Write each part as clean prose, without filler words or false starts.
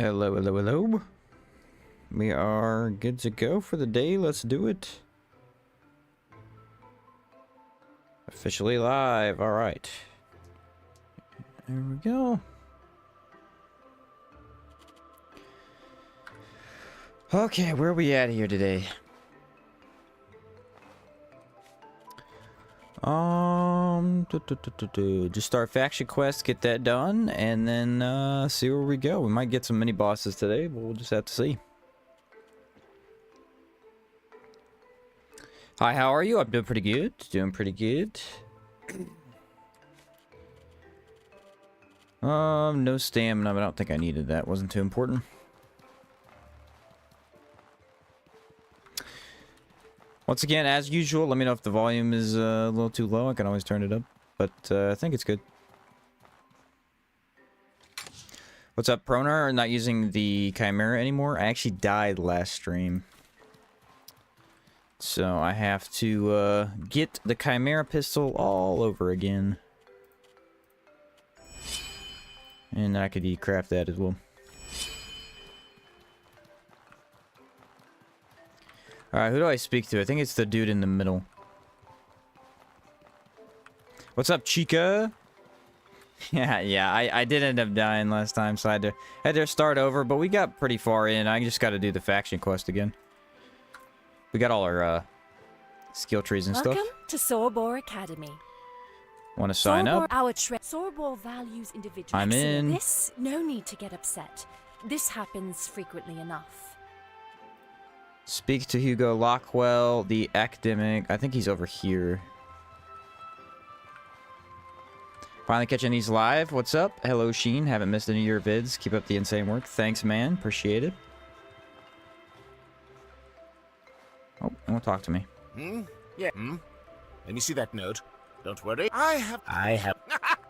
Hello, hello, hello. We are good to go for the day. Let's do it. Officially live. All right. There we go. Okay, where are we at here today? Just start faction quest, get that done, and then see where we go. We might get some mini bosses today, but we'll just have to see. Hi, how are you? I'm doing pretty good. Doing pretty good. No stamina, but I don't think I needed that. Wasn't too important. Once again, as usual, let me know if the volume is a little too low. I can always turn it up, but I think it's good. What's up, Pronar? I'm not using the Chimera anymore. I actually died last stream. So I have to get the Chimera pistol all over again. And I could craft that as well. Alright, who do I speak to? I think it's the dude in the middle. What's up, Chica? yeah, I did end up dying last time, so I had to start over, but we got pretty far in. I just got to do the faction quest again. We got all our skill trees and stuff. Welcome to Sorobor Academy. Want to sign up? Sorobor values individuals. I'm in. This, no need to get upset. This happens frequently enough. Speak to Hugo Lockwell, the academic. I think he's over here. Finally catching these live. What's up? Hello, Sheen. Haven't missed any of your vids. Keep up the insane work. Thanks, man. Appreciate it. Oh, won't talk to me. Yeah. Let me see that note. Don't worry. I have.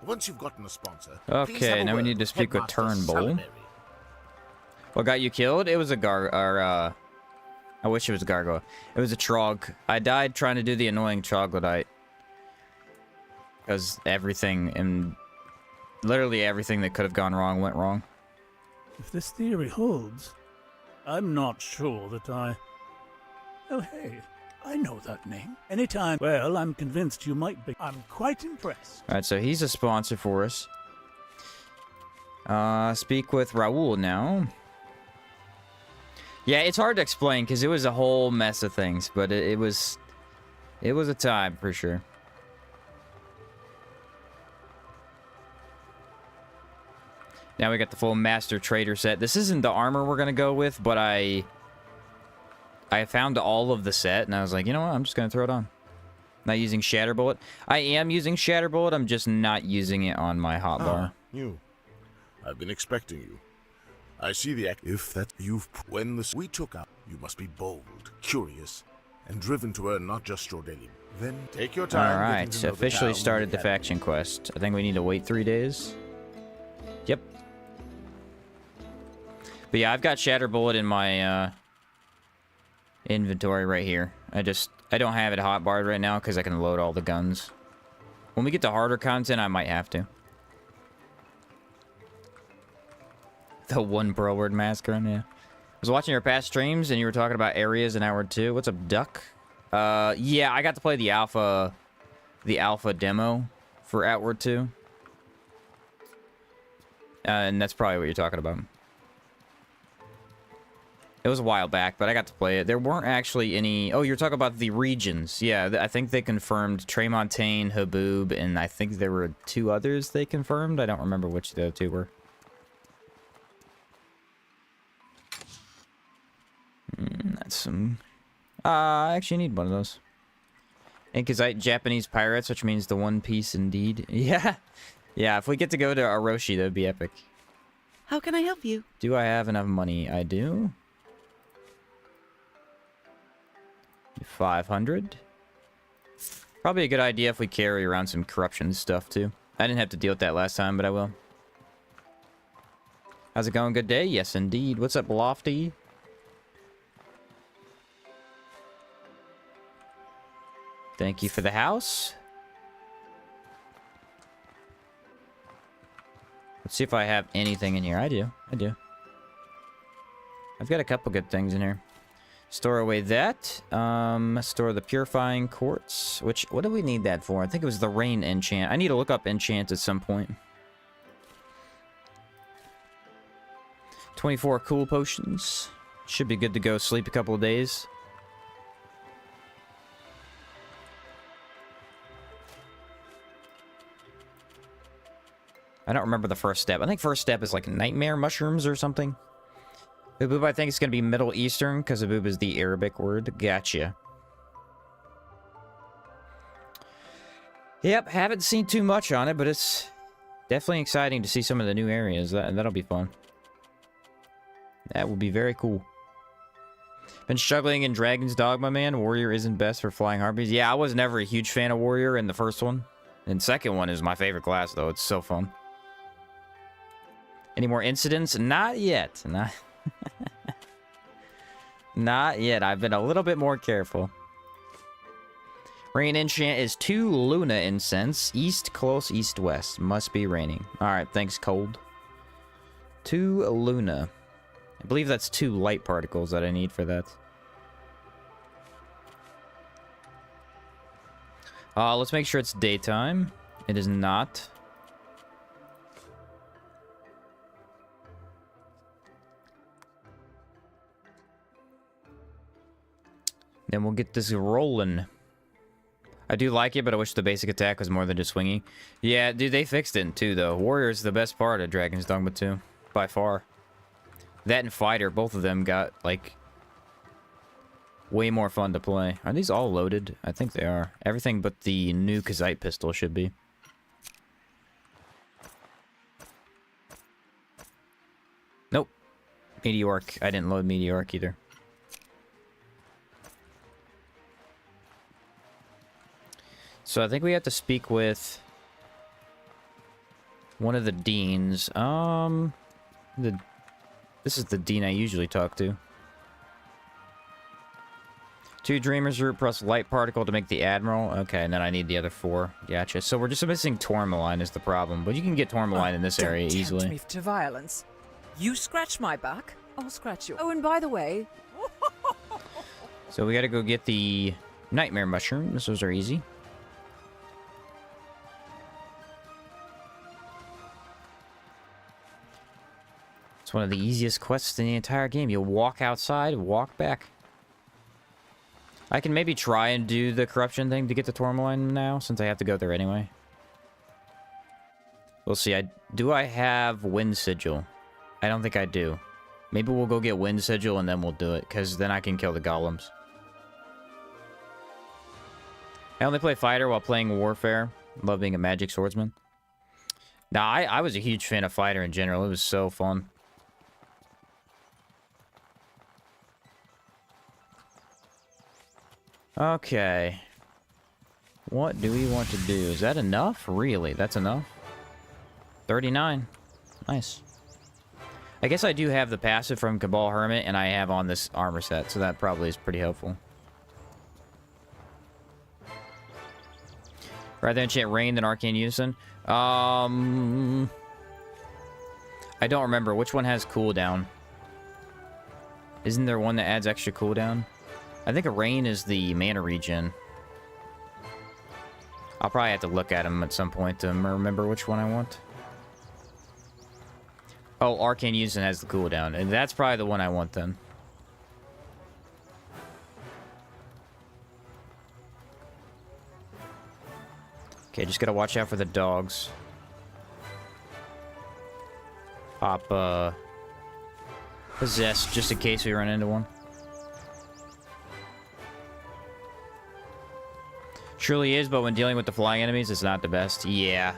Once you've gotten a sponsor. Okay, now we need to speak with Turnbull. What got you killed? It was a I wish it was a gargoyle. It was a trog. I died trying to do the annoying troglodyte. Because everything, and literally everything that could have gone wrong went wrong. If this theory holds, I'm not sure that I... Oh, hey, I know that name. Anytime. Well, I'm convinced you might be. I'm quite impressed. Alright, so he's a sponsor for us. Speak with Raul now. Yeah, it's hard to explain because it was a whole mess of things, but it was a time for sure. Now we got the full Master Trader set. This isn't the armor we're gonna go with, but I found all of the set and I was like, you know what? I'm just gonna throw it on. Not using Shatter Bullet. I am using Shatter Bullet. I'm just not using it on my hotbar. You. I've been expecting you. I see the act. If that you've when the we took out, you must be bold, curious, and driven to earn not just your daily. Then take your time. All right, so officially started the faction quest. I think we need to wait 3 days. Yep. But yeah, I've got Shatter Bullet in my inventory right here. I don't have it hotbarred right now because I can load all the guns. When we get to harder content, I might have to. The one bro word massacre, yeah. I was watching your past streams and you were talking about areas in Hour 2. What's up, Duck? Yeah, I got to play the alpha demo for Outward 2. And that's probably what you're talking about. It was a while back, but I got to play it. There weren't actually any... Oh, you're talking about the regions. Yeah, I think they confirmed Tremontaine, Haboob, and I think there were 2 others they confirmed. I don't remember which the 2 were. That's some... I actually need one of those. Inkazite Japanese pirates, which means the One Piece indeed. Yeah. Yeah, if we get to go to Aroshi, that would be epic. How can I help you? Do I have enough money? I do. 500. Probably a good idea if we carry around some corruption stuff, too. I didn't have to deal with that last time, but I will. How's it going? Good day? Yes, indeed. What's up, Lofty? Thank you for the house. Let's see if I have anything in here. I do. I've got a couple good things in here. Store away that. Store the purifying quartz. Which, what do we need that for? I think it was the rain enchant. I need to look up enchant at some point. 24 cool potions. Should be good to go sleep a couple of days. I don't remember the first step. I think first step is like nightmare mushrooms or something. Aboob, I think it's going to be Middle Eastern, because Aboob is the Arabic word. Gotcha. Yep, haven't seen too much on it, but it's definitely exciting to see some of the new areas. That'll be fun. That will be very cool. Been struggling in Dragon's Dogma, man. Warrior isn't best for flying harpies. Yeah, I was never a huge fan of Warrior in the first one. And second one is my favorite class, though. It's so fun. Any more incidents? Not yet. Not yet. I've been a little bit more careful. Rain enchant is 2 Luna incense. East, close, east, west. Must be raining. Alright, thanks, Cold. 2 Luna. I believe that's 2 light particles that I need for that. Let's make sure it's daytime. It is not. Then we'll get this rolling. I do like it, but I wish the basic attack was more than just swinging. Yeah, dude, they fixed it too, though. Warrior is the best part of Dragon's Dogma 2. By far. That and Fighter, both of them got, like, way more fun to play. Are these all loaded? I think they are. Everything but the new Kazite pistol should be. Nope. Meteoric. I didn't load Meteoric either. So I think we have to speak with one of the deans. This is the dean I usually talk to. 2 Dreamer's Root plus Light Particle to make the Admiral. Okay, and then I need the other 4. Gotcha. So we're just missing Tormoline is the problem. But you can get Tormoline in this area easily. Don't tempt me to violence. You scratch my back, I'll scratch you. Oh, and by the way... So we gotta go get the Nightmare Mushrooms. Those are easy. It's one of the easiest quests in the entire game. You walk outside, walk back. I can maybe try and do the corruption thing to get the Tormoline now, since I have to go there anyway. We'll see. Do I have Wind Sigil? I don't think I do. Maybe we'll go get Wind Sigil and then we'll do it, because then I can kill the golems. I only play Fighter while playing Warfare. Love being a magic swordsman. Nah, I was a huge fan of Fighter in general. It was so fun. Okay. What do we want to do? Is that enough? Really? That's enough? 39. Nice. I guess I do have the passive from Cabal Hermit, and I have on this armor set, so that probably is pretty helpful. Rather enchant Rain than Arcane Unison? I don't remember. Which one has cooldown? Isn't there one that adds extra cooldown? I think a Rain is the mana regen. I'll probably have to look at them at some point to remember which one I want. Oh, Arcane Unison has the cooldown, and that's probably the one I want then. Okay, just gotta watch out for the dogs. Pop, Possess, just in case we run into one. Surely is, but when dealing with the flying enemies, it's not the best. Yeah.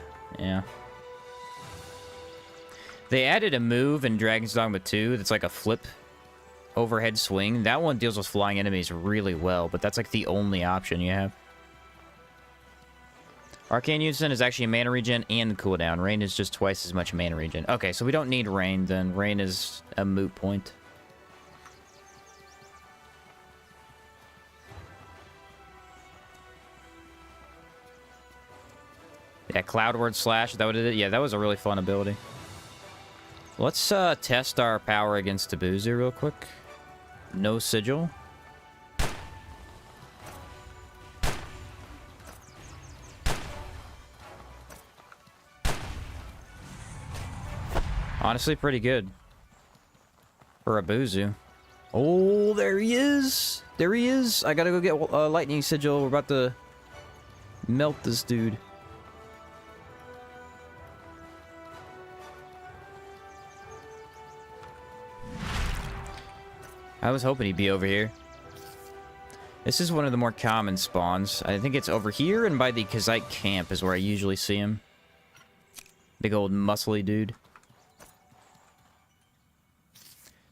They added a move in Dragon's Dogma 2 that's like a flip overhead swing. That one deals with flying enemies really well, but that's like the only option you have. Arcane Unison is actually a mana regen and cooldown. Rain is just twice as much mana regen. Okay, so we don't need Rain then. Rain is a moot point. Yeah, Cloudward Slash, is that what it is? Yeah, that was a really fun ability. Let's test our power against Tabuzu real quick. No sigil. Honestly, pretty good. For a Buzu. Oh, there he is! There he is! I gotta go get lightning sigil. We're about to melt this dude. I was hoping he'd be over here. This is one of the more common spawns. I think it's over here and by the Kazite camp is where I usually see him. Big old muscly dude.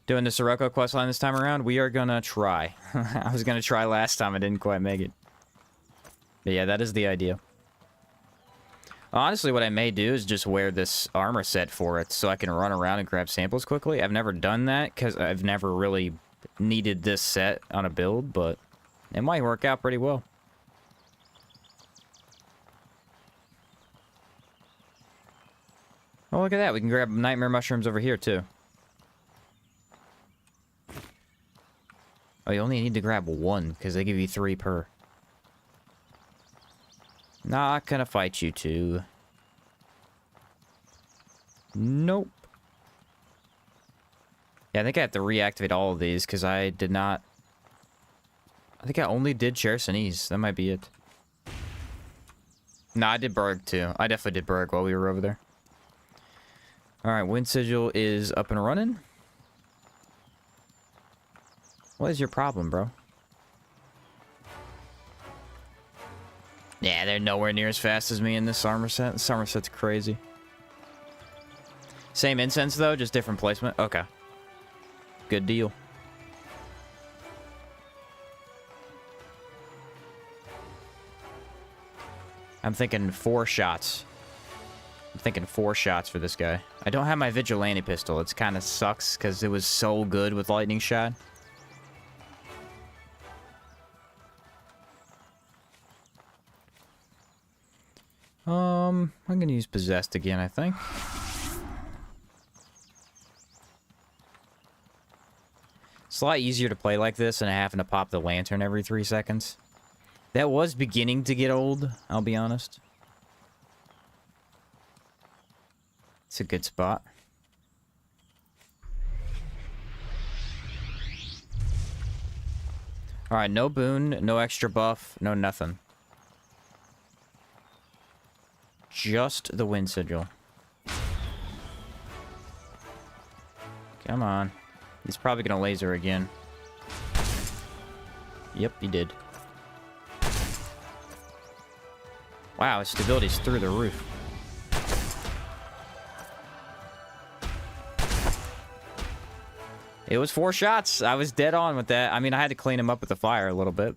Doing the Sirocco questline this time around? We are gonna try. I was gonna try last time, I didn't quite make it. But yeah, that is the idea. Honestly, what I may do is just wear this armor set for it so I can run around and grab samples quickly. I've never done that because I've never really needed this set on a build, but it might work out pretty well. Oh, look at that. We can grab nightmare mushrooms over here, too. Oh, you only need to grab one, because they give you 3 per. Not gonna fight you two. Nope. Yeah, I think I have to reactivate all of these, because I did not... I think I only did Chersonis. That might be it. No, I did Berg, too. I definitely did Berg while we were over there. Alright, Wind Sigil is up and running. What is your problem, bro? Yeah, they're nowhere near as fast as me in this armor set. This armor set's crazy. Same incense, though, just different placement? Okay. Good deal. I'm thinking 4 shots. I'm thinking 4 shots for this guy. I don't have my Vigilante pistol. It kind of sucks because it was so good with Lightning Shot. I'm gonna use Possessed again, I think. It's a lot easier to play like this than having to pop the lantern every 3 seconds. That was beginning to get old, I'll be honest. It's a good spot. Alright, no boon, no extra buff, no nothing. Just the Wind Sigil. Come on. He's probably gonna laser again. Yep, he did. Wow, his stability's through the roof. It was 4 shots. I was dead on with that. I mean, I had to clean him up with the fire a little bit.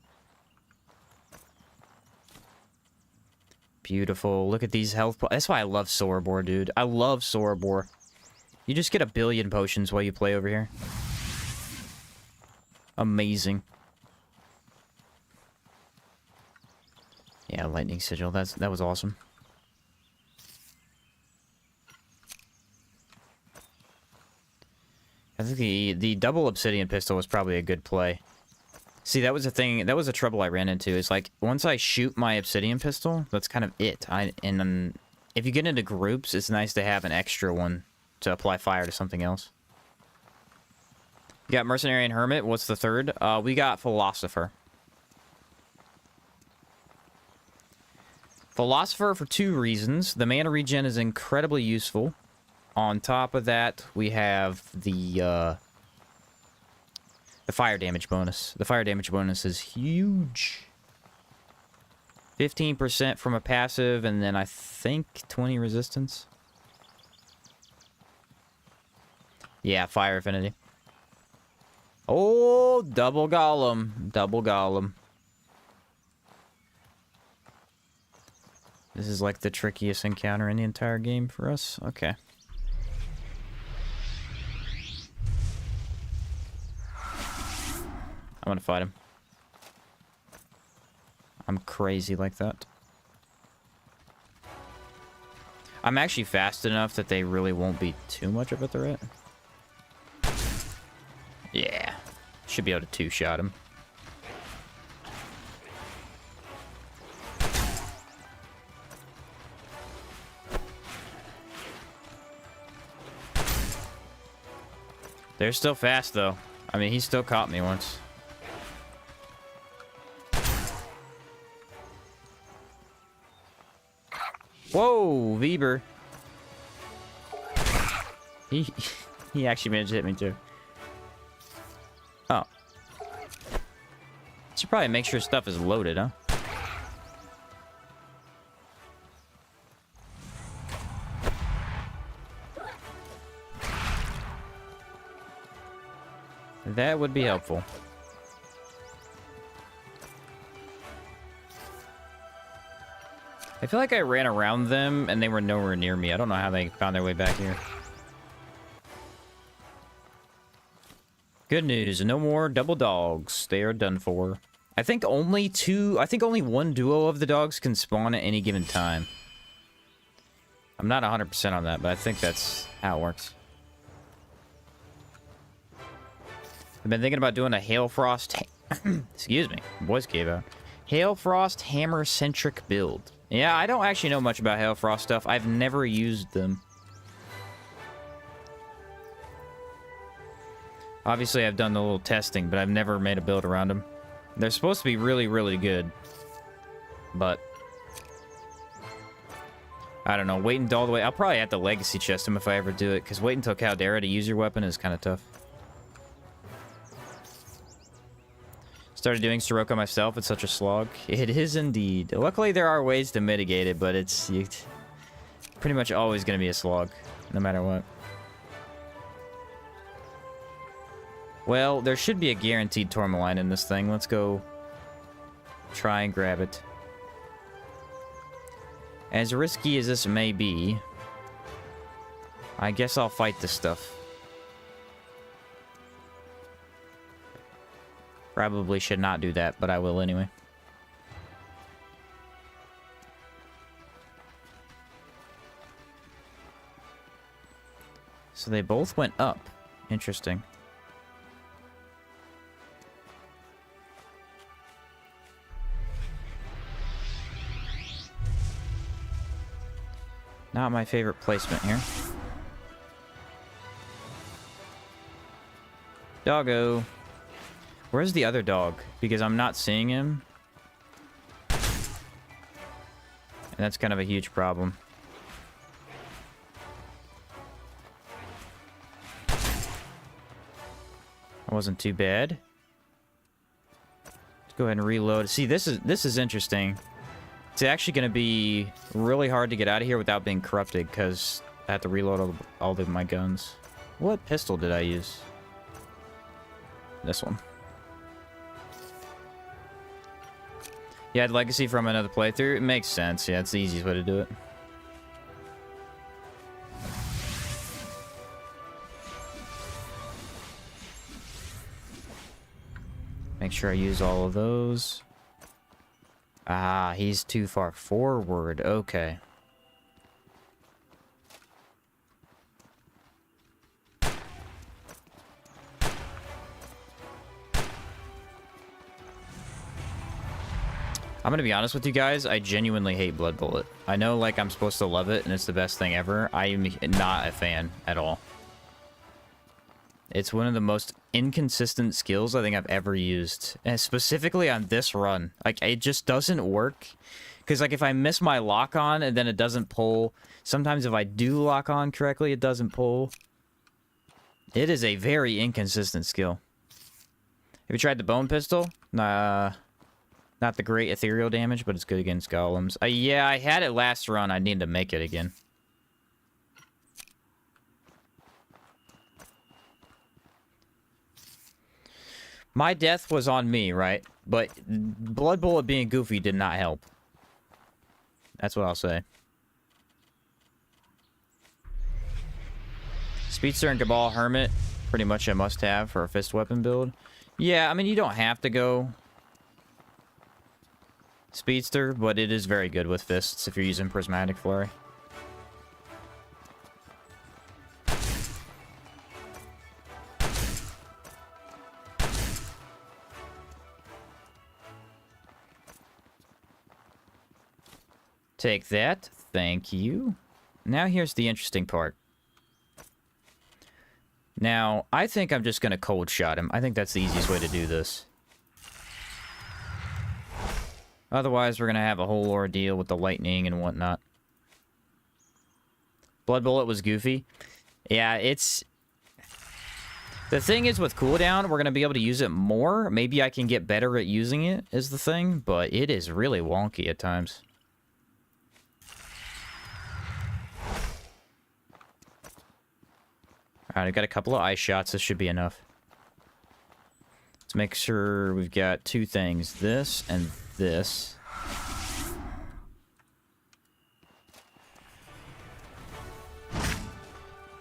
Beautiful. Look at these health... That's why I love Sorobor, dude. I love Sorobor. You just get a billion potions while you play over here. Amazing. Yeah, Lightning Sigil. That was awesome. I think the double obsidian pistol was probably a good play. See, that was a thing. That was a trouble I ran into. Is like once I shoot my obsidian pistol, that's kind of it. And then if you get into groups, it's nice to have an extra one to apply fire to something else. You got Mercenary and Hermit. What's the third? We got Philosopher. Philosopher for 2 reasons. The mana regen is incredibly useful. On top of that, we have the fire damage bonus. The fire damage bonus is huge. 15% from a passive, and then I think 20 resistance. Yeah, fire affinity. Oh, double golem. Double golem. This is like the trickiest encounter in the entire game for us. Okay. I'm gonna fight him. I'm crazy like that. I'm actually fast enough that they really won't be too much of a threat. Yeah. Should be able to two-shot him. They're still fast, though. I mean, he still caught me once. Whoa, Weber. He actually managed to hit me, too. Oh. Should probably make sure stuff is loaded, huh? That would be helpful. I feel like I ran around them and they were nowhere near me. I don't know how they found their way back here. Good news, no more double dogs. They are done for. I think only one duo of the dogs can spawn at any given time. I'm not 100% on that, but I think that's how it works. I've been thinking about doing a Hailfrost... excuse me, voice gave out. Hailfrost hammer-centric build. Yeah, I don't actually know much about Hailfrost stuff. I've never used them. Obviously, I've done a little testing, but I've never made a build around them. They're supposed to be really, really good. But... I don't know, wait until all the way... I'll probably have to legacy chest them if I ever do it, because wait until Caldera to use your weapon is kind of tough. Started doing Sirocco myself. It's such a slog. It is indeed. Luckily, there are ways to mitigate it, but it's pretty much always going to be a slog, no matter what. Well, there should be a guaranteed Tormoline in this thing. Let's go try and grab it. As risky as this may be, I guess I'll fight this stuff. Probably should not do that, but I will anyway. So they both went up. Interesting. Not my favorite placement here. Doggo. Where's the other dog? Because I'm not seeing him. And that's kind of a huge problem. That wasn't too bad. Let's go ahead and reload. See, this is interesting. It's actually going to be really hard to get out of here without being corrupted, because I have to reload all of my guns. What pistol did I use? This one. You had legacy from another playthrough? It makes sense. Yeah, it's the easiest way to do it. Make sure I use all of those. Ah, he's too far forward. Okay. I'm gonna be honest with you guys, I genuinely hate Blood Bullet. I know, like, I'm supposed to love it, and it's the best thing ever. I am not a fan at all. It's one of the most inconsistent skills I think I've ever used. And specifically on this run. Like, it just doesn't work. Because, like, if I miss my lock-on, and then it doesn't pull. Sometimes if I do lock on correctly, it doesn't pull. It is a very inconsistent skill. Have you tried the bone pistol? Nah. Not the great ethereal damage, but it's good against golems. Yeah, I had it last run. I need to make it again. My death was on me, right? But Blood Bullet being goofy did not help. That's what I'll say. Speedster and Cabal Hermit, pretty much a must-have for a fist weapon build. Yeah, I mean, you don't have to go Speedster, but it is very good with fists if you're using Prismatic Flurry. Take that. Thank you. Now here's the interesting part. Now, I think I'm just going to cold shot him. I think that's the easiest way to do this. Otherwise, we're going to have a whole ordeal with the lightning and whatnot. Blood Bullet was goofy. Yeah, it's... The thing is with cooldown, we're going to be able to use it more. Maybe I can get better at using it, is the thing. But it is really wonky at times. Alright, I got a couple of ice shots. This should be enough. Let's make sure we've got two things. This and this.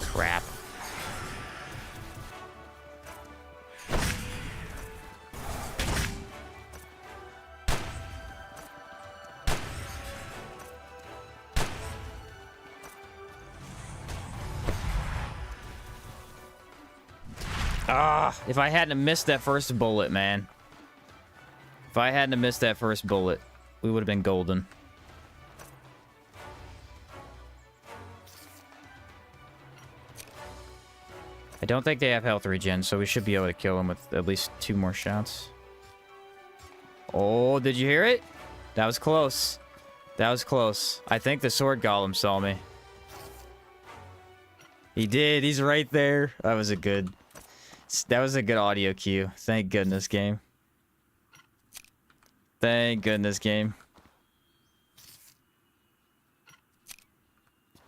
Crap. Ah, if I hadn't missed that first bullet, man. If I hadn't missed that first bullet, we would have been golden. I don't think they have health regen, so we should be able to kill them with at least 2 more shots. Oh, did you hear it? That was close. That was close. I think the sword golem saw me. He did. He's right there. That was a good audio cue. Thank goodness, game. Thank goodness, game.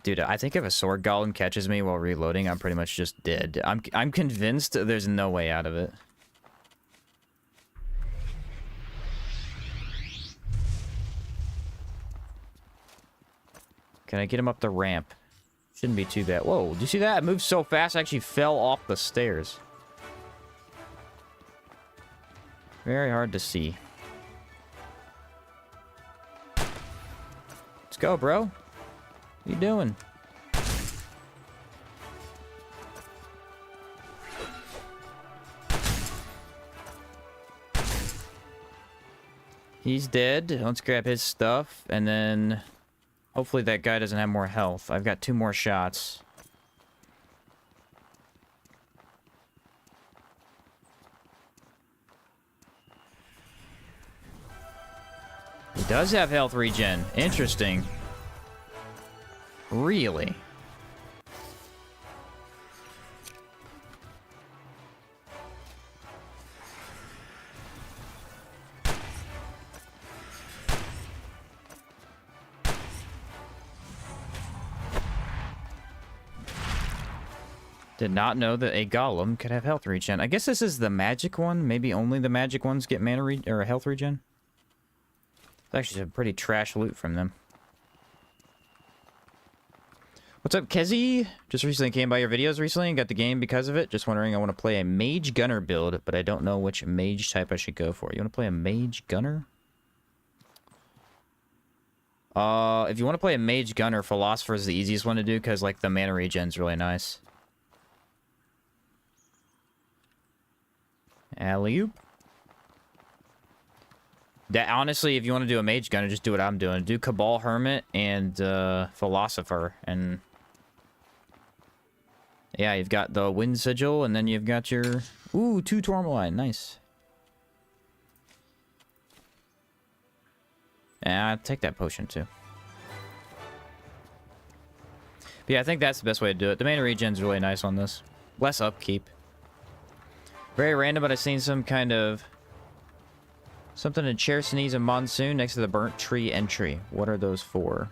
Dude, I think if a sword golem catches me while reloading, I'm pretty much just dead. I'm convinced there's no way out of it. Can I get him up the ramp? Shouldn't be too bad. Whoa, do you see that? It moved so fast, I actually fell off the stairs. Very hard to see. Let's go, bro. What you doing? He's dead. Let's grab his stuff, and then hopefully that guy doesn't have more health. I've got 2 more shots. He does have health regen. Interesting. Really? Did not know that a golem could have health regen. I guess this is the magic one. Maybe only the magic ones get mana or health regen. It's actually some pretty trash loot from them. What's up, Kezi? Just recently came by your videos recently and got the game because of it. Just wondering, I want to play a mage gunner build, but I don't know which mage type I should go for. You want to play a mage gunner? If you want to play a mage gunner, philosopher is the easiest one to do because like the mana regen's really nice. Alley-oop. That honestly, if you want to do a mage gunner, just do what I'm doing. Do Cabal Hermit and Philosopher, and yeah, you've got the Wind Sigil, and then you've got your 2 Tormoline. Nice. Yeah, I'll take that potion too. But yeah, I think that's the best way to do it. The mana regen's really nice on this. Less upkeep. Very random, but I've seen some kind of something in Chersonese and Monsoon next to the Burnt Tree entry. What are those for?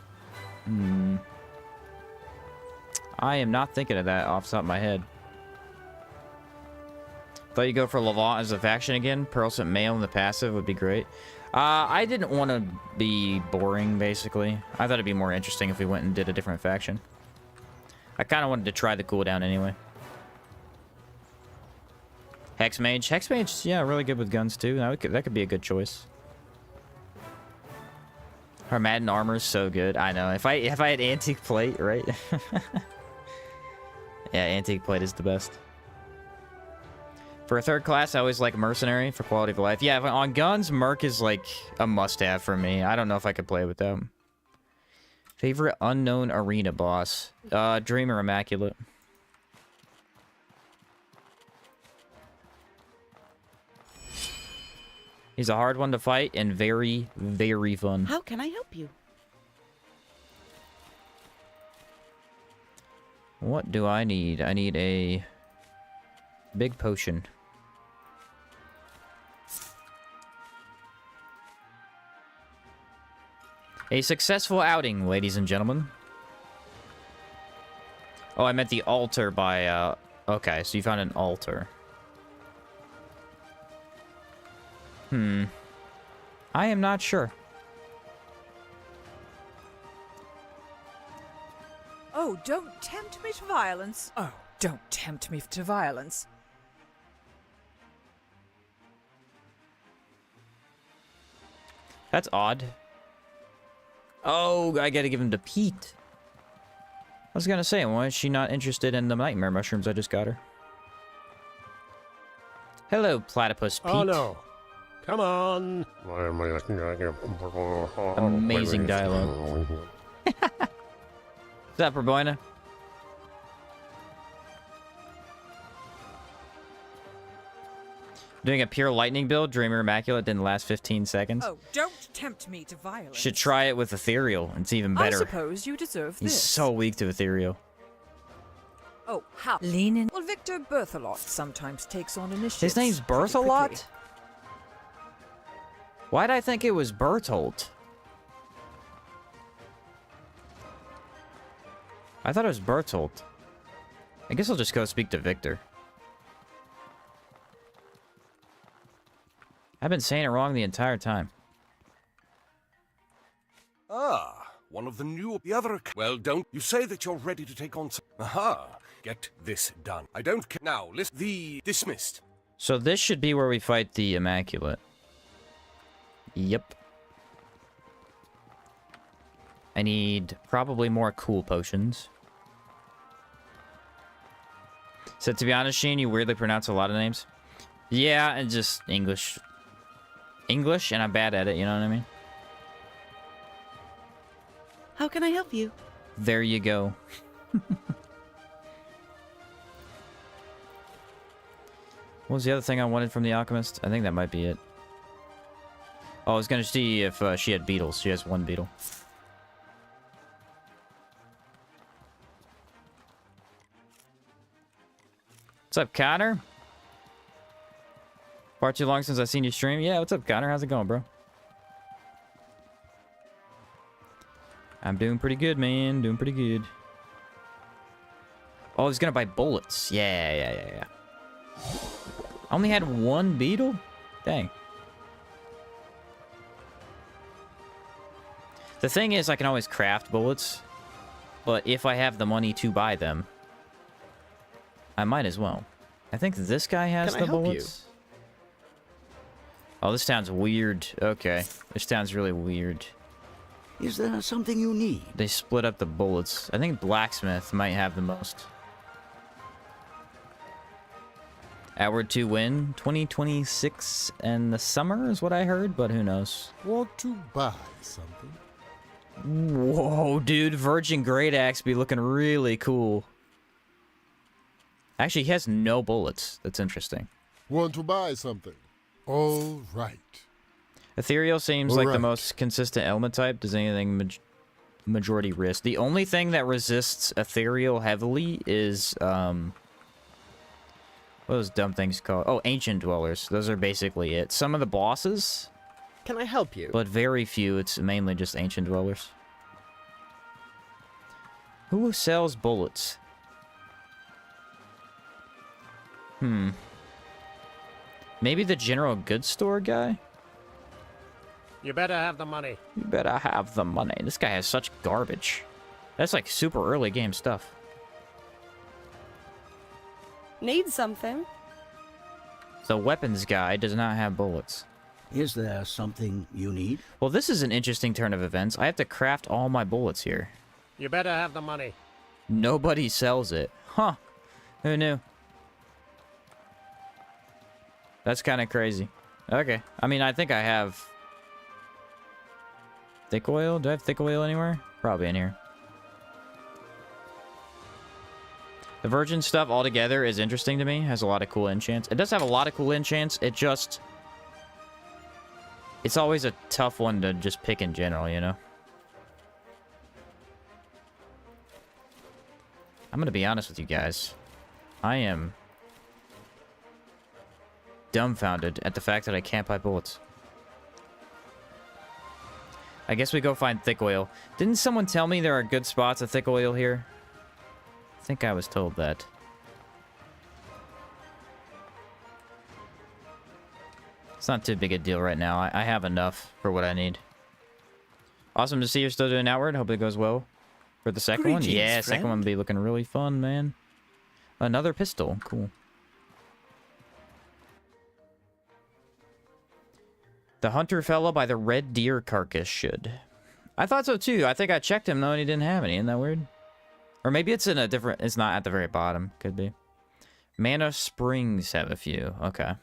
I am not thinking of that off the top of my head. Thought you'd go for Levant as a faction again. Pearlsent Mail in the passive would be great. I didn't want to be boring, basically. I thought it'd be more interesting if we went and did a different faction. I kind of wanted to try the cooldown anyway. Hexmage. Hexmage, yeah, really good with guns too. That could be a good choice. Harmadden armor is so good. I know. If I had antique plate, right? Yeah, antique plate is the best. For a 3rd class, I always like mercenary for quality of life. Yeah, on guns, merc is like a must-have for me. I don't know if I could play with them. Favorite unknown arena boss? Dreamer Immaculate. He's a hard one to fight and very, very fun. How can I help you? What do I need? I need a big potion. A successful outing, ladies and gentlemen. Oh, I meant the altar by, okay, so you found an altar. I am not sure. Oh, don't tempt me to violence. Oh, don't tempt me to violence. That's odd. Oh, I gotta give him to Pete. I was gonna say, why is she not interested in the nightmare mushrooms I just got her? Hello, Platypus Pete. Oh no. Come on. Amazing dialogue. What's up, Raboina? Doing a pure lightning build, Dreamer Immaculate didn't last 15 seconds. Oh, don't tempt me to violence. Should try it with Ethereal. It's even better. I suppose you deserve He's this. so weak to Ethereal. Oh, how? Lean in. Well, Victor Berthelot sometimes takes on initiatives. His name's pretty Berthelot? quickly. Why'd I think it was Bertolt? I thought it was Bertolt. I guess I'll just go speak to Victor. I've been saying it wrong the entire time. Ah, one of the new... The other... Well, don't... You say that you're ready to take on some... Aha! Get this done. I don't care... Now, list the... Dismissed. So this should be where we fight the Immaculate. Yep. I need probably more cool potions. So to be honest, Sheen, you weirdly pronounce a lot of names. Yeah, and just English. English, and I'm bad at it, you know what I mean? How can I help you? There you go. What was the other thing I wanted from the Alchemist? I think that might be it. Oh, I was gonna see if she had beetles. She has one beetle. What's up, Connor? Far too long since I've seen you stream. Yeah, what's up, Connor? How's it going, bro? I'm doing pretty good, man. Doing pretty good. Oh, I was gonna buy bullets. Yeah. I only had one beetle? Dang. The thing is, I can always craft bullets. But if I have the money to buy them, I might as well. I think this guy has Can I the help you? bullets. Oh, this town's weird. Okay. This town's really weird. Is there something you need? They split up the bullets. I think Blacksmith might have the most. Outward to win 2026 and the summer is what I heard, but who knows. Want to buy something? Whoa, dude. Virgin Great Axe be looking really cool. Actually, he has no bullets. That's interesting. Want to buy something? All right. Ethereal seems like the Alright. most consistent element type. Does anything majority risk? The only thing that resists Ethereal heavily is, what are those dumb things called? Oh, Ancient Dwellers. Those are basically it. Some of the bosses, Can I help you? but very few. It's mainly just Ancient Dwellers. Who sells bullets? Maybe the general goods store guy? You better have the money. You better have the money. This guy has such garbage. That's like super early game stuff. Need something? The weapons guy does not have bullets. Is there something you need? Well, this is an interesting turn of events. I have to craft all my bullets here. You better have the money. Nobody sells it. Huh. Who knew? That's kind of crazy. Okay. I mean, I think I have... Thick oil? Do I have thick oil anywhere? Probably in here. The virgin stuff altogether is interesting to me. Has a lot of cool enchants. It does have a lot of cool enchants. It just... It's always a tough one to just pick in general, you know? I'm gonna be honest with you guys. I am dumbfounded at the fact that I can't buy bullets. I guess we go find thick oil. Didn't someone tell me there are good spots of thick oil here? I think I was told that. It's not too big a deal right now. I have enough for what I need. Awesome to see you're still doing Outward. Hope it goes well for the second one. Yeah, second one will be looking really fun, man. Another pistol. Cool. The hunter fella by the red deer carcass should. I thought so too. I think I checked him though and he didn't have any. Isn't that weird? Or maybe it's in a different... It's not at the very bottom. Could be. Mana Springs have a few. Okay.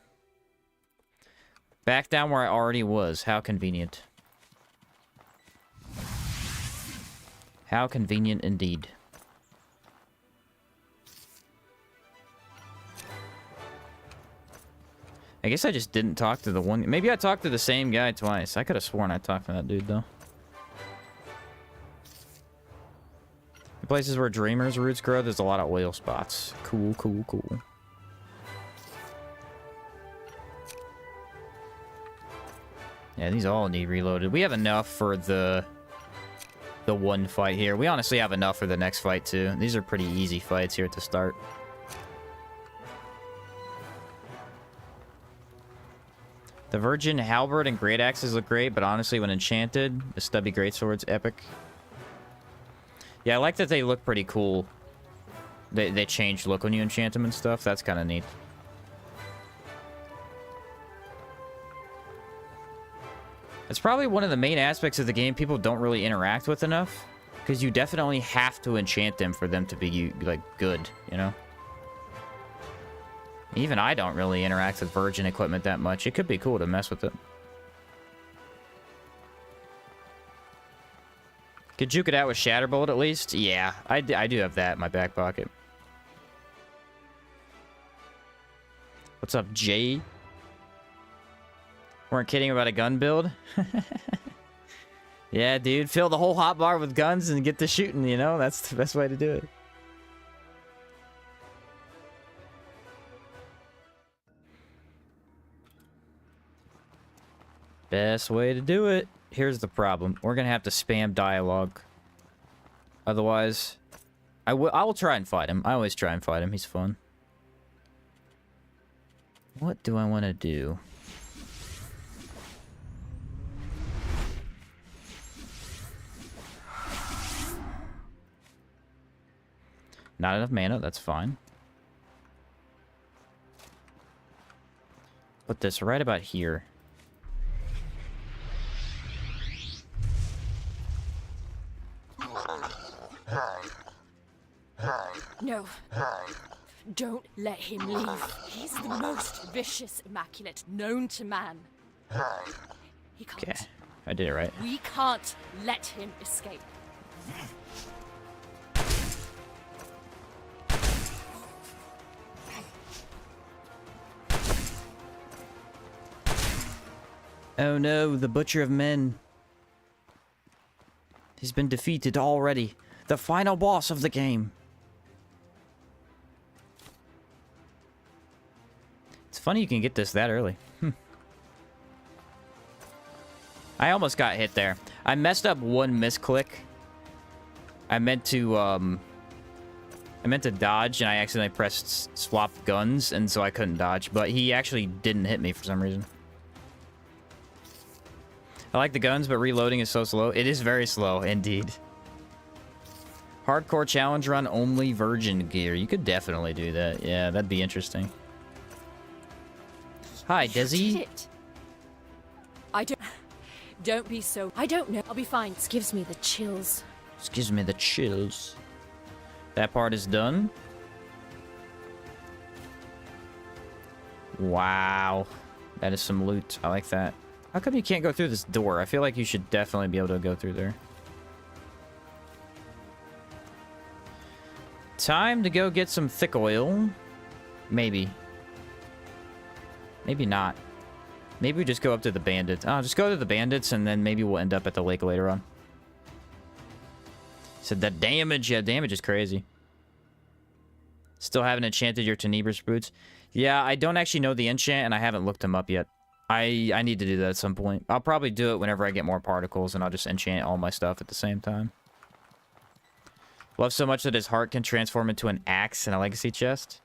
Back down where I already was. How convenient. How convenient indeed. I guess I just didn't talk to the one... Maybe I talked to the same guy twice. I could have sworn I talked to that dude, though. The places where Dreamer's roots grow, there's a lot of oil spots. Cool, cool, cool. Yeah, these all need reloaded. We have enough for the one fight here. We honestly have enough for the next fight, too. These are pretty easy fights here at the start. The Virgin Halberd and Great Axes look great, but honestly, when enchanted, the Stubby Greatsword's epic. Yeah, I like that they look pretty cool. They change look when you enchant them and stuff. That's kind of neat. It's probably one of the main aspects of the game people don't really interact with enough. Because you definitely have to enchant them for them to be, like, good, you know? Even I don't really interact with Virgin equipment that much. It could be cool to mess with it. Could juke it out with Shatterbolt at least? Yeah, I do have that in my back pocket. What's up, Jay? Weren't kidding about a gun build? Yeah, dude. Fill the whole hotbar with guns and get to shooting, you know? That's the best way to do it. Best way to do it. Here's the problem. We're gonna have to spam dialogue. Otherwise, I will try and fight him. I always try and fight him. He's fun. What do I want to do? Not enough mana. That's fine. Put this right about here. No. Don't let him leave. He's the most vicious immaculate known to man. He can't. Okay, I did it right. We can't let him escape. Oh no, the Butcher of Men. He's been defeated already. The final boss of the game. It's funny you can get this that early. I almost got hit there. I messed up one misclick. I meant to dodge, and I accidentally pressed swap guns, and so I couldn't dodge. But he actually didn't hit me for some reason. I like the guns, but reloading is so slow. It is very slow, indeed. Hardcore challenge run, only virgin gear. You could definitely do that. Yeah, that'd be interesting. Hi, Desi. Don't be so... I don't know. I'll be fine. This gives me the chills. This gives me the chills. That part is done. Wow. That is some loot. I like that. How come you can't go through this door? I feel like you should definitely be able to go through there. Time to go get some thick oil. Maybe. Maybe not. Maybe we just go up to the bandits. Oh, just go to the bandits, and then maybe we'll end up at the lake later on. So the damage, yeah, damage is crazy. Still haven't enchanted your Tenebrous boots. Yeah, I don't actually know the enchant, and I haven't looked them up yet. I need to do that at some point. I'll probably do it whenever I get more particles, and I'll just enchant all my stuff at the same time. Love so much that his heart can transform into an axe in a legacy chest.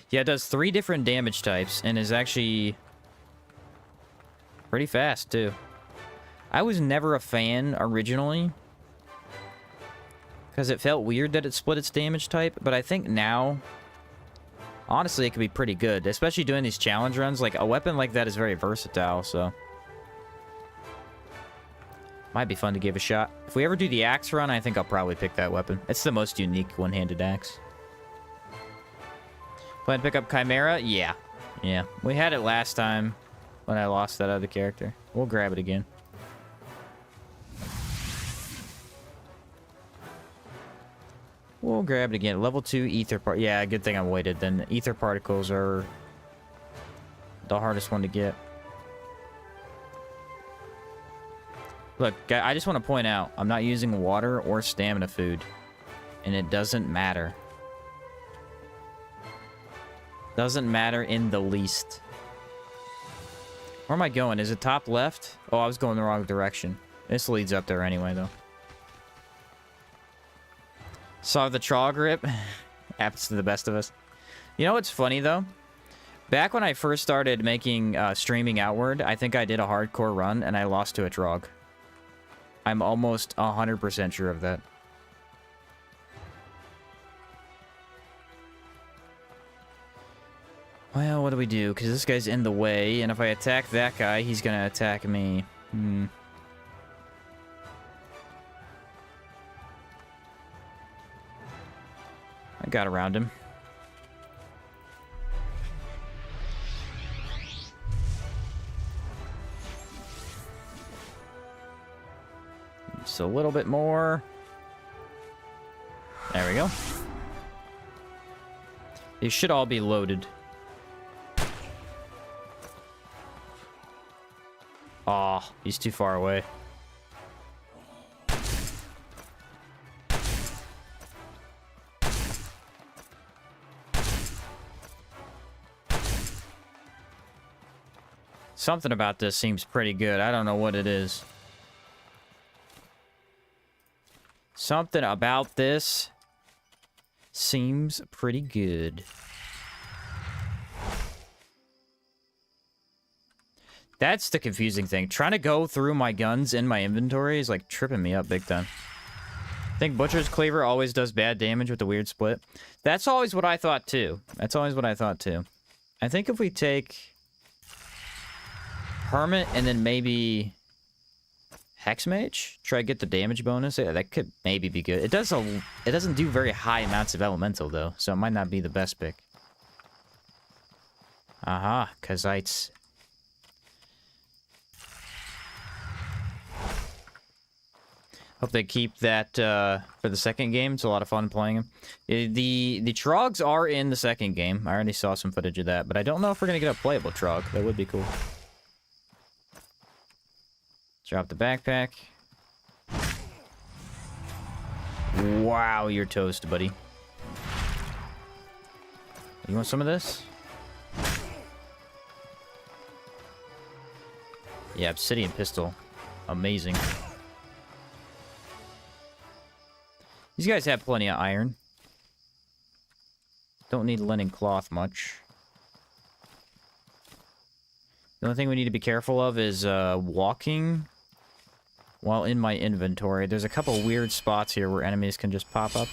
Yeah, it does 3 different damage types, and is actually pretty fast, too. I was never a fan originally, because it felt weird that it split its damage type, but I think now, honestly, it could be pretty good, especially doing these challenge runs. Like, a weapon like that is very versatile, so might be fun to give a shot. If we ever do the axe run, I think I'll probably pick that weapon. It's the most unique one-handed axe. Plan to pick up Chimera? Yeah. Yeah. We had it last time when I lost that other character. We'll grab it again. We'll grab it again. Level 2 ether part. Yeah, good thing I waited then. Ether particles are the hardest one to get. Look, I just want to point out, I'm not using water or stamina food. And it doesn't matter. Doesn't matter in the least. Where am I going? Is it top left? Oh, I was going the wrong direction. This leads up there anyway, though. Saw the trawl grip. Happens to the best of us. You know what's funny, though? Back when I first started making streaming outward, I think I did a hardcore run, and I lost to a trog. I'm almost 100% sure of that. Well, what do we do? Because this guy's in the way, and if I attack that guy, he's going to attack me. I got around him. Just a little bit more. There we go. These should all be loaded. Aw, he's too far away. Something about this seems pretty good. I don't know what it is. Something about this seems pretty good. That's the confusing thing. Trying to go through my guns in my inventory is like tripping me up big time. I think Butcher's Cleaver always does bad damage with the weird split. That's always what I thought too. That's always what I thought too. I think if we take Hermit and then maybe Hexmage, try to get the damage bonus. Yeah, that could maybe be good. It doesn't do very high amounts of elemental though, so it might not be the best pick. Aha, Kazites. Hope they keep that for the second game. It's a lot of fun playing them. The Trogs are in the second game. I already saw some footage of that, but I don't know if we're going to get a playable Trog. That would be cool. Drop the backpack. Wow, you're toast, buddy. You want some of this? Yeah, Obsidian Pistol. Amazing. These guys have plenty of iron. Don't need linen cloth much. The only thing we need to be careful of is walking while in my inventory. There's a couple weird spots here where enemies can just pop up.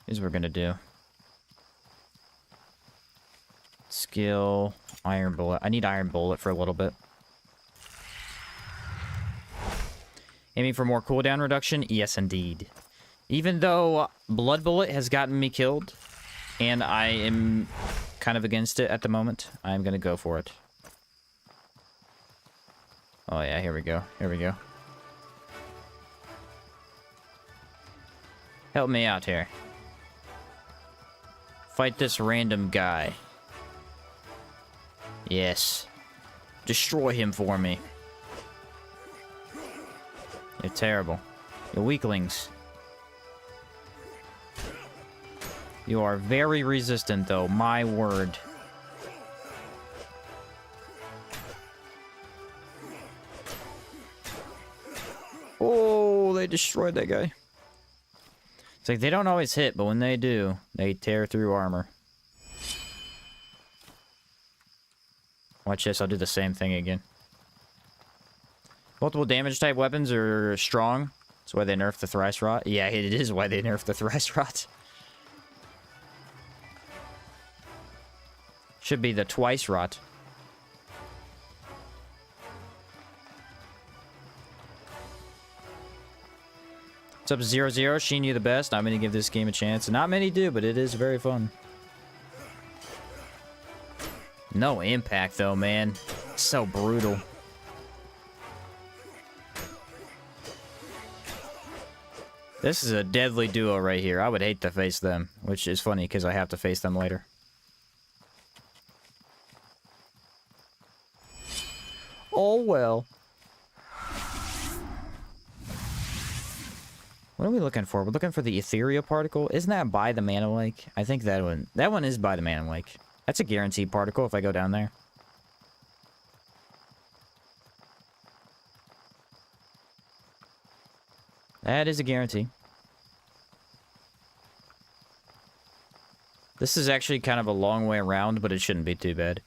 Here's what we're gonna do. Skill, iron bullet. I need iron bullet for a little bit. Aiming for more cooldown reduction? Yes, indeed. Even though Blood Bullet has gotten me killed, and I am kind of against it at the moment, I'm gonna go for it. Oh yeah, here we go. Here we go. Help me out here. Fight this random guy. Yes. Destroy him for me. You're terrible. You're weaklings. You are very resistant, though. My word. Oh, they destroyed that guy. It's like they don't always hit, but when they do, they tear through armor. Watch this, I'll do the same thing again. Multiple damage type weapons are strong. That's why they nerfed the Thrice Rot. Yeah, it is why they nerfed the Thrice Rot. Should be the Twice Rot. What's up, 0-0? Sheen, you the best. I'm going to give this game a chance. Not many do, but it is very fun. No impact, though, man. So brutal. This is a deadly duo right here. I would hate to face them, which is funny because I have to face them later. Oh, well. What are we looking for? We're looking for the Ethereal Particle. Isn't that by the Mana Lake? I think that one is by the Mana Lake. That's a guaranteed particle if I go down there. That is a guarantee. This is actually kind of a long way around, but it shouldn't be too bad.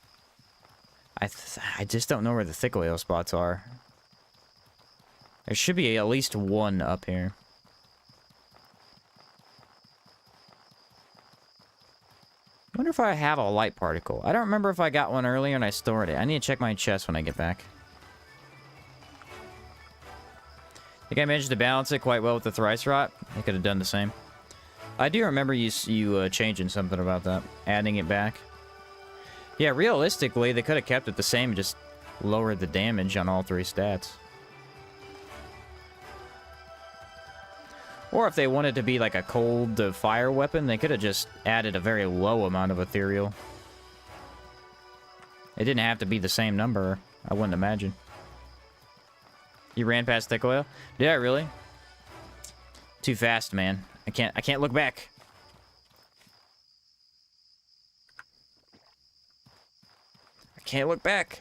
I just don't know where the thick oil spots are. There should be at least one up here. I wonder if I have a light particle. I don't remember if I got one earlier and I stored it. I need to check my chest when I get back. I think I managed to balance it quite well with the Thrice Rot. I could have done the same. I do remember you changing something about that. Adding it back. Yeah, realistically, they could have kept it the same and just lowered the damage on all three stats. Or if they wanted to be like a cold fire weapon, they could have just added a very low amount of ethereal. It didn't have to be the same number, I wouldn't imagine. You ran past thick oil? Did I really? Too fast, man. I can't look back. I can't look back.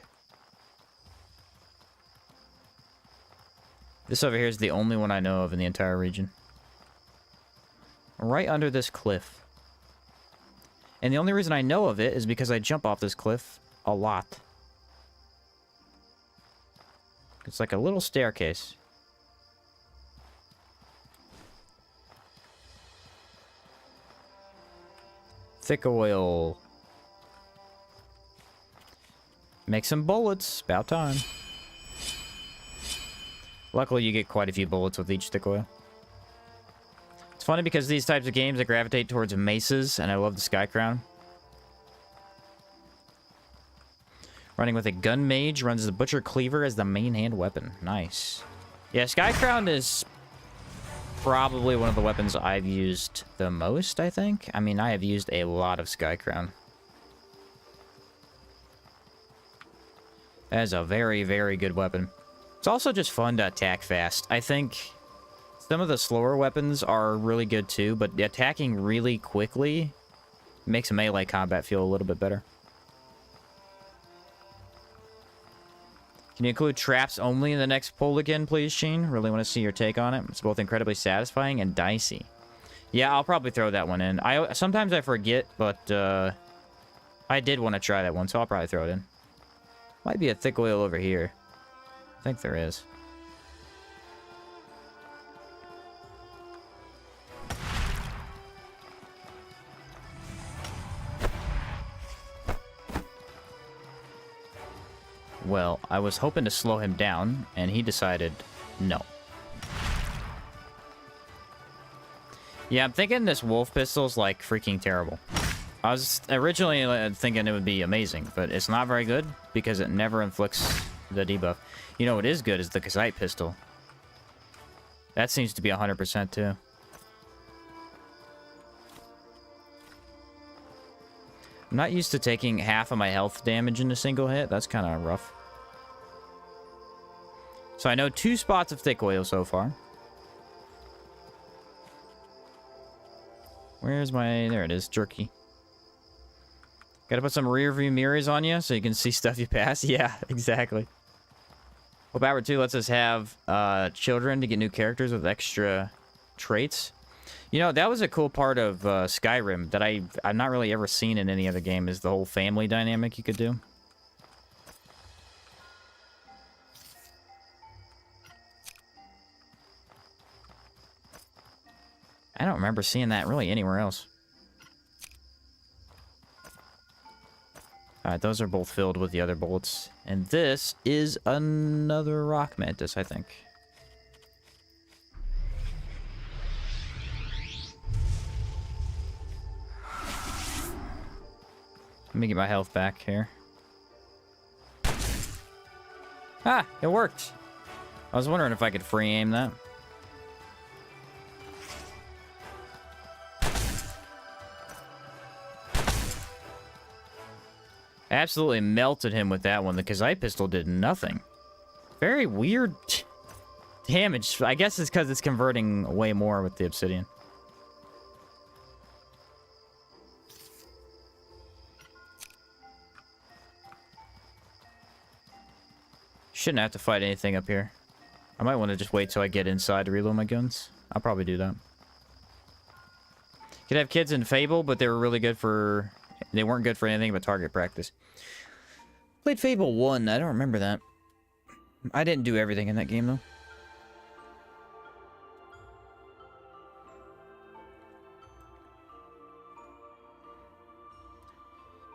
This over here is the only one I know of in the entire region. Right under this cliff. And the only reason I know of it is because I jump off this cliff a lot. It's like a little staircase. Thick oil. Make some bullets. About time. Luckily, you get quite a few bullets with each thick oil. It's funny because these types of games I gravitate towards maces, and I love the Sky Crown. Running with a gun mage, runs the Butcher Cleaver as the main hand weapon. Nice. Yeah, Sky Crown is probably one of the weapons I've used the most, I think. I mean, I have used a lot of Sky Crown. That is a very, very good weapon. It's also just fun to attack fast. I think some of the slower weapons are really good too, but attacking really quickly makes melee combat feel a little bit better. Can you include traps only in the next poll again, please, Sheen? Really want to see your take on it. It's both incredibly satisfying and dicey. Yeah, I'll probably throw that one in. Sometimes I forget, but I did want to try that one, so I'll probably throw it in. Might be a thick oil over here. I think there is. Well, I was hoping to slow him down, and he decided no. Yeah, I'm thinking this wolf pistol's like freaking terrible. I was originally thinking it would be amazing, but it's not very good because it never inflicts the debuff. You know what is good is the Kazite pistol. That seems to be 100% too. I'm not used to taking half of my health damage in a single hit. That's kind of rough. So I know 2 spots of thick oil so far. Where's my... There it is. Jerky. Gotta put some rear view mirrors on you so you can see stuff you pass. Yeah, exactly. Well, Backward 2 lets us have children to get new characters with extra traits. You know, that was a cool part of Skyrim that I've not really ever seen in any other game, is the whole family dynamic you could do. I don't remember seeing that really anywhere else. Alright, those are both filled with the other bullets. And this is another rock mantis, I think. Let me get my health back here. Ah, it worked. I was wondering if I could free aim that. Absolutely melted him with that one. The Kazite pistol did nothing. Very weird damage. I guess it's because it's converting way more with the obsidian. Shouldn't have to fight anything up here. I might want to just wait till I get inside to reload my guns. I'll probably do that. Could have kids in Fable, but they were really good for... They weren't good for anything but target practice. Played Fable 1. I don't remember that. I didn't do everything in that game, though.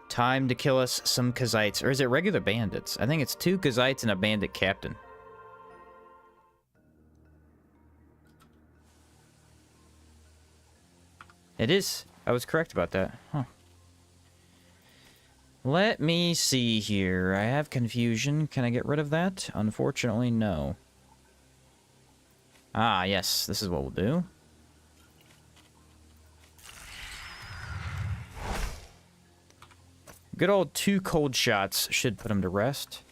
Time to kill us some Kazites. Or is it regular bandits? I think it's 2 Kazites and a bandit captain. It is. I was correct about that. Huh. Let me see here. I have confusion. Can I get rid of that? Unfortunately, no. Ah, yes. This is what we'll do. Good old 2 cold shots should put him to rest.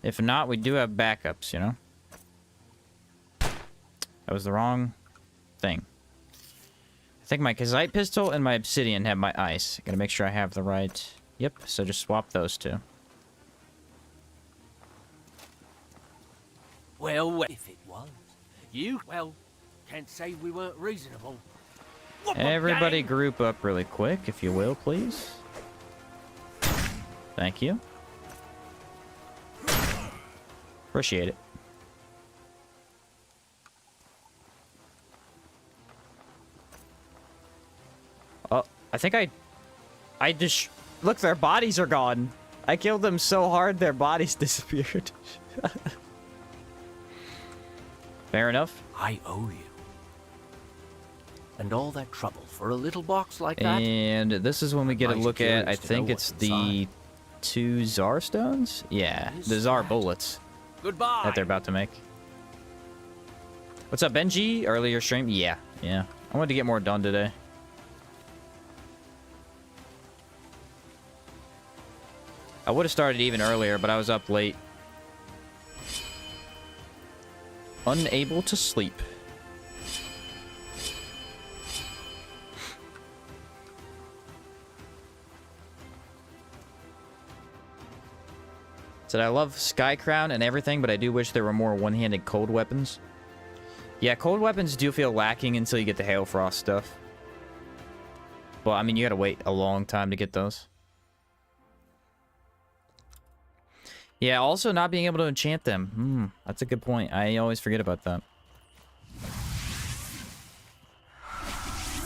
If not, we do have backups, you know? That was the wrong thing. I think my Kazite pistol and my obsidian have my ice. Gotta make sure I have the right... Yep, so just swap those 2. Well, if it was, you, well, can't say we weren't reasonable. Everybody group up really quick, if you will, please. Thank you. Appreciate it. Oh, I think I just... Look, their bodies are gone. I killed them so hard, their bodies disappeared. Fair enough. I owe you. And all that trouble for a little box like that? And this is when we get a look at, I think it's the 2 Czar stones? Yeah, the Czar bullets. Goodbye. That they're about to make. What's up, Benji? Earlier stream? Yeah. I wanted to get more done today. I would have started even earlier, but I was up late. Unable to sleep. Said I love Sky Crown and everything, but I do wish there were more one-handed cold weapons. Yeah, cold weapons do feel lacking until you get the Hail Frost stuff. But, I mean, you gotta wait a long time to get those. Yeah, also not being able to enchant them. That's a good point. I always forget about that.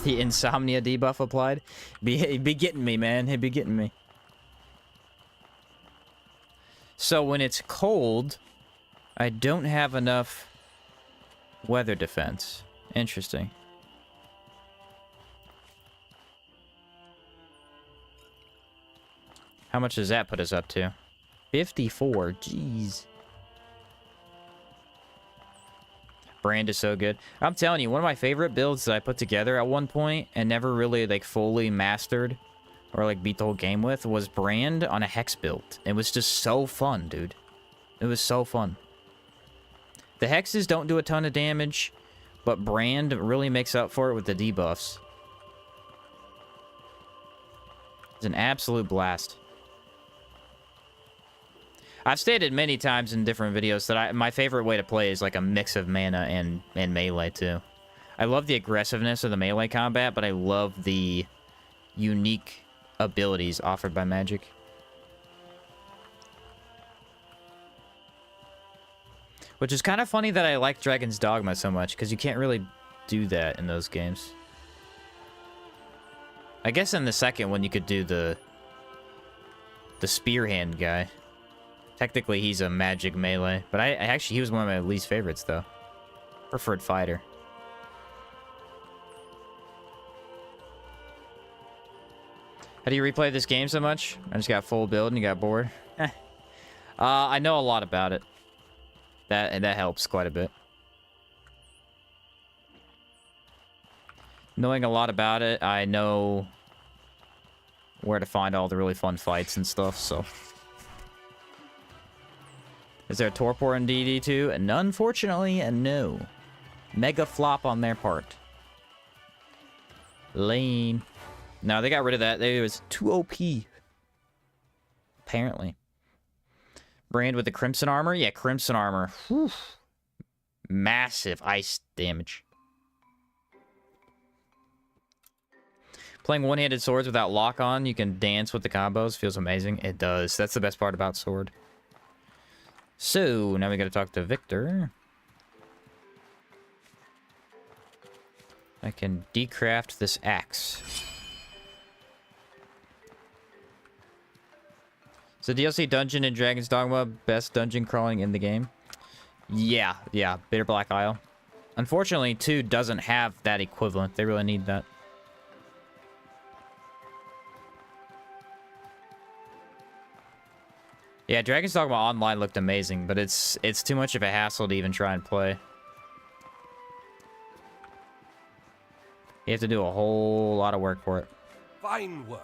The insomnia debuff applied. Be getting me, man. He'd be getting me. So when it's cold, I don't have enough Weather defense. Interesting. How much does that put us up to? 54. Jeez. Brand is so good. I'm telling you, one of my favorite builds that I put together at one point and never really like fully mastered or like beat the whole game with was Brand on a Hex build. It was just so fun, dude. It was so fun. The Hexes don't do a ton of damage, but Brand really makes up for it with the debuffs. It's an absolute blast. I've stated many times in different videos that my favorite way to play is like a mix of mana and melee too. I love the aggressiveness of the melee combat, but I love the unique abilities offered by magic. Which is kind of funny that I like Dragon's Dogma so much, because you can't really do that in those games. I guess in the second one you could do the spear hand guy. Technically, he's a magic melee. But I actually, he was one of my least favorites, though. Preferred fighter. How do you replay this game so much? I just got full build and you got bored. I know a lot about it. That helps quite a bit. Knowing a lot about it, I know where to find all the really fun fights and stuff, so... Is there a Torpor in DD2? And unfortunately, no. Mega flop on their part. Lame. No, they got rid of that. It was too OP. Apparently. Brand with the Crimson Armor? Yeah, Crimson Armor. Whew. Massive ice damage. Playing one-handed swords without lock-on, you can dance with the combos. Feels amazing. It does. That's the best part about sword. So, now we gotta talk to Victor. I can decraft this axe. So DLC dungeon in Dragon's Dogma, best dungeon crawling in the game? Yeah, Bitter Black Isle. Unfortunately, 2 doesn't have that equivalent. They really need that. Yeah, Dragon's Dogma Online looked amazing, but it's too much of a hassle to even try and play. You have to do a whole lot of work for it. Fine work.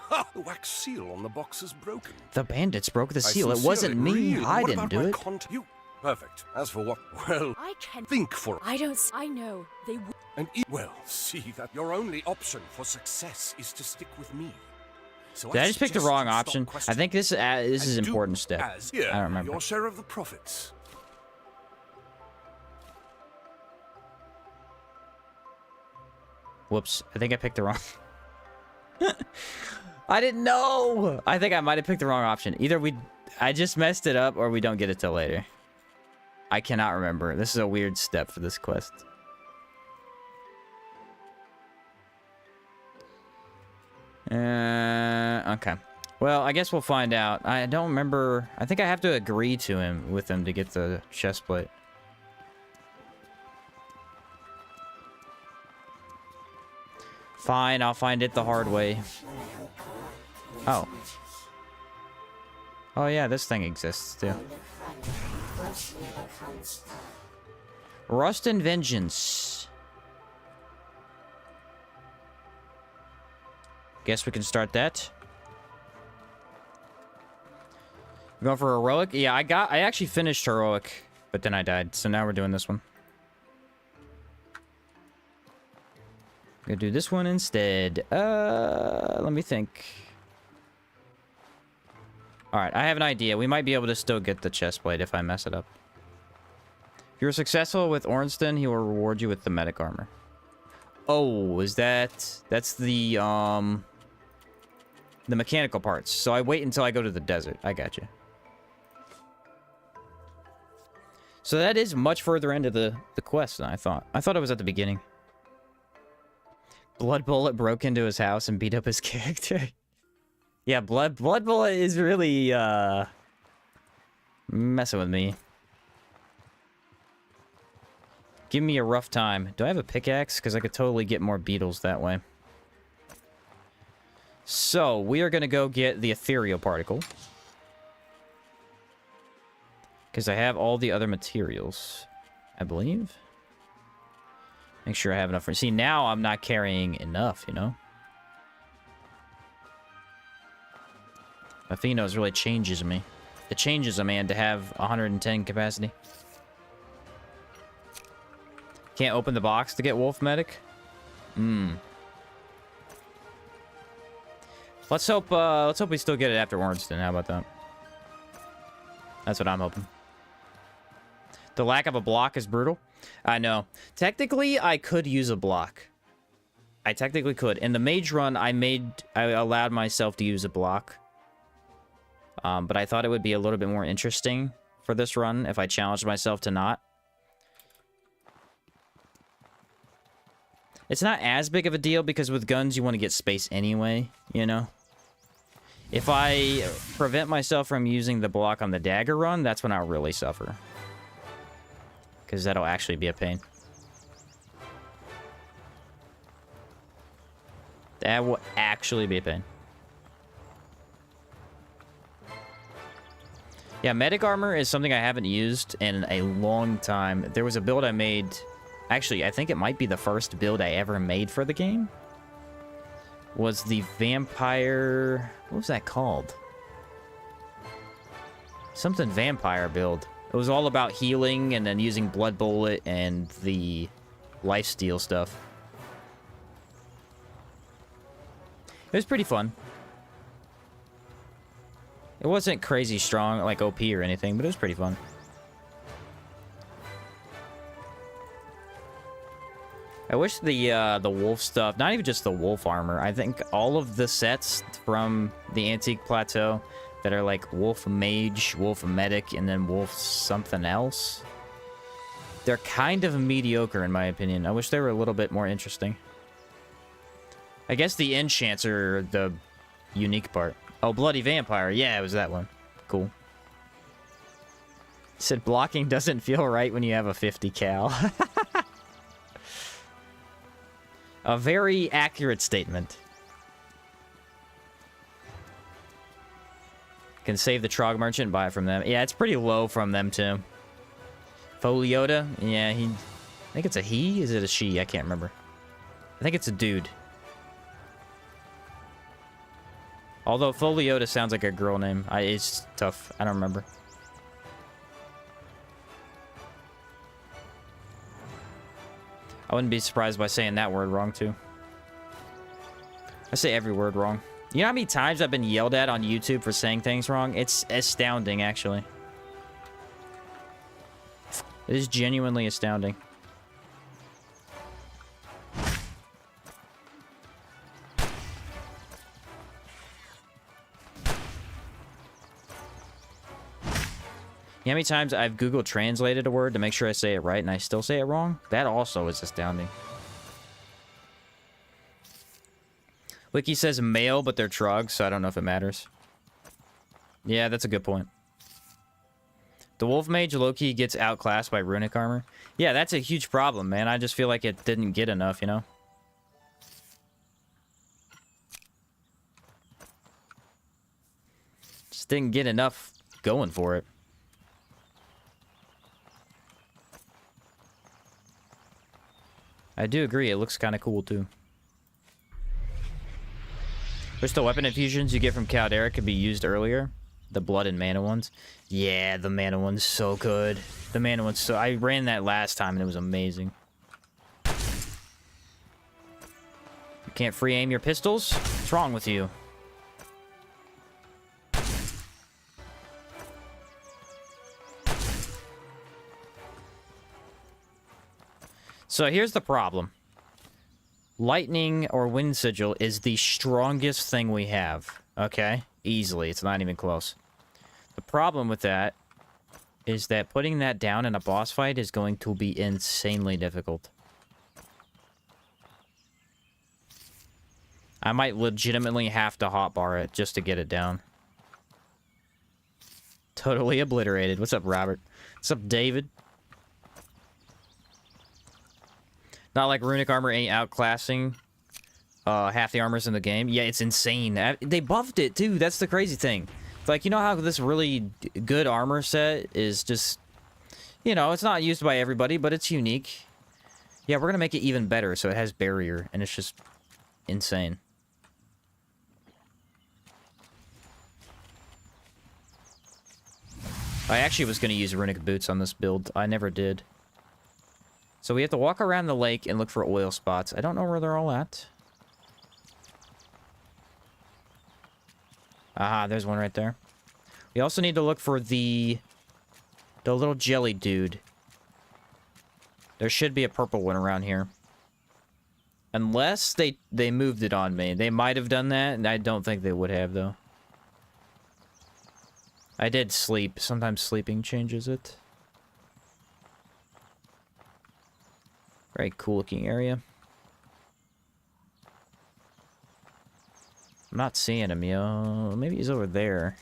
Ha! The wax seal on the box is broken. The bandits broke the seal. It wasn't me. Really? I What didn't about do my it. You. Perfect. As for what? Well, I can think for... I don't. I know they. And well, see that your only option for success is to stick with me. So Did I just pick the suggest wrong you stop option? I questioning think this is an and do important step. as here, I don't remember. your share of the profits. Whoops. I think I picked the wrong... I didn't know! I think I might have picked the wrong option. Either I just messed it up, or we don't get it till later. I cannot remember. This is a weird step for this quest. Okay. Well, I guess we'll find out. I don't remember. I think I have to agree to him with him to get the chest plate. Fine, I'll find it the hard way. Oh. Oh yeah, this thing exists too. Rust and Vengeance. Guess we can start that. We're going for Heroic? Yeah, I actually finished Heroic, but then I died, so now we're doing this one. Gonna do this one instead. Let me think. Alright, I have an idea. We might be able to still get the chestplate if I mess it up. If you're successful with Ornstein, he will reward you with the medic armor. Oh, is that... That's the mechanical parts. So I wait until I go to the desert. I got you. So that is much further into the quest than I thought. I thought it was at the beginning. Blood Bullet broke into his house and beat up his character. Yeah, Blood Bullet is really, messing with me. Give me a rough time. Do I have a pickaxe? Because I could totally get more beetles that way. So, we are going to go get the ethereal particle. Because I have all the other materials, I believe. Make sure I have enough for... See, now I'm not carrying enough, you know? Athenos really changes me. It changes a man to have 110 capacity. Can't open the box to get Wolf Medic? Let's hope we still get it afterwards then. How about that? That's what I'm hoping. The lack of a block is brutal. I know. Technically, I could use a block. I technically could. In the mage run, I allowed myself to use a block. But I thought it would be a little bit more interesting for this run if I challenged myself to not. It's not as big of a deal because with guns you want to get space anyway, you know? If I prevent myself from using the block on the dagger run, that's when I'll really suffer. Because that'll actually be a pain. That will actually be a pain. Yeah, medic armor is something I haven't used in a long time. There was a build I made... Actually, I think it might be the first build I ever made for the game. Was the vampire... What was that called? Something vampire build. It was all about healing and then using blood bullet and the lifesteal stuff. It was pretty fun. It wasn't crazy strong, like OP or anything, but it was pretty fun. I wish the wolf stuff, not even just the wolf armor, I think all of the sets from the Antique Plateau that are like wolf mage, wolf medic, and then wolf something else, they're kind of mediocre in my opinion. I wish they were a little bit more interesting. I guess the enchants are the unique part. Oh, Bloody Vampire. Yeah, it was that one. Cool. Said blocking doesn't feel right when you have a 50 cal. A very accurate statement. Can save the Trog Merchant and buy it from them. Yeah, it's pretty low from them, too. Foliota? Yeah, I think it's a he? Is it a she? I can't remember. I think it's a dude. Although Foliota sounds like a girl name. It's tough. I don't remember. I wouldn't be surprised by saying that word wrong, too. I say every word wrong. You know how many times I've been yelled at on YouTube for saying things wrong? It's astounding, actually. It is genuinely astounding. You know how many times I've Google translated a word to make sure I say it right and I still say it wrong? That also is astounding. Wiki says male, but they're trogs, so I don't know if it matters. Yeah, that's a good point. The Wolf Mage low-key gets outclassed by runic armor. Yeah, that's a huge problem, man. I just feel like it didn't get enough, you know? Just didn't get enough going for it. I do agree, it looks kind of cool, too. There's the weapon infusions you get from Caldera could be used earlier. The blood and mana ones. Yeah, the mana one's so good. The mana one's so... I ran that last time and it was amazing. You can't free aim your pistols? What's wrong with you? So here's the problem. Lightning or Wind Sigil is the strongest thing we have. Okay? Easily. It's not even close. The problem with that is that putting that down in a boss fight is going to be insanely difficult. I might legitimately have to hotbar it just to get it down. Totally obliterated. What's up, Robert? What's up, David? Not like runic armor ain't outclassing half the armors in the game. Yeah, it's insane. They buffed it, too. That's the crazy thing. Like, you know how this really good armor set is just... You know, it's not used by everybody, but it's unique. Yeah, we're gonna make it even better, so it has barrier, and it's just insane. I actually was gonna use runic boots on this build. I never did. So we have to walk around the lake and look for oil spots. I don't know where they're all at. Aha, there's one right there. We also need to look for the little jelly dude. There should be a purple one around here. Unless they moved it on me. They might have done that, and I don't think they would have, though. I did sleep. Sometimes sleeping changes it. Very cool looking area. I'm not seeing him, yo. Maybe he's over there.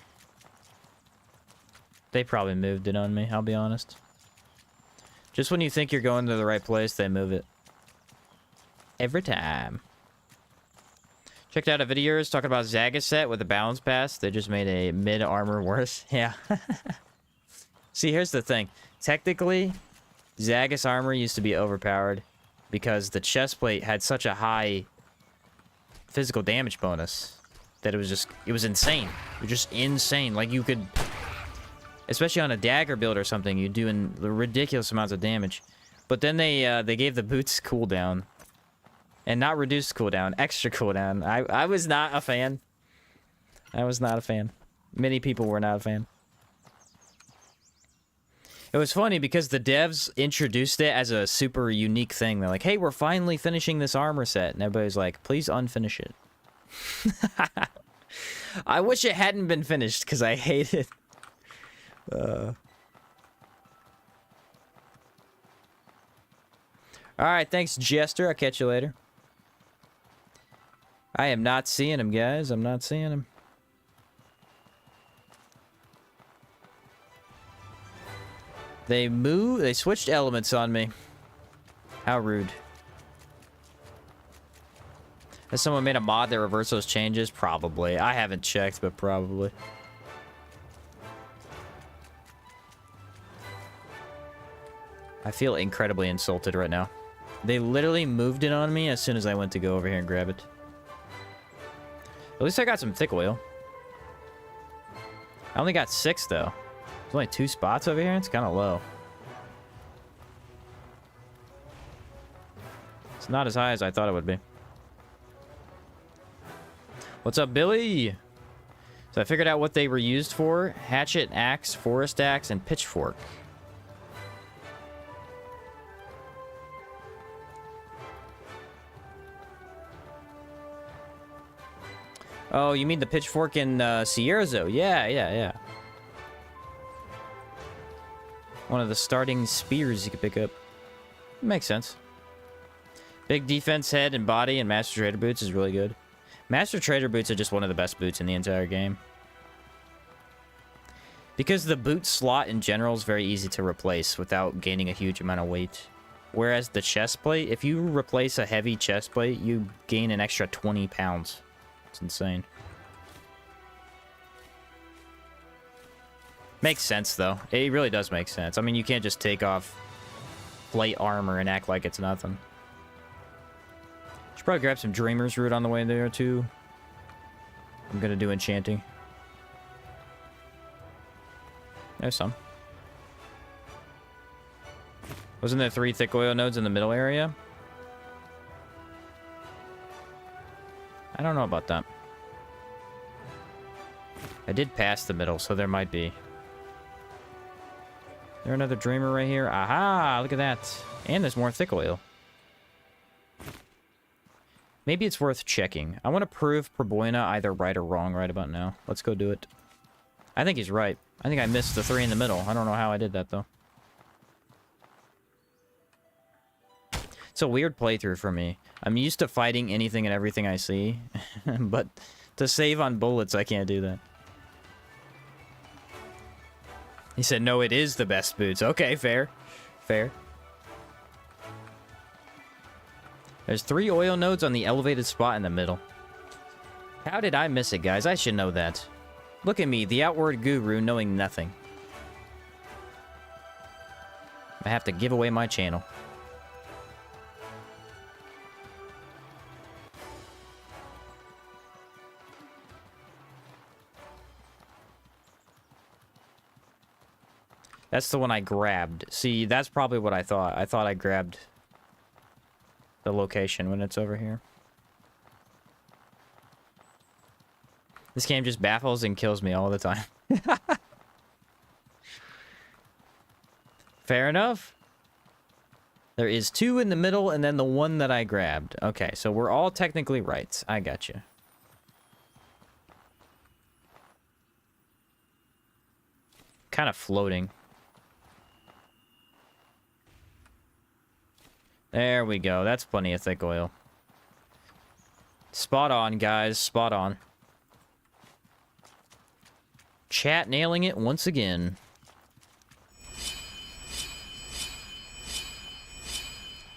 They probably moved it on me, I'll be honest. Just when you think you're going to the right place, they move it. Every time. Checked out a video yours talking about Zaga set with a balance pass. They just made a mid-armor worse. Yeah. See, here's the thing. Technically, Zagis armor used to be overpowered because the chest plate had such a high physical damage bonus that it was insane. It was just insane. Like, you could... Especially on a dagger build or something, you're doing ridiculous amounts of damage. But then they gave the boots cooldown. And not reduced cooldown, extra cooldown. I was not a fan. I was not a fan. Many people were not a fan. It was funny because the devs introduced it as a super unique thing. They're like, hey, we're finally finishing this armor set. And everybody's like, please unfinish it. I wish it hadn't been finished because I hate it. Alright, thanks, Jester. I'll catch you later. I am not seeing him, guys. I'm not seeing him. They switched elements on me. How rude. Has someone made a mod that reverses those changes? Probably. I haven't checked, but probably. I feel incredibly insulted right now. They literally moved it on me as soon as I went to go over here and grab it. At least I got some thick oil. I only got 6, though. There's only 2 spots over here. It's kind of low. It's not as high as I thought it would be. What's up, Billy? So I figured out what they were used for. Hatchet, axe, forest axe, and pitchfork. Oh, you mean the pitchfork in Sierzo? Yeah. One of the starting spears you could pick up. Makes sense. Big defense head and body and Master Trader boots is really good. Master Trader boots are just one of the best boots in the entire game. Because the boot slot in general is very easy to replace without gaining a huge amount of weight. Whereas the chest plate, if you replace a heavy chest plate, you gain an extra 20 pounds. It's insane. Makes sense, though. It really does make sense. I mean, you can't just take off plate armor and act like it's nothing. Should probably grab some Dreamer's Root on the way there, too. I'm gonna do enchanting. There's some. Wasn't there 3 thick oil nodes in the middle area? I don't know about that. I did pass the middle, so there might be. There another dreamer right here? Aha! Look at that. And there's more thick oil. Maybe it's worth checking. I want to prove Proboina either right or wrong right about now. Let's go do it. I think he's right. I think I missed the 3 in the middle. I don't know how I did that, though. It's a weird playthrough for me. I'm used to fighting anything and everything I see. But to save on bullets, I can't do that. He said, no, it is the best boots. Okay, fair. Fair. There's 3 oil nodes on the elevated spot in the middle. How did I miss it, guys? I should know that. Look at me, the outward guru, knowing nothing. I have to give away my channel. That's the one I grabbed. See, that's probably what I thought. I thought I grabbed the location when it's over here. This game just baffles and kills me all the time. Fair enough. There is 2 in the middle and then the one that I grabbed. Okay, so we're all technically right. I got you. Kind of floating. There we go. That's plenty of thick oil. Spot on, guys. Spot on. Chat nailing it once again.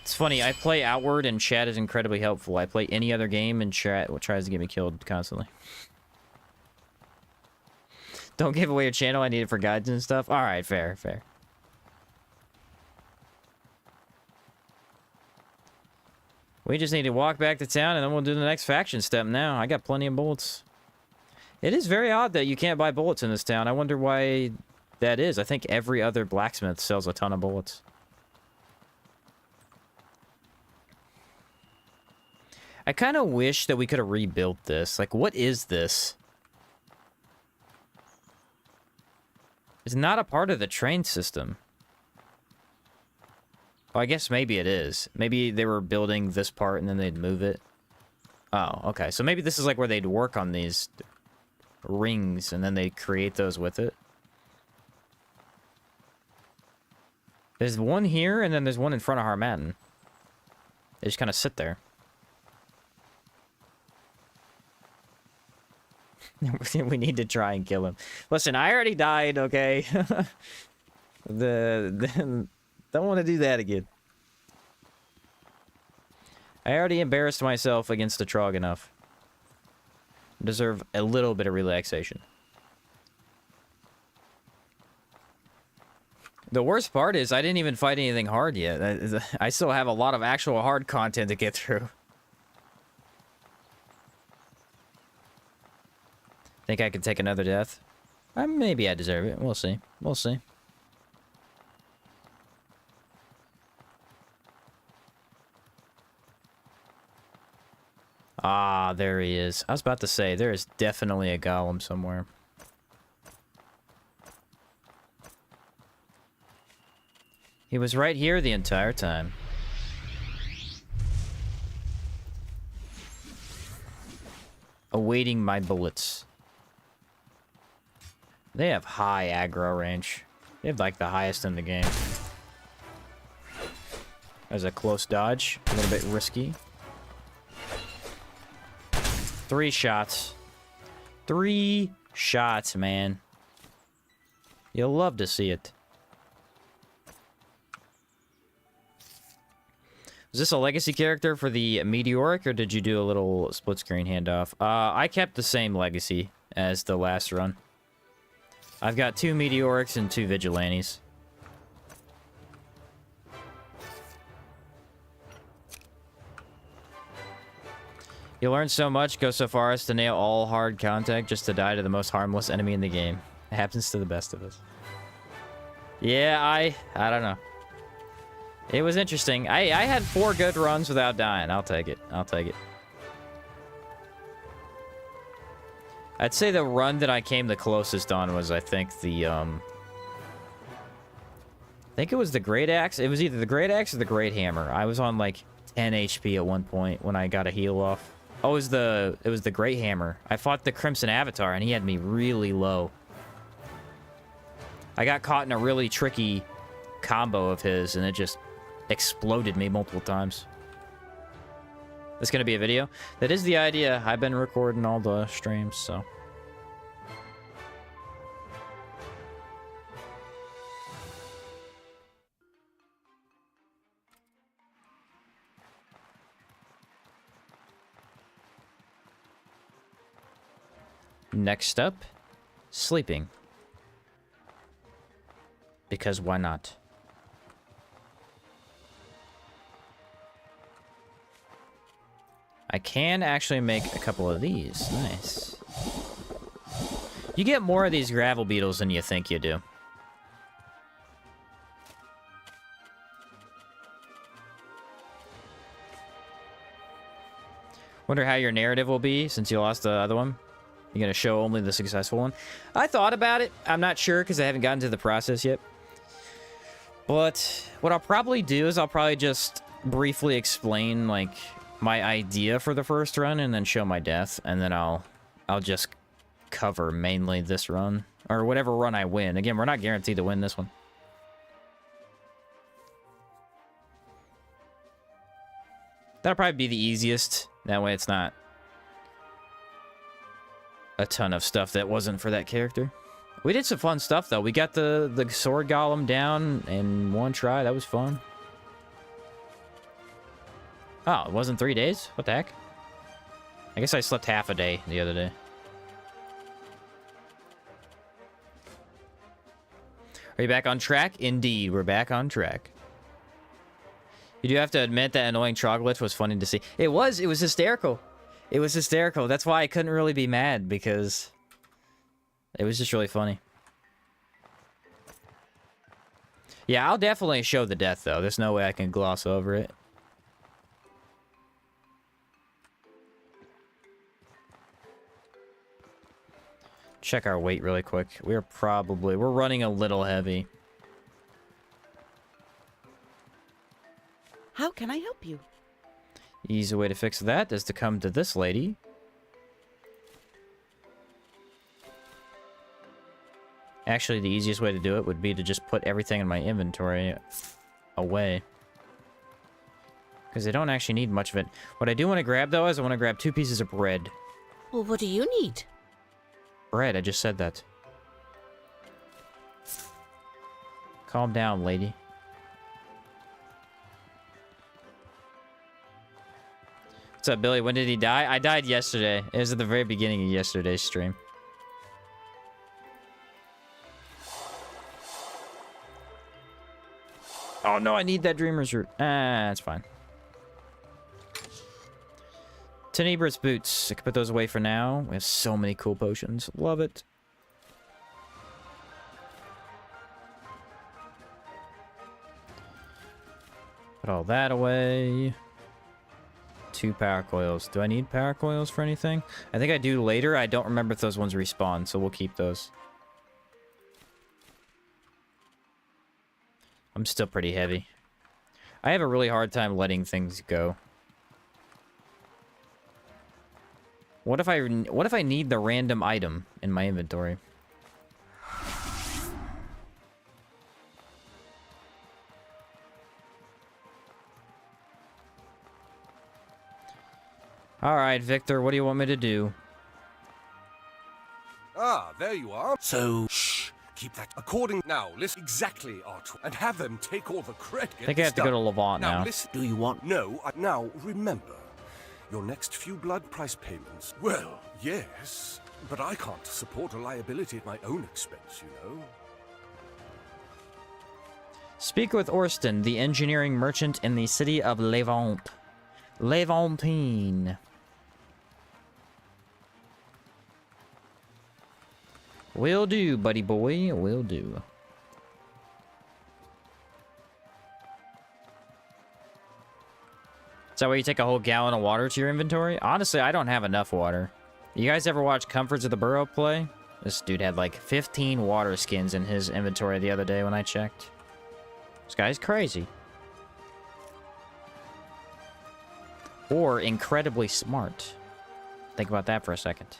It's funny, I play Outward and chat is incredibly helpful. I play any other game and chat tries to get me killed constantly. Don't give away your channel, I need it for guides and stuff. Alright, fair, fair. We just need to walk back to town and then we'll do the next faction step now. I got plenty of bullets. It is very odd that you can't buy bullets in this town. I wonder why that is. I think every other blacksmith sells a ton of bullets. I kind of wish that we could have rebuilt this. Like, what is this? It's not a part of the train system. Well, I guess maybe it is. Maybe they were building this part and then they'd move it. Oh, okay. So maybe this is like where they'd work on these rings and then they'd create those with it. There's one here and then there's one in front of Harmattan. They just kind of sit there. We need to try and kill him. Listen, I already died, okay? Don't want to do that again. I already embarrassed myself against the Trog enough. Deserve a little bit of relaxation. The worst part is I didn't even fight anything hard yet. I still have a lot of actual hard content to get through. Think I could take another death? Maybe I deserve it. We'll see. We'll see. Ah, there he is. I was about to say, there is definitely a golem somewhere. He was right here the entire time. Awaiting my bullets. They have high aggro range. They have like the highest in the game. There's a close dodge. A little bit risky. 3 shots. 3 shots, man. You'll love to see it. Was this a legacy character for the Meteoric, or did you do a little split screen handoff? I kept the same legacy as the last run. I've got 2 Meteorics and 2 Vigilantes. You learn so much, go so far as to nail all hard contact just to die to the most harmless enemy in the game. It happens to the best of us. Yeah, I don't know. It was interesting. I had 4 good runs without dying. I'll take it. I'll take it. I'd say the run that I came the closest on was, I think, the, I think it was the Great Axe. It was either the Great Axe or the Great Hammer. I was on, like, 10 HP at one point when I got a heal off. Oh, it was the Great Hammer. I fought the Crimson Avatar, and he had me really low. I got caught in a really tricky combo of his, and it just exploded me multiple times. This gonna be a video? That is the idea. I've been recording all the streams, so. Next up, sleeping. Because why not? I can actually make a couple of these. Nice. You get more of these gravel beetles than you think you do. Wonder how your narrative will be since you lost the other one. You're gonna show only the successful one? I thought about it. I'm not sure because I haven't gotten to the process yet. But what I'll probably do is I'll probably just briefly explain like my idea for the first run and then show my death, and then I'll just cover mainly this run or whatever run I win. Again, we're not guaranteed to win this one. That'll probably be the easiest. That way it's not a ton of stuff that wasn't for that character. We did some fun stuff, though. We got the sword golem down in one try. That was fun. Oh, it wasn't 3 days? What the heck? I guess I slept half a day the other day. Are you back on track? Indeed, we're back on track. You do have to admit that annoying trogglitch was funny to see. It was hysterical. It was hysterical. That's why I couldn't really be mad, because it was just really funny. Yeah, I'll definitely show the death, though. There's no way I can gloss over it. Check our weight really quick. We're running a little heavy. How can I help you? Easy way to fix that is to come to this lady. Actually, the easiest way to do it would be to just put everything in my inventory away. Because I don't actually need much of it. What I do want to grab, though, is I want to grab 2 pieces of bread. Well, what do you need? Bread, I just said that. Calm down, lady. What's up, Billy? When did he die? I died yesterday. It was at the very beginning of yesterday's stream. Oh no, I need that dreamer's root. That's fine. Tenebrous boots. I can put those away for now. We have so many cool potions. Love it. Put all that away. 2 power coils. Do I need power coils for anything? I think I do later. I don't remember if those ones respawn, so we'll keep those. I'm still pretty heavy. I have a really hard time letting things go. What if I need the random item in my inventory? Alright, Victor, what do you want me to do? Ah, there you are. So, shh. Keep that according. Now, listen exactly, Art, and have them take all the credit. I think I have to go to Levant now. Listen. Do you want... No, now, remember. Your next few blood price payments. Well, yes, but I can't support a liability at my own expense, you know. Speak with Orston, the engineering merchant in the city of Levant. Levantine. Will do, buddy boy. Will do. Is that why you take a whole gallon of water to your inventory? Honestly, I don't have enough water. You guys ever watch Comforts of the Burrow play? This dude had like 15 water skins in his inventory the other day when I checked. This guy's crazy. Or incredibly smart. Think about that for a second.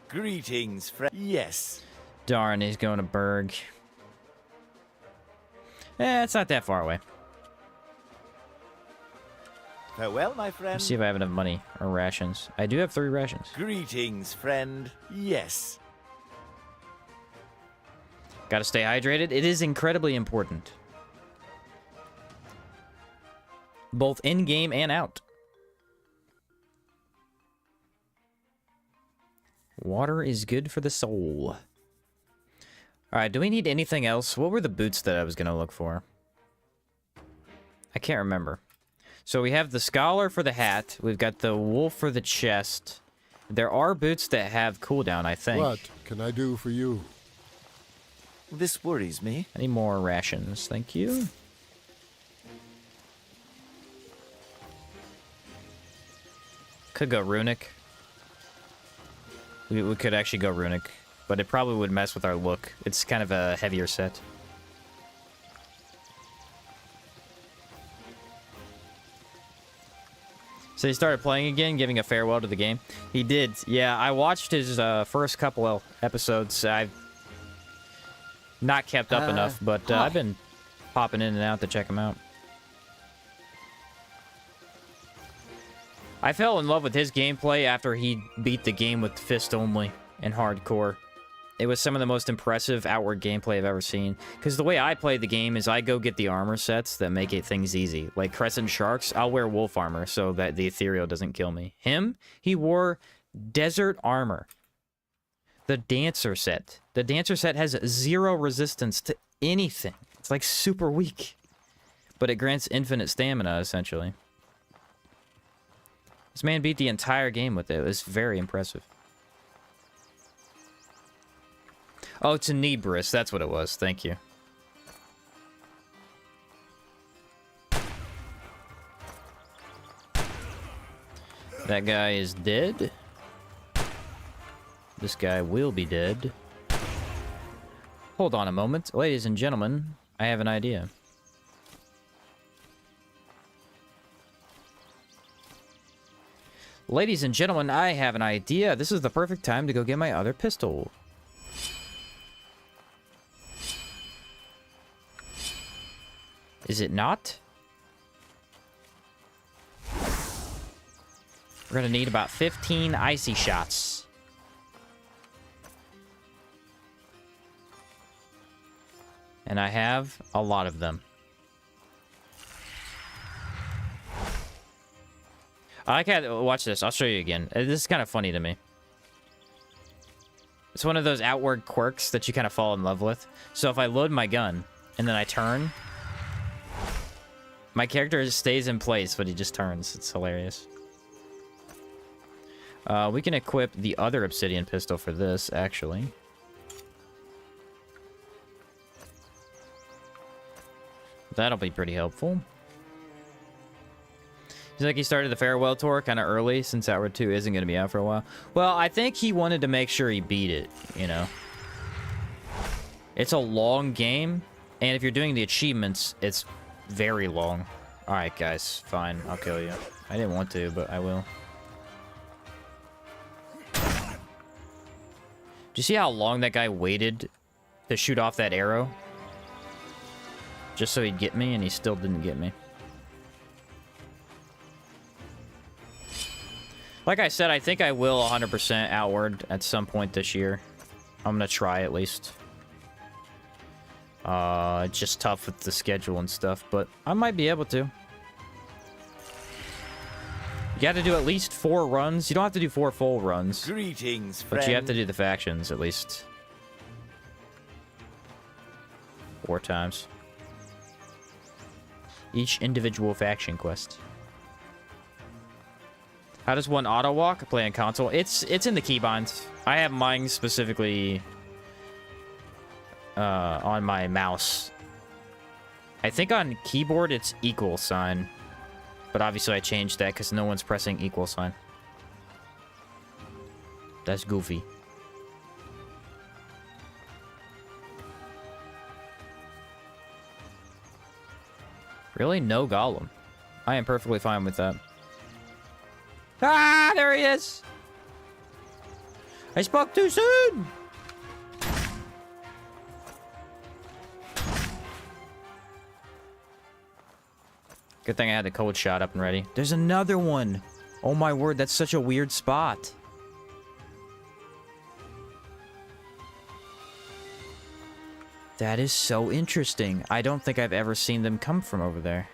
Greetings, friend. Yes. Darn, he's going to Berg. It's not that far away. Farewell, my friend. Let's see if I have enough money or rations. I do have 3 rations. Greetings, friend. Yes. Gotta stay hydrated. It is incredibly important. Both in-game and out. Water is good for the soul. Alright, do we need anything else? What were the boots that I was going to look for? I can't remember. So we have the scholar for the hat. We've got the wolf for the chest. There are boots that have cooldown, I think. What can I do for you? This worries me. I need more rations, thank you. Could go runic. We could actually go runic, but it probably would mess with our look. It's kind of a heavier set. So he started playing again, giving a farewell to the game. He did. Yeah, I watched his first couple of episodes. I've not kept up enough, but I've been popping in and out to check him out. I fell in love with his gameplay after he beat the game with fist only in hardcore. It was some of the most impressive outward gameplay I've ever seen. Because the way I play the game is I go get the armor sets that make it things easy. Like Crescent Sharks, I'll wear wolf armor so that the ethereal doesn't kill me. Him, he wore desert armor. The dancer set. The dancer set has 0 resistance to anything. It's like super weak. But it grants infinite stamina, essentially. This man beat the entire game with it. It was very impressive. Oh, Tenebrous. That's what it was. Thank you. That guy is dead. This guy will be dead. Hold on a moment. Ladies and gentlemen, I have an idea. Ladies and gentlemen, I have an idea. This is the perfect time to go get my other pistol. Is it not? We're gonna need about 15 icy shots. And I have a lot of them. I can't watch this. I'll show you again. This is kind of funny to me. It's one of those outward quirks that you kind of fall in love with. So if I load my gun and then I turn, my character just stays in place, but he just turns. It's hilarious. We can equip the other obsidian pistol for this, actually. That'll be pretty helpful. He's like he started the farewell tour kind of early, since Outward 2 isn't going to be out for a while. Well, I think he wanted to make sure he beat it, you know. It's a long game, and if you're doing the achievements, it's very long. Alright, guys. Fine. I'll kill you. I didn't want to, but I will. Do you see how long that guy waited to shoot off that arrow? Just so he'd get me, and he still didn't get me. Like I said, I think I will 100% Outward at some point this year. I'm gonna try at least. It's just tough with the schedule and stuff, but I might be able to. You gotta do at least 4 runs. You don't have to do 4 full runs. Greetings, but friend. you have to do the factions at least 4 times. Each individual faction quest. How does one auto walk? Play on console. It's in the keybinds. I have mine specifically on my mouse. I think on keyboard it's equal sign, but obviously I changed that because no one's pressing equal sign. That's goofy. Really? No golem. I am perfectly fine with that. Ah, there he is! I spoke too soon! Good thing I had the cold shot up and ready. There's another one! Oh my word, that's such a weird spot. That is so interesting. I don't think I've ever seen them come from over there.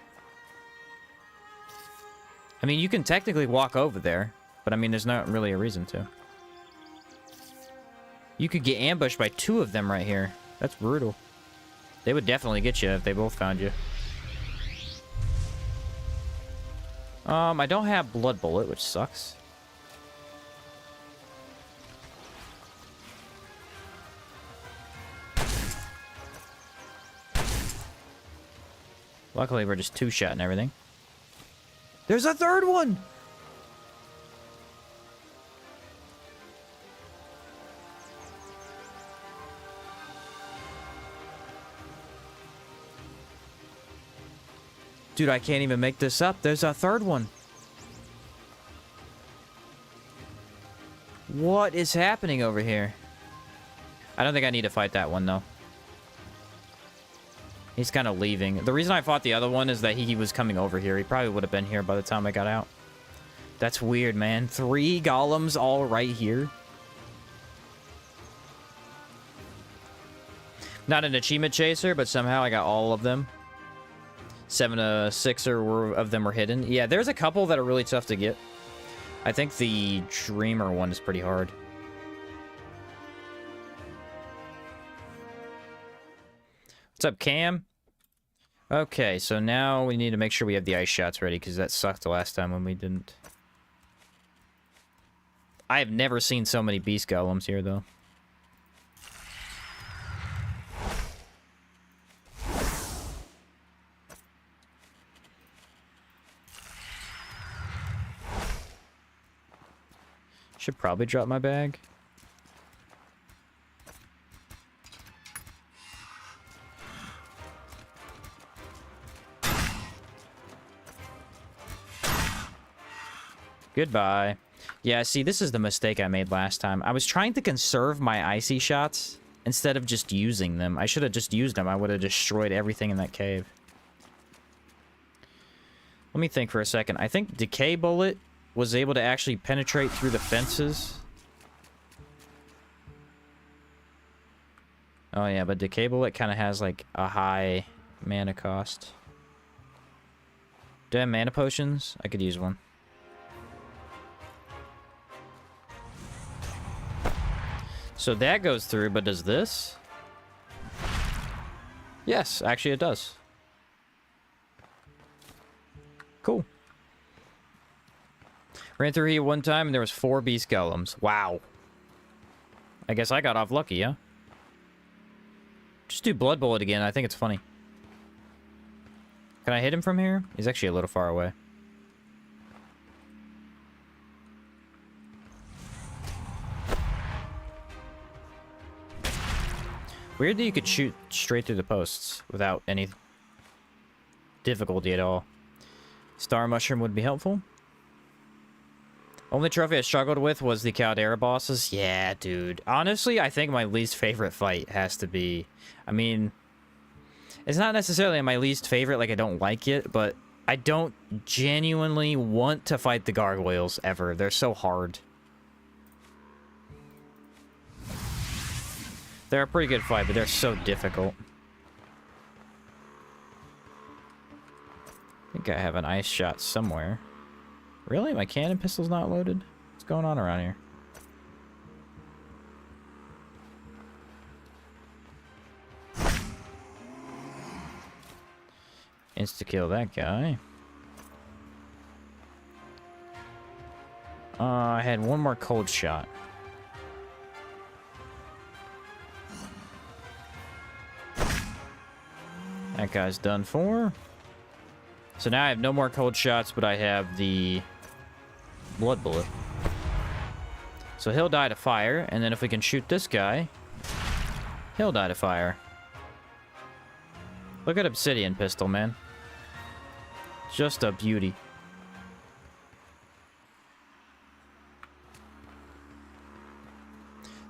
I mean, you can technically walk over there, but I mean, there's not really a reason to. You could get ambushed by 2 of them right here. That's brutal. They would definitely get you if they both found you. I don't have Blood Bullet, which sucks. Luckily, we're just 2-shot and everything. There's a 3rd one! Dude, I can't even make this up. There's a 3rd one. What is happening over here? I don't think I need to fight that one, though. He's kind of leaving. The reason I fought the other one is that he was coming over here. He probably would have been here by the time I got out. That's weird, man. 3 golems all right here. Not an achievement chaser, but somehow I got all of them. 7 to 6 of them were hidden. Yeah, there's a couple that are really tough to get. I think the Dreamer one is pretty hard. What's up, Cam? Okay, so now we need to make sure we have the ice shots ready, because that sucked the last time when we didn't. I have never seen so many beast golems here, though. Should probably drop my bag. Goodbye. Yeah, see, this is the mistake I made last time. I was trying to conserve my icy shots instead of just using them. I should have just used them. I would have destroyed everything in that cave. Let me think for a second. I think Decay Bullet was able to actually penetrate through the fences. Oh, yeah, but Decay Bullet kind of has, like, a high mana cost. Do I have mana potions? I could use one. So that goes through, but does this? Yes, actually it does. Cool. Ran through here one time and there was 4 beast golems. Wow. I guess I got off lucky, huh? Just do Blood Bullet again. I think it's funny. Can I hit him from here? He's actually a little far away. Weird that you could shoot straight through the posts without any difficulty at all. Star Mushroom would be helpful. Only trophy I struggled with was the Caldera bosses. Yeah, dude. Honestly, I think my least favorite fight has to be... I mean, it's not necessarily my least favorite, like I don't like it, but I don't genuinely want to fight the gargoyles ever. They're so hard. They're a pretty good fight, but they're so difficult. I think I have an ice shot somewhere. Really? My cannon pistol's not loaded? What's going on around here? Insta-kill that guy. I had one more cold shot. That guy's done for. So now I have no more cold shots, but I have the Blood Bullet. So he'll die to fire, and then if we can shoot this guy, he'll die to fire. Look at Obsidian Pistol, man. Just a beauty.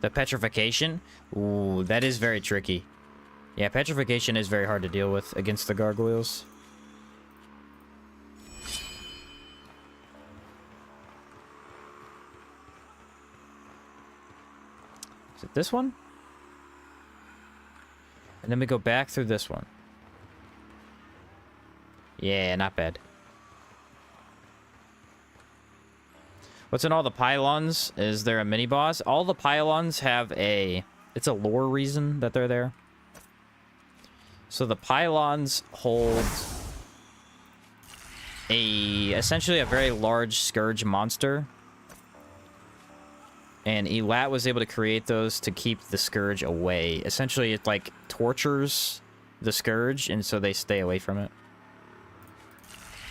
The Petrification? Ooh, that is very tricky. Yeah, Petrification is very hard to deal with against the gargoyles. Is it this one? And then we go back through this one. Yeah, not bad. What's in all the pylons? Is there a mini boss? All the pylons have a... It's a lore reason that they're there. So the pylons hold essentially a very large scourge monster. And Elat was able to create those to keep the scourge away. Essentially, it like tortures the scourge, and so they stay away from it.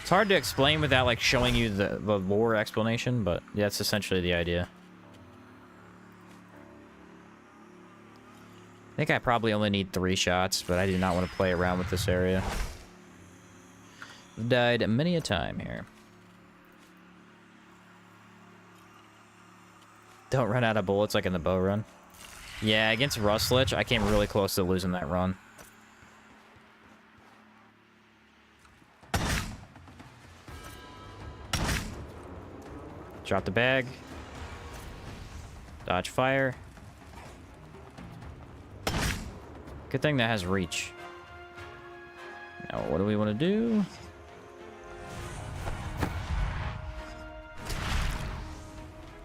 It's hard to explain without like showing you the lore explanation, but yeah, that's essentially the idea. I think I probably only need 3 shots, but I do not want to play around with this area. I've died many a time here. Don't run out of bullets like in the bow run. Yeah, against Rustlich, I came really close to losing that run. Drop the bag. Dodge fire. Good thing that has reach. Now, what do we want to do?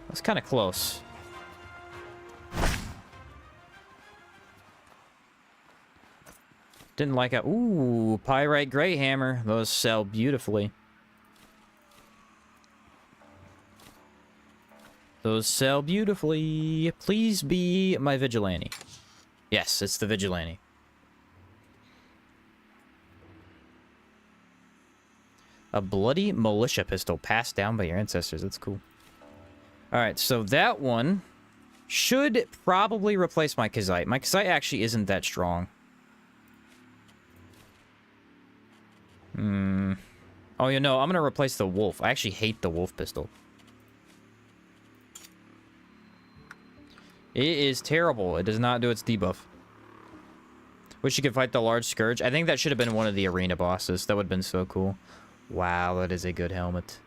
That's kind of close. Didn't like it. Ooh, Pyrite Greyhammer. Those sell beautifully. Those sell beautifully. Please be my vigilante. Yes, it's the vigilante. A bloody militia pistol passed down by your ancestors. That's cool. Alright, so that one should probably replace my Kazite. My Kazite actually isn't that strong. Oh, you know, I'm going to replace the wolf. I actually hate the wolf pistol. It is terrible. It does not do its debuff. Wish you could fight the large scourge. I think that should have been one of the arena bosses. That would have been so cool. Wow, that is a good helmet.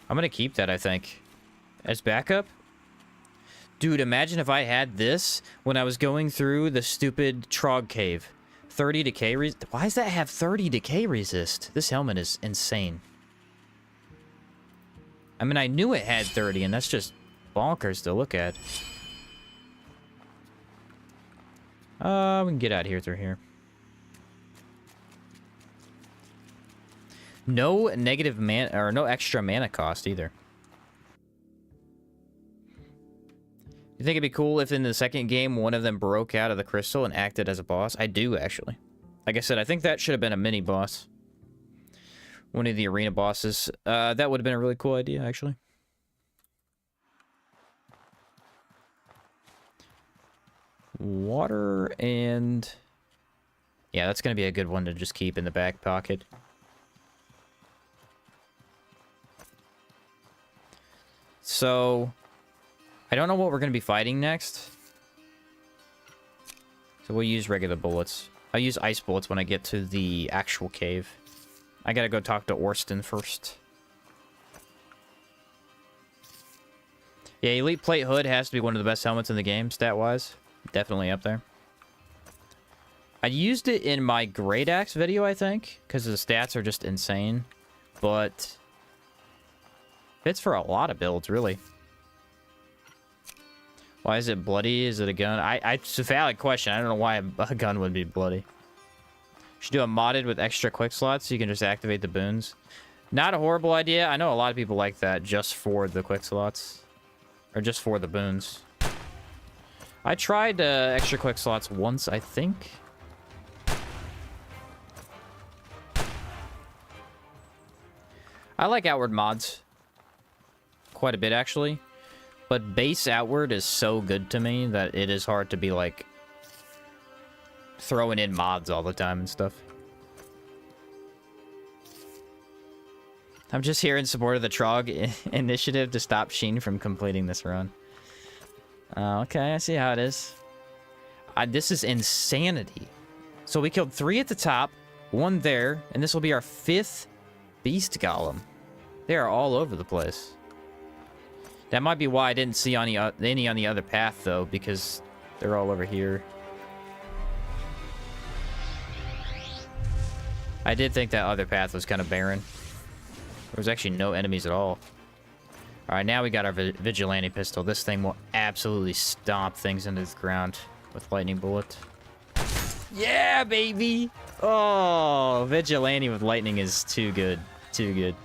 I'm gonna keep that, I think. As backup? Dude, imagine if I had this when I was going through the stupid Trog cave. 30 decay Why does that have 30 decay resist? This helmet is insane. I mean, I knew it had 30, and that's just bonkers to look at. We can get out of here through here. No negative mana, or no extra mana cost either. You think it'd be cool if in the second game one of them broke out of the crystal and acted as a boss? I do, actually. Like I said, I think that should have been a mini boss. One of the arena bosses. That would have been a really cool idea, actually. Water and... yeah, that's going to be a good one to just keep in the back pocket. So, I don't know what we're going to be fighting next. So we'll use regular bullets. I'll use ice bullets when I get to the actual cave. I gotta go talk to Orston first. Yeah, Elite Plate Hood has to be one of the best helmets in the game, stat-wise. Definitely up there. I used it in my Great Axe video, I think, because the stats are just insane. But fits for a lot of builds, really. Why is it bloody? Is it a gun? It's a valid question. I don't know why a gun would be bloody. Should do a modded with extra quick slots so you can just activate the boons. Not a horrible idea. I know a lot of people like that just for the quick slots. Or just for the boons. I tried extra quick slots once, I think. I like outward mods. Quite a bit, actually. But base outward is so good to me that it is hard to be, like, throwing in mods all the time and stuff. I'm just here in support of the Trog initiative to stop Sheen from completing this run. Okay, I see how it is. This is insanity. So we killed 3 at the top, 1 there, and this will be our 5th Beast Golem. They are all over the place. That might be why I didn't see any on the other path, though, because they're all over here. I did think that other path was kind of barren. There was actually no enemies at all. Alright, now we got our vigilante pistol. This thing will absolutely stomp things into the ground with lightning bolt. Yeah, baby! Oh, vigilante with lightning is too good. Too good.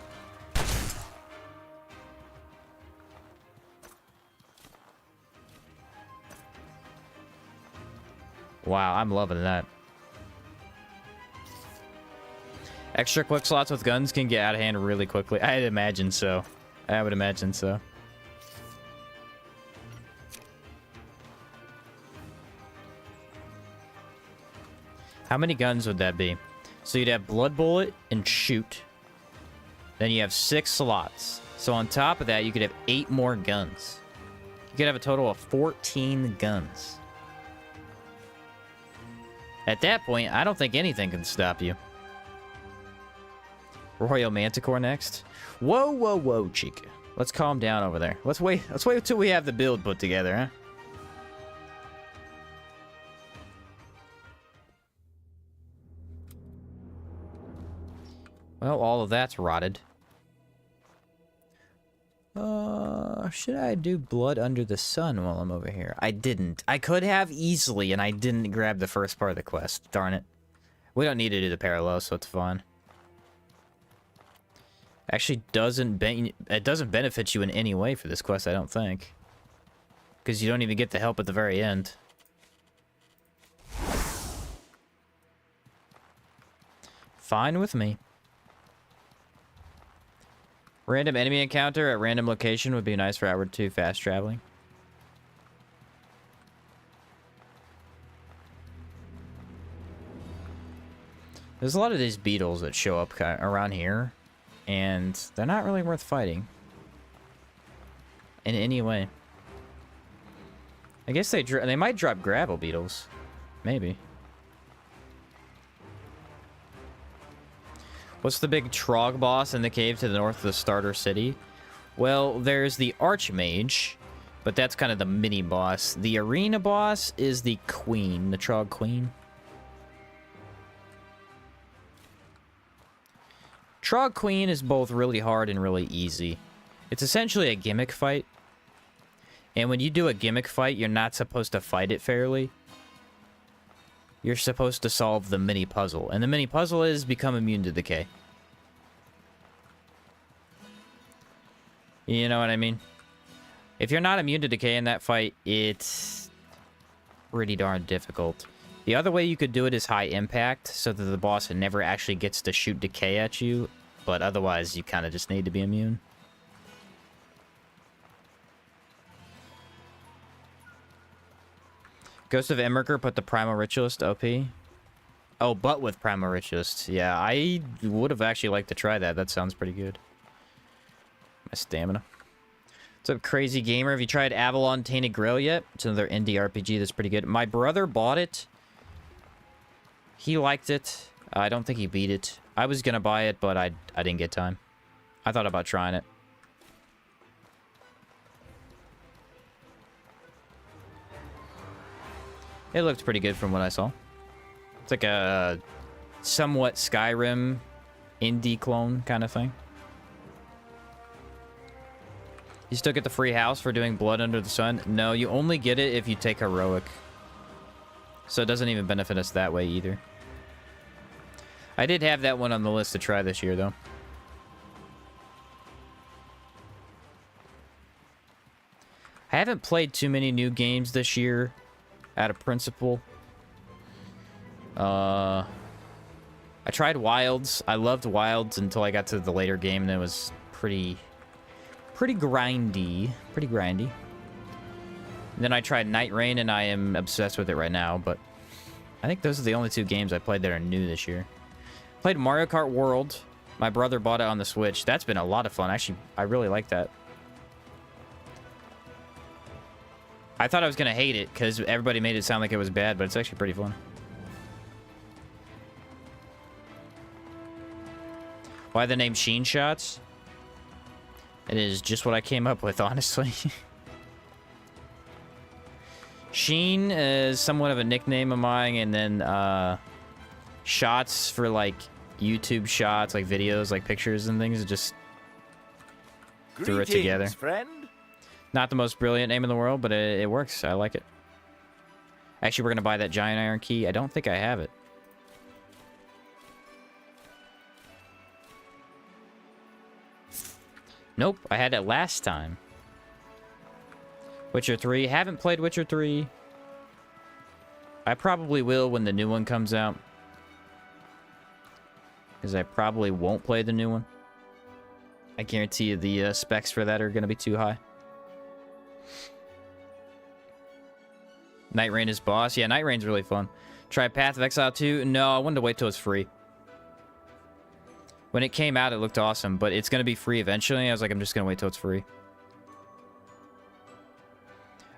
Wow, I'm loving that. Extra quick slots with guns can get out of hand really quickly. I'd imagine so. I would imagine so. How many guns would that be? So you'd have blood bullet and shoot. Then you have 6 slots. So on top of that, you could have 8 more guns. You could have a total of 14 guns. At that point, I don't think anything can stop you. Royal Manticore next. Whoa, whoa, whoa, Chica. Let's calm down over there. Let's wait until we have the build put together, huh? Well, all of that's rotted. Should I do Blood Under the Sun while I'm over here? I didn't. I could have easily, and I didn't grab the first part of the quest. Darn it. We don't need to do the parallel, so it's fine. Actually, it doesn't benefit you in any way for this quest, I don't think. Because you don't even get the help at the very end. Fine with me. Random enemy encounter at random location would be nice for Outward 2 fast traveling. There's a lot of these beetles that show up around here, and they're not really worth fighting in any way. I guess they might drop gravel beetles, maybe. What's the big Trog boss in the cave to the north of the starter city? Well, there's the Archmage, but that's kind of the mini boss. The arena boss is the Queen, the Trog Queen. Trog Queen is both really hard and really easy. It's essentially a gimmick fight. And when you do a gimmick fight, you're not supposed to fight it fairly. You're supposed to solve the mini puzzle. And the mini puzzle is become immune to decay. You know what I mean? If you're not immune to decay in that fight, it's pretty darn difficult. The other way you could do it is high impact, so that the boss never actually gets to shoot decay at you. But otherwise, you kind of just need to be immune. Ghost of Emmerker put the Primal Ritualist OP. Oh, but with Primal Ritualist. Yeah, I would have actually liked to try that. That sounds pretty good. My stamina. What's up, Crazy Gamer? Have you tried Avalon Tainted Grail yet? It's another indie RPG that's pretty good. My brother bought it. He liked it. I don't think he beat it. I was gonna buy it, but I didn't get time. I thought about trying it. It looked pretty good from what I saw. It's like a somewhat Skyrim indie clone kind of thing. You still get the free house for doing Blood Under the Sun? No, you only get it if you take Heroic. So it doesn't even benefit us that way either. I did have that one on the list to try this year, though. I haven't played too many new games this year, out of principle. I tried Wilds. I loved Wilds until I got to the later game, and it was pretty grindy. Pretty grindy. Then I tried Night Rain, and I am obsessed with it right now, but I think those are the only 2 games I played that are new this year. Played Mario Kart World. My brother bought it on the Switch. That's been a lot of fun. Actually, I really like that. I thought I was going to hate it because everybody made it sound like it was bad, but it's actually pretty fun. Why the name Sheen Shots? It is just what I came up with, honestly. Sheen is somewhat of a nickname of mine, and then Shots for, like, YouTube shots, like videos, like pictures and things, and just threw it together. Friend? Not the most brilliant name in the world, but it works. I like it. Actually, we're going to buy that giant iron key. I don't think I have it. Nope, I had it last time. Witcher 3. Haven't played Witcher 3. I probably will when the new one comes out. Because I probably won't play the new one. I guarantee you the specs for that are going to be too high. Night Rain is boss. Yeah, Night Rain's really fun. Try Path of Exile 2? No, I wanted to wait till it's free. When it came out, it looked awesome, but it's going to be free eventually. I was like, I'm just going to wait till it's free.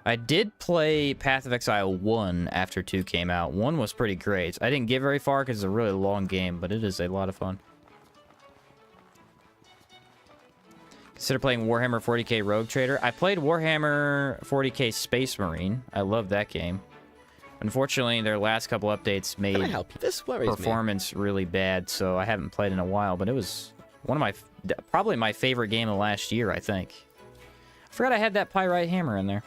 I did play Path of Exile 1 after 2 came out. 1 was pretty great. I didn't get very far because it's a really long game, but it is a lot of fun. Consider playing Warhammer 40k Rogue Trader. I played Warhammer 40k Space Marine. I love that game. Unfortunately, their last couple updates made performance really bad, so I haven't played in a while, but it was one of my, probably my favorite game of last year, I think. I forgot I had that Pyrite Hammer in there.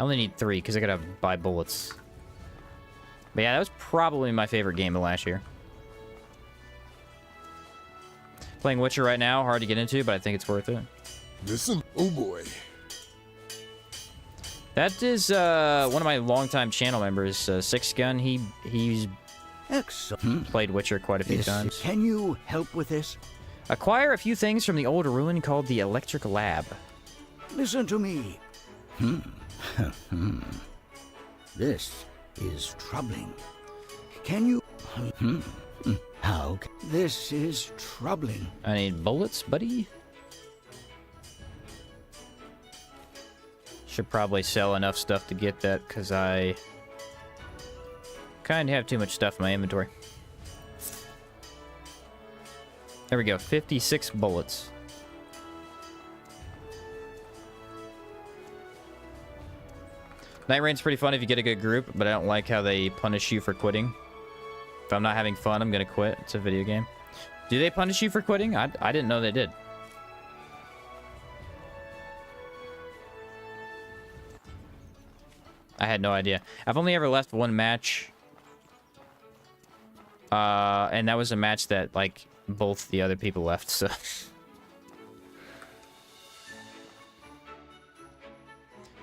I only need 3, because I gotta buy bullets. But yeah, that was probably my favorite game of last year. Playing Witcher right now, hard to get into, but I think it's worth it. Listen, oh boy. That is one of my longtime channel members, Six Gun. He's Excellent. played Witcher quite a few times. Can you help with this? Acquire a few things from the old ruin called the Electric Lab. Listen to me. This is troubling. Can you... How? This is troubling. I need bullets, buddy. Should probably sell enough stuff to get that, because I kind of have too much stuff in my inventory. There we go, 56 bullets. Night Rain's pretty fun if you get a good group, but I don't like how they punish you for quitting. If I'm not having fun, I'm gonna quit. It's a video game. Do they punish you for quitting? I didn't know they did. I had no idea. I've only ever left one match. And that was a match that, like, both the other people left, so...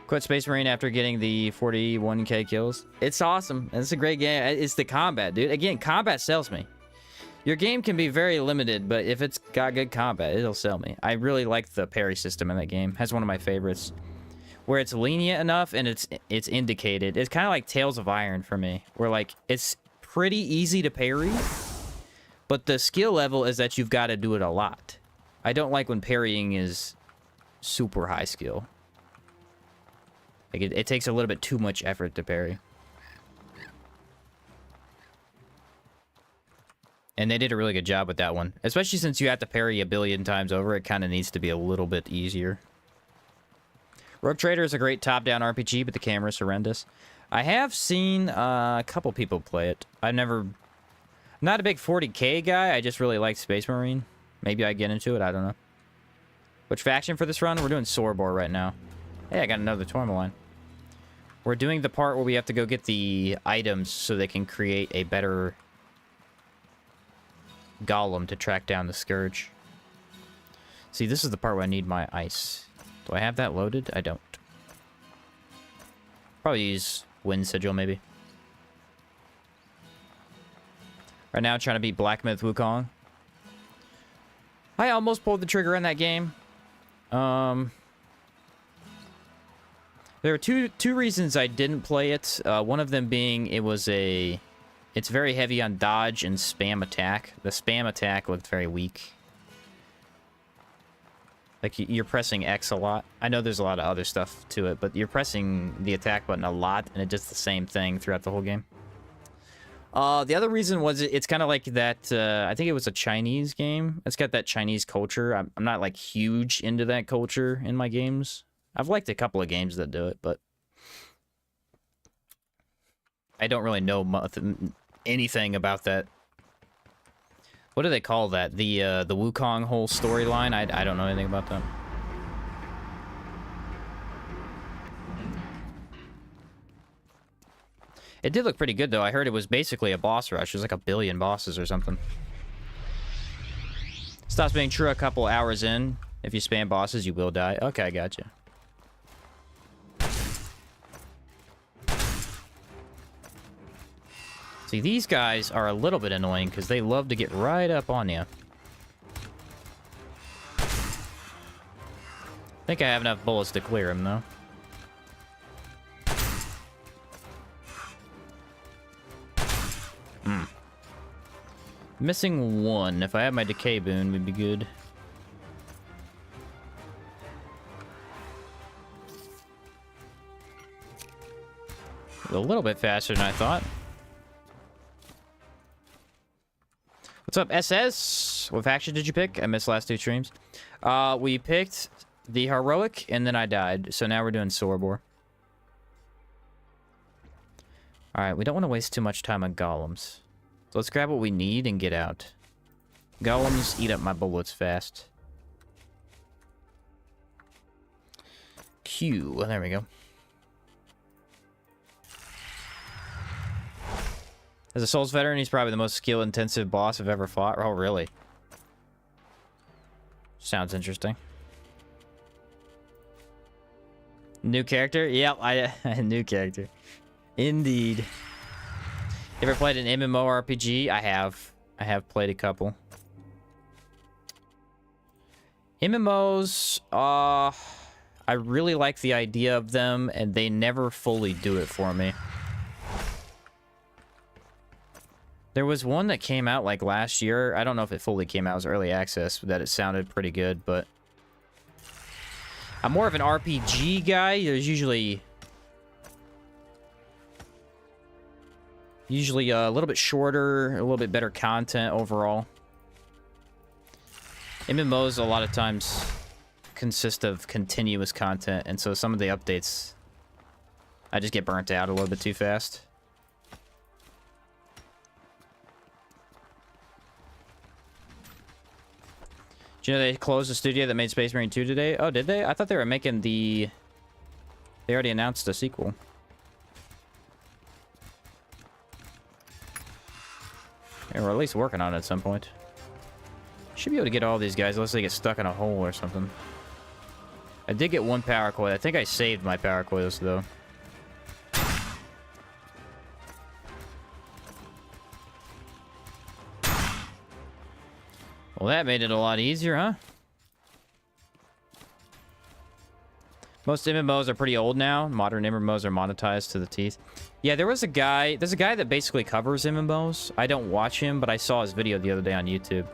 Quit Space Marine after getting the 41k kills. It's awesome. It's a great game. It's the combat, dude. Again, combat sells me. Your game can be very limited, but if it's got good combat, it'll sell me. I really like the parry system in that game. That's one of my favorites. Where it's lenient enough and it's indicated. It's kind of like Tales of Iron for me. Where, like, it's pretty easy to parry, but the skill level is that you've got to do it a lot. I don't like when parrying is super high skill. Like, it takes a little bit too much effort to parry. And they did a really good job with that one. Especially since you have to parry a billion times over, it kind of needs to be a little bit easier. Rogue Trader is a great top-down RPG, but the camera's horrendous. I have seen a couple people play it. I'm not a big 40k guy, I just really like Space Marine. Maybe I get into it, I don't know. Which faction for this run? We're doing Sorobor right now. Hey, I got another Tormoline. We're doing the part where we have to go get the items so they can create a better golem to track down the Scourge. See, this is the part where I need my ice. Do I have that loaded? I don't. Probably use Wind Sigil, maybe. Right now, I'm trying to beat Black Myth Wukong. I almost pulled the trigger in that game. There were two reasons I didn't play it. One of them being it's very heavy on dodge and spam attack. The spam attack looked very weak. Like, you're pressing X a lot. I know there's a lot of other stuff to it, but you're pressing the attack button a lot, and it does the same thing throughout the whole game. The other reason was it's kind of like that, I think it was a Chinese game. It's got that Chinese culture. I'm not, like, huge into that culture in my games. I've liked a couple of games that do it, but I don't really know anything about that. What do they call that? The Wukong whole storyline? I don't know anything about that. It did look pretty good, though. I heard it was basically a boss rush. There's like 1 billion bosses or something. Stops being true a couple hours in. If you spam bosses, you will die. Okay, I gotcha. See, these guys are a little bit annoying because they love to get right up on you. I think I have enough bullets to clear him, though. Missing 1. If I had my decay boon, would be good. A little bit faster than I thought. What's up, SS? What faction did you pick? I missed last 2 streams. We picked the heroic, and then I died. So now we're doing Sorobor. Alright, we don't want to waste too much time on golems. So let's grab what we need and get out. Golems eat up my bullets fast. Q. There we go. As a Souls veteran, he's probably the most skill-intensive boss I've ever fought. Oh, really? Sounds interesting. New character? Yep, new character. Indeed. You ever played an MMORPG? I have. I have played a couple. MMOs, I really like the idea of them, and they never fully do it for me. There was one that came out like last year. I don't know if it fully came out as early access, but that it sounded pretty good, but I'm more of an RPG guy. There's usually a little bit shorter, a little bit better content overall. MMOs a lot of times consist of continuous content, and so some of the updates, I just get burnt out a little bit too fast. Do you know they closed the studio that made Space Marine 2 today? Oh, did they? I thought they were making the... They already announced a sequel. They were at least working on it at some point. Should be able to get all these guys unless they get stuck in a hole or something. I did get 1 power coil. I think I saved my power coils, though. Well, that made it a lot easier, huh? Most MMOs are pretty old now. Modern MMOs are monetized to the teeth. Yeah, there's a guy that basically covers MMOs. I don't watch him, but I saw his video the other day on YouTube.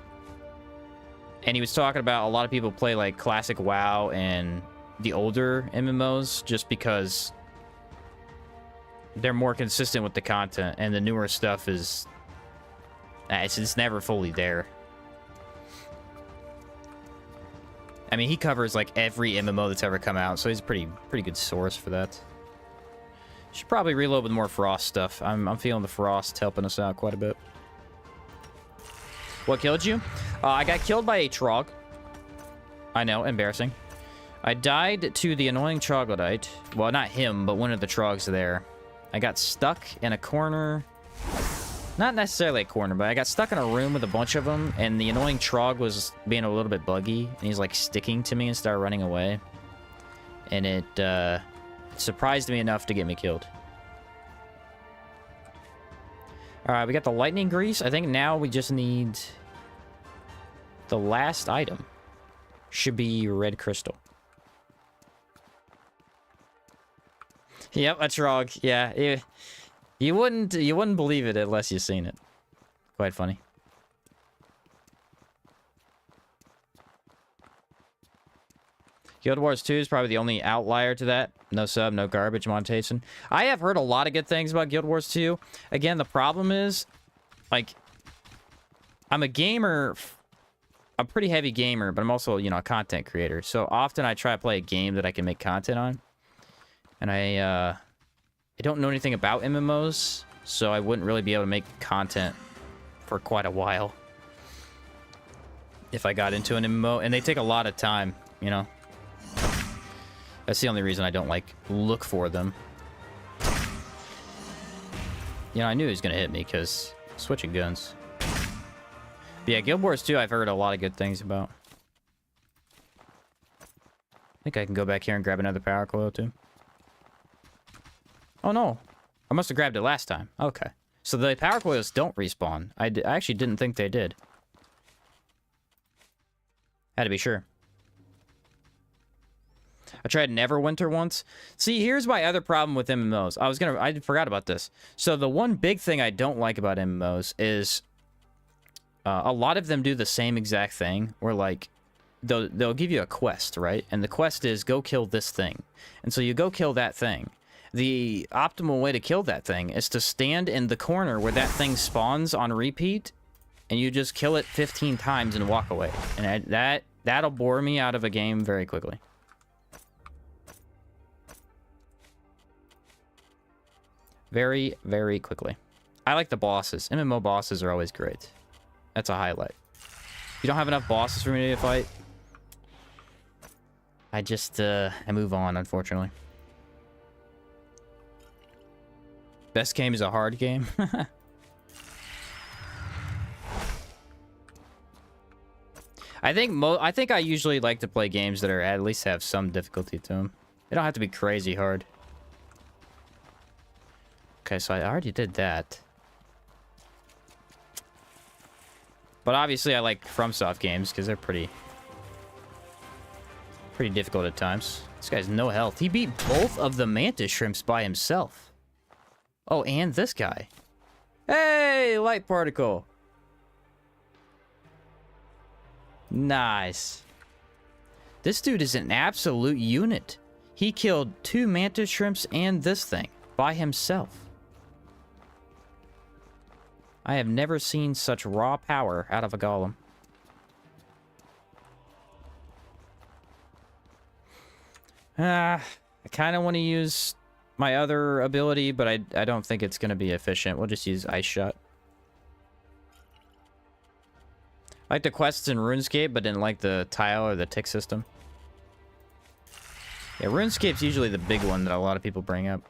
And he was talking about a lot of people play like classic WoW and the older MMOs just because they're more consistent with the content, and the newer stuff is... it's never fully there. I mean, he covers like every MMO that's ever come out, so he's a pretty good source for that. Should probably reload with more Frost stuff. I'm feeling the Frost helping us out quite a bit. What killed you? I got killed by a Trog. I know, embarrassing. I died to the annoying troglodyte. Well, not him, but one of the Trogs there. I got stuck in a corner. Not necessarily a corner, but I got stuck in a room with a bunch of them, and the annoying Trog was being a little bit buggy, and he's like sticking to me and started running away. And it surprised me enough to get me killed. Alright, we got the lightning grease. I think now we just need the last item. Should be red crystal. Yep, a Trog. Yeah, you wouldn't believe it unless you've seen it. Quite funny. Guild Wars 2 is probably the only outlier to that. No sub, no garbage monetization. I have heard a lot of good things about Guild Wars 2. Again, the problem is, like, I'm a gamer. I'm a pretty heavy gamer, but I'm also, you know, a content creator. So often I try to play a game that I can make content on. And I don't know anything about MMOs. so I wouldn't really be able to make content for quite a while if I got into an MMO, and they take a lot of time, you know. That's the only reason I don't, like, look for them. You know, I knew he was gonna hit me, because switching guns. But yeah, Guild Wars 2, I've heard a lot of good things about. I think I can go back here and grab another power coil, too. Oh, no. I must have grabbed it last time. Okay. So the power coils don't respawn. I actually didn't think they did. Had to be sure. I tried Neverwinter once. See, here's my other problem with MMOs. I forgot about this. So the one big thing I don't like about MMOs is a lot of them do the same exact thing, where like they'll give you a quest, right? And the quest is go kill this thing. And so you go kill that thing. The optimal way to kill that thing is to stand in the corner where that thing spawns on repeat, and you just kill it 15 times and walk away. And that'll bore me out of a game very quickly. Very, very quickly. I like the bosses. MMO bosses are always great. That's a highlight. If you don't have enough bosses for me to fight, I just, I move on, unfortunately. Best game is a hard game. I think I usually like to play games that are at least have some difficulty to them. They don't have to be crazy hard. Okay, so I already did that. But obviously I like FromSoft games because they're pretty difficult at times. This guy's no health. He beat both of the mantis shrimps by himself. Oh, and this guy. Hey, light particle. Nice. This dude is an absolute unit. He killed 2 mantis shrimps and this thing by himself. I have never seen such raw power out of a golem. I kind of want to use my other ability, but I don't think it's going to be efficient. We'll just use Ice Shot. I like the quests in RuneScape, but didn't like the tile or the tick system. Yeah, RuneScape's usually the big one that a lot of people bring up.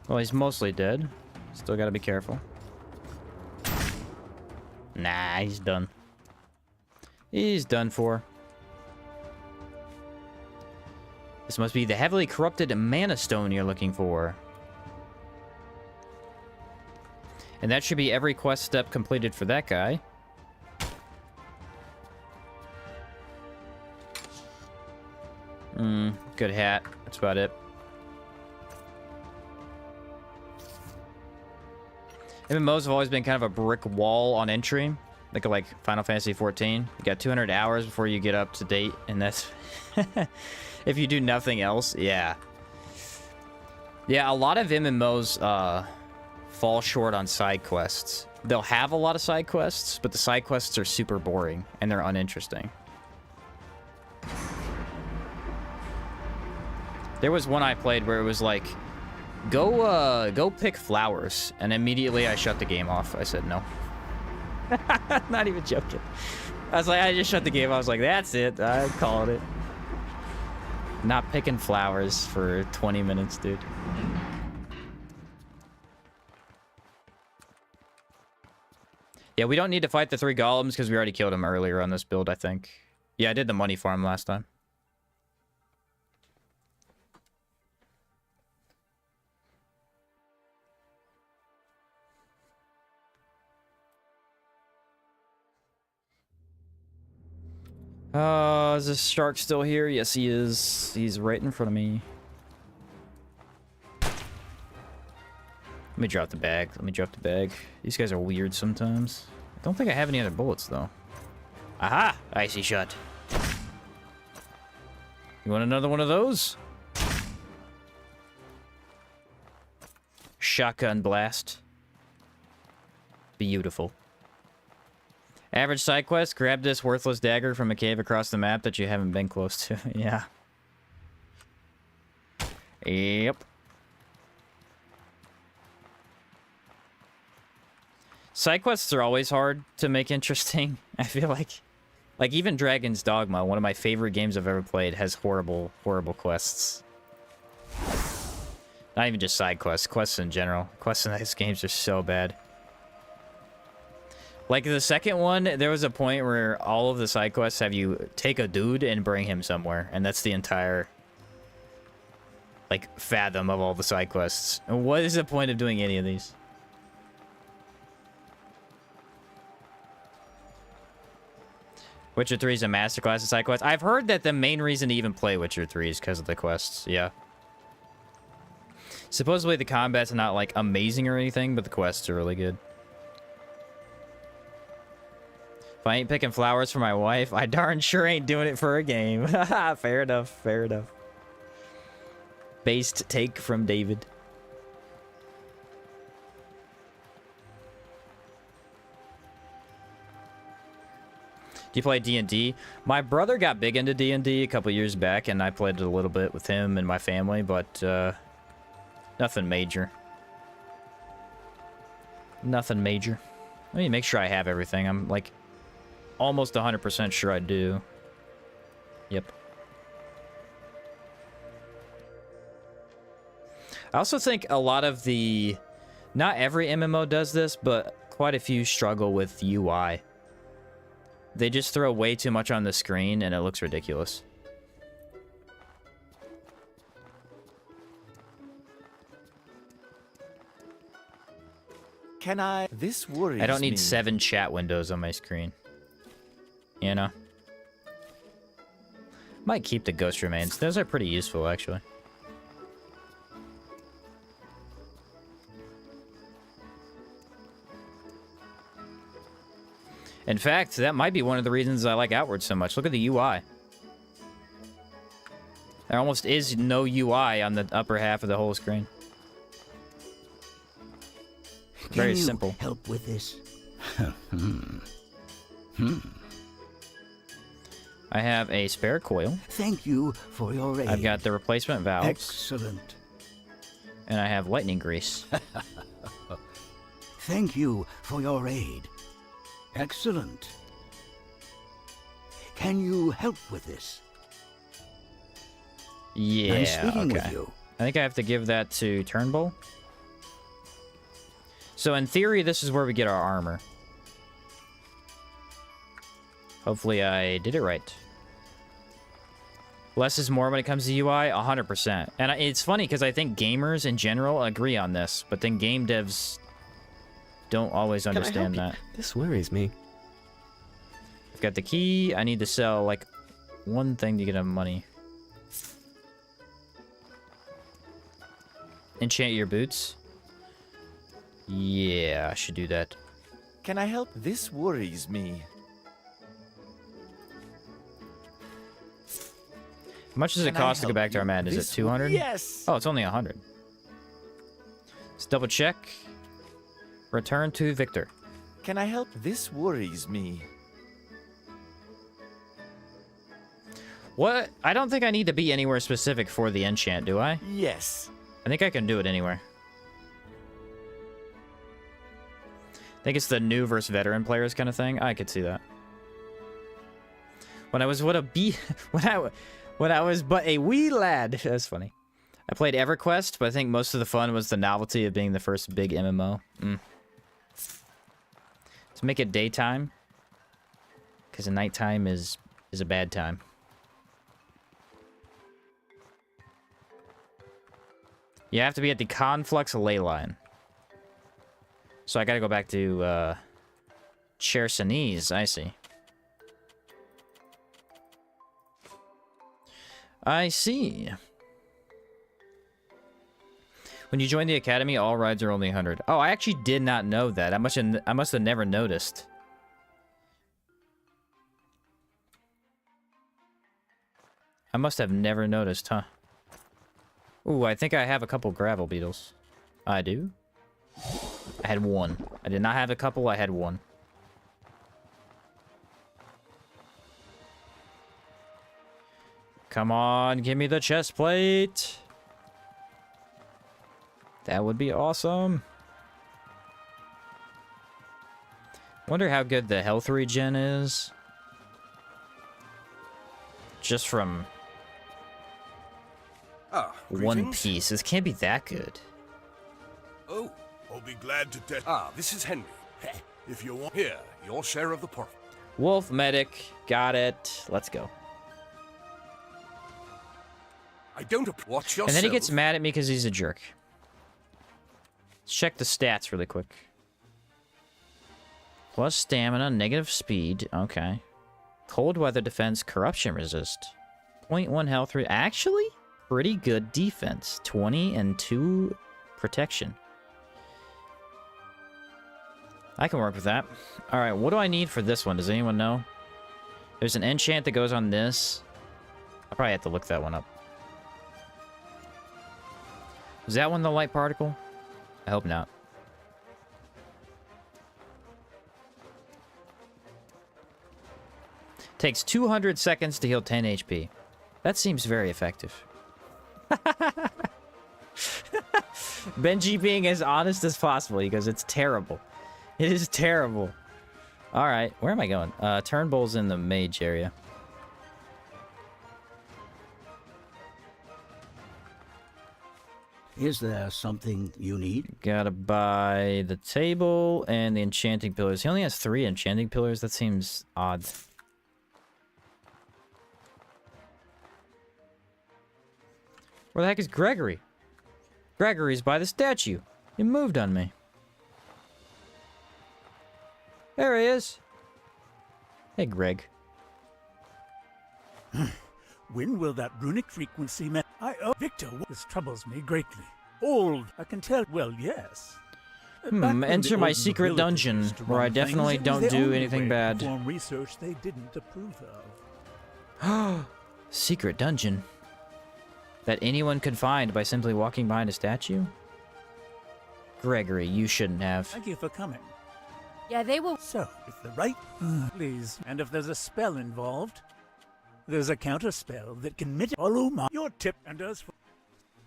Well, he's mostly dead. Still gotta be careful. Nah, he's done. He's done for. This must be the heavily corrupted mana stone you're looking for. And that should be every quest step completed for that guy. Good hat. That's about it. MMOs have always been kind of a brick wall on entry, like Final Fantasy 14. You got 200 hours before you get up to date, and that's if you do nothing else. Yeah, a lot of MMOs fall short on side quests. They'll have a lot of side quests, but the side quests are super boring and they're uninteresting. There was one I played where it was like, go pick flowers, and immediately I shut the game off. I said no. Not even joking. I just shut the game off. I was like, that's it. I called it. Not picking flowers for 20 minutes, dude. Yeah, we don't need to fight the 3 golems because we already killed them earlier on this build, I think. Yeah, I did the money farm last time. Is this shark still here? Yes, he is. He's right in front of me. Let me drop the bag. These guys are weird sometimes. I don't think I have any other bullets, though. Aha! Icy shot. You want another one of those? shotgun blast. Beautiful. Average side quest, grab this worthless dagger from a cave across the map that you haven't been close to. Yeah. Yep. Side quests are always hard to make interesting. I feel like even Dragon's Dogma, one of my favorite games I've ever played, has horrible, horrible quests. Not even just side quests, quests in general. Quests in these games are so bad. Like the second one, there was a point where all of the side quests have you take a dude and bring him somewhere, and that's the entire like fathom of all the side quests. And what is the point of doing any of these? Witcher 3 is a masterclass of side quests. I've heard that the main reason to even play Witcher 3 is because of the quests. Yeah. Supposedly the combat's not like amazing or anything, but the quests are really good. If I ain't picking flowers for my wife, I darn sure ain't doing it for a game. Fair enough, fair enough. Based take from David. Do you play D&D? My brother got big into D&D a couple years back, and I played it a little bit with him and my family, but nothing major. Nothing major. Let me make sure I have everything. I'm like almost 100% sure I do. Yep. I also think a lot of the... Not every MMO does this, but quite a few struggle with UI. They just throw way too much on the screen, and it looks ridiculous. Can I? This worries me. I don't need 7 chat windows on my screen. You know? Might keep the ghost remains. Those are pretty useful, actually. In fact, that might be one of the reasons I like Outward so much. Look at the UI. There almost is no UI on the upper half of the whole screen. Very simple. Help with this? I have a spare coil. Thank you for your aid. I've got the replacement valves. Excellent. And I have lightning grease. Thank you for your aid. Excellent. Can you help with this? Yeah, Nice speaking okay. with you. I think I have to give that to Turnbull. So in theory, this is where we get our armor. Hopefully I did it right. Less is more when it comes to UI, 100%. And it's funny because I think gamers in general agree on this, but then game devs don't always understand that. This worries me. I've got the key. I need to sell like one thing to get enough money. Enchant your boots. Yeah, I should do that. Can I help? This worries me. How much does it cost to go back to our man? Is it 200? Yes. Oh, it's only 100. Let's double check. Return to Victor. Can I help? This worries me. What? I don't think I need to be anywhere specific for the enchant, do I? Yes. I think I can do it anywhere. I think it's the new versus veteran players kind of thing. I could see that. When I was when I was but a wee lad. That's funny. I played EverQuest, but I think most of the fun was the novelty of being the first big MMO. Let's make it daytime, because the nighttime is a bad time. You have to be at the Conflux ley line. So I gotta go back to Chersonese. I see. I see. When you join the academy, all rides are only 100. Oh, I actually did not know that. I must have never noticed. I must have never noticed, huh? Ooh, I think I have a couple gravel beetles. I do. I had one. I did not have a couple, I had one. Come on, give me the chest plate. That would be awesome. Wonder how good the health regen is. Just from one piece. This can't be that good. Oh, I'll be glad to test. this is Henry. If you want. Here, your share of the profit. Wolf medic. Got it. Let's go. I don't watch yourself. And then he gets mad at me because he's a jerk. Let's check the stats really quick. Plus stamina, negative speed. Okay. Cold weather defense, corruption resist. 0.1 health rate. Actually, pretty good defense. 20 and 2 protection. I can work with that. Alright, what do I need for this one? Does anyone know? There's an enchant that goes on this. I'll probably have to look that one up. Was that one the light particle? I hope not. Takes 200 seconds to heal 10 HP. That seems very effective. Benji being as honest as possible because it's terrible. It is terrible. Alright, where am I going? Turnbull's in the mage area. Is there something you need? Gotta buy the table and the enchanting pillars. He only has 3 enchanting pillars. That seems odd. Where the heck is Gregory? Gregory's by the statue. He moved on me. There he is. Hey, Greg. When will that runic frequency Victor, this troubles me greatly. Old, I can tell. Well, yes. Enter my secret dungeon, where I definitely don't do anything bad. Perform research they didn't approve of. Secret dungeon? That anyone could find by simply walking behind a statue? Gregory, you shouldn't have. Thank you for coming. Yeah, they will. So, if the right... please. And if there's a spell involved, there's a counter spell that can follow your tip and does...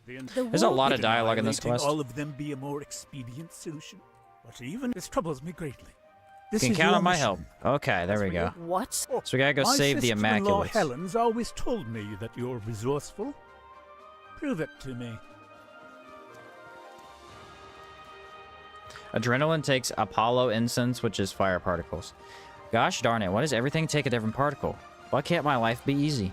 There's a lot of dialogue in this quest. All of them be a more expedient solution. But even this troubles me greatly. You can count on my help. Okay, there we go. What? So we gotta go save the My sister-in-law Immaculates. Helen's always told me that you're resourceful. Prove it to me. Adrenaline takes Apollo incense, which is fire particles. Gosh darn it, why does everything take a different particle? Why can't my life be easy?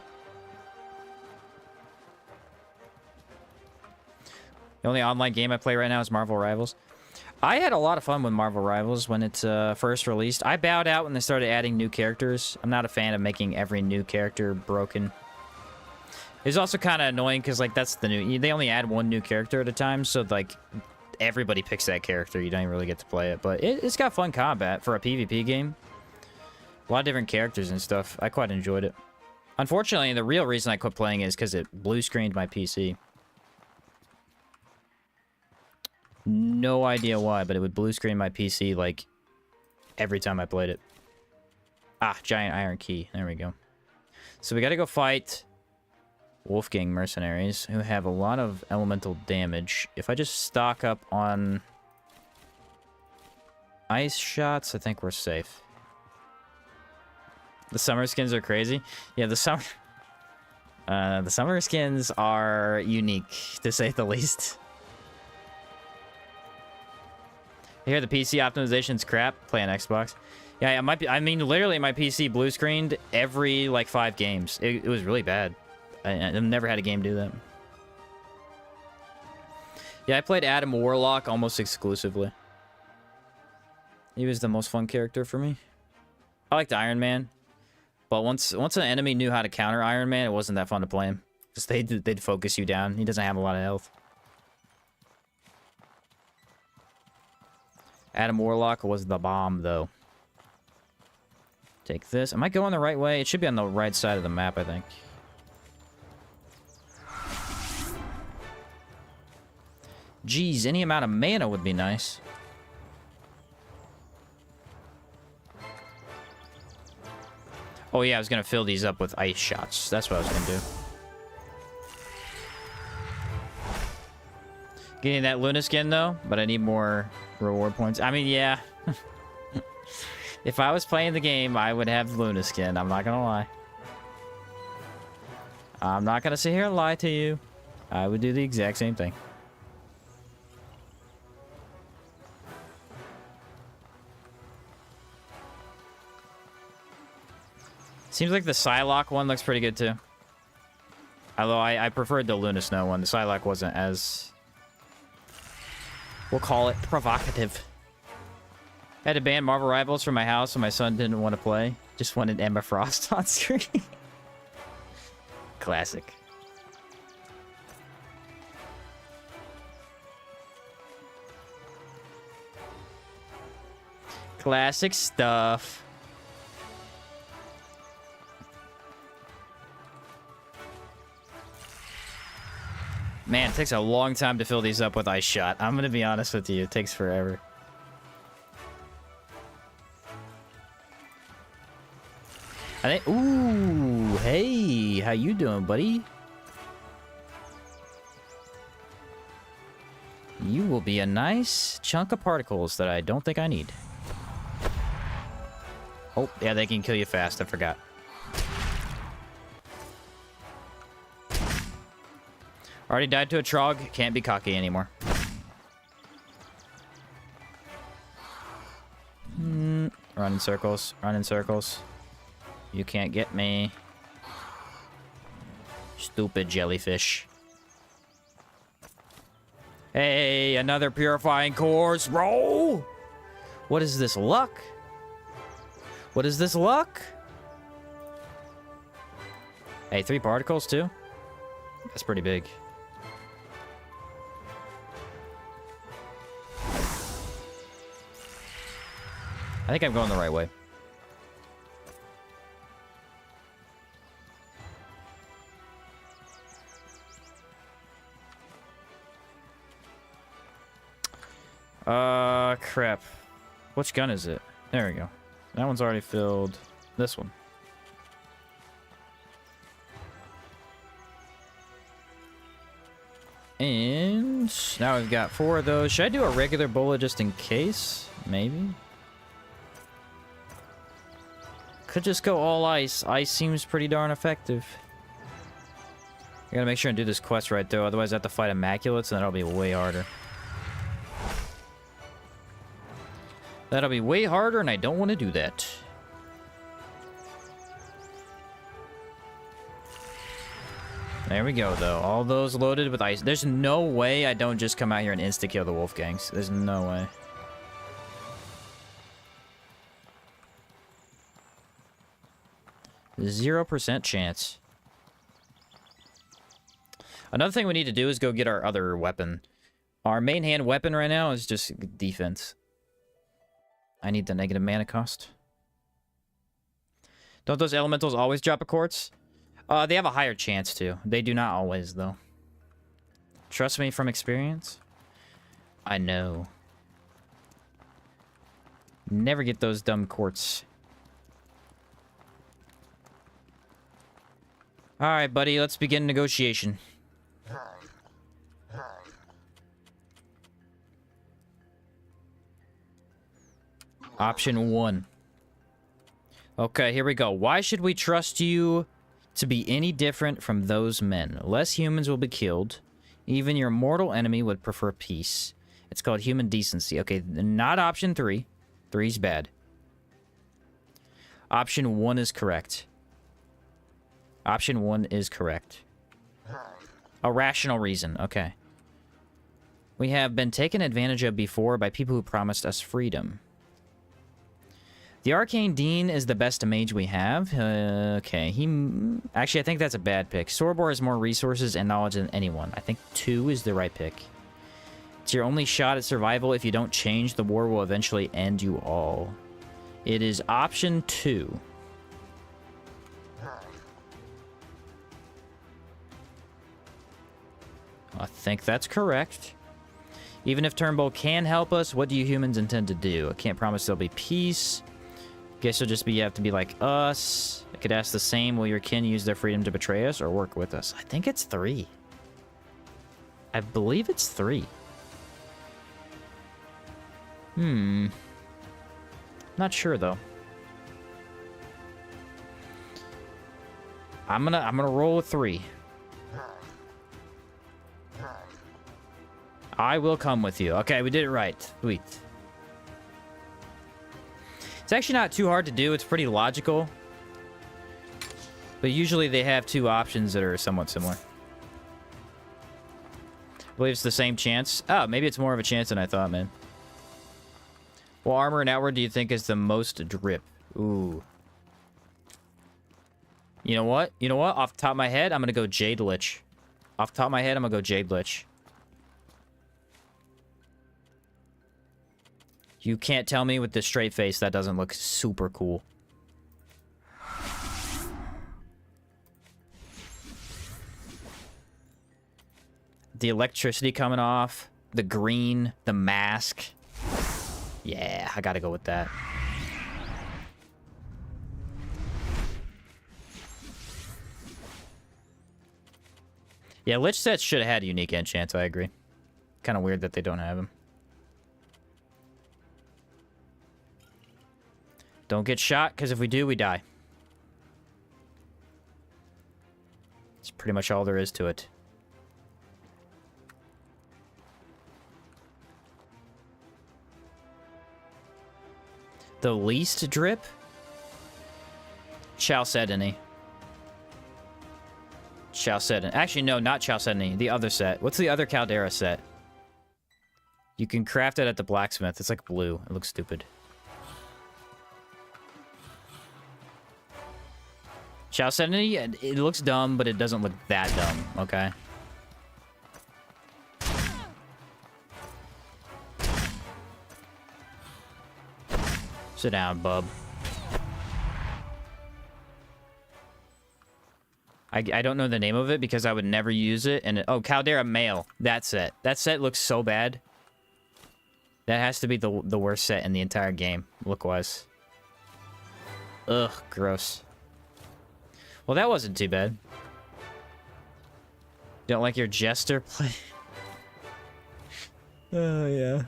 The only online game I play right now is Marvel Rivals. I had a lot of fun with Marvel Rivals when it first released. I bowed out when they started adding new characters. I'm not a fan of making every new character broken. It's also kind of annoying because, like, that's the new... They only add one new character at a time, so, like, everybody picks that character. You don't even really get to play it. But it's got fun combat for a PvP game. A lot of different characters and stuff. I quite enjoyed it. Unfortunately, the real reason I quit playing is because it blue-screened my PC. No idea why, but it would blue-screen my PC, like, every time I played it. Ah, giant iron key. There we go. So we gotta go fight Wolfgang mercenaries, who have a lot of elemental damage. If I just stock up on ice shots, I think we're safe. The summer skins are crazy. Yeah, the summer skins are unique, to say the least. I hear the PC optimization's crap. Play on Xbox. Yeah, it might be. I mean, literally, my PC blue screened every like 5 games. It was really bad. I've never had a game do that. Yeah, I played Adam Warlock almost exclusively. He was the most fun character for me. I liked Iron Man, but once an enemy knew how to counter Iron Man, it wasn't that fun to play him. Just they'd focus you down. He doesn't have a lot of health. Adam Warlock was the bomb, though. Take this. Am I going the right way? It should be on the right side of the map, I think. Geez, any amount of mana would be nice. Oh yeah, I was gonna fill these up with ice shots. That's what I was gonna do. Getting that Luna skin though, but I need more reward points. I mean, yeah. If I was playing the game, I would have Luna skin. I'm not gonna lie. I'm not gonna sit here and lie to you. I would do the exact same thing. Seems like the Psylocke one looks pretty good too. Although I preferred the Luna Snow one. The Psylocke wasn't as, we'll call it, provocative. I had to ban Marvel Rivals from my house so my son didn't want to play. Just wanted Emma Frost on screen. Classic. Classic stuff. Man, it takes a long time to fill these up with Ice Shot. I'm gonna be honest with you, it takes forever. I think, ooh, hey, how you doing, buddy? You will be a nice chunk of particles that I don't think I need. Oh, yeah, they can kill you fast, I forgot. Already died to a Trog, can't be cocky anymore. Run in circles, run in circles. You can't get me. Stupid jellyfish. Hey, another purifying course, bro! What is this, luck? What is this, luck? Hey, 3 particles, too? That's pretty big. I think I'm going the right way. Crap. Which gun is it? There we go. That one's already filled. This one. And now we've got 4 of those. Should I do a regular bullet just in case? Maybe. Could just go all ice. Ice seems pretty darn effective. I gotta make sure and do this quest right though, otherwise I have to fight immaculates and that'll be way harder. That'll be way harder and I don't want to do that. There we go though. All those loaded with ice. There's no way I don't just come out here and insta-kill the Wolfgangs. There's no way. %0 chance. Another thing we need to do is go get our other weapon. Our main hand weapon right now is just defense. I need the negative mana cost. Don't those elementals always drop a quartz? They have a higher chance to. They do not always, though. Trust me from experience. I know. Never get those dumb quartz. Alright, buddy, let's begin negotiation. Option 1. Okay, here we go. Why should we trust you to be any different from those men? Less humans will be killed. Even your mortal enemy would prefer peace. It's called human decency. Okay, not option 3. 3's bad. Option 1 is correct. Option 1 is correct. A rational reason. Okay. We have been taken advantage of before by people who promised us freedom. The Arcane Dean is the best mage we have. Okay, actually, I think that's a bad pick. Sorobor has more resources and knowledge than anyone. I think 2 is the right pick. It's your only shot at survival. If you don't change, the war will eventually end you all. It is option 2. I think that's correct. Even if Turnbull can help us, what do you humans intend to do? I can't promise there'll be peace. Guess you'll just have to be like us. I could ask the same. Will your kin use their freedom to betray us or work with us? I think it's 3. I believe it's 3. Not sure though. I'm gonna roll with 3. I will come with you. Okay, we did it right. Sweet. It's actually not too hard to do. It's pretty logical. But usually they have 2 options that are somewhat similar. I believe it's the same chance. Oh, maybe it's more of a chance than I thought, man. What armor and outward do you think is the most drip? Ooh. You know what? You know what? Off the top of my head, I'm going to go Jade Lich. Off the top of my head, I'm going to go Jade Lich. You can't tell me with this straight face that doesn't look super cool. The electricity coming off, the green, the mask. Yeah, I gotta go with that. Yeah, Lich sets should have had unique enchants, I agree. Kind of weird that they don't have them. Don't get shot, because if we do, we die. That's pretty much all there is to it. The least drip? Chalcedony. Chalcedony. Actually, no, not Chalcedony. The other set. What's the other Caldera set? You can craft it at the blacksmith. It's like blue. It looks stupid. Chalcedony, it looks dumb, but it doesn't look that dumb, okay? Sit down, bub. I don't know the name of it because I would never use it. And oh, Caldera Male. That set. That set looks so bad. That has to be the worst set in the entire game, look-wise. Ugh, gross. Well, that wasn't too bad. Don't like your jester play? Oh, yeah.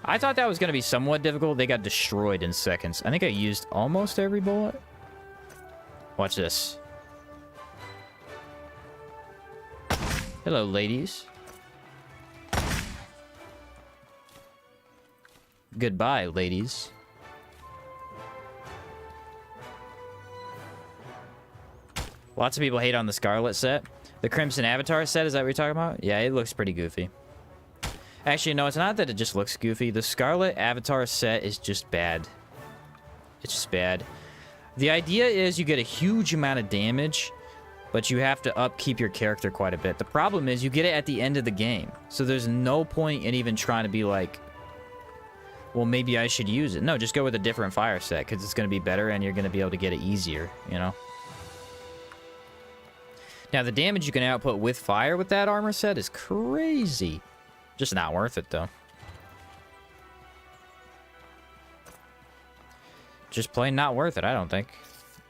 I thought that was going to be somewhat difficult. They got destroyed in seconds. I think I used almost every bullet. Watch this. Hello, ladies. Goodbye, ladies. Lots of people hate on the Scarlet set. The Crimson Avatar set, is that what you're talking about? Yeah, it looks pretty goofy. Actually, no, it's not that it just looks goofy. The Scarlet Avatar set is just bad. It's just bad. The idea is you get a huge amount of damage, but you have to upkeep your character quite a bit. The problem is you get it at the end of the game. So there's no point in even trying to be like, well, maybe I should use it. No, just go with a different fire set, because it's going to be better and you're going to be able to get it easier, you know? Now, the damage you can output with fire with that armor set is crazy. Just not worth it, though. Just plain not worth it, I don't think.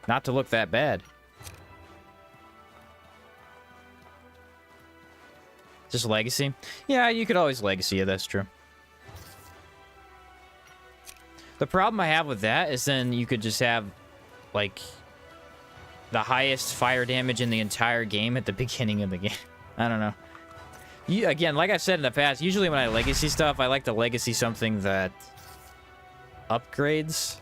Not to look that bad. Just legacy? Yeah, you could always legacy it, that's true. The problem I have with that is then you could just have, like, the highest fire damage in the entire game at the beginning of the game. I don't know. Again, like I've said in the past, usually when I legacy stuff, I like to legacy something that upgrades.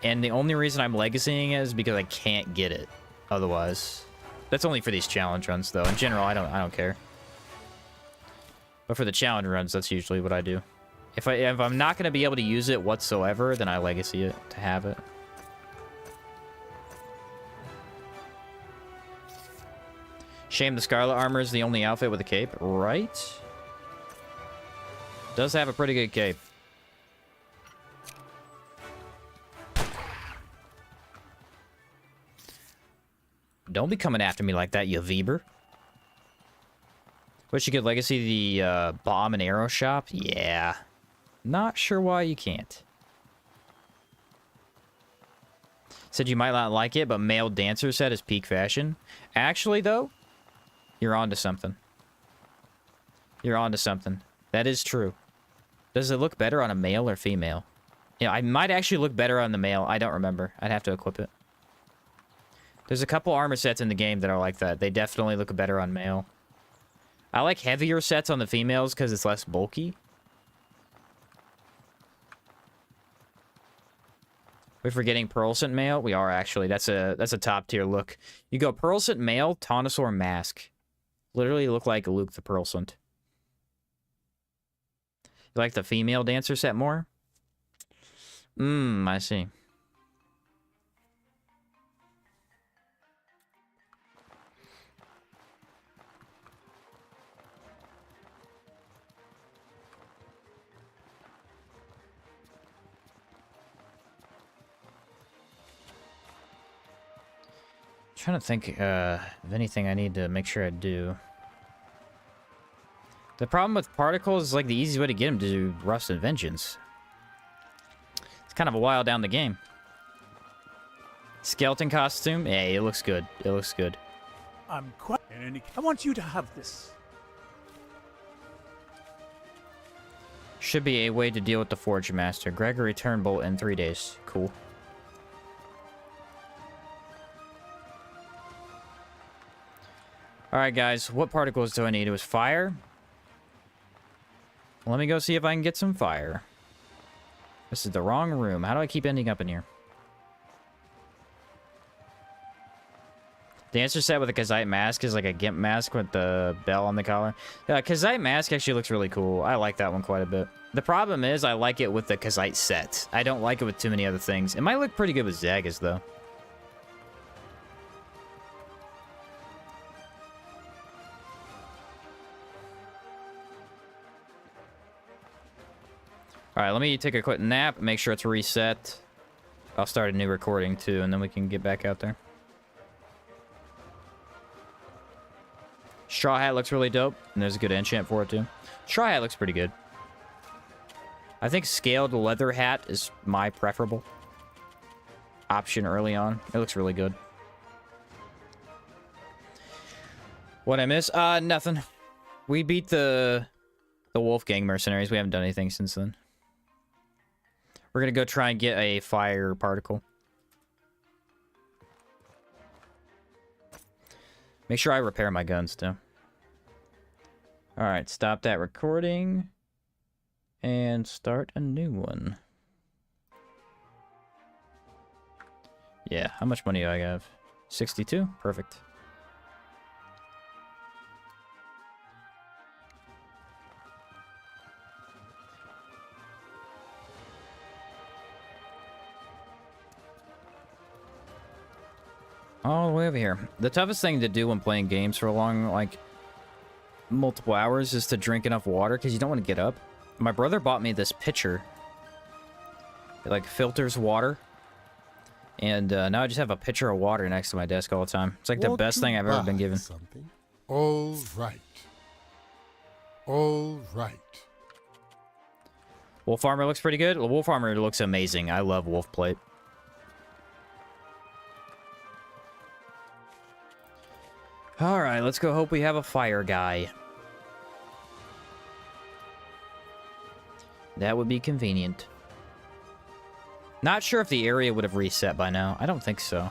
And the only reason I'm legacying it is because I can't get it otherwise. That's only for these challenge runs, though. In general, I don't care. But for the challenge runs, that's usually what I do. If I'm not going to be able to use it whatsoever, then I legacy it to have it. Shame the Scarlet armor is the only outfit with a cape, right? Does have a pretty good cape. Don't be coming after me like that, you Weber. Wish you could legacy the bomb and arrow shop? Yeah. Not sure why you can't. Said you might not like it, but male dancer set is peak fashion. Actually, though, you're onto something. You're onto something. That is true. Does it look better on a male or female? Yeah, I might actually look better on the male. I don't remember. I'd have to equip it. There's a couple armor sets in the game that are like that. They definitely look better on male. I like heavier sets on the females because it's less bulky. We're forgetting Pearlscent male. We are actually. That's a top tier look. You go Pearlscent male, Taunosaur mask. Literally look like Luke the Pearlscent. You like the female dancer set more? I see. Trying to think of anything I need to make sure I do. The problem with particles is like the easiest way to get them to do Rust and Vengeance. It's kind of a while down the game. Skeleton costume? Yeah, it looks good. It looks good. I'm quite... I want you to have this. Should be a way to deal with the Forge Master. Gregory Turnbolt in 3 days. Cool. Alright, guys. What particles do I need? It was fire. Let me go see if I can get some fire. This is the wrong room. How do I keep ending up in here? The answer set with a Kazite mask is like a gimp mask with the bell on the collar. Kazite mask actually looks really cool. I like that one quite a bit. The problem is I like it with the Kazite set. I don't like it with too many other things. It might look pretty good with Zagas, though. Alright, let me take a quick nap, make sure it's reset. I'll start a new recording, too, and then we can get back out there. Straw Hat looks really dope, and there's a good enchant for it, too. Straw Hat looks pretty good. I think Scaled Leather Hat is my preferable option early on. It looks really good. What I miss? Nothing. We beat the Wolfgang mercenaries. We haven't done anything since then. We're gonna go try and get a fire particle. Make sure I repair my guns, too. Alright, stop that recording. And start a new one. Yeah, how much money do I have? 62? Perfect. All the way over here. The toughest thing to do when playing games for a long, like, multiple hours is to drink enough water, because you don't want to get up. My brother bought me this pitcher. It, like, filters water. And now I just have a pitcher of water next to my desk all the time. It's like the best thing I've ever been given. Something? All right. All right. Wolf Armor looks pretty good. Wolf Armor looks amazing. I love Wolf Plate. Alright, let's go hope we have a fire guy. That would be convenient. Not sure if the area would have reset by now. I don't think so.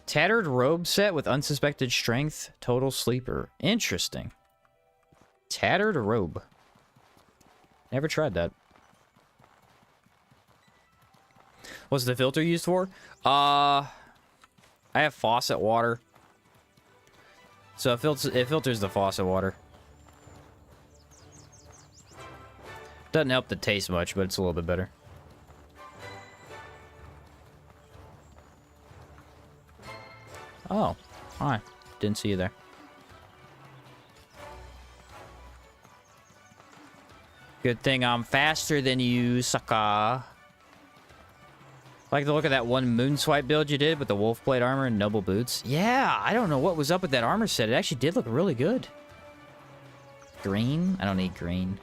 Tattered robe set with unsuspected strength. Total sleeper. Interesting. Tattered robe. Never tried that. What's the filter used for? I have faucet water. So it filters the faucet water. Doesn't help the taste much, but it's a little bit better. Oh, hi. Didn't see you there. Good thing I'm faster than you, sucker. Like the look of that one Moonswipe build you did with the wolf plate armor and noble boots. Yeah, I don't know what was up with that armor set. It actually did look really good. Green? I don't need green.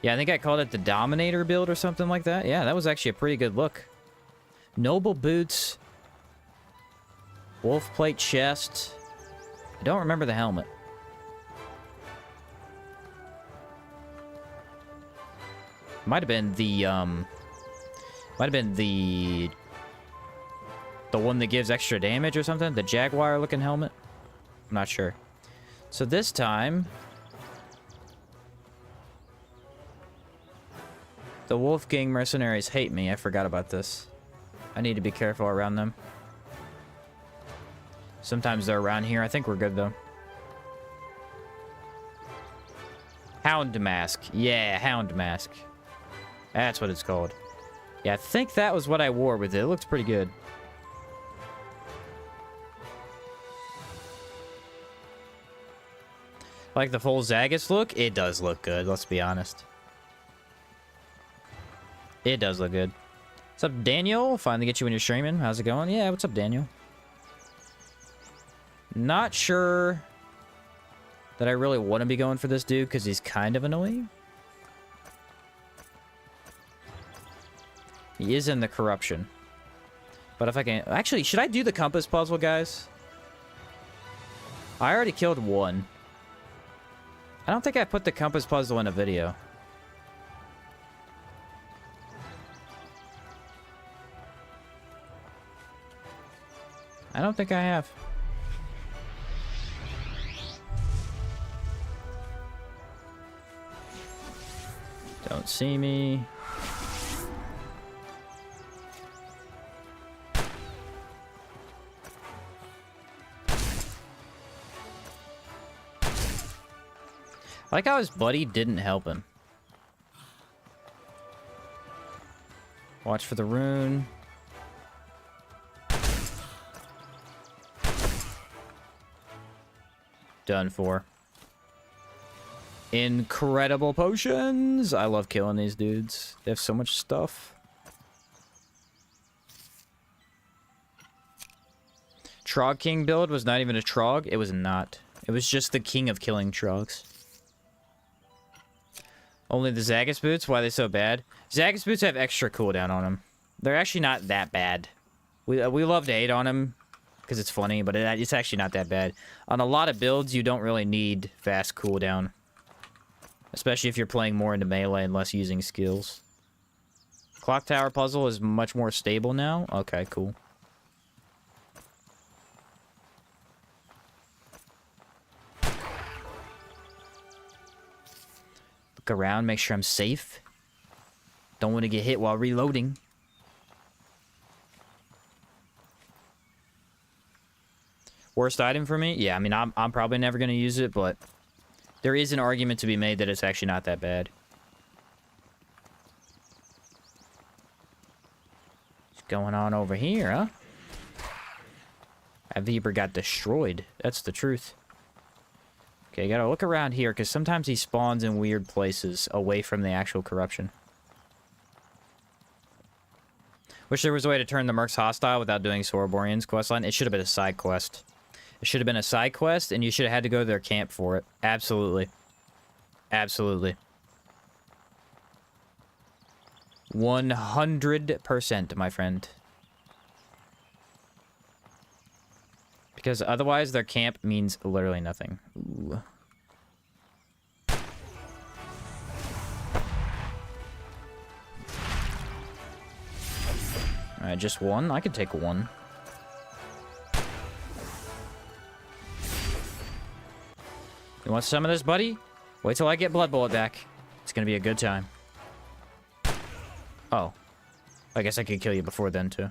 Yeah, I think I called it the Dominator build or something like that. Yeah, that was actually a pretty good look. Noble boots. Wolf plate chest. I don't remember the helmet. Might have been the, the one that gives extra damage or something? The Jaguar-looking helmet? I'm not sure. So this time... the Wolfgang mercenaries hate me. I forgot about this. I need to be careful around them. Sometimes they're around here. I think we're good, though. Hound Mask. Yeah, Hound Mask. That's what it's called. Yeah, I think that was what I wore with it. It looks pretty good. Like the full Zagus look? It does look good, let's be honest. It does look good. What's up, Daniel? Finally get you when you're streaming. How's it going? Yeah, what's up, Daniel? Not sure that I really want to be going for this dude because he's kind of annoying. He is in the corruption. But if I can... actually, should I do the compass puzzle, guys? I already killed one. I don't think I put the compass puzzle in a video. I don't think I have. Don't see me. I like how his buddy didn't help him. Watch for the rune. Done for. Incredible potions. I love killing these dudes. They have so much stuff. Trog King build was not even a Trog. It was not. It was just the king of killing Trogs. Only the Zagus boots? Why are they so bad? Zagus boots have extra cooldown on them. They're actually not that bad. We love to hate on them because it's funny, but it's actually not that bad. On a lot of builds, you don't really need fast cooldown. Especially if you're playing more into melee and less using skills. Clock Tower puzzle is much more stable now? Okay, cool. Look around, make sure I'm safe. Don't want to get hit while reloading. Worst item for me? Yeah, I mean, I'm probably never going to use it, but there is an argument to be made that it's actually not that bad. What's going on over here, huh? That Viper got destroyed. That's the truth. Okay, gotta look around here, because sometimes he spawns in weird places away from the actual corruption. Wish there was a way to turn the Mercs hostile without doing Soroborian's questline. It should have been a side quest. It should have been a side quest, and you should have had to go to their camp for it. Absolutely. Absolutely. 100%, my friend. Because otherwise, their camp means literally nothing. Ooh. Alright, just one? I could take one. You want some of this, buddy? Wait till I get Blood Bullet back. It's gonna be a good time. Oh. I guess I could kill you before then, too.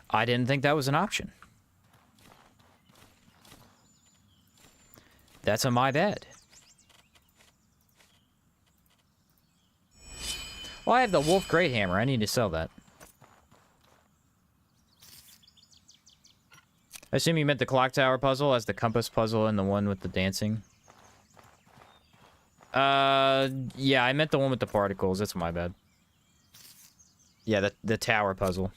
I didn't think that was an option. That's on my bad. Well, I have the Wolf Great Hammer. I need to sell that. I assume you meant the Clock Tower puzzle as the compass puzzle and the one with the dancing. Yeah, I meant the one with the particles. That's my bad. Yeah, the tower puzzle.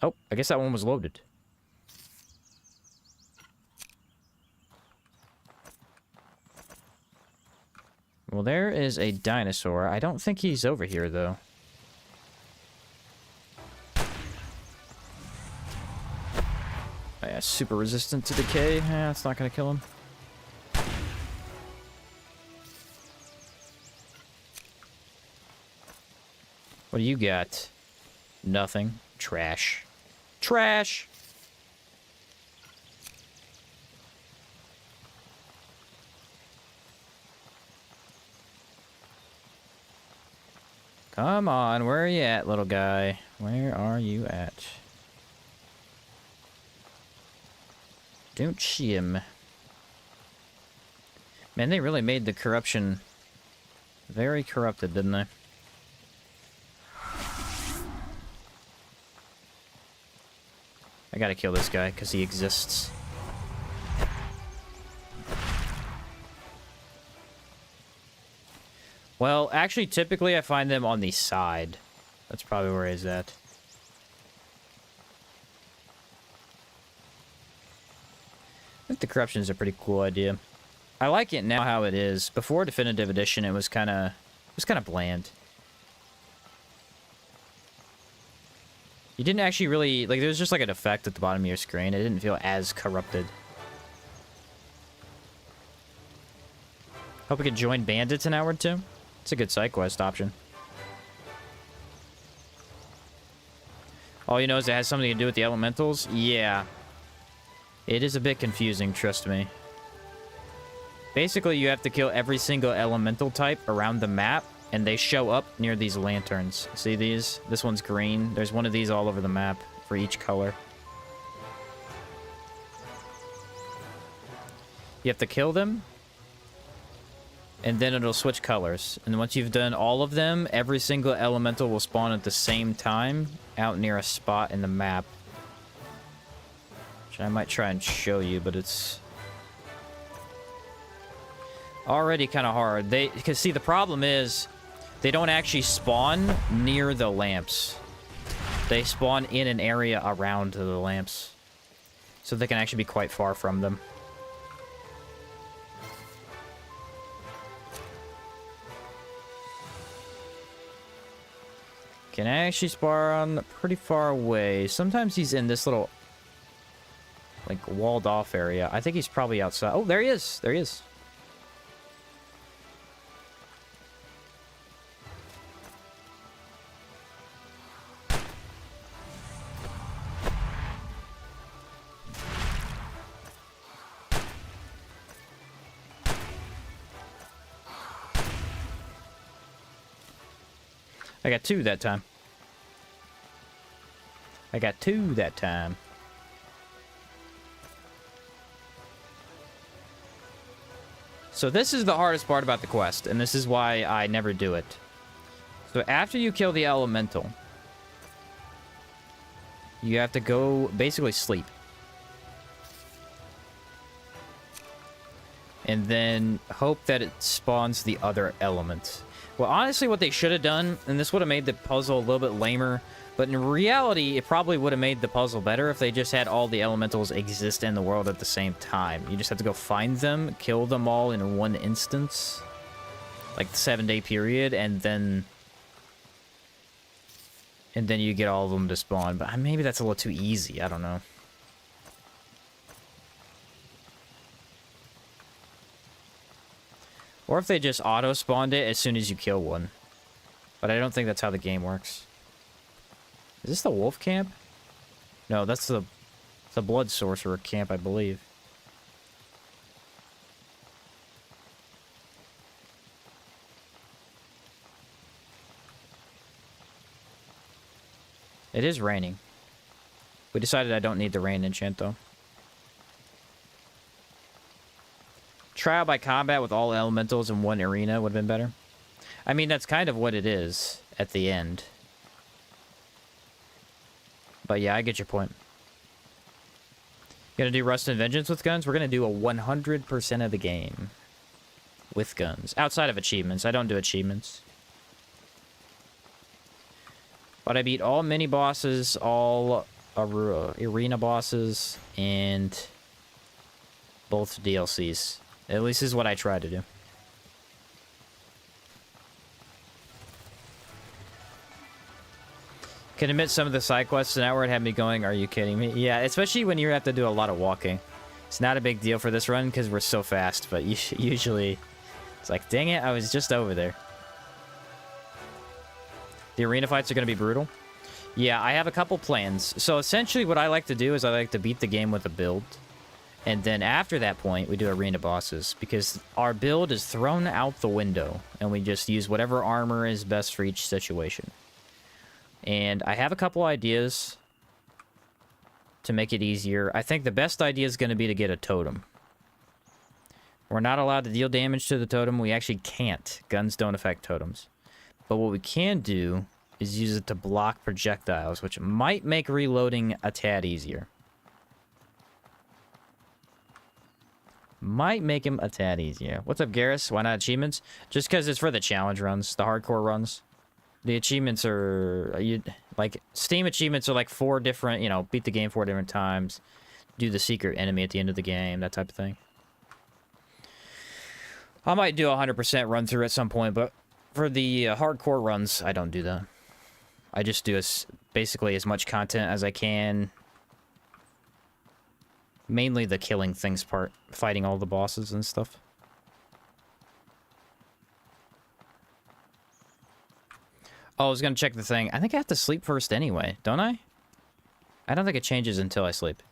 Oh, I guess that one was loaded. Well, there is a dinosaur. I don't think he's over here, though. Oh, yeah, super resistant to decay. Yeah, it's not gonna kill him. What do you got? Nothing. Trash. Trash! Come on, where are you at, little guy? Where are you at? Don't see him. Man, they really made the corruption very corrupted, didn't they? I gotta kill this guy, because he exists. Well, actually, typically I find them on the side. That's probably where he's at. I think the corruption is a pretty cool idea. I like it now how it is. Before Definitive Edition, it was kind of bland. You didn't actually really... Like, there was just like an effect at the bottom of your screen. It didn't feel as corrupted. Hope we could join Bandits in Hour 2. It's a good side quest option. All you know is it has something to do with the elementals? Yeah. It is a bit confusing, trust me. Basically, you have to kill every single elemental type around the map, and they show up near these lanterns. See these? This one's green. There's one of these all over the map for each color. You have to kill them, and then it'll switch colors. And once you've done all of them, every single elemental will spawn at the same time out near a spot in the map. Which I might try and show you, but it's already kind of hard. Because see, the problem is they don't actually spawn near the lamps. They spawn in an area around the lamps. So they can actually be quite far from them. Can actually spawn pretty far away. Sometimes he's in this little, like, walled off area. I think he's probably outside. Oh, there he is. There he is. I got two that time. I got two that time. So this is the hardest part about the quest, and this is why I never do it. So after you kill the elemental, you have to go basically sleep. And then hope that it spawns the other element. Well, honestly, what they should have done, and this would have made the puzzle a little bit lamer, but in reality, it probably would have made the puzzle better if they just had all the elementals exist in the world at the same time. You just have to go find them, kill them all in one instance, like the 7-day period, and then you get all of them to spawn. But maybe that's a little too easy. I don't know. Or if they just auto-spawned it as soon as you kill one. But I don't think that's how the game works. Is this the wolf camp? No, that's the blood sorcerer camp, I believe. It is raining. We decided I don't need the rain enchant, though. Trial by combat with all elementals in one arena would have been better. I mean, that's kind of what it is at the end. But yeah, I get your point. You gonna do Rust and Vengeance with guns? We're gonna do a 100% of the game with guns. Outside of achievements. I don't do achievements. But I beat all mini-bosses, all arena bosses, and both DLCs. At least is what I try to do. Can admit some of the side quests in Outward had me going, are you kidding me? Yeah, especially when you have to do a lot of walking. It's not a big deal for this run because we're so fast, but usually it's like, dang it, I was just over there. The arena fights are going to be brutal. Yeah, I have a couple plans. So essentially what I like to do is I like to beat the game with a build. And then after that point, we do arena bosses. Because our build is thrown out the window. And we just use whatever armor is best for each situation. And I have a couple ideas to make it easier. I think the best idea is going to be to get a totem. We're not allowed to deal damage to the totem. We actually can't. Guns don't affect totems. But what we can do is use it to block projectiles, which might make reloading a tad easier. Might make him a tad easier. What's up, Garrus? Why not achievements? Just because it's for the challenge runs, the hardcore runs. The achievements are... like, Steam achievements are like 4 different, you know, beat the game 4 different times. Do the secret enemy at the end of the game, that type of thing. I might do a 100% run through at some point, but for the hardcore runs, I don't do that. I just do basically as much content as I can. Mainly the killing things part. Fighting all the bosses and stuff. Oh, I was gonna check the thing. I think I have to sleep first anyway, don't I? I don't think it changes until I sleep.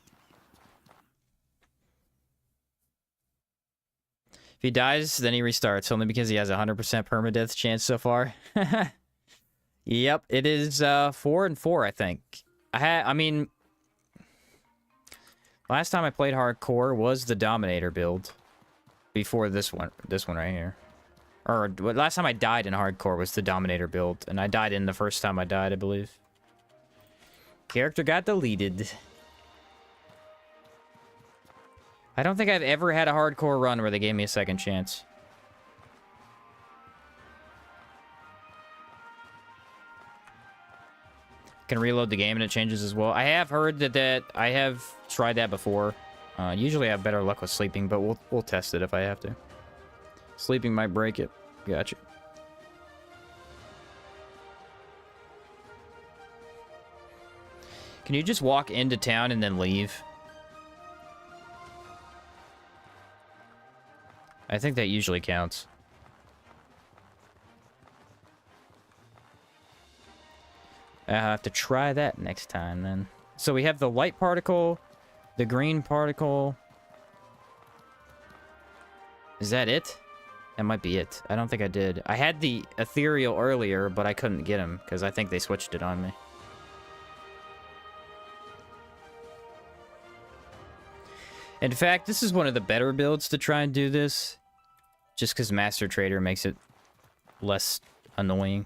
If he dies, then he restarts, only because he has a 100% permadeath chance so far. Yep, it is 4 and 4, I think. I mean, last time I played hardcore was the Dominator build. Before this one right here. Or last time I died in hardcore was the Dominator build, and I died in the first time I died, I believe. Character got deleted. I don't think I've ever had a hardcore run where they gave me a second chance. Can reload the game and it changes as well. I have heard that I have tried that before. Usually I have better luck with sleeping, but we'll test it if I have to. Sleeping might break it. Gotcha. Can you just walk into town and then leave? I think that usually counts. I'll have to try that next time, then. So we have the light particle, the green particle. Is that it? That might be it. I don't think I did. I had the ethereal earlier, but I couldn't get him, because I think they switched it on me. In fact, this is one of the better builds to try and do this. Just because Master Trader makes it less annoying.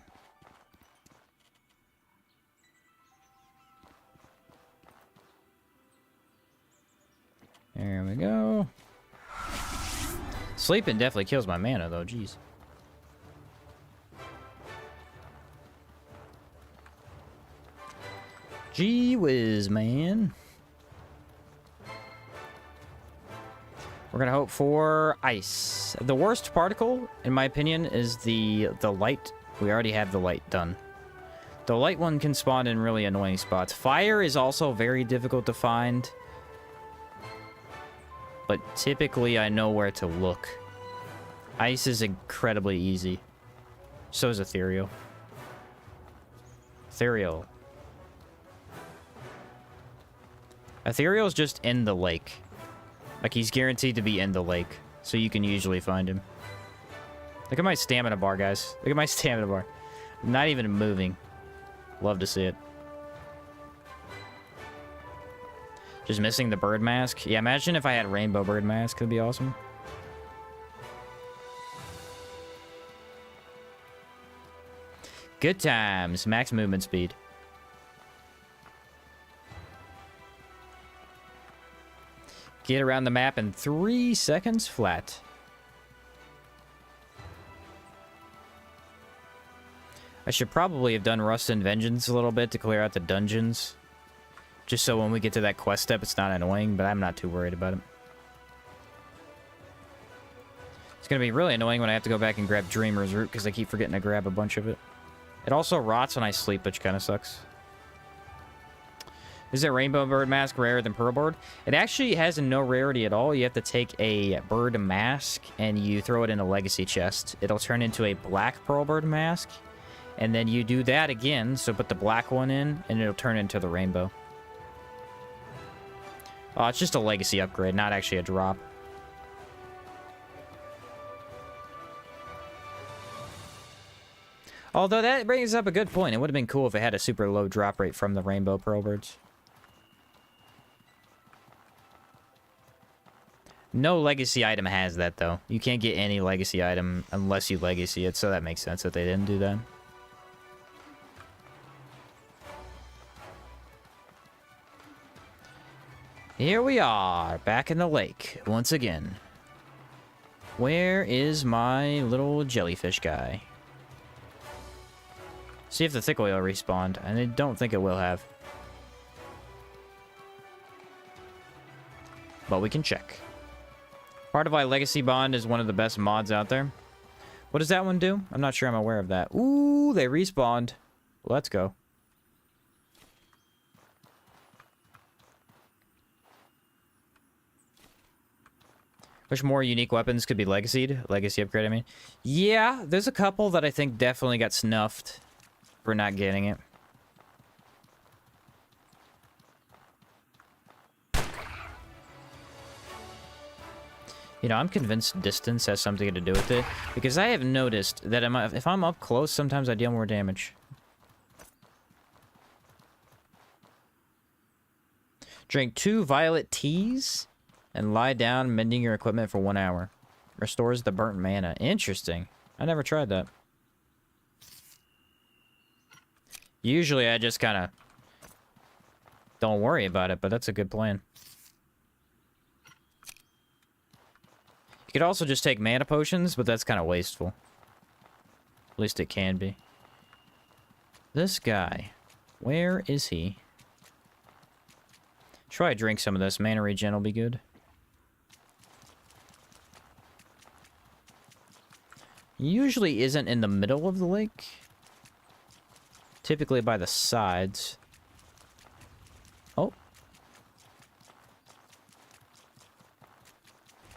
There we go. Sleeping definitely kills my mana, though. Jeez. Gee whiz, man. We're gonna hope for ice. The worst particle, in my opinion, is the light. We already have the light done. The light one can spawn in really annoying spots. Fire is also very difficult to find. But typically I know where to look. Ice is incredibly easy. So is ethereal. Ethereal. Ethereal is just in the lake. Like, he's guaranteed to be in the lake. So you can usually find him. Look at my stamina bar, guys. Look at my stamina bar. I'm not even moving. Love to see it. Just missing the bird mask. Yeah, imagine if I had rainbow bird mask. Could be awesome. Good times. Max movement speed. Get around the map in 3 seconds flat. I should probably have done Rust and Vengeance a little bit to clear out the dungeons. Just so when we get to that quest step, it's not annoying, but I'm not too worried about it. It's going to be really annoying when I have to go back and grab Dreamer's Root, because I keep forgetting to grab a bunch of it. It also rots when I sleep, which kind of sucks. Is it Rainbow Bird Mask rarer than Pearl Bird? It actually has no rarity at all. You have to take a bird mask and you throw it in a legacy chest. It'll turn into a black Pearl Bird mask. And then you do that again. So put the black one in and it'll turn into the rainbow. Oh, it's just a legacy upgrade, not actually a drop. Although that brings up a good point. It would have been cool if it had a super low drop rate from the rainbow Pearl Birds. No legacy item has that, though. You can't get any legacy item unless you legacy it, so that makes sense that they didn't do that. Here we are, back in the lake, once again. Where is my little jellyfish guy? See if the thick oil respawned, and I don't think it will have. But we can check. Part of why Legacy Bond is one of the best mods out there. What does that one do? I'm not sure I'm aware of that. Ooh, they respawned. Let's go. Wish more unique weapons could be legacied. Legacy upgrade, I mean. Yeah, there's a couple that I think definitely got snuffed for not getting it. You know, I'm convinced distance has something to do with it, because I have noticed that if I'm up close, sometimes I deal more damage. Drink 2 violet teas and lie down, mending your equipment for 1 hour. Restores the burnt mana. Interesting. I never tried that. Usually I just kind of don't worry about it, but that's a good plan. You could also just take mana potions, but that's kind of wasteful. At least it can be. This guy. Where is he? Try to drink some of this. Mana regen will be good. Usually isn't in the middle of the lake. Typically by the sides. Oh.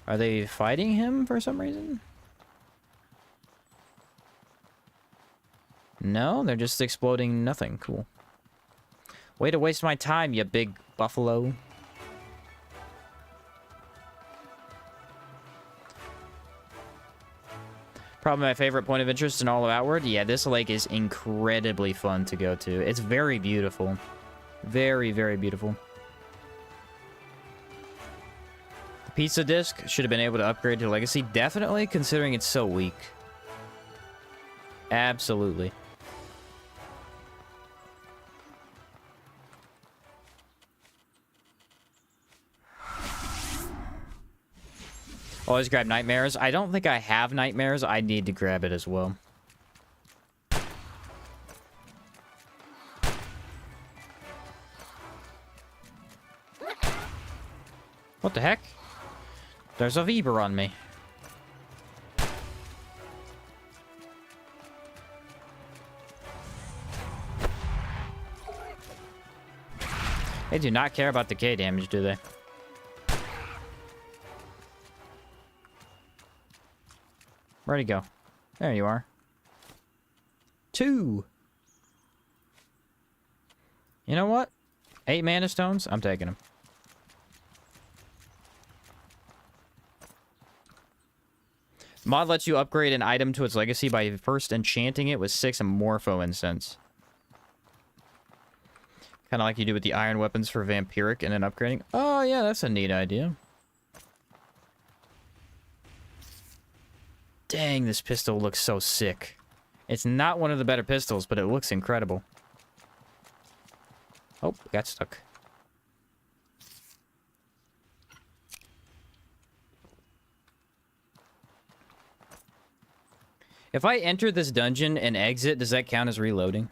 Are they fighting him for some reason? No, they're just exploding nothing. Cool. Way to waste my time, you big buffalo. Probably my favorite point of interest in all of Outward. Yeah, this lake is incredibly fun to go to. It's very beautiful. Very, very beautiful. The pizza disc should have been able to upgrade to Legacy. Definitely, considering it's so weak. Absolutely. Always grab Nightmares. I don't think I have Nightmares. I need to grab it as well. What the heck? There's a Weaver on me. They do not care about decay damage, do they? Where'd he go? There you are. 2. You know what? 8 mana stones? I'm taking them. Mod lets you upgrade an item to its legacy by first enchanting it with 6 Morpho Incense. Kind of like you do with the iron weapons for Vampiric and then upgrading. Oh, yeah, that's a neat idea. Dang, this pistol looks so sick. It's not one of the better pistols, but it looks incredible. Oh, got stuck. If I enter this dungeon and exit, does that count as reloading?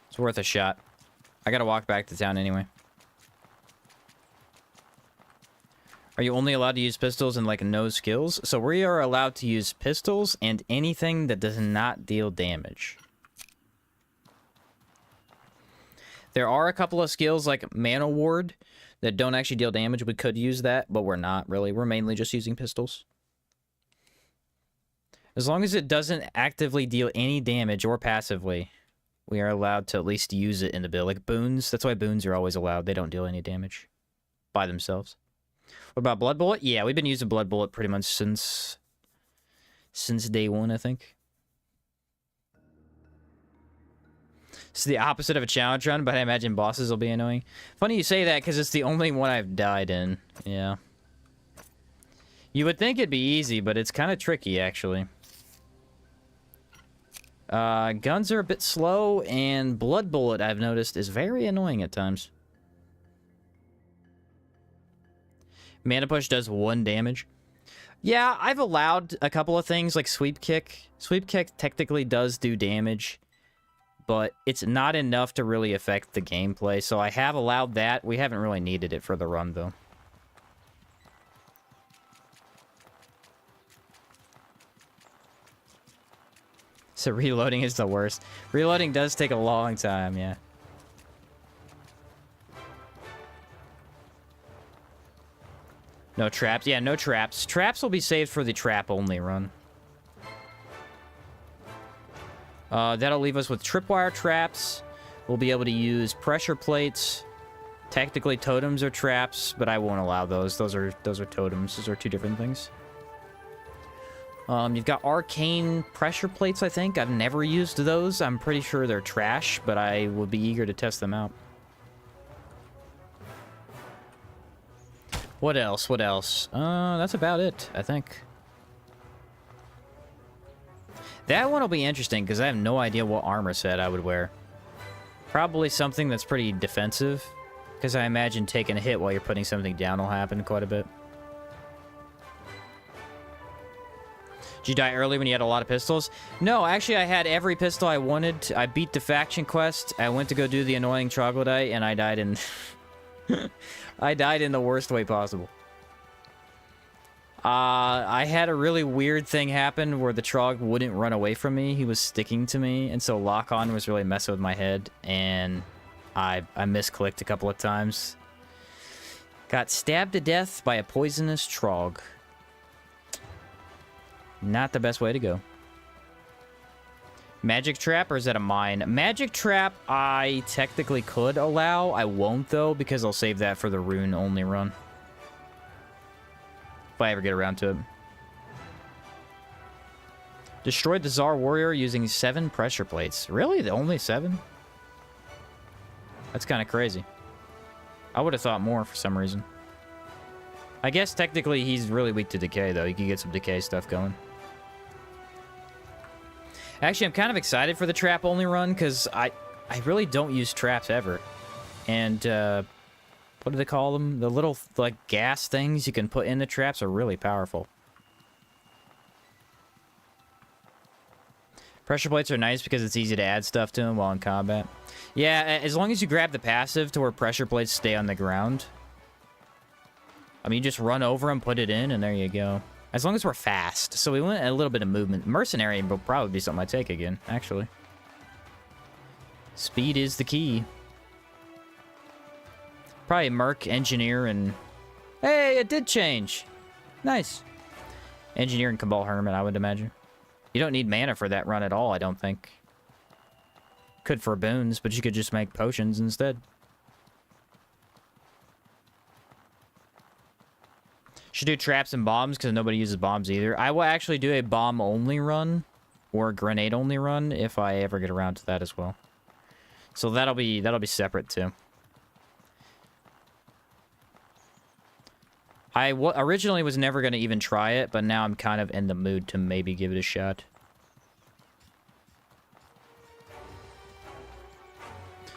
It's worth a shot. I gotta walk back to town anyway. Are you only allowed to use pistols and, like, no skills? So we are allowed to use pistols and anything that does not deal damage. There are a couple of skills like Mana Ward that don't actually deal damage. We could use that, but we're not really. We're mainly just using pistols. As long as it doesn't actively deal any damage or passively, we are allowed to at least use it in the build. Like boons, that's why boons are always allowed. They don't deal any damage by themselves. What about Blood Bullet? Yeah, we've been using Blood Bullet pretty much since day one, I think. It's the opposite of a challenge run, but I imagine bosses will be annoying. Funny you say that, because it's the only one I've died in. Yeah. You would think it'd be easy, but it's kind of tricky, actually. Guns are a bit slow, and Blood Bullet, I've noticed, is very annoying at times. Mana Push does 1 damage. Yeah, I've allowed a couple of things like Sweep Kick. Sweep Kick technically does do damage, but it's not enough to really affect the gameplay, so I have allowed that. We haven't really needed it for the run, though. So reloading is the worst. Reloading does take a long time, yeah. No traps. Yeah, no traps. Traps will be saved for the trap-only run. That'll leave us with tripwire traps. We'll be able to use pressure plates. Technically, totems are traps, but I won't allow those. Those are totems. Those are 2 different things. You've got arcane pressure plates, I think. I've never used those. I'm pretty sure they're trash, but I would be eager to test them out. What else? What else? That's about it, I think. That one will be interesting, because I have no idea what armor set I would wear. Probably something that's pretty defensive, because I imagine taking a hit while you're putting something down will happen quite a bit. Did you die early when you had a lot of pistols? No, actually I had every pistol I wanted. I beat the faction quest. I went to go do the annoying troglodyte, and I died in... I died in the worst way possible. I had a really weird thing happen where the trog wouldn't run away from me. He was sticking to me, and so lock-on was really messing with my head, and I misclicked a couple of times. Got stabbed to death by a poisonous trog. Not the best way to go. Magic Trap, or is that a mine? Magic Trap, I technically could allow. I won't, though, because I'll save that for the rune-only run. If I ever get around to it. Destroyed the Tsar Warrior using 7 pressure plates. Really? The only 7? That's kind of crazy. I would have thought more for some reason. I guess technically he's really weak to decay, though. You can get some decay stuff going. Actually, I'm kind of excited for the trap-only run, because I really don't use traps ever. And, what do they call them? The little, like, gas things you can put in the traps are really powerful. Pressure plates are nice because it's easy to add stuff to them while in combat. Yeah, as long as you grab the passive to where pressure plates stay on the ground. I mean, you just run over them, put it in, and there you go. As long as we're fast. So we want a little bit of movement. Mercenary will probably be something I take again, actually. Speed is the key. Probably Merc, Engineer, and... Hey, it did change. Nice. Engineer and Cabal Hermit, I would imagine. You don't need mana for that run at all, I don't think. Could for boons, but you could just make potions instead. Should do traps and bombs, because nobody uses bombs either. I will actually do a bomb-only run, or a grenade-only run, if I ever get around to that as well. So that'll be separate, too. I originally was never going to even try it, but now I'm kind of in the mood to maybe give it a shot.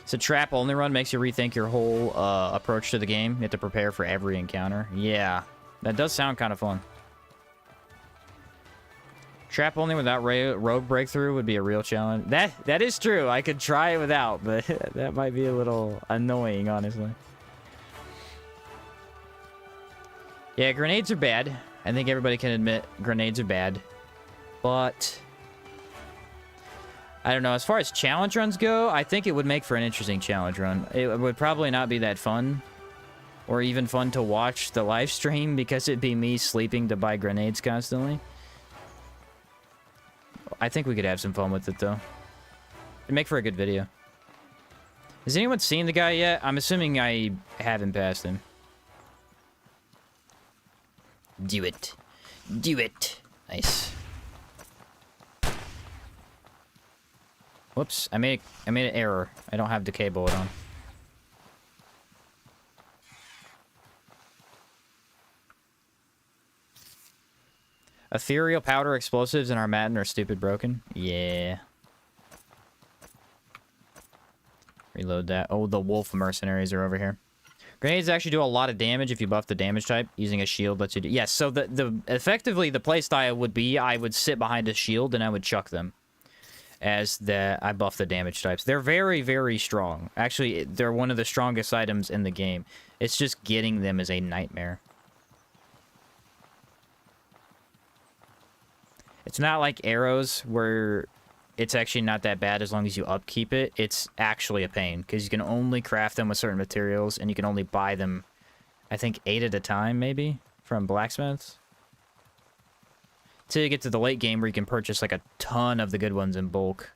So trap-only run makes you rethink your whole approach to the game. You have to prepare for every encounter. Yeah. That does sound kind of fun. Trap only without rogue breakthrough would be a real challenge. That is true. I could try it without, but that might be a little annoying, honestly. Yeah, grenades are bad. I think everybody can admit grenades are bad. But I don't know. As far as challenge runs go, I think it would make for an interesting challenge run. It would probably not be that fun. Or even fun to watch the live stream because it'd be me sleeping to buy grenades constantly. I think we could have some fun with it, though. It'd make for a good video. Has anyone seen the guy yet? I'm assuming I haven't passed him. Do it. Do it. Nice. Whoops. I made an error. I don't have decay bullet on. Ethereal powder explosives in our Madden are stupid broken. Yeah. Reload that. Oh, the wolf mercenaries are over here. Grenades actually do a lot of damage if you buff the damage type. Using a shield lets you do... Yes, so effectively the playstyle would be I would sit behind a shield and I would chuck them. As I buff the damage types. They're very, very strong. Actually, they're one of the strongest items in the game. It's just getting them is a nightmare. It's not like arrows where it's actually not that bad as long as you upkeep it. It's actually a pain because you can only craft them with certain materials and you can only buy them, I think, 8 at a time, maybe, from blacksmiths. Till you get to the late game where you can purchase like a ton of the good ones in bulk.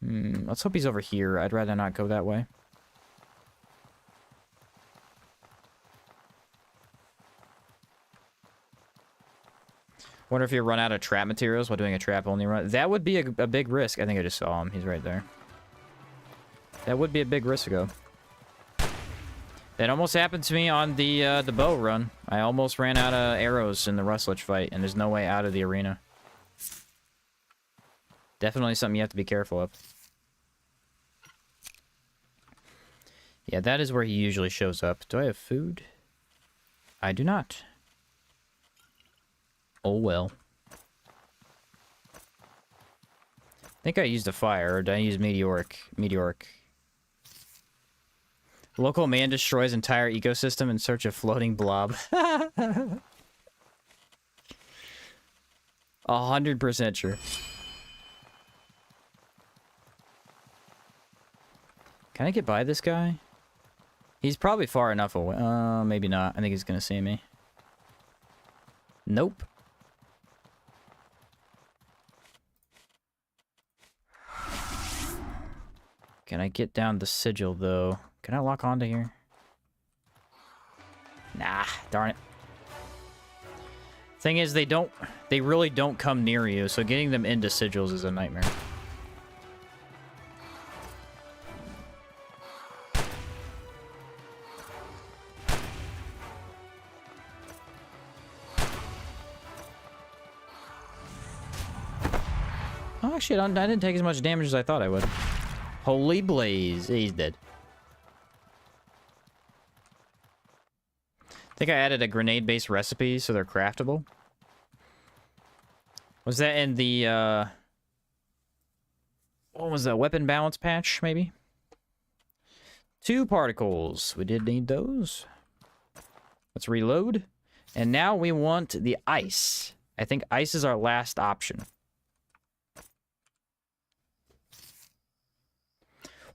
Let's hope he's over here. I'd rather not go that way. Wonder if you run out of trap materials while doing a trap only run. That would be a big risk. I think I just saw him. He's right there. That would be a big risk, though. That almost happened to me on the bow run. I almost ran out of arrows in the Rustlich fight, and there's no way out of the arena. Definitely something you have to be careful of. Yeah, that is where he usually shows up. Do I have food? I do not. Oh well. I think I used a fire, or did I use meteoric? Meteoric. Local man destroys entire ecosystem in search of floating blob. 100% sure. Can I get by this guy? He's probably far enough away. Maybe not. I think he's gonna see me. Nope. Can I get down the sigil, though? Can I lock onto here? Nah, darn it. Thing is, they really don't come near you, so getting them into sigils is a nightmare. Oh, shit, I didn't take as much damage as I thought I would. Holy blaze. He's dead. I think I added a grenade-based recipe so they're craftable. Was that in the, what was that? Weapon balance patch, maybe? 2 particles. We did need those. Let's reload. And now we want the ice. I think ice is our last option.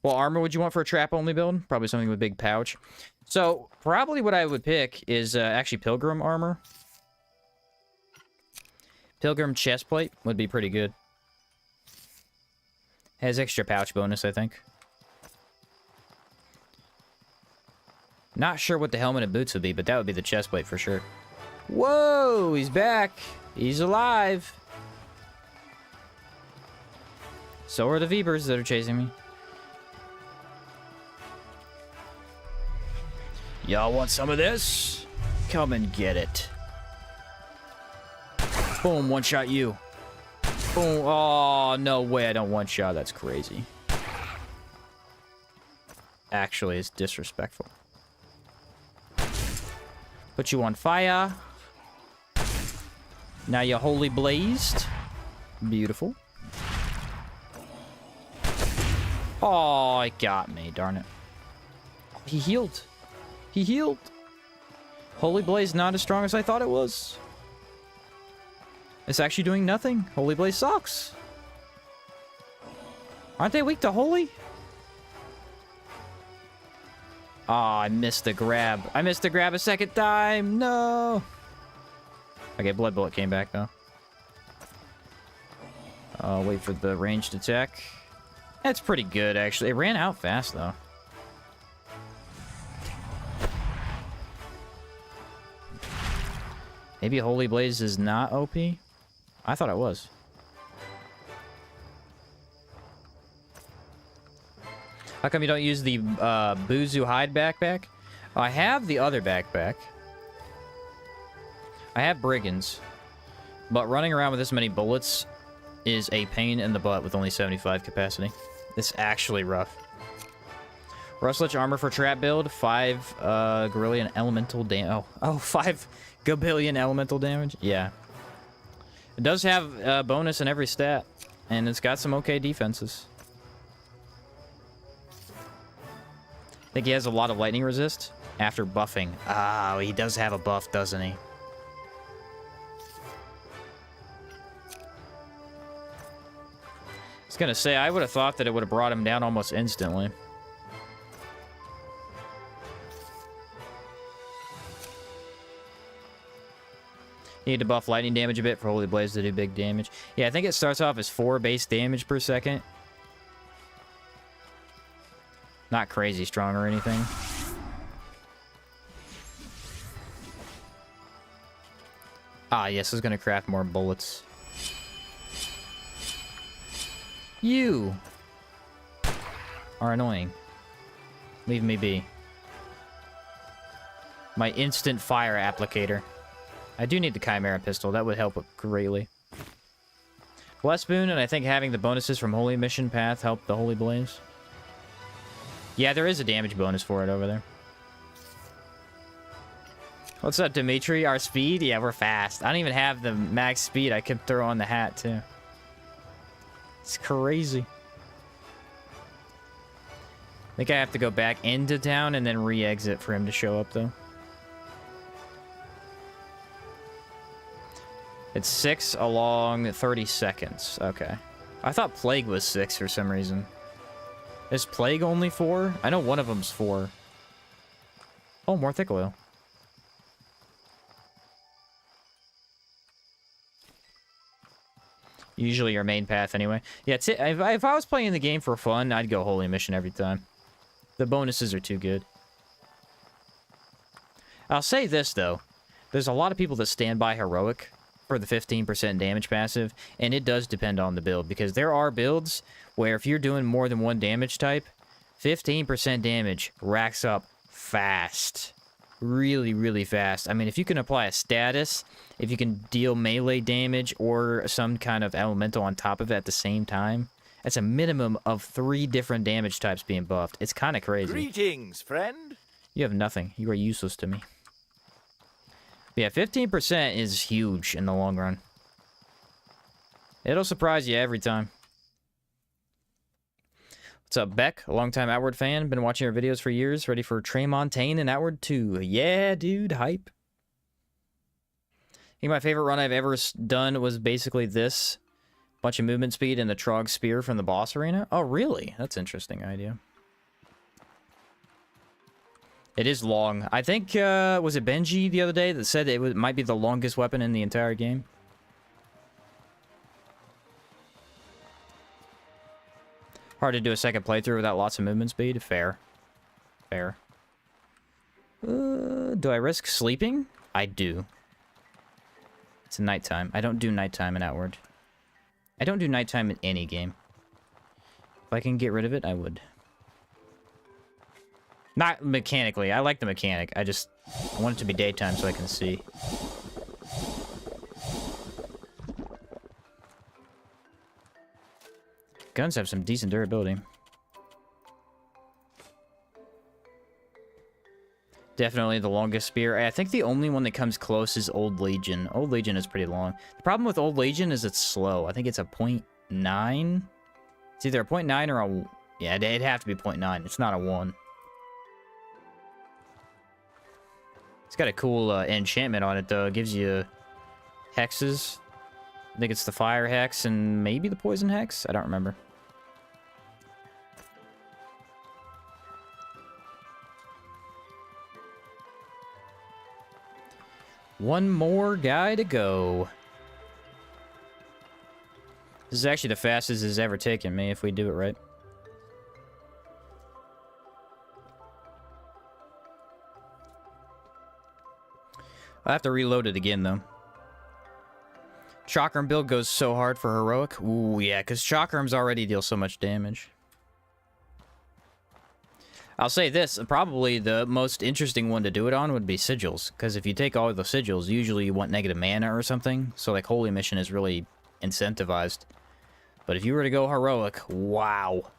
What armor would you want for a trap-only build? Probably something with a big pouch. So, probably what I would pick is actually Pilgrim armor. Pilgrim chestplate would be pretty good. Has extra pouch bonus, I think. Not sure what the helmet and boots would be, but that would be the chestplate for sure. Whoa! He's back! He's alive! So are the Vebers that are chasing me. Y'all want some of this? Come and get it. Boom, one-shot you. Boom. Oh, no way I don't one-shot. That's crazy. Actually, it's disrespectful. Put you on fire. Now you're wholly blazed. Beautiful. Oh, it got me. Darn it. He healed. He healed. Holy Blaze not as strong as I thought it was. It's actually doing nothing. Holy Blaze sucks. Aren't they weak to holy? Oh, I missed the grab. I missed the grab a second time. No. Okay, blood bullet came back though. I'll wait for the ranged attack. That's pretty good actually. It ran out fast though. Maybe Holy Blaze is not OP? I thought it was. How come you don't use the Buzu Hide backpack? I have the other backpack. I have Brigands. But running around with this many bullets is a pain in the butt with only 75 capacity. It's actually rough. Rustlich armor for trap build, 5 Gorillion elemental damage. Oh, 5 Gobillion elemental damage? Yeah. It does have a bonus in every stat, and it's got some okay defenses. I think he has a lot of lightning resist after buffing. Oh, he does have a buff, doesn't he? I was gonna say, I would have thought that it would have brought him down almost instantly. Need to buff lightning damage a bit for Holy Blaze to do big damage. Yeah, I think it starts off as 4 base damage per second. Not crazy strong or anything. Ah, yes, I was gonna craft more bullets. You are annoying. Leave me be. My instant fire applicator. I do need the Chimera pistol. That would help greatly. Bless Boon, and I think having the bonuses from Holy Mission Path help the Holy Blaze. Yeah, there is a damage bonus for it over there. What's up, Dimitri? Our speed? Yeah, we're fast. I don't even have the max speed. I could throw on the hat, too. It's crazy. I think I have to go back into town and then re-exit for him to show up, though. It's 6 along 30 seconds. Okay. I thought Plague was 6 for some reason. Is Plague only 4? I know one of them's 4. Oh, more thick oil. Usually your main path anyway. Yeah, if I was playing the game for fun, I'd go Holy Mission every time. The bonuses are too good. I'll say this, though. There's a lot of people that stand by Heroic for the 15% damage passive, and it does depend on the build, because there are builds where if you're doing more than one damage type, 15% damage racks up fast. Really, really fast. I mean, if you can apply a status, if you can deal melee damage or some kind of elemental on top of it at the same time, that's a minimum of 3 different damage types being buffed. It's kind of crazy. Greetings, friend. You have nothing. You are useless to me. Yeah, 15% is huge in the long run. It'll surprise you every time. What's up, Beck? A longtime Outward fan. Been watching your videos for years. Ready for Tremontaine and Outward 2. Yeah, dude. Hype. I think my favorite run I've ever done was basically this. Bunch of movement speed and the Trog Spear from the boss arena. Oh, really? That's an interesting idea. It is long. I think, was it Benji the other day that said it might be the longest weapon in the entire game? Hard to do a second playthrough without lots of movement speed. Fair. Fair. Do I risk sleeping? I do. It's nighttime. I don't do nighttime in Outward. I don't do nighttime in any game. If I can get rid of it, I would. Not mechanically. I like the mechanic. I want it to be daytime so I can see. Guns have some decent durability. Definitely the longest spear. I think the only one that comes close is Old Legion. Old Legion is pretty long. The problem with Old Legion is it's slow. I think it's a 0.9. It's either a 0.9 or a... Yeah, it'd have to be 0.9. It's not a 1. It's got a cool enchantment on it, though. It gives you hexes. I think it's the fire hex and maybe the poison hex. I don't remember. One more guy to go. This is actually the fastest it's ever taken me if we do it right. I'll have to reload it again, though. Chakram build goes so hard for heroic. Ooh, yeah, because Chakrams already deal so much damage. I'll say this, probably the most interesting one to do it on would be sigils, because if you take all the sigils, usually you want negative mana or something, so like Holy Mission is really incentivized. But if you were to go heroic, wow.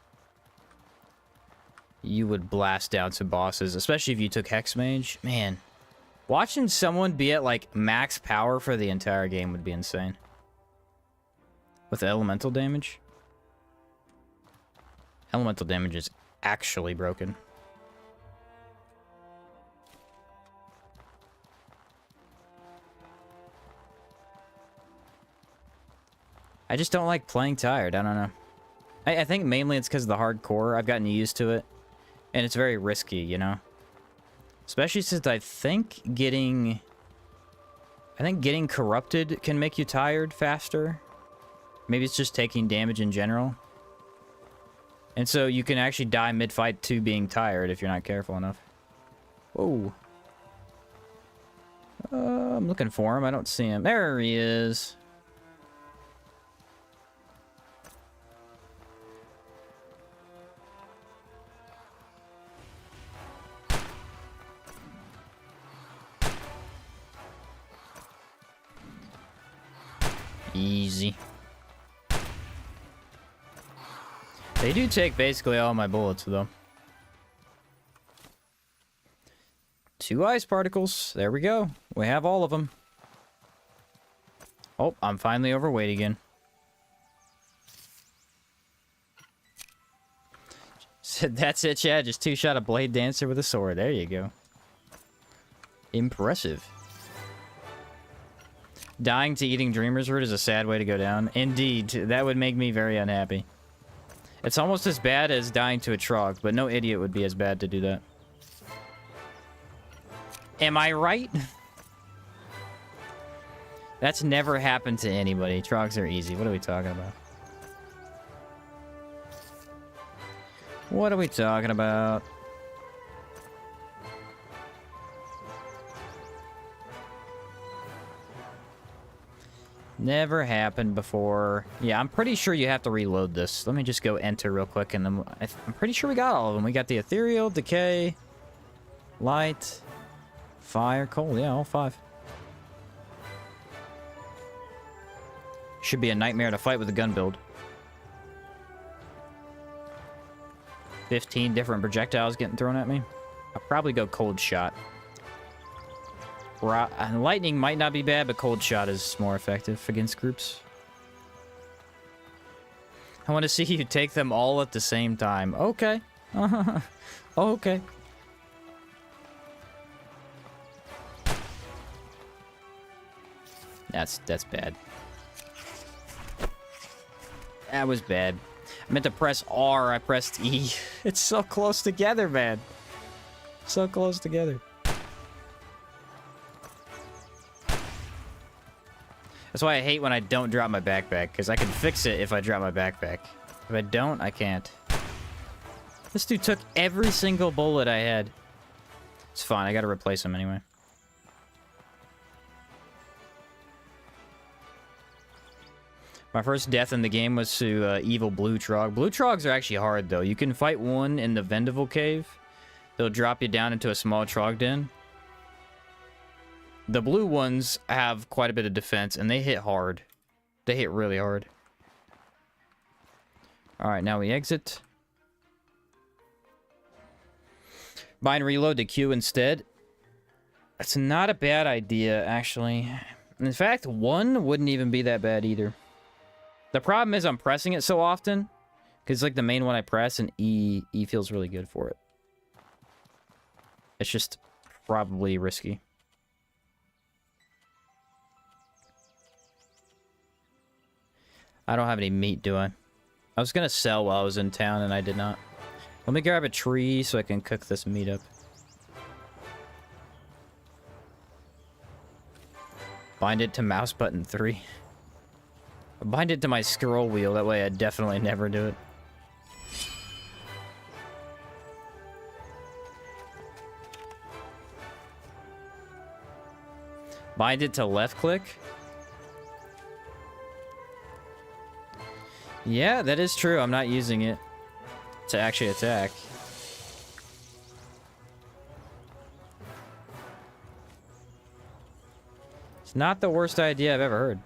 You would blast down some bosses, especially if you took Hex Mage. Man, watching someone be at like max power for the entire game would be insane. With elemental damage. Elemental damage is actually broken. I just don't like playing tired. I don't know. I think mainly it's because of the hardcore. I've gotten used to it. And it's very risky, you know? Especially since I think getting corrupted can make you tired faster. Maybe it's just taking damage in general. And so you can actually die mid-fight to being tired if you're not careful enough. Whoa. I'm looking for him. I don't see him. There he is. Easy. They do take basically all my bullets, though. 2 ice particles. There we go. We have all of them. Oh, I'm finally overweight again. That's it, Chad. Just 2-shot a Blade Dancer with a sword. There you go. Impressive. Dying to eating Dreamer's Root is a sad way to go down. Indeed, that would make me very unhappy. It's almost as bad as dying to a Trog, but no idiot would be as bad to do that. Am I right? That's never happened to anybody. Trogs are easy. What are we talking about? What are we talking about? Never happened before. Yeah, I'm pretty sure you have to reload this. Let me just go enter real quick, and then I'm pretty sure we got all of them. We got the Ethereal, Decay, Light, Fire, Cold. Yeah, all 5. Should be a nightmare to fight with a gun build. 15 different projectiles getting thrown at me. I'll probably go Cold Shot. Lightning might not be bad, but Cold Shot is more effective against groups. I want to see you take them all at the same time. Okay. Okay. That's bad. That was bad. I meant to press R, I pressed E. It's so close together, man. So close together. That's why I hate when I don't drop my backpack, because I can fix it if I drop my backpack. If I don't, I can't. This dude took every single bullet I had. It's fine, I gotta replace him anyway. My first death in the game was to evil blue Trog. Blue Trogs are actually hard, though. You can fight one in the Vendival Cave. They'll drop you down into a small Trog den. The blue ones have quite a bit of defense, and they hit hard. They hit really hard. Alright, now we exit. Buy and reload to Q instead. That's not a bad idea, actually. In fact, 1 wouldn't even be that bad either. The problem is I'm pressing it so often, because it's like the main one I press, and E feels really good for it. It's just probably risky. I don't have any meat, do I? I was gonna sell while I was in town, and I did not. Let me grab a tree so I can cook this meat up. Bind it to mouse button 3. Bind it to my scroll wheel. That way I definitely never do it. Bind it to left click. Yeah, that is true. I'm not using it to actually attack. It's not the worst idea I've ever heard.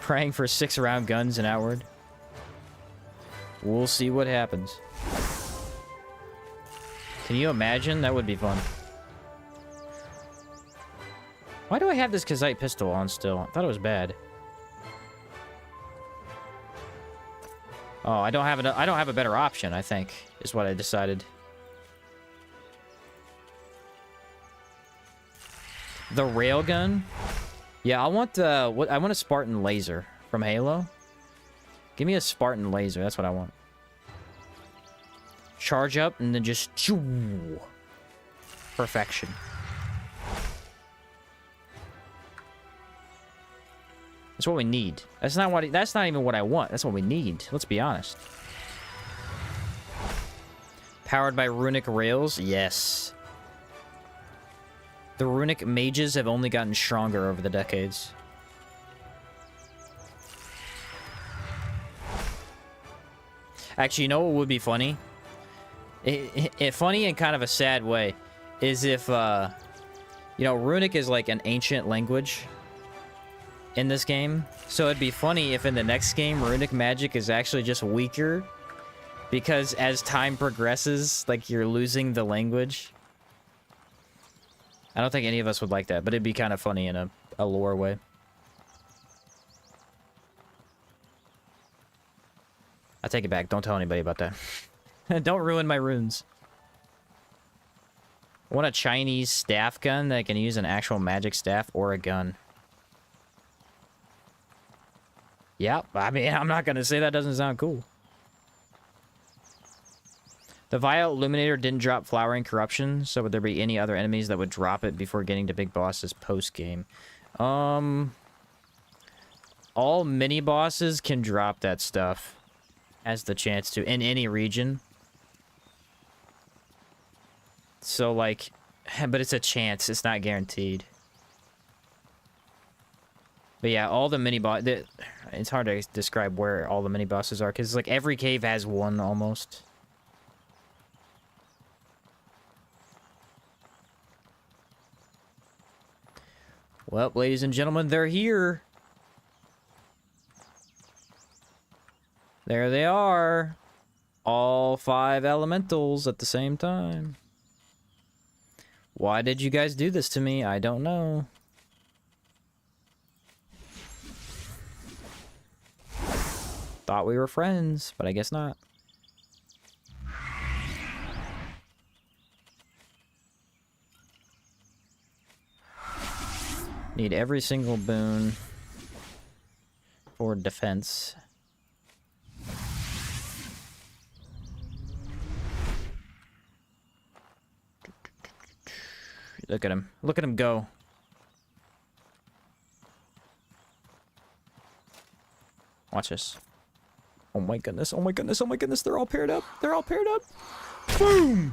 Praying for 6-round guns and outward. We'll see what happens. Can you imagine? That would be fun. Why do I have this Kazite pistol on still? I thought it was bad. Oh, I don't have a better option, I think, is what I decided. The railgun? Yeah, I want a Spartan laser from Halo. Give me a Spartan laser, that's what I want. Charge up and then just choo. Perfection. That's what we need. That's not even what I want. That's what we need. Let's be honest. Powered by runic rails? Yes. The runic mages have only gotten stronger over the decades. Actually, you know what would be funny? Funny in kind of a sad way is if, you know, runic is like an ancient language in this game. So it'd be funny if in the next game, runic magic is actually just weaker because as time progresses, like you're losing the language. I don't think any of us would like that, but it'd be kind of funny in a lore way. I take it back. Don't tell anybody about that. Don't ruin my runes. I want a Chinese staff gun that can use an actual magic staff or a gun. Yep, I mean, I'm not going to say that doesn't sound cool. The Vile Illuminator didn't drop Flowering Corruption, so would there be any other enemies that would drop it before getting to big bosses post-game? All mini-bosses can drop that stuff. Has the chance to, in any region. So, like, but it's a chance, it's not guaranteed. But yeah, all the mini-boss... It's hard to describe where all the mini-bosses are, because, like, every cave has one, almost. Well, ladies and gentlemen, they're here. There they are. All 5 elementals at the same time. Why did you guys do this to me? I don't know. Thought we were friends, but I guess not. Need every single boon for defense. Look at him. Look at him go. Watch this. Oh my goodness. Oh my goodness. Oh my goodness. They're all paired up. They're all paired up. Boom!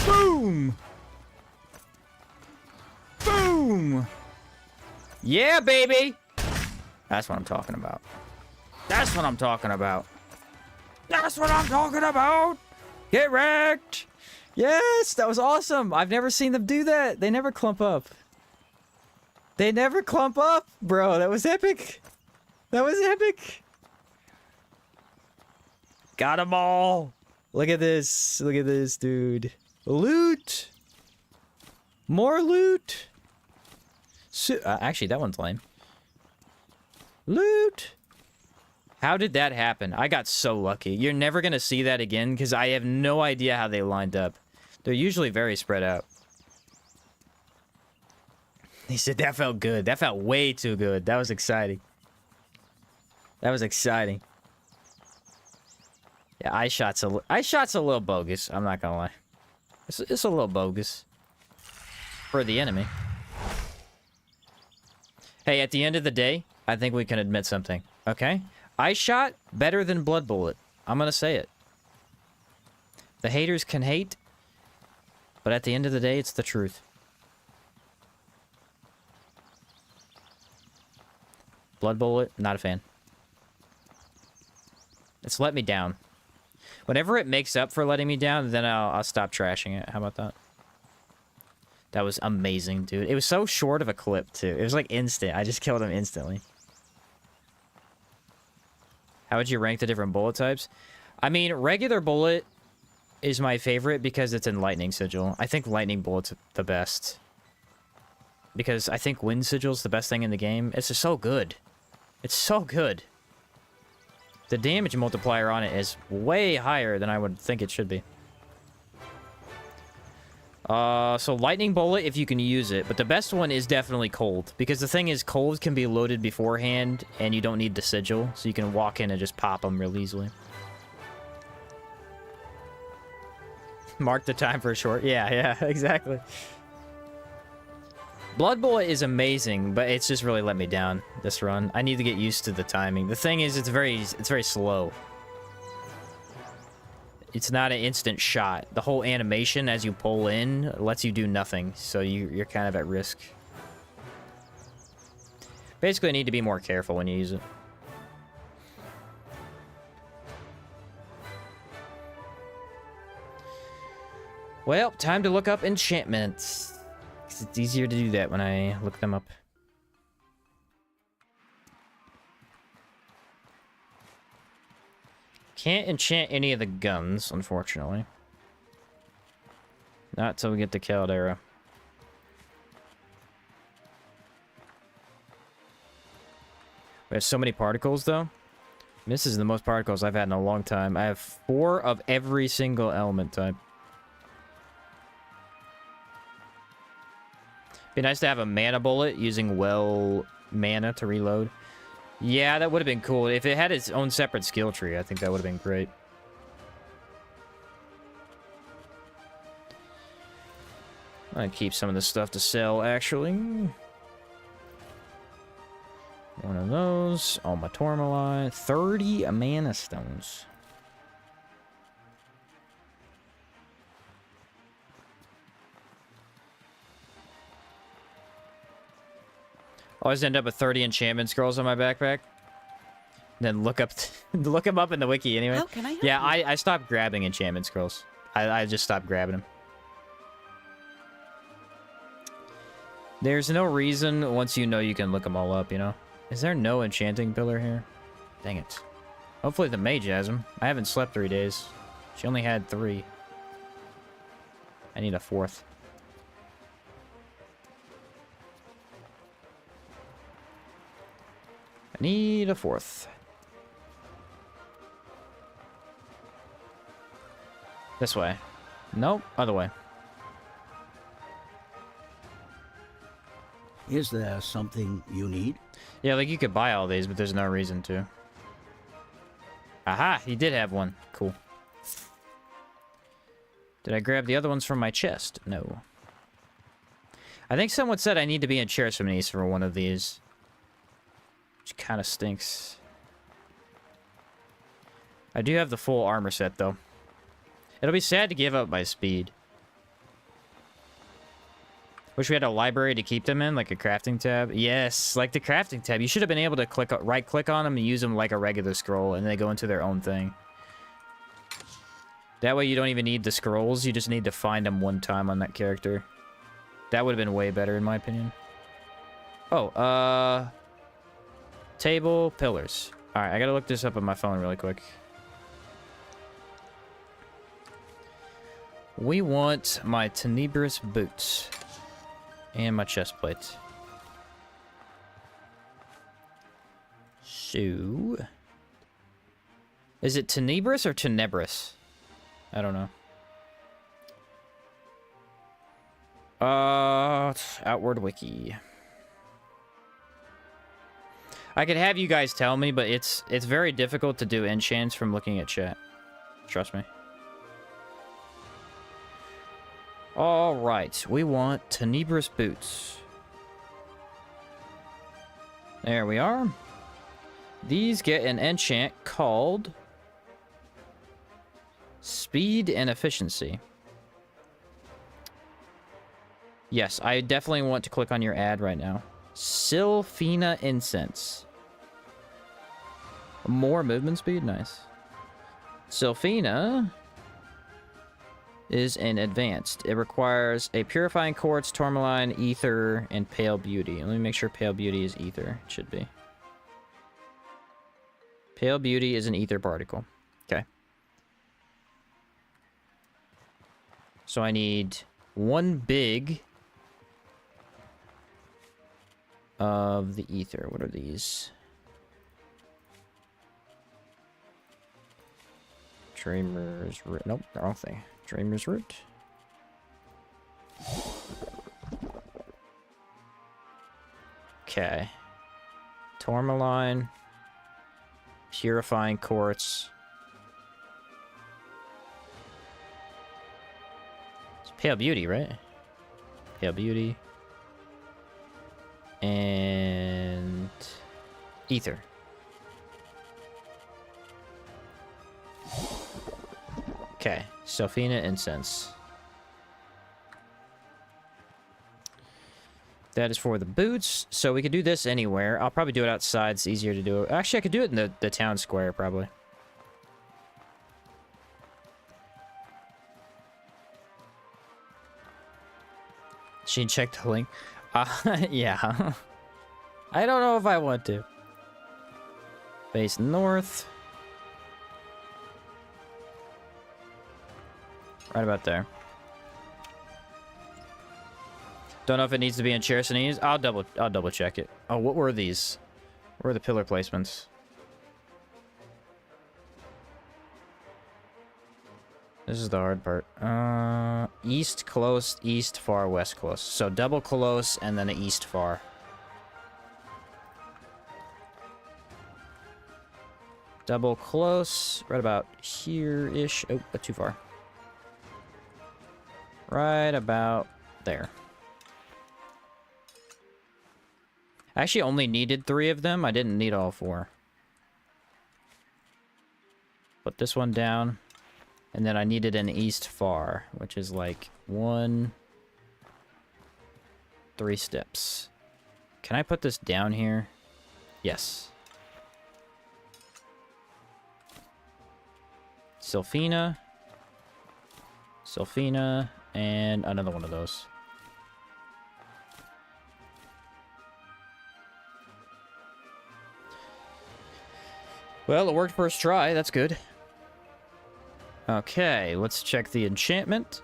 Boom! Boom! Yeah, baby! That's what I'm talking about. That's what I'm talking about. That's what I'm talking about! Get wrecked! Yes! That was awesome! I've never seen them do that. They never clump up. They never clump up! Bro, that was epic! That was epic! Got them all! Look at this. Look at this, dude. Loot! More loot! Actually, that one's lame. Loot! How did that happen? I got so lucky. You're never gonna see that again, because I have no idea how they lined up. They're usually very spread out. He said that felt good. That felt way too good. That was exciting. That was exciting. Yeah, eye shot's a little bogus. I'm not gonna lie. It's a little bogus. For the enemy. Hey, at the end of the day, I think we can admit something, okay? Ice Shot, better than Blood Bullet. I'm gonna say it. The haters can hate, but at the end of the day, it's the truth. Blood Bullet, not a fan. It's let me down. Whenever it makes up for letting me down, then I'll stop trashing it. How about that? That was amazing, dude. It was so short of a clip, too. It was like instant. I just killed him instantly. How would you rank the different bullet types? I mean, regular bullet is my favorite because it's in lightning sigil. I think lightning bullet's the best. Because I think wind sigil's the best thing in the game. It's just so good. It's so good. The damage multiplier on it is way higher than I would think it should be. So lightning bullet if you can use it, but the best one is definitely cold, because the thing is cold can be loaded beforehand and you don't need the sigil, so you can walk in and just pop them real easily. Mark the time for a short. Yeah, exactly. Blood bullet is amazing, but it's just really let me down this run. I need to get used to the timing. The thing is, it's very slow. It's not an instant shot. The whole animation as you pull in lets you do nothing, so you're kind of at risk. Basically, I need to be more careful when you use it. Well, time to look up enchantments. 'Cause it's easier to do that when I look them up. Can't enchant any of the guns, unfortunately. Not till we get to Caldera. We have so many particles, though. This is the most particles I've had in a long time. I have 4 of every single element type. Be nice to have a mana bullet using well mana to reload. Yeah, that would have been cool. If it had its own separate skill tree, I think that would have been great. I'm gonna keep some of this stuff to sell, actually. One of those. All my Tormoline. 30 mana stones. Always end up with 30 enchantment scrolls on my backpack. Then look up, look them up in the wiki anyway. How can I help Yeah, you? I stopped grabbing enchantment scrolls. I just stopped grabbing them. There's no reason once you know you can look them all up, you know? Is there no enchanting pillar here? Dang it. Hopefully the mage has them. I haven't slept 3 days. She only had 3. I need a 4th. I need a 4th. This way. Nope, other way. Is there something you need? Yeah, like you could buy all these, but there's no reason to. Aha, he did have one. Cool. Did I grab the other ones from my chest? No. I think someone said I need to be in Chersonese for one of these. Which kind of stinks. I do have the full armor set, though. It'll be sad to give up my speed. Wish we had a library to keep them in, like a crafting tab. Yes, like the crafting tab. You should have been able to right-click on them and use them like a regular scroll, and they go into their own thing. That way you don't even need the scrolls. You just need to find them one time on that character. That would have been way better, in my opinion. Oh, table, pillars. Alright, I gotta look this up on my phone really quick. We want my tenebrous boots. And my chest plate. So... is it tenebrous or tenebrous? I don't know. Outward wiki. I could have you guys tell me, but it's very difficult to do enchants from looking at chat. Trust me. All right, we want Tenebrous Boots. There we are. These get an enchant called Speed and Efficiency. Yes, I definitely want to click on your ad right now. Sylphina Incense. More movement speed? Nice. Sylphina is an advanced. It requires a Purifying Quartz, Tormoline, Ether, and Pale Beauty. Let me make sure Pale Beauty is Ether. It should be. Pale Beauty is an Ether particle. Okay. So I need one big of the Ether. What are these? Dreamer's Root. Nope, wrong thing. Dreamer's Root. Okay. Tormoline. Purifying Quartz. It's Pale Beauty, right? Pale Beauty. And Ether. Okay, Sylphina Incense. That is for the boots, so we could do this anywhere. I'll probably do it outside, it's easier to do it. Actually, I could do it in the town square, probably. She checked the link. Yeah. I don't know if I want to. Face north. Right about there. Don't know if it needs to be in Chersonese. I'll double check it. Oh, what were these? Where are the pillar placements? This is the hard part. East close, east far, west close. So double close and then east far. Double close, right about here-ish. Oh, too far. Right about there. I actually only needed 3 of them. I didn't need all 4. Put this one down. And then I needed an east far, which is like 1, 3 steps. Can I put this down here? Yes. Sylphina. Sylphina. And another one of those. Well, it worked first try. That's good. Okay, let's check the enchantment.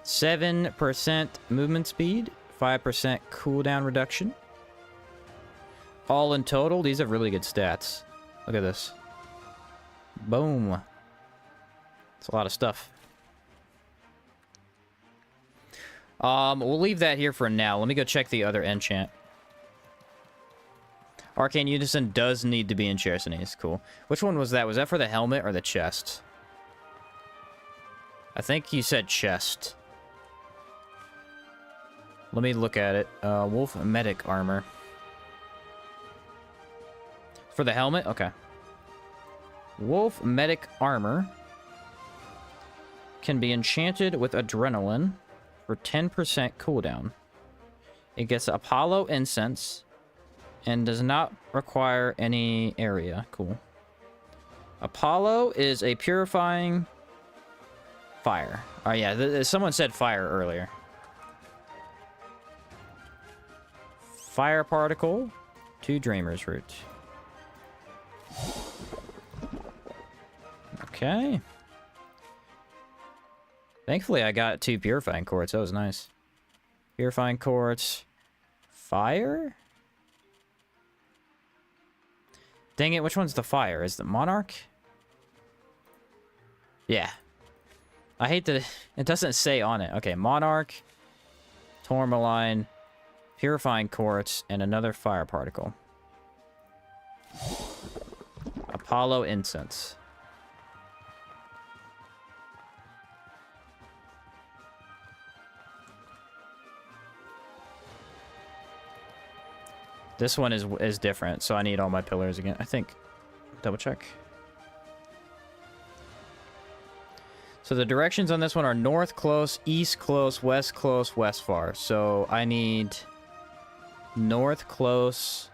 7% movement speed, 5% cooldown reduction. All in total, these have really good stats. Look at this. Boom. It's a lot of stuff. We'll leave that here for now. Let me go check the other enchant. Arcane Unison does need to be in Chersonese. Cool. Which one was that? Was that for the helmet or the chest? I think you said chest. Let me look at it. Wolf Medic Armor. For the helmet? Okay. Wolf Medic Armor can be enchanted with Adrenaline for 10% cooldown. It gets Apollo Incense and does not require any area. Cool. Apollo is a purifying fire. Oh yeah, someone said fire earlier. Fire particle, 2 Dreamer's Root. Okay. Thankfully, I got 2 Purifying Quartz. That was nice. Purifying Quartz. Fire? Dang it, which one's the fire? Is the Monarch? Yeah. I hate that it doesn't say on it. Okay, Monarch, Tormoline, Purifying Quartz, and another fire particle. Apollo Incense. This one is different, so I need all my pillars again. I think. Double check. So the directions on this one are north close, east close, west far. So I need north close,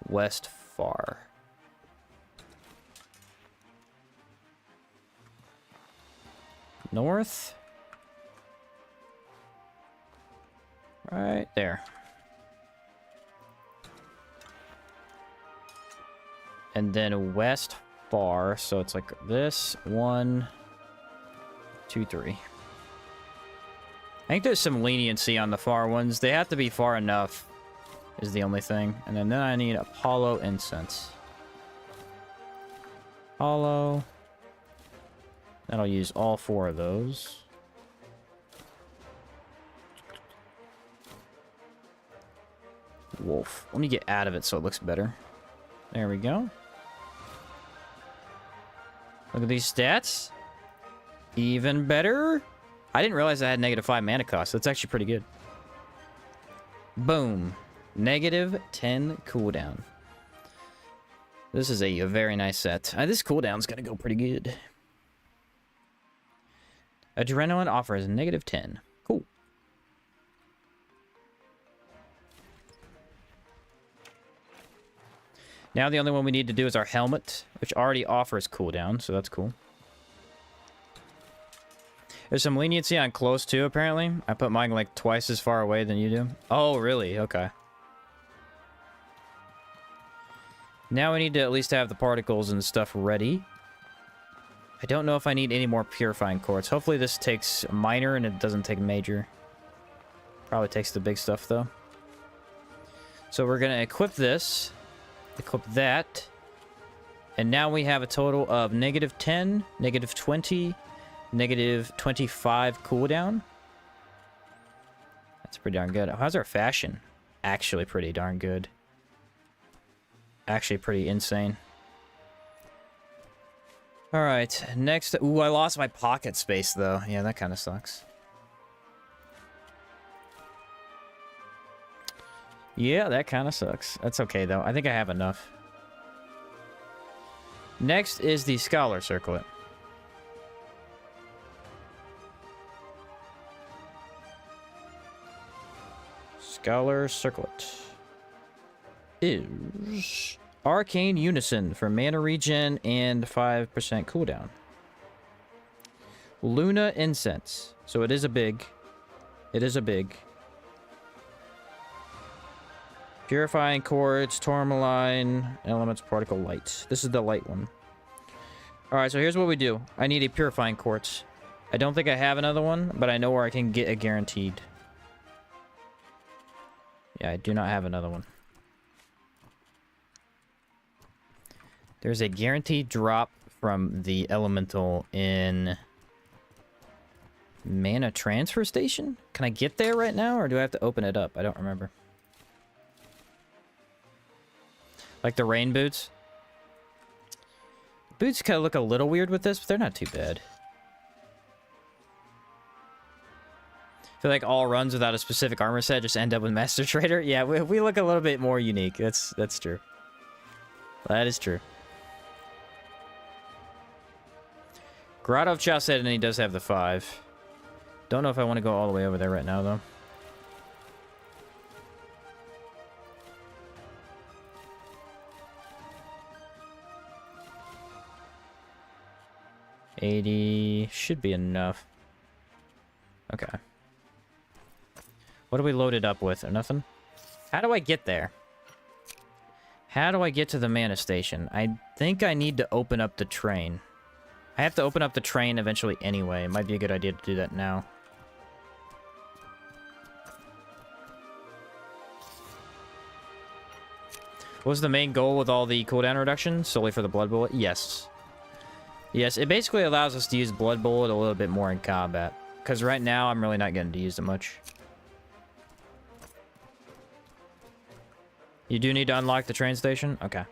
west far. North. Right there. And then west far, so it's like this. 1, 2, 3. I think there's some leniency on the far ones. They have to be far enough, is the only thing. And then I need Apollo incense. Apollo. That'll use all 4 of those. Wolf. Let me get out of it so it looks better. There we go. Look at these stats. Even better. I didn't realize I had -5 mana cost. That's actually pretty good. Boom. -10 cooldown. This is a very nice set. This cooldown's gonna go pretty good. Adrenaline offers -10. Cool. Now the only one we need to do is our helmet, which already offers cooldown, so that's cool. There's some leniency on close too, apparently. I put mine like twice as far away than you do. Oh, really? Okay. Now we need to at least have the particles and stuff ready. I don't know if I need any more purifying quartz. Hopefully this takes minor and it doesn't take major. Probably takes the big stuff though. So we're gonna equip this. Equip that. And now we have a total of -10, -20, -25 cooldown. That's pretty darn good. How's our fashion? Actually pretty darn good. Actually pretty insane. Alright, next... Ooh, I lost my pocket space, though. Yeah, that kind of sucks. Yeah, that kind of sucks. That's okay, though. I think I have enough. Next is the Scholar Circlet. Scholar Circlet is Arcane Unison for mana regen and 5% cooldown. Luna Incense. So it is a big. It is a big. Purifying Quartz, Tormoline, Elements, Particle Light. This is the light one. Alright, so here's what we do. I need a Purifying Quartz. I don't think I have another one, but I know where I can get a guaranteed. Yeah, I do not have another one. There's a guaranteed drop from the elemental in Mana Transfer Station? Can I get there right now, or do I have to open it up? I don't remember. Like the rain boots? Boots kind of look a little weird with this, but they're not too bad. I feel like all runs without a specific armor set just end up with Master Trader. Yeah, we look a little bit more unique. That's true. That is true. Grotto of Chaucet, and he does have the 5. Don't know if I want to go all the way over there right now, though. $80 should be enough. Okay. What are we loaded up with? Or nothing? How do I get there? How do I get to the mana station? I think I need to open up the train. I have to open up the train eventually anyway. It might be a good idea to do that now. What was the main goal with all the cooldown reductions? Solely for the Blood Bullet? Yes. Yes, it basically allows us to use Blood Bullet a little bit more in combat. Because right now, I'm really not getting to use it much. You do need to unlock the train station? Okay.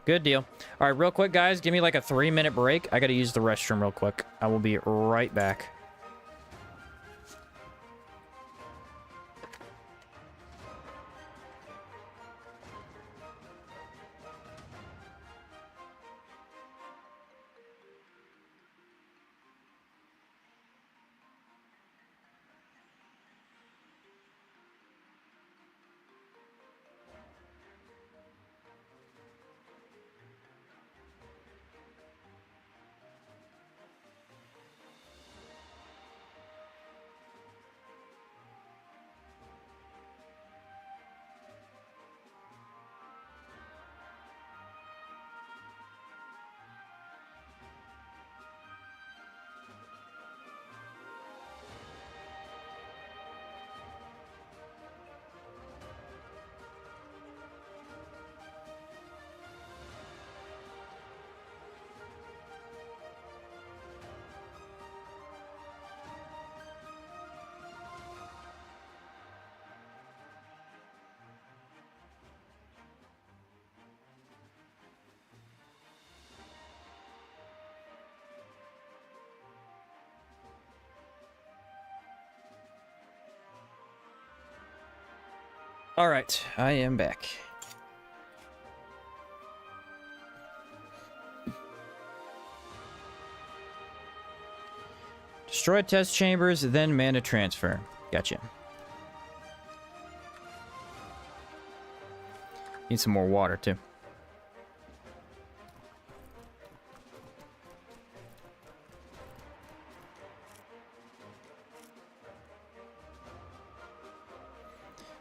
Good deal. Alright, real quick, guys. Give me like a 3-minute break. I gotta use the restroom real quick. I will be right back. Alright, I am back. Destroy test chambers, then mana transfer. Gotcha. Need some more water, too.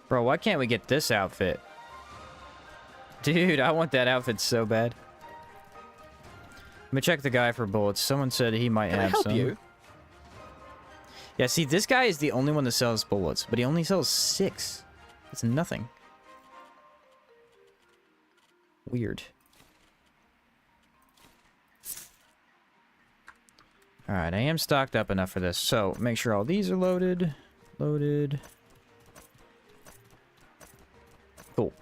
Bro, why can't we get this outfit? Dude, I want that outfit so bad. Let me check the guy for bullets. Someone said he might have some. Can I help you? Yeah, see, this guy is the only one that sells bullets, but he only sells 6. That's nothing. Weird. Alright, I am stocked up enough for this. So, make sure all these are loaded. Loaded. Cool.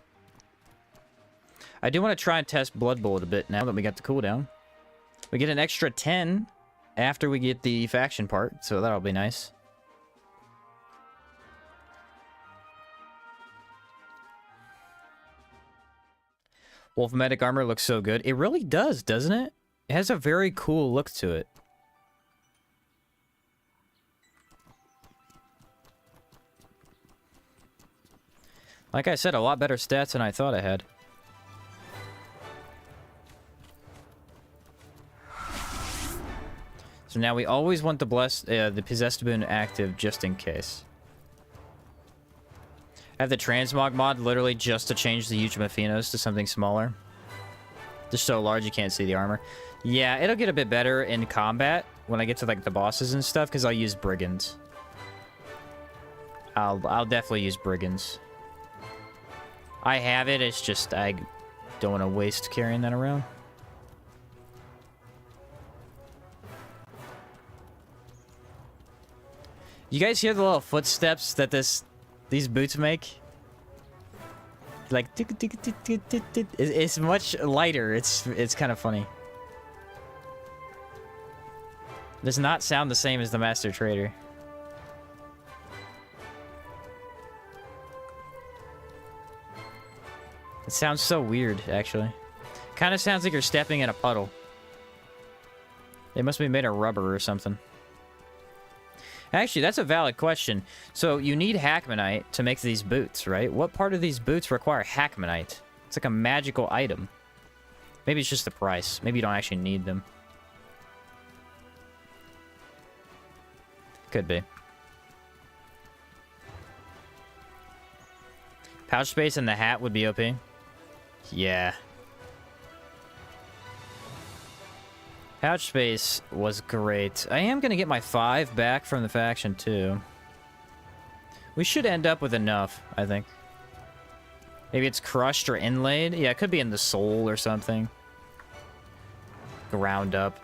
I do want to try and test Blood Bullet a bit now that we got the cooldown. We get an extra 10 after we get the faction part, so that'll be nice. Wolf Medic armor looks so good. It really does, doesn't it? It has a very cool look to it. Like I said, a lot better stats than I thought I had. So now we always want the Possessed Boon active just in case. I have the Transmog mod literally just to change the huge Mephinos to something smaller. Just so large you can't see the armor. Yeah, it'll get a bit better in combat when I get to like the bosses and stuff because I'll use Brigands. I'll definitely use Brigands. I have it, it's just I don't want to waste carrying that around. You guys hear the little footsteps that these boots make? Like it's much lighter. It's kind of funny. It does not sound the same as the Master Trader. It sounds so weird, actually. Kind of sounds like you're stepping in a puddle. It must be made of rubber or something. Actually, that's a valid question. So, you need Hackmanite to make these boots, right? What part of these boots require Hackmanite? It's like a magical item. Maybe it's just the price. Maybe you don't actually need them. Could be. Pouch space in the hat would be OP. Yeah. Pouch space was great. I am going to get my 5 back from the faction, too. We should end up with enough, I think. Maybe it's crushed or inlaid. Yeah, it could be in the soul or something. Ground up.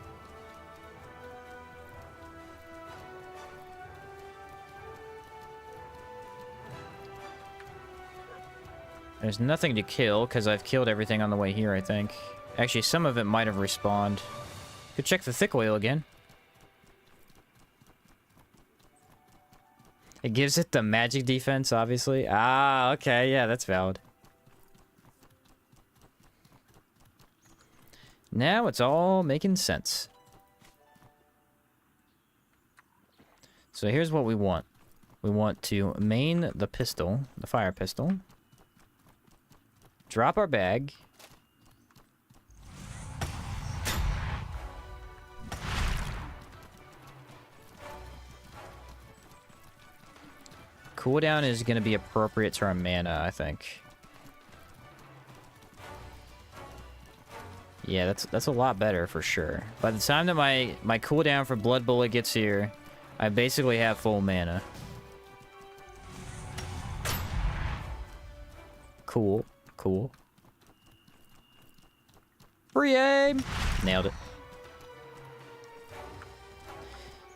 There's nothing to kill, because I've killed everything on the way here, I think. Actually, some of it might have respawned. Could check the thick oil again. It gives it the magic defense, obviously. Ah, okay, yeah, that's valid. Now it's all making sense. So here's what we want. We want to main the pistol, the fire pistol. Drop our bag. Cooldown is going to be appropriate to our mana, I think. Yeah, that's a lot better for sure. By the time that my cooldown for Blood Bullet gets here, I basically have full mana. Cool, cool. Free aim! Nailed it.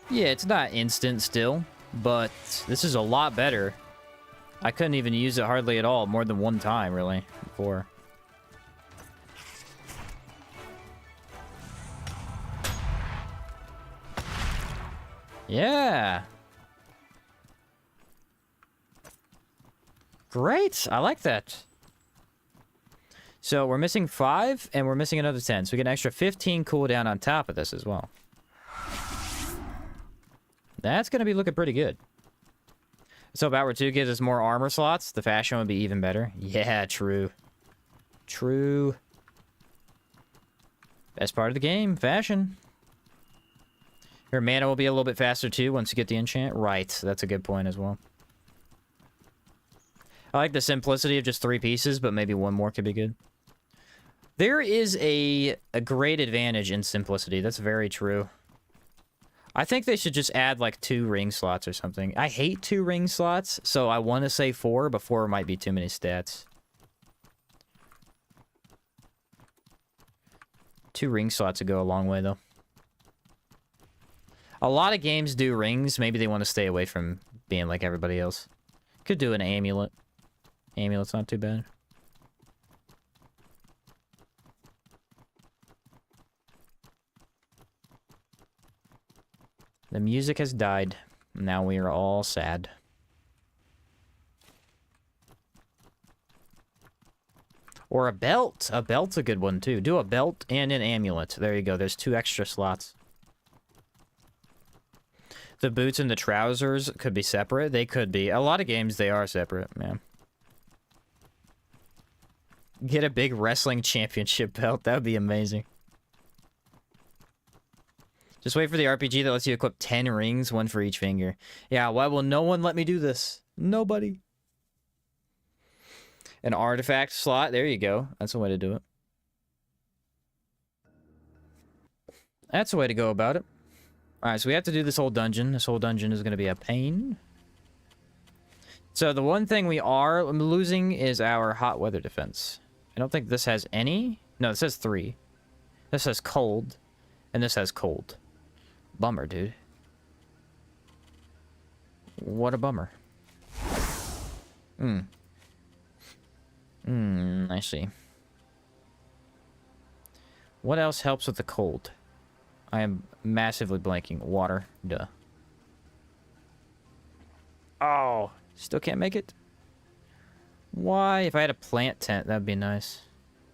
Yeah, it's not instant still. But this is a lot better. I couldn't even use it hardly at all, more than one time, really, before. Yeah! Great. I like that. So we're missing 5, and we're missing another 10. So we get an extra 15 cooldown on top of this as well. That's going to be looking pretty good. So if Outward 2 gives us more armor slots, the fashion would be even better. Yeah, true. True. Best part of the game, fashion. Your mana will be a little bit faster too once you get the enchant. Right, that's a good point as well. I like the simplicity of just 3 pieces, but maybe one more could be good. There is a great advantage in simplicity. That's very true. I think they should just add like 2 ring slots or something. I hate 2 ring slots, so I want to say 4, but 4 might be too many stats. 2 ring slots would go a long way, though. A lot of games do rings. Maybe they want to stay away from being like everybody else. Could do an amulet. Amulet's not too bad. The music has died. Now we are all sad. Or a belt. A belt's a good one, too. Do a belt and an amulet. There you go. There's 2 extra slots. The boots and the trousers could be separate. They could be. A lot of games, they are separate, man. Get a big wrestling championship belt. That would be amazing. Just wait for the RPG that lets you equip 10 rings, 1 for each finger. Yeah, why will no one let me do this? Nobody. An artifact slot. There you go. That's a way to do it. That's a way to go about it. Alright, so we have to do this whole dungeon. This whole dungeon is going to be a pain. So the one thing we are losing is our hot weather defense. I don't think this has any. No, it says 3. This says cold. And this has cold. Bummer, dude. What a bummer. I see. What else helps with the cold? I am massively blanking. Water. Duh. Oh, still can't make it? Why? If I had a plant tent, that'd be nice.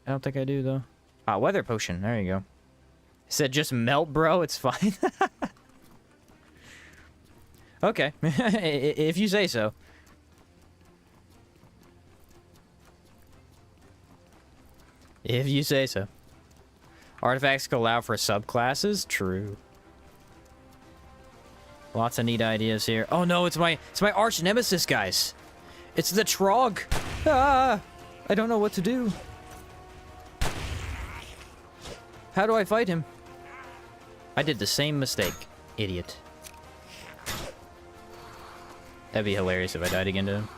I don't think I do, though. Ah, weather potion. There you go. It said just melt, bro. It's fine. Okay. If you say so. If you say so. Artifacts can allow for subclasses? True. Lots of neat ideas here. Oh no, it's my arch nemesis, guys. It's the Trog. Ah! I don't know what to do. How do I fight him? I did the same mistake. Idiot. That'd be hilarious if I died again to him.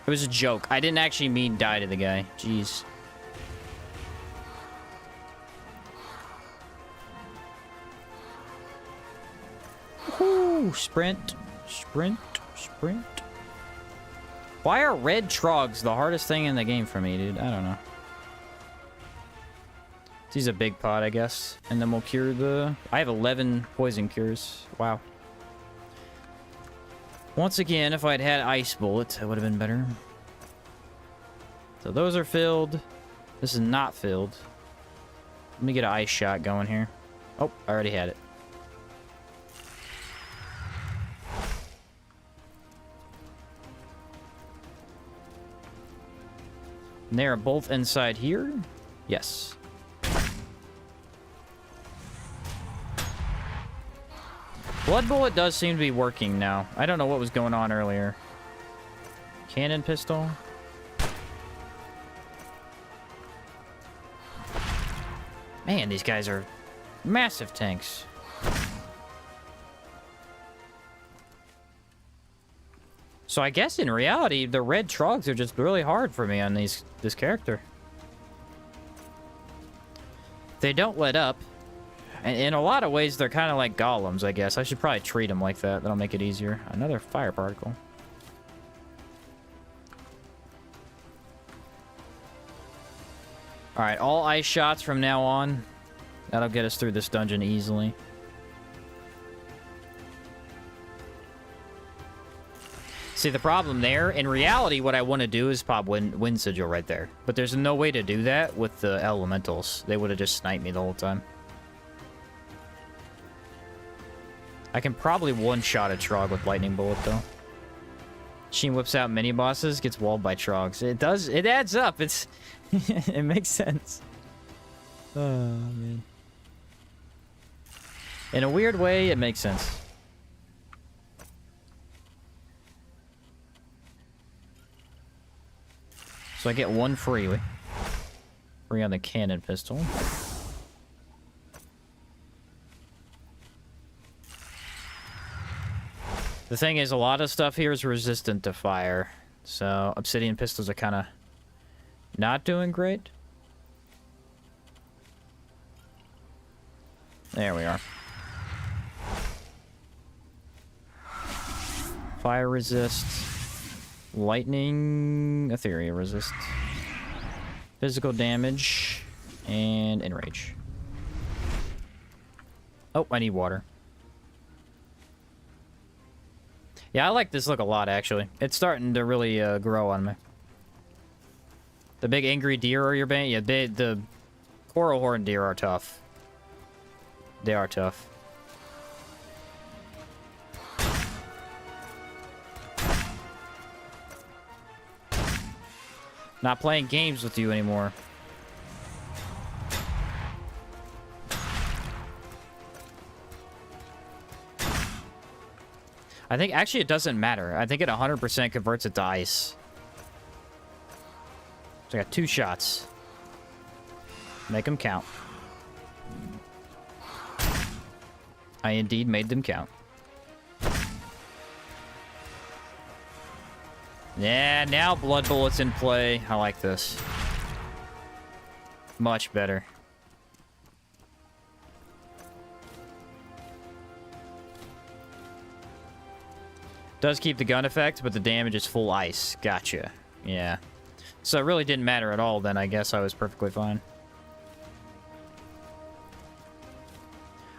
It was a joke. I didn't actually mean die to the guy. Jeez. Woohoo! Sprint. Sprint. Sprint. Why are red trogs the hardest thing in the game for me, dude? I don't know. Let's use a big pot, I guess. And then we'll cure the... I have 11 poison cures. Wow. Once again, if I'd had ice bullets, it would have been better. So those are filled. This is not filled. Let me get an ice shot going here. Oh, I already had it. And they are both inside here? Yes. Blood bullet does seem to be working now. I don't know what was going on earlier. Cannon pistol. Man, these guys are massive tanks. So I guess in reality, the red trogs are just really hard for me on this character. They don't let up. And in a lot of ways, they're kind of like golems, I guess. I should probably treat them like that. That'll make it easier. Another fire particle. Alright, all ice shots from now on. That'll get us through this dungeon easily. See, the problem there, in reality, what I want to do is pop Wind Sigil right there. But there's no way to do that with the elementals. They would have just sniped me the whole time. I can probably one-shot a Trog with Lightning Bullet, though. Sheen whips out mini-bosses, gets walled by Trogs. It does, it adds up. It's, it makes sense. Oh, man. In a weird way, it makes sense. So I get one free on the cannon pistol. The thing is, a lot of stuff here is resistant to fire. So obsidian pistols are kind of not doing great. There we are. Fire resist. Lightning, Etheria resist. Physical damage, and enrage. Oh, I need water. Yeah, I like this look a lot, actually. It's starting to really grow on me. The big angry deer are your bane? Yeah, the coral horn deer are tough. They are tough. Not playing games with you anymore. I think, actually, it doesn't matter. I think it 100% converts it to ice. So I got 2 shots. Make them count. I indeed made them count. Yeah, now Blood Bullet's in play. I like this. Much better. Does keep the gun effect, but the damage is full ice. Gotcha. Yeah. So it really didn't matter at all then. I guess I was perfectly fine.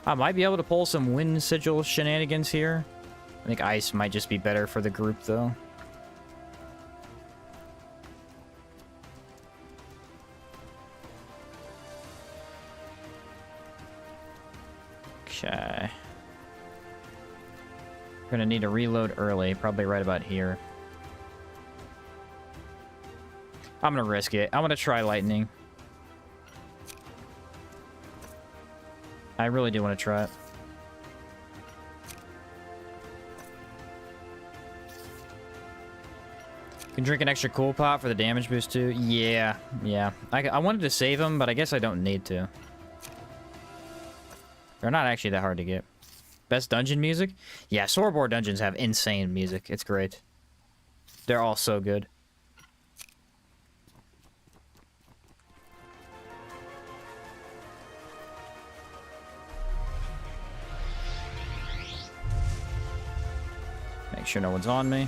I might be able to pull some Wind Sigil shenanigans here. I think ice might just be better for the group, though. Okay. We're gonna need to reload early, probably right about here. I'm gonna risk it. I'm gonna try lightning. I really do want to try it. Can drink an extra cool pot for the damage boost too. Yeah. I wanted to save them, but I guess I don't need to. They're not actually that hard to get. Best dungeon music? Yeah, Sorobor dungeons have insane music. It's great. They're all so good. Make sure no one's on me.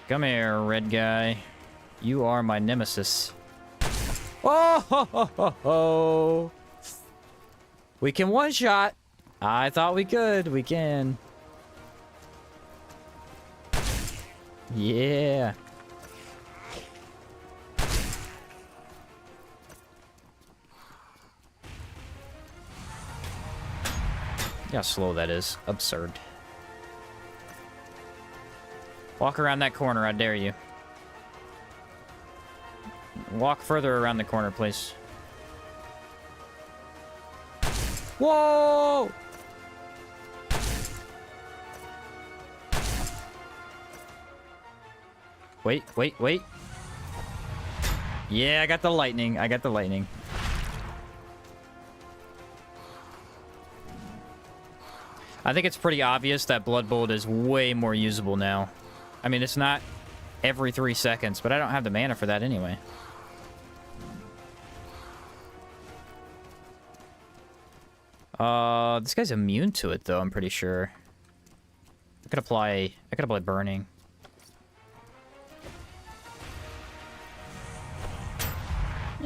Come here, red guy. You are my nemesis. Oh, ho, ho, ho, ho. We can one-shot. I thought we could. We can. Yeah. How slow that is. Absurd. Walk around that corner, I dare you. Walk further around the corner, please. Whoa! Wait. Yeah, I got the lightning. I think it's pretty obvious that Blood Bullet is way more usable now. I mean, it's not every 3 seconds, but I don't have the mana for that anyway. This guy's immune to it, though, I'm pretty sure. I could apply burning.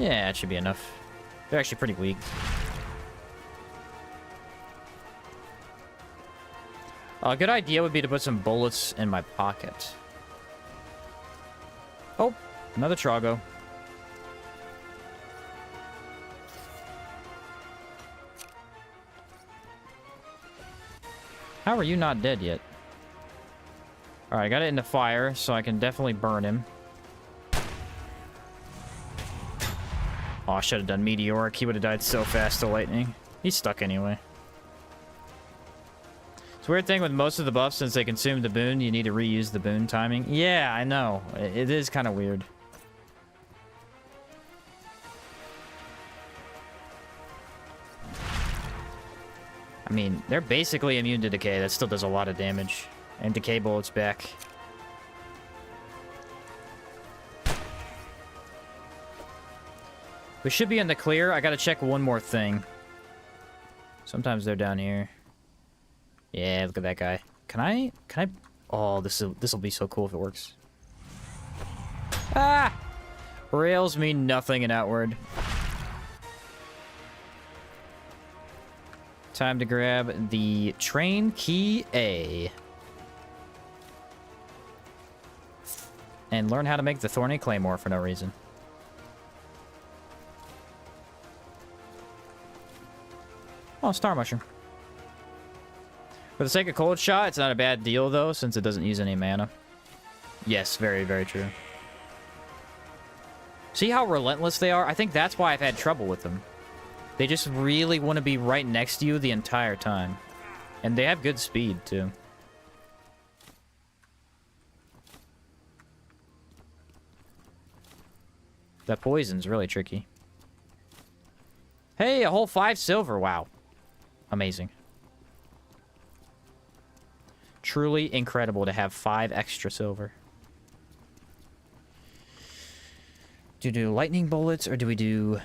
Yeah, it should be enough. They're actually pretty weak. A good idea would be to put some bullets in my pocket. Oh, another Trago. How are you not dead yet? Alright, I got it in the fire, so I can definitely burn him. Oh, I should have done Meteoric. He would have died so fast to lightning. He's stuck anyway. It's a weird thing with most of the buffs, since they consume the boon, you need to reuse the boon timing. Yeah, I know. It is kind of weird. I mean, they're basically immune to decay. That still does a lot of damage. And decay bullets back. We should be in the clear. I gotta check one more thing. Sometimes they're down here. Yeah, look at that guy. Can I? Oh, this'll be so cool if it works. Ah! Rails mean nothing in Outward. Time to grab the train key A. And learn how to make the Thorny Claymore for no reason. Oh, Star Mushroom. For the sake of Cold Shot, it's not a bad deal, though, since it doesn't use any mana. Yes, very, very true. See how relentless they are? I think that's why I've had trouble with them. They just really want to be right next to you the entire time. And they have good speed, too. That poison's really tricky. Hey, a whole 5 silver. Wow. Amazing. Truly incredible to have 5 extra silver. Do we do lightning bullets or do we do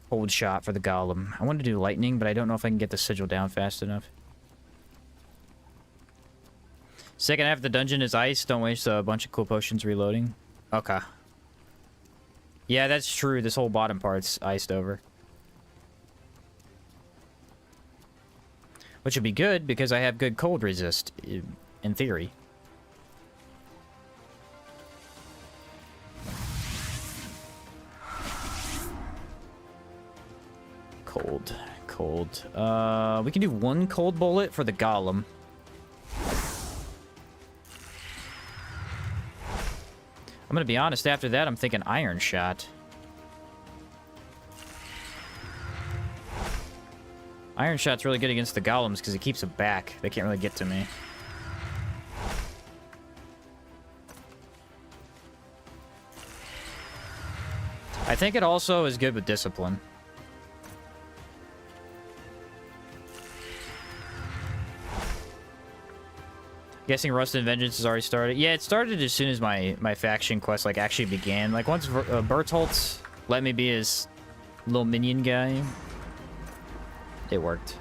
Cold Shot for the golem? I want to do lightning, but I don't know if I can get the sigil down fast enough. Second half of the dungeon is ice. Don't waste a bunch of cool potions reloading. Okay. Yeah, that's true. This whole bottom part's iced over. Which would be good, because I have good cold resist, in theory. Cold. We can do 1 cold bullet for the golem. I'm gonna be honest, after that, I'm thinking Iron Shot. Iron Shot's really good against the golems because it keeps them back. They can't really get to me. I think it also is good with discipline. Guessing Rust and Vengeance has already started. Yeah, it started as soon as my faction quest like actually began. Like once Bertholtz let me be his little minion guy, it worked.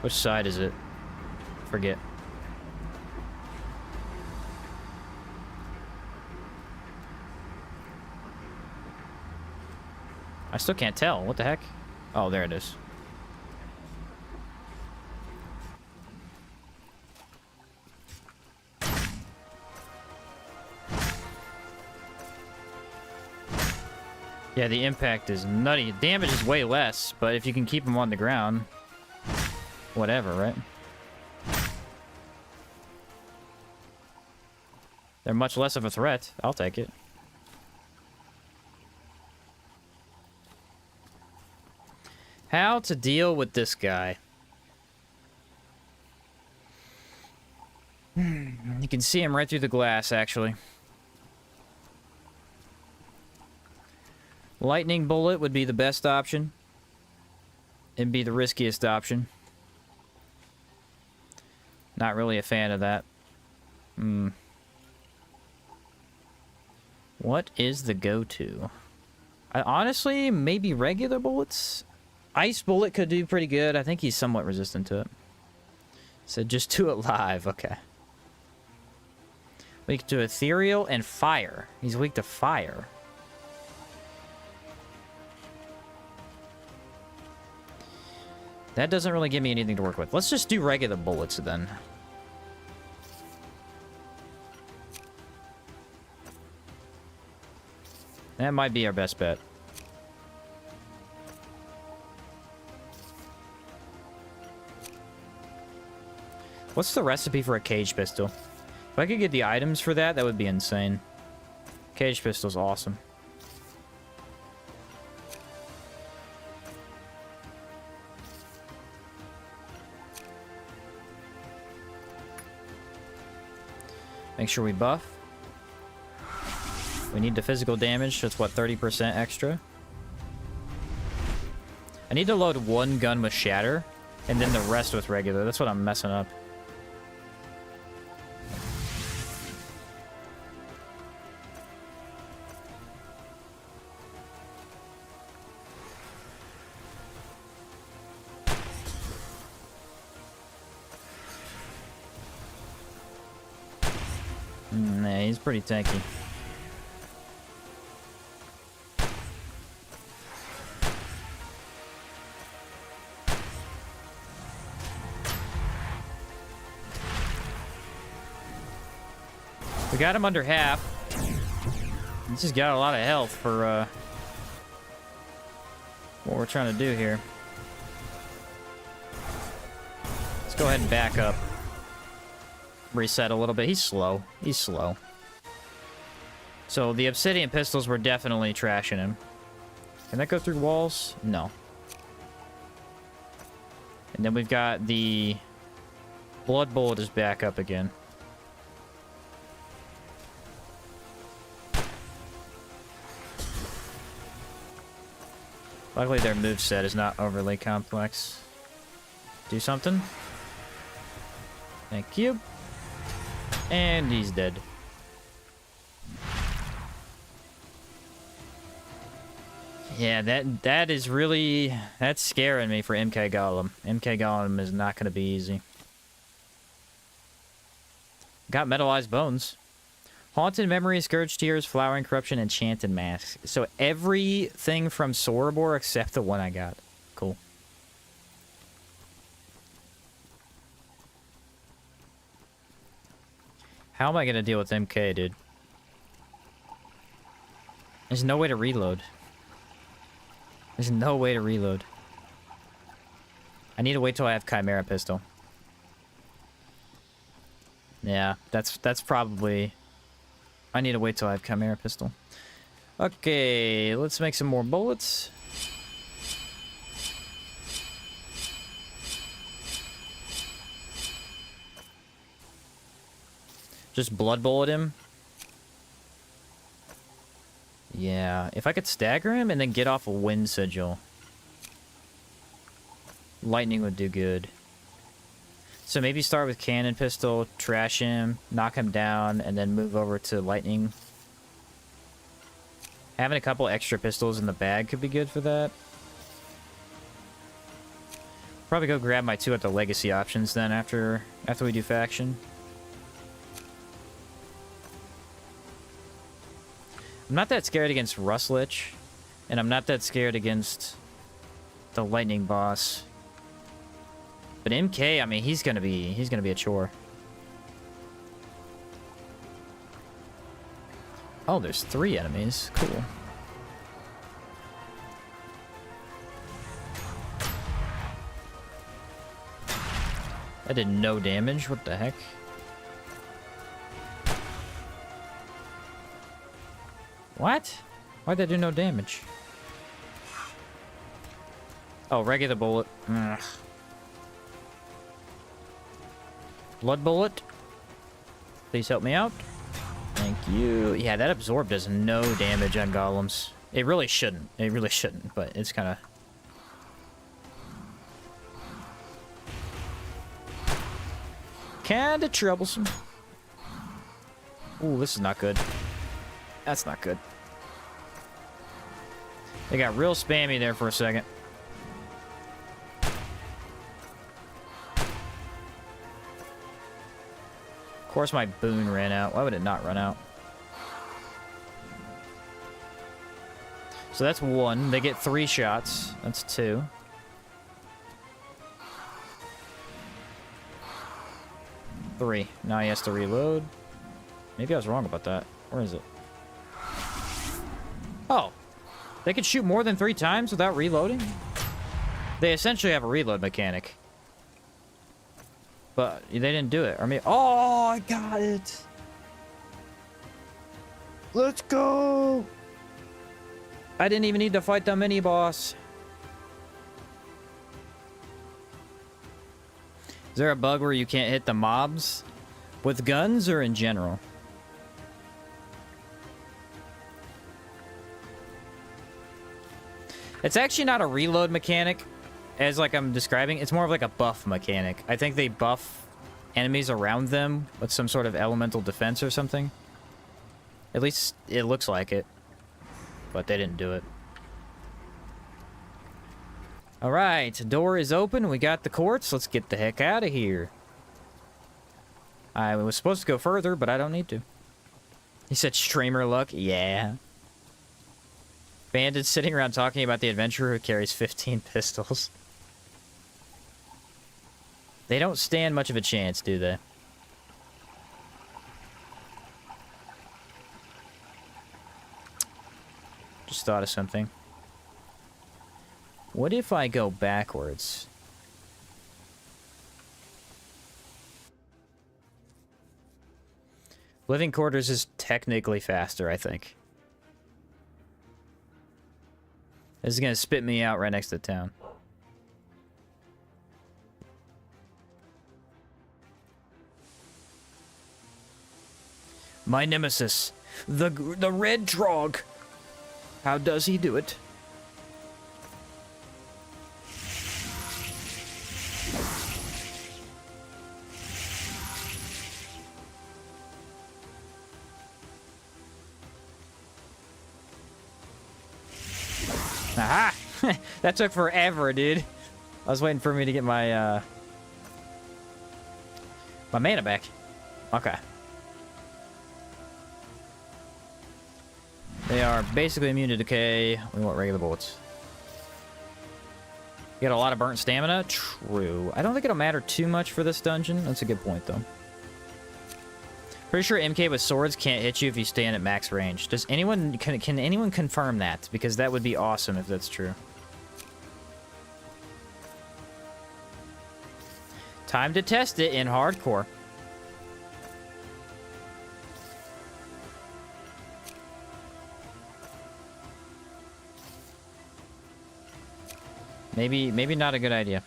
Which side is it? Forget. I still can't tell. What the heck? Oh, there it is. Yeah, the impact is nutty. Damage is way less, but if you can keep them on the ground, whatever, right? They're much less of a threat. I'll take it. How to deal with this guy. You can see him right through the glass, actually. Lightning bullet would be the best option. It'd be the riskiest option. Not really a fan of that. What is the go-to? Honestly, maybe regular bullets? Ice bullet could do pretty good. I think he's somewhat resistant to it. So just do it live. Okay. Weak to ethereal and fire. He's weak to fire. That doesn't really give me anything to work with. Let's just do regular bullets then. That might be our best bet. What's the recipe for a cage pistol? If I could get the items for that, that would be insane. Cage pistol's awesome. Make sure we buff. We need the physical damage, so it's what, 30% extra? I need to load one gun with shatter, and then the rest with regular. That's what I'm messing up. Nah, he's pretty tanky. We got him under half. He's just got a lot of health for what we're trying to do here. Let's go ahead and back up. Reset a little bit. He's slow. He's slow. So the obsidian pistols were definitely trashing him. Can that go through walls? No. And then we've got the blood bullet is back up again. Luckily their moveset is not overly complex. Do something. Thank you. And he's dead. Yeah, that is really... That's scaring me for MK Golem. MK Golem is not going to be easy. Got metallized bones. Haunted Memory, Scourge Tears, Flowering Corruption, Enchanted Mask. So everything from Sorobor except the one I got. Cool. How am I going to deal with MK, dude? There's no way to reload. There's no way to reload. I need to wait till I have Chimera Pistol. Yeah, that's probably... I need to wait till I have Chimera Pistol. Okay, let's make some more bullets. Just blood bullet him. Yeah, if I could stagger him and then get off a wind sigil. Lightning would do good. So maybe start with cannon pistol, trash him, knock him down, and then move over to lightning. Having a couple extra pistols in the bag could be good for that. Probably go grab my 2 at the legacy options then after we do faction. I'm not that scared against Rustlich, and I'm not that scared against the lightning boss. But MK, I mean, he's gonna be a chore. Oh, there's 3 enemies. Cool. That did no damage. What the heck? What? Why'd that do no damage? Oh, regular bullet. Ugh. Blood bullet. Please help me out. Thank you. Yeah, that absorb does no damage on golems. It really shouldn't. It really shouldn't, but it's kind of... kind of troublesome. Ooh, this is not good. That's not good. They got real spammy there for a second. course my boon ran out. Why would it not run out? So that's 1. They get 3 shots. That's 2. Three. Now he has to reload. Maybe I was wrong about that. Where is it? Oh. They can shoot more than 3 times without reloading? They essentially have a reload mechanic. But they didn't do it. Or maybe... Oh, I got it! Let's go! I didn't even need to fight the mini-boss. Is there a bug where you can't hit the mobs? With guns or in general? It's actually not a reload mechanic, as like I'm describing. It's more of like a buff mechanic. I think they buff enemies around them with some sort of elemental defense or something. At least it looks like it. But they didn't do it. Alright, door is open. We got the quartz. Let's get the heck out of here. I was supposed to go further, but I don't need to. He said streamer luck. Yeah. Bandit sitting around talking about the adventurer who carries 15 pistols. They don't stand much of a chance, do they? Just thought of something. What if I go backwards? Living quarters is technically faster, I think. This is gonna spit me out right next to town. My nemesis, the red trog. How does he do it? Aha! That took forever, dude. I was waiting for me to get my, my mana back. Okay. They are basically immune to decay. We want regular bullets. You got a lot of burnt stamina? True. I don't think it'll matter too much for this dungeon. That's a good point, though. Pretty sure MK with swords can't hit you if you stand at max range. Does anyone... Can anyone confirm that? Because that would be awesome if that's true. Time to test it in hardcore. Maybe not a good idea.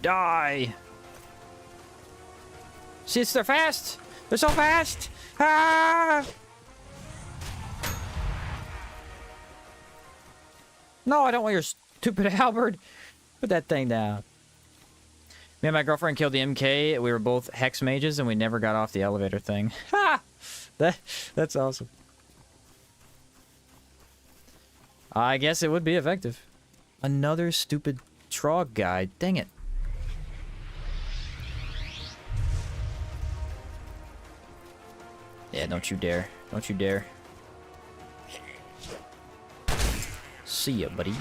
Die! See, they're fast! They're so fast! Ah! No, I don't want your stupid halberd. Put that thing down. Me and my girlfriend killed the MK. We were both hex mages, and we never got off the elevator thing. Ha! That's awesome. I guess it would be effective. Another stupid trog guy. Dang it. Yeah, don't you dare. Don't you dare. See ya, buddy.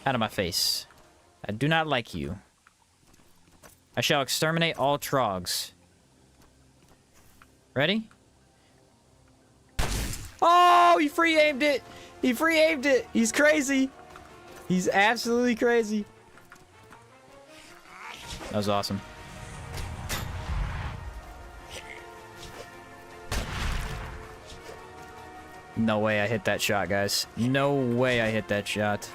Out of my face. I do not like you. I shall exterminate all trogs. Ready? Oh, he free aimed it. He free aimed it. He's crazy. He's absolutely crazy. That was awesome. No way I hit that shot, guys. No way I hit that shot.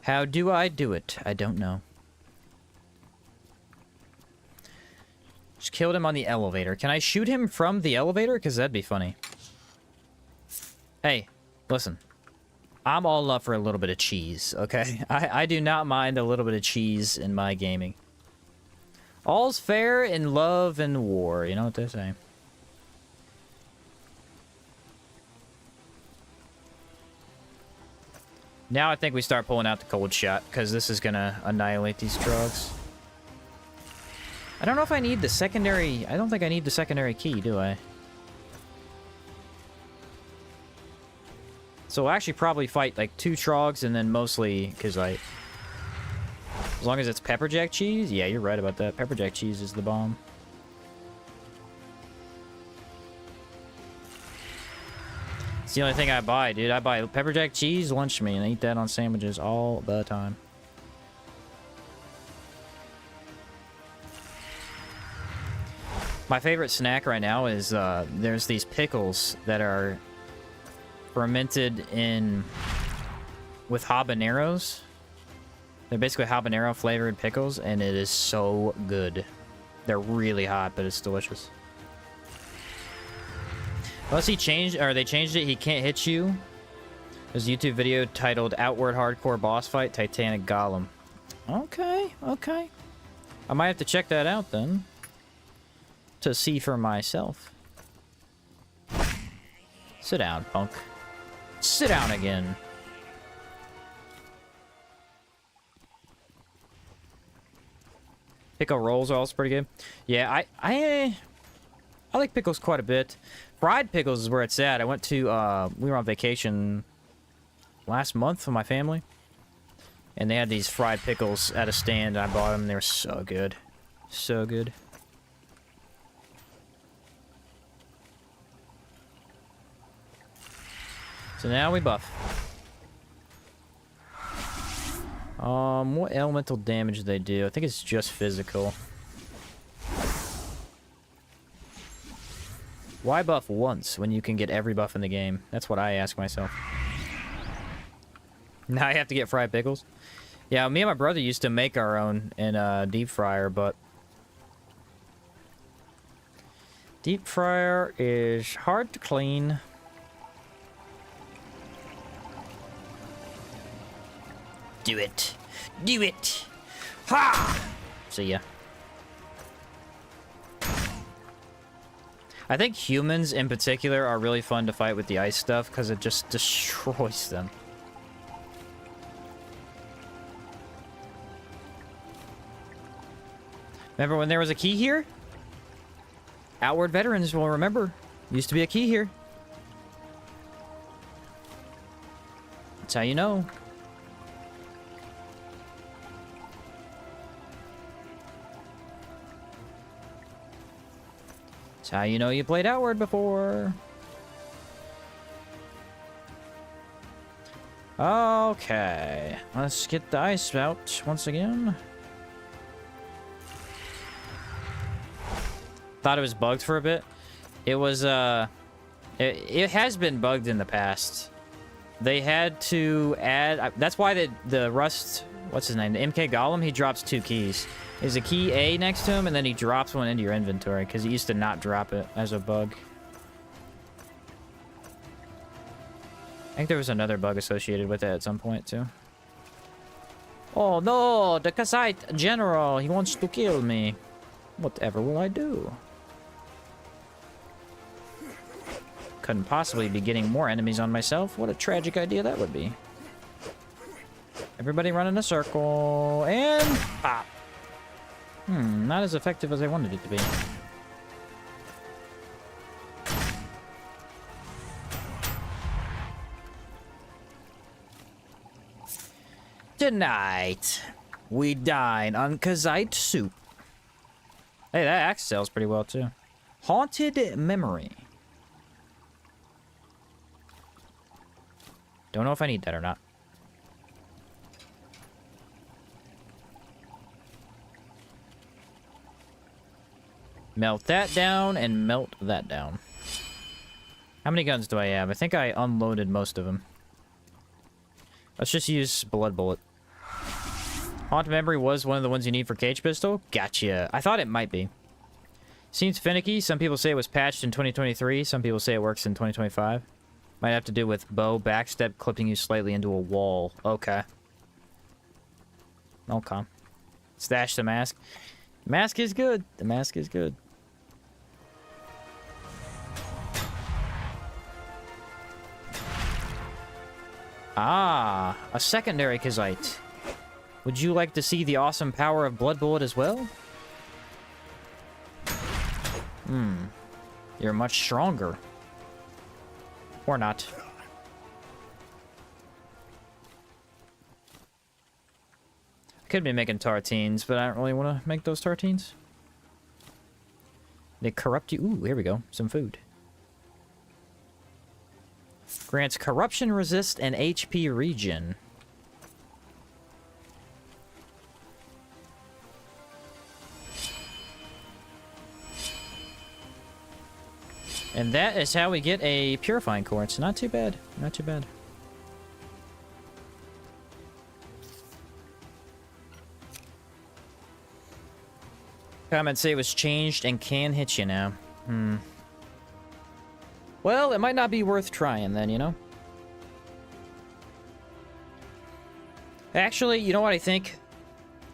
How do I do it? I don't know. Just killed him on the elevator. Can I shoot him from the elevator? Because that'd be funny. Hey, listen. I'm all up for a little bit of cheese, okay? I do not mind a little bit of cheese in my gaming. All's fair in love and war, you know what they say. Now I think we start pulling out the cold shot, because this is going to annihilate these drugs. I don't know if I need the secondary... I don't think I need the secondary key, do I? So we'll actually probably fight, like, 2 trogs, and then mostly... Because, like... As long as it's pepperjack cheese? Yeah, you're right about that. Pepperjack cheese is the bomb. It's the only thing I buy, dude. I buy pepperjack cheese, lunch meat, and I eat that on sandwiches all the time. My favorite snack right now is there's these pickles that are fermented with habaneros. They're basically habanero flavored pickles, and it is so good. They're really hot, but it's delicious. Unless they changed it, he can't hit you. There's a YouTube video titled Outward Hardcore Boss Fight Titanic Golem. Okay, okay. I might have to check that out then. To see for myself. Sit down, punk. Sit down again. Pickle rolls are also pretty good. Yeah, I like pickles quite a bit. Fried pickles is where it's at. I went to, we were on vacation last month with my family. And they had these fried pickles at a stand. I bought them. They were so good. So good. So now we buff. What elemental damage do they do? I think it's just physical. Why buff once when you can get every buff in the game? That's what I ask myself. Now I have to get fried pickles? Yeah, me and my brother used to make our own in a deep fryer, but... Deep fryer is hard to clean. Do it. Do it. Ha! See ya. I think humans in particular are really fun to fight with the ice stuff because it just destroys them. Remember when there was a key here? Outward veterans will remember. Used to be a key here. That's how you know. That's how you know you played Outward before. Okay. Let's get the ice out once again. Thought it was bugged for a bit. It was, it has been bugged in the past. They had to add... That's why the Rust... What's his name? The MK Golem, he drops 2 keys. There's a key A next to him, and then he drops one into your inventory, because he used to not drop it as a bug. I think there was another bug associated with it at some point, too. Oh, no! The Kassite General! He wants to kill me. Whatever will I do? Couldn't possibly be getting more enemies on myself. What a tragic idea that would be. Everybody run in a circle, and pop. Not as effective as I wanted it to be. Tonight, we dine on Kassite soup. Hey, that axe sells pretty well, too. Haunted Memory. Don't know if I need that or not. Melt that down and melt that down. How many guns do I have? I think I unloaded most of them. Let's just use Blood Bullet. Haunted Memory was one of the ones you need for Cage Pistol? Gotcha. I thought it might be. Seems finicky. Some people say it was patched in 2023. Some people say it works in 2025. Might have to do with bow backstep clipping you slightly into a wall. Okay. Okay. Stash the mask. The mask is good. The mask is good. Ah, a secondary Kazite. Would you like to see the awesome power of Blood Bullet as well? You're much stronger. Or not. I could be making tartines, but I don't really want to make those tartines. They corrupt you. Ooh, here we go. Some food. Grants corruption resist and HP regen. And that is how we get a purifying quartz. Not too bad. Not too bad. Comments say it was changed and can hit you now. Well, it might not be worth trying then, you know? Actually, you know what I think?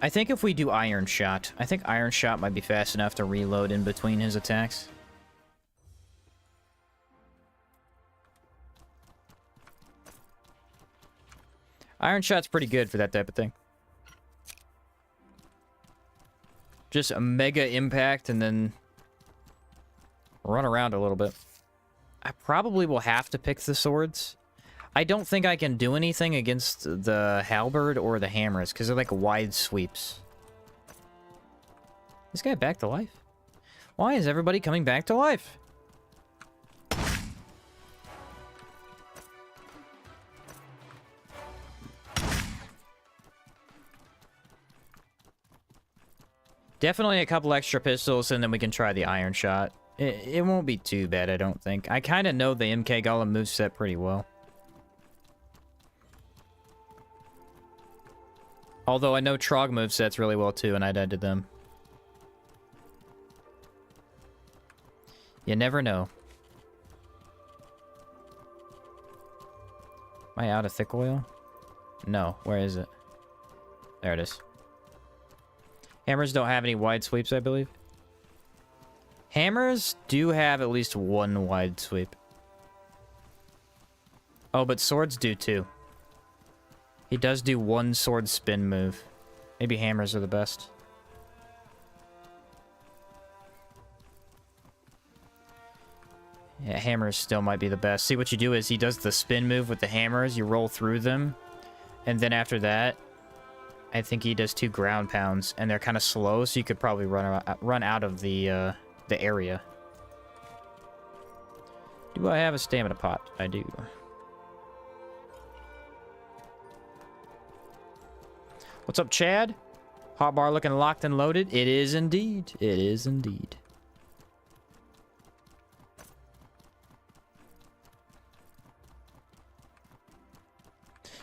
I think if we do Iron Shot, I think Iron Shot might be fast enough to reload in between his attacks. Iron Shot's pretty good for that type of thing. Just a mega impact and then run around a little bit. I probably will have to pick the swords. I don't think I can do anything against the halberd or the hammers because they're like wide sweeps. This guy back to life? Why is everybody coming back to life? Definitely a couple extra pistols, and then we can try the Iron Shot. It won't be too bad, I don't think. I kind of know the MK Golem moveset pretty well. Although I know Trog movesets really well too, and I died to them. You never know. Am I out of thick oil? No. Where is it? There it is. Hammers don't have any wide sweeps, I believe. Hammers do have at least one wide sweep. Oh, but swords do too. He does do one sword spin move. Maybe hammers are the best. Yeah, hammers still might be the best. See, what you do is he does the spin move with the hammers. You roll through them. And then after that, I think he does 2 ground pounds, and they're kind of slow, so you could probably run out of the area. Do I have a stamina pot? I do. What's up, Chad? Hotbar looking locked and loaded? It is indeed. It is indeed.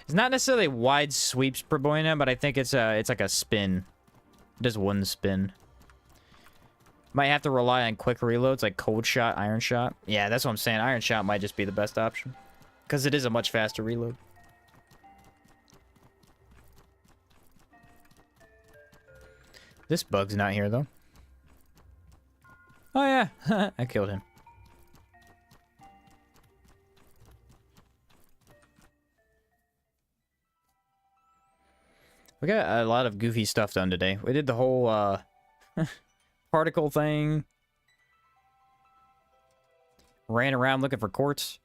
It's not necessarily wide sweeps per Boyna, but I think it's like a spin. It does one spin. Might have to rely on quick reloads like Cold Shot, Iron Shot. Yeah, that's what I'm saying. Iron Shot might just be the best option. Because it is a much faster reload. This bug's not here, though. Oh, yeah. I killed him. We got a lot of goofy stuff done today. We did the whole, particle thing. Ran around looking for quartz.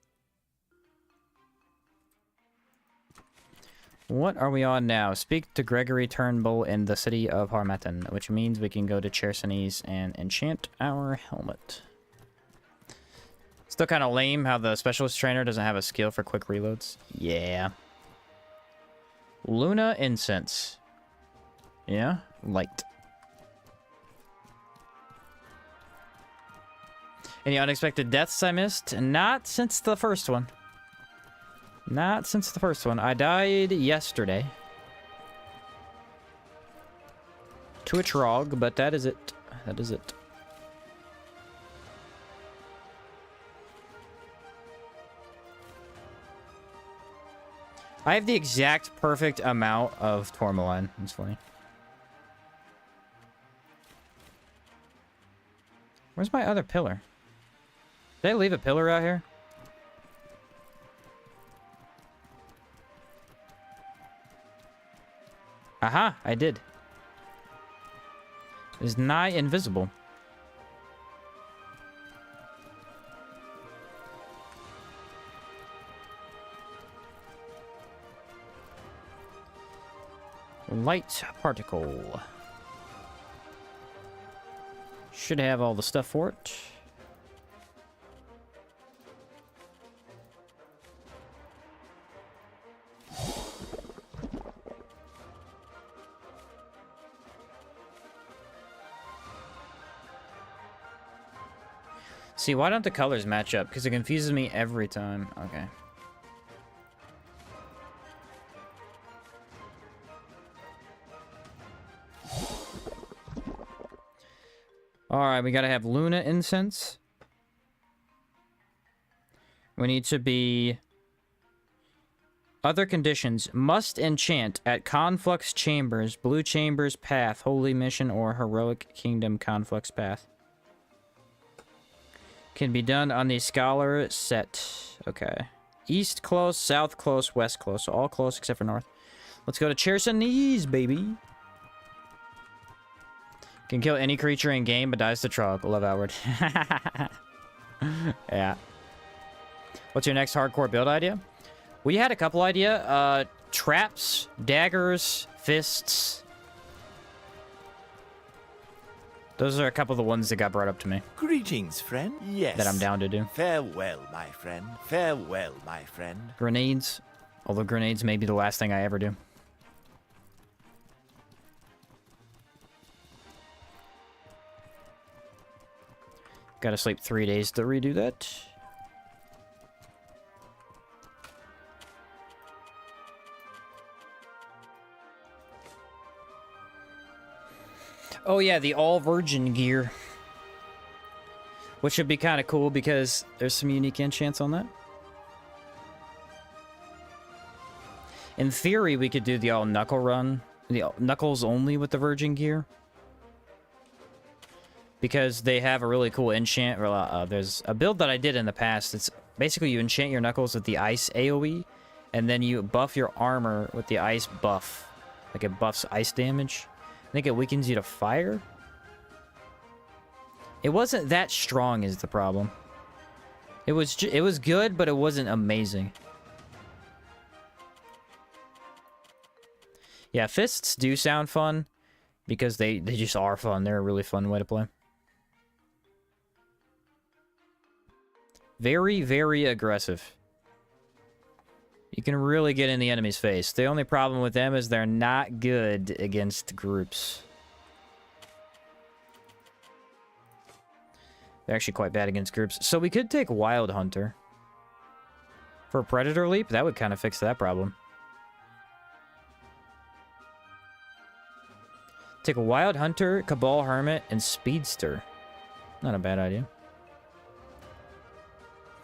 What are we on now? Speak to Gregory Turnbull in the city of Harmattan, which means we can go to Chersonese and enchant our helmet. Still kind of lame how the specialist trainer doesn't have a skill for quick reloads. Yeah. Luna Incense. Yeah, light. Any unexpected deaths I missed? Not since the first one. Not since the first one. I died yesterday. To a Trog, but that is it. That is it. I have the exact perfect amount of Tormoline. That's funny. Where's my other pillar? Did I leave a pillar out here? Aha, I did. Is nigh invisible. Light particle. Should have all the stuff for it. See, why don't the colors match up? Because it confuses me every time. Okay. Alright, we gotta have Luna incense. We need to be... Other conditions. Must enchant at Conflux Chambers, Blue Chambers Path, Holy Mission, or Heroic Kingdom Conflux Path. Can be done on the Scholar set. Okay. East close, south close, west close. So all close except for north. Let's go to Chersonese, baby. Can kill any creature in game, but dies to Trog. Love Outward. Yeah. What's your next hardcore build idea? We had a couple idea. Traps, daggers, fists. Those are a couple of the ones that got brought up to me. Greetings, friend. Yes. That I'm down to do. Farewell, my friend. Farewell, my friend. Grenades. Although grenades may be the last thing I ever do. Gotta sleep 3 days to redo that. Oh yeah, the all virgin gear. Which would be kind of cool because there's some unique enchants on that. In theory, we could do the all knuckle run. The knuckles only with the virgin gear. Because they have a really cool enchant. There's a build that I did in the past. It's basically you enchant your knuckles with the ice AoE. And then you buff your armor with the ice buff. Like it buffs ice damage. I think it weakens you to fire. It wasn't that strong is the problem. It was good, but it wasn't amazing. Yeah, fists do sound fun. Because they just are fun. They're a really fun way to play. Very, very aggressive. You can really get in the enemy's face. The only problem with them is they're not good against groups. They're actually quite bad against groups. So we could take Wild Hunter. For Predator Leap, that would kind of fix that problem. Take a Wild Hunter, Cabal Hermit, and Speedster. Not a bad idea.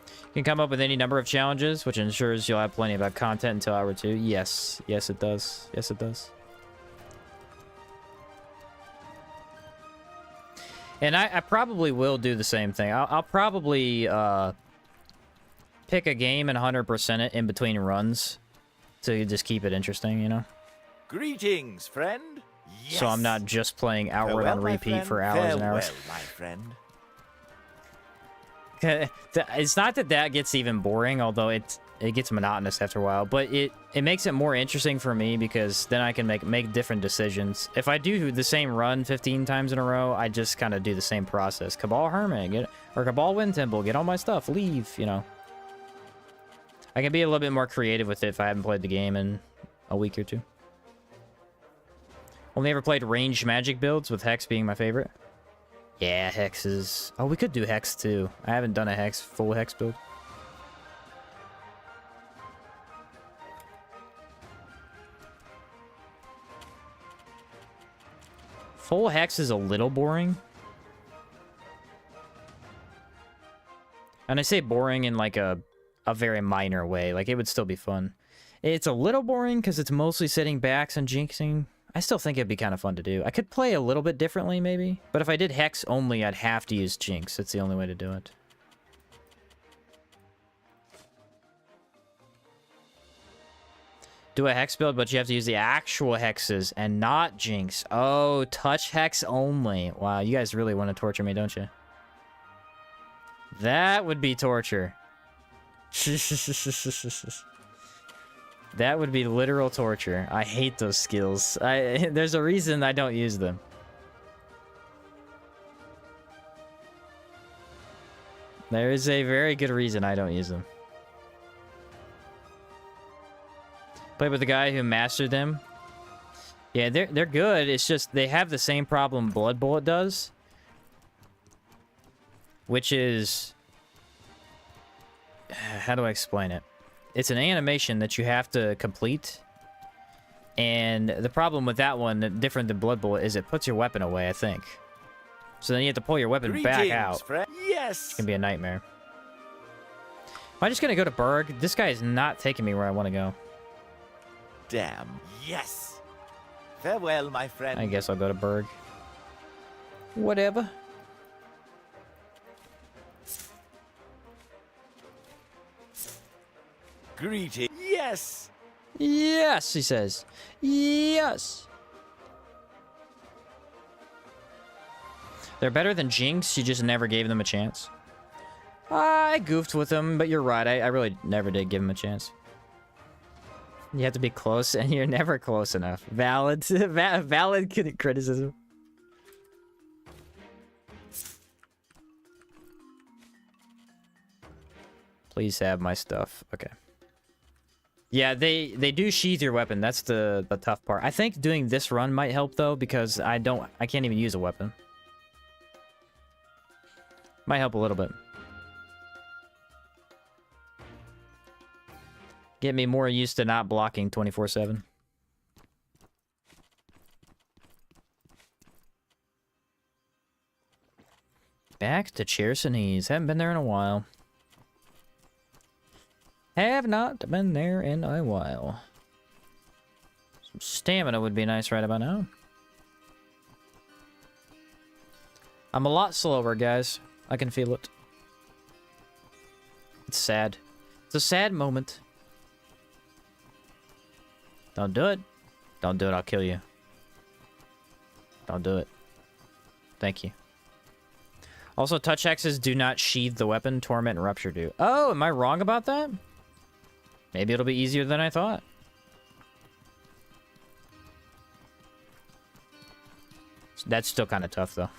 You can come up with any number of challenges, which ensures you'll have plenty of content until hour 2. Yes. Yes, it does. Yes, it does. And I probably will do the same thing. I'll probably pick a game and 100% it in between runs to just keep it interesting, you know? Greetings, friend. Yes. So I'm not just playing Outward on repeat for hours and hours. My friend. It's not that that gets even boring, although it gets monotonous after a while, but it makes it more interesting for me because then I can make different decisions. If I do the same run 15 times in a row, I just kind of do the same process. Cabal Hermit, or Cabal Wind Temple, get all my stuff, leave, you know. I can be a little bit more creative with it if I haven't played the game in a week or two. Only ever played ranged magic builds, with Hex being my favorite. Yeah, Hexes. Oh, we could do Hex too. I haven't done a full Hex build. Full Hex is a little boring. And I say boring in like a very minor way. Like, it would still be fun. It's a little boring because it's mostly sitting backs and jinxing. I still think it'd be kind of fun to do. I could play a little bit differently, maybe. But if I did Hex only, I'd have to use Jinx. It's the only way to do it. Do a hex build, but you have to use the actual hexes and not jinx. Oh, touch hex only. Wow, you guys really want to torture me, don't you? That would be torture. That would be literal torture. I hate those skills. There's a reason I don't use them. There is a very good reason I don't use them. Played with the guy who mastered them. Yeah, they're good. It's just they have the same problem Blood Bullet does. Which is... How do I explain it? It's an animation that you have to complete. And the problem with that one, different than Blood Bullet, is it puts your weapon away, I think. So then you have to pull your weapon back out. Yes! It can be a nightmare. Am I just gonna go to Berg? This guy is not taking me where I want to go. Damn. Yes! Farewell, my friend. I guess I'll go to Berg. Whatever. Greeting. Yes! Yes, he says. Yes! They're better than Jinx, you just never gave them a chance. I goofed with them, but you're right, I really never did give them a chance. You have to be close, and you're never close enough. Valid. Valid criticism. Please have my stuff. Okay. Yeah, they do sheath your weapon. That's the tough part. I think doing this run might help, though, because I can't even use a weapon. Might help a little bit. Get me more used to not blocking 24/7. Back to Chersonese. Haven't been there in a while. Have not been there in a while. Some stamina would be nice right about now. I'm a lot slower, guys. I can feel it. It's sad. It's a sad moment. Don't do it. Don't do it, I'll kill you. Don't do it. Thank you. Also, touch hexes do not sheathe the weapon. Torment and Rupture do. Oh, am I wrong about that? Maybe it'll be easier than I thought. That's still kind of tough, though.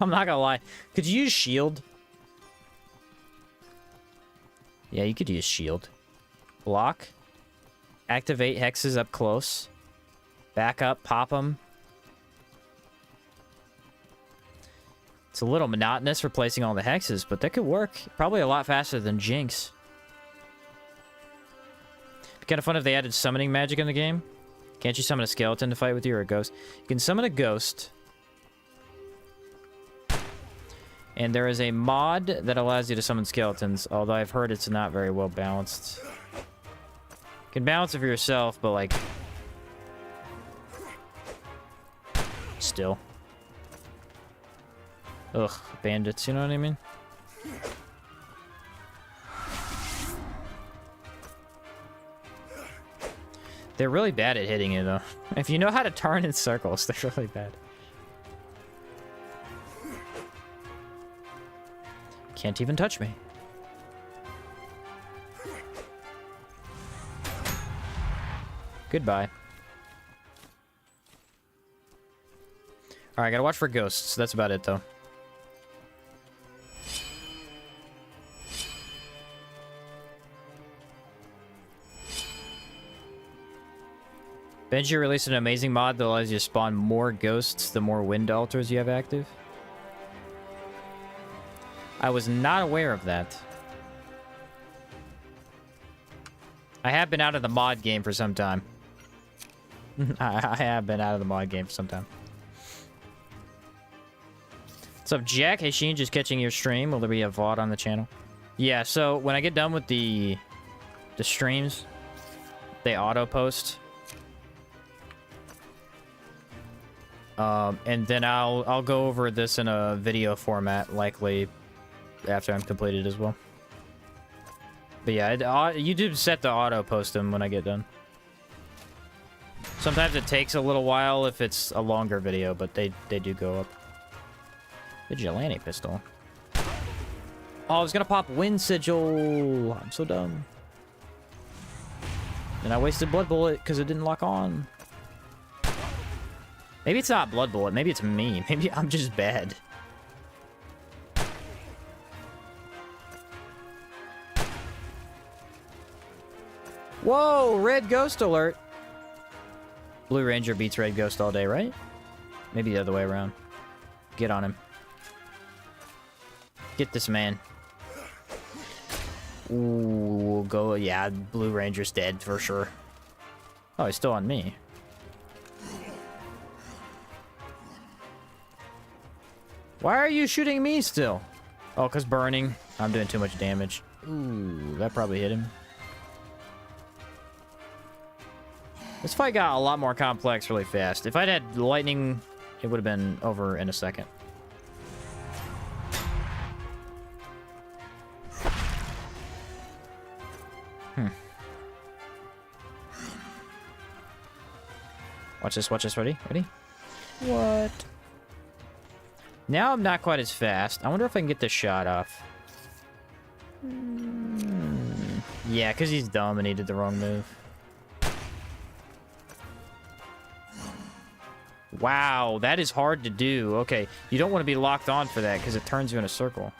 I'm not gonna lie. Could you use shield? Yeah, you could use shield. Block. Activate hexes up close. Back up, pop them. It's a little monotonous replacing all the hexes, but that could work. Probably a lot faster than Jinx. It'd be kind of fun if they added summoning magic in the game. Can't you summon a skeleton to fight with you or a ghost? You can summon a ghost. And there is a mod that allows you to summon skeletons, although I've heard it's not very well balanced. You can balance it for yourself, but like... Still. Ugh, bandits, you know what I mean? They're really bad at hitting you, though. If you know how to turn in circles, they're really bad. Can't even touch me. Goodbye. Alright, gotta watch for ghosts. That's about it, though. Benji released an amazing mod that allows you to spawn more ghosts the more wind altars you have active. I was not aware of that. I have been out of the mod game for some time. I have been out of the mod game for some time. What's up, Jack? Hey, Sheen, just catching your stream. Will there be a VOD on the channel? Yeah, so when I get done with the streams, they auto-post. And then I'll go over this in a video format, likely after I'm completed as well. But yeah, YouTube set to auto-post them when I get done. Sometimes it takes a little while if it's a longer video, but they do go up. Vigilante pistol. Oh, I was gonna pop Wind Sigil. I'm so dumb. And I wasted Blood Bullet because it didn't lock on. Maybe it's not Blood Bullet. Maybe it's me. Maybe I'm just bad. Whoa! Red Ghost alert. Blue Ranger beats Red Ghost all day, right? Maybe the other way around. Get on him. Get this man. Ooh, go. Yeah, Blue Ranger's dead for sure. Oh, he's still on me. Why are you shooting me still? Oh, because burning. I'm doing too much damage. Ooh, that probably hit him. This fight got a lot more complex really fast. If I'd had lightning, it would have been over in a second. Watch this, watch this. Ready? Ready? What? Now I'm not quite as fast. I wonder if I can get this shot off. Yeah, because he's dumb and he did the wrong move. Wow, that is hard to do. Okay, you don't want to be locked on for that because it turns you in a circle.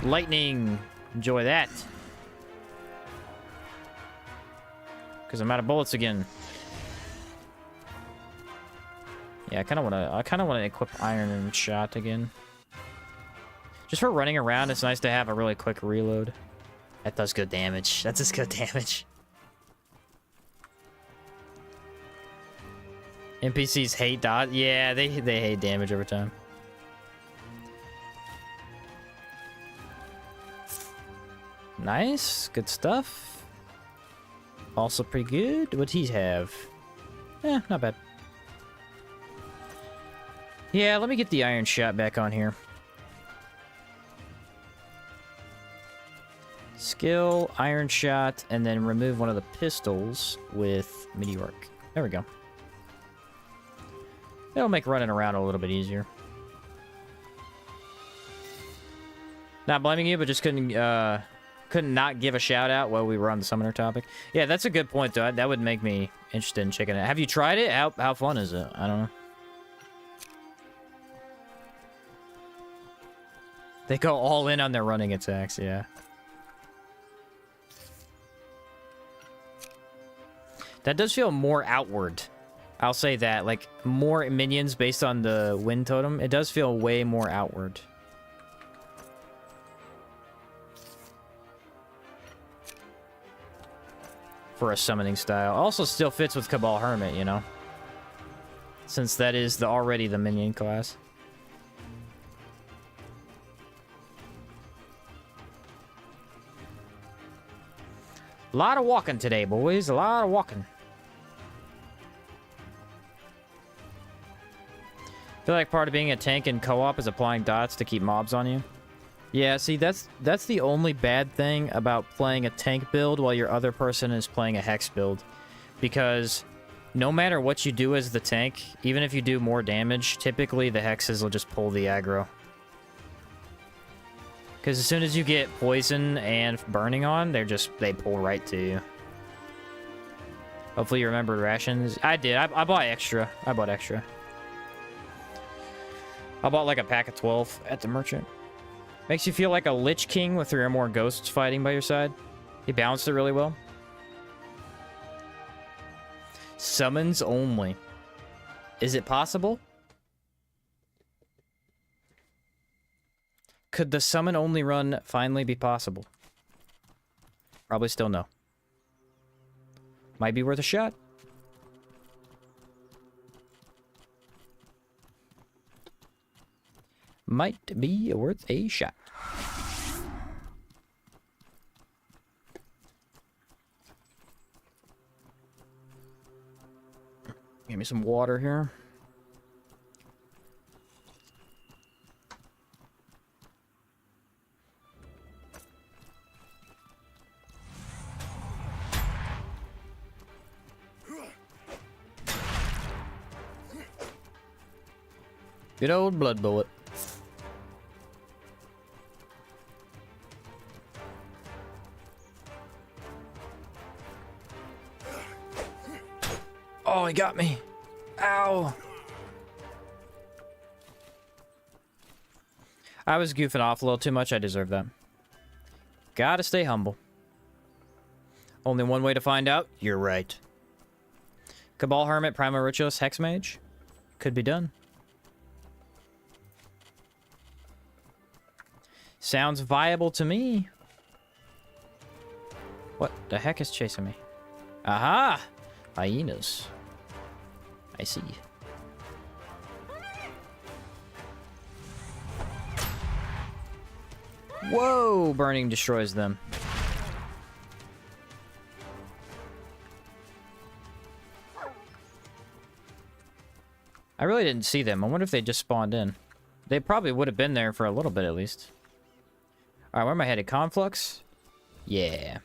Lightning. Enjoy that. Because I'm out of bullets again. Yeah, I kind of want to equip Iron Shot again. Just for running around, it's nice to have a really quick reload. That does good damage. That does good damage. NPCs hate dot. Yeah, they hate damage over time. Nice, good stuff. Also pretty good. What'd he have? Eh, not bad. Yeah, let me get the Iron Shot back on here. Skill, Iron Shot, and then remove one of the pistols with Meteoric. There we go. That'll make running around a little bit easier. Not blaming you, but just couldn't not give a shout out while we were on the summoner topic. Yeah, that's a good point, though. That would make me interested in checking it. Have you tried it? How fun is it? I don't know. They go all in on their running attacks, yeah. That does feel more outward. I'll say that. Like, more minions based on the wind totem. It does feel way more outward. For a summoning style. Also still fits with Cabal Hermit, you know? Since that is already the minion class. A lot of walking today, boys. A lot of walking. I feel like part of being a tank in co-op is applying dots to keep mobs on you. Yeah, see, that's the only bad thing about playing a tank build while your other person is playing a hex build. Because no matter what you do as the tank, even if you do more damage, typically the hexes will just pull the aggro. Because as soon as you get poison and burning on, they pull right to you. Hopefully you remembered rations. I did. I bought extra. I bought extra. I bought like a pack of 12 at the merchant. Makes you feel like a Lich King with 3 or more ghosts fighting by your side. He balanced it really well. Summons only. Is it possible? Could the summon only run finally be possible? Probably still no. Might be worth a shot. Might be worth a shot. Give me some water here. Good old blood bullet. Oh, he got me. Ow. I was goofing off a little too much. I deserve that. Gotta stay humble. Only one way to find out. You're right. Cabal Hermit, Primal Ritualist, Hex Mage. Could be done. Sounds viable to me. What the heck is chasing me? Aha! Hyenas. I see. Whoa! Burning destroys them. I really didn't see them. I wonder if they just spawned in. They probably would have been there for a little bit at least. Alright, where am I headed? Conflux? Yeah.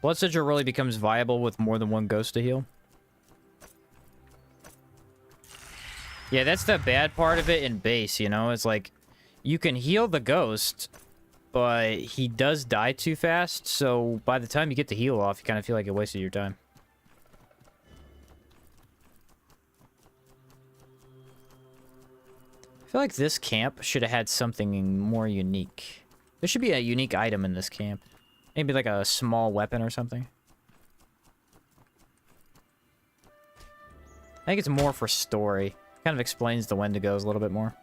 Blood Sigil really becomes viable with more than one ghost to heal. Yeah, that's the bad part of it in base, you know? It's like, you can heal the ghost, but he does die too fast, so by the time you get the heal off, you kind of feel like it wasted your time. I feel like this camp should have had something more unique. There should be a unique item in this camp. Maybe like a small weapon or something. I think it's more for story. Kind of explains the Wendigos a little bit more.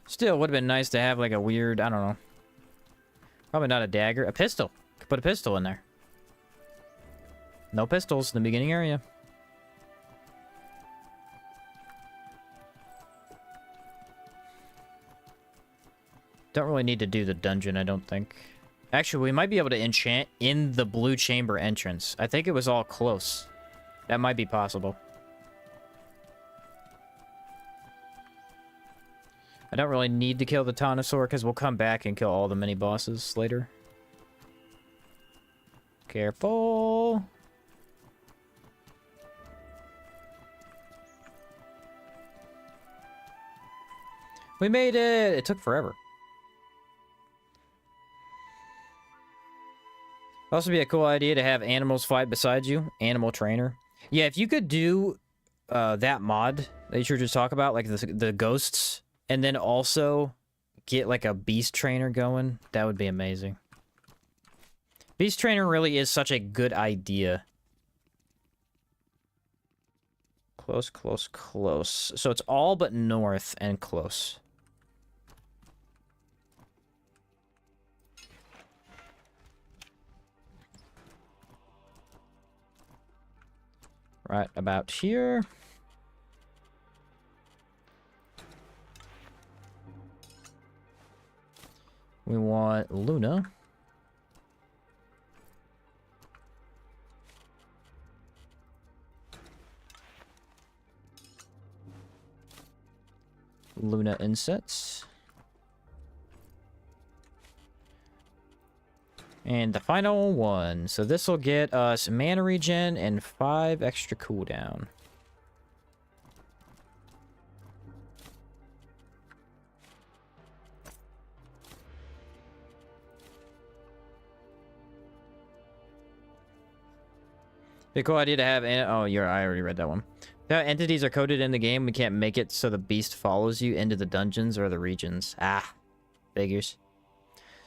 Still, would have been nice to have like a weird, I don't know. Probably not a dagger. A pistol. Could put a pistol in there. No pistols in the beginning area. Don't really need to do the dungeon, I don't think. Actually, we might be able to enchant in the blue chamber entrance. I think it was all close. That might be possible. I don't really need to kill the Taunosaur because we'll come back and kill all the mini-bosses later. Careful. We made it! It took forever. Also be a cool idea to have animals fight beside you. Animal trainer. Yeah, if you could do that mod that you should just talk about, like the ghosts, and then also get like a beast trainer going, that would be amazing. Beast trainer really is such a good idea. Close, close, close. So it's all but north and close. Right about here. We want Luna. Luna insets. And the final one. So this will get us mana regen and 5 extra cooldown. Be a cool idea to have. Oh, I already read that one. Now, entities are coded in the game. We can't make it so the beast follows you into the dungeons or the regions. Ah, figures.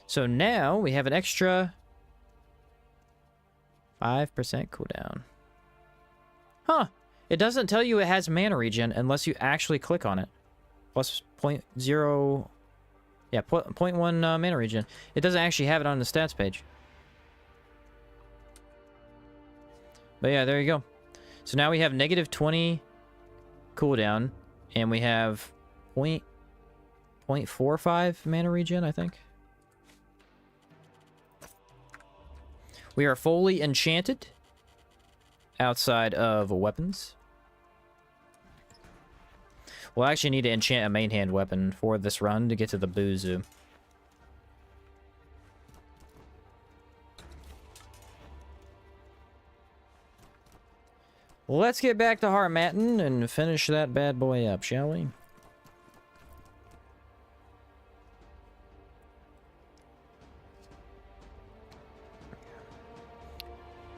So now we have an extra 5% cooldown. Huh. It doesn't tell you it has mana regen unless you actually click on it. Plus 0.0... Yeah, 0.1 mana regen. It doesn't actually have it on the stats page. But yeah, there you go. So now we have negative 20 cooldown, and we have 0.45 mana regen, I think. We are fully enchanted outside of weapons. We'll actually need to enchant a main hand weapon for this run to get to the Buzu. Let's get back to Harmattan and finish that bad boy up, shall we?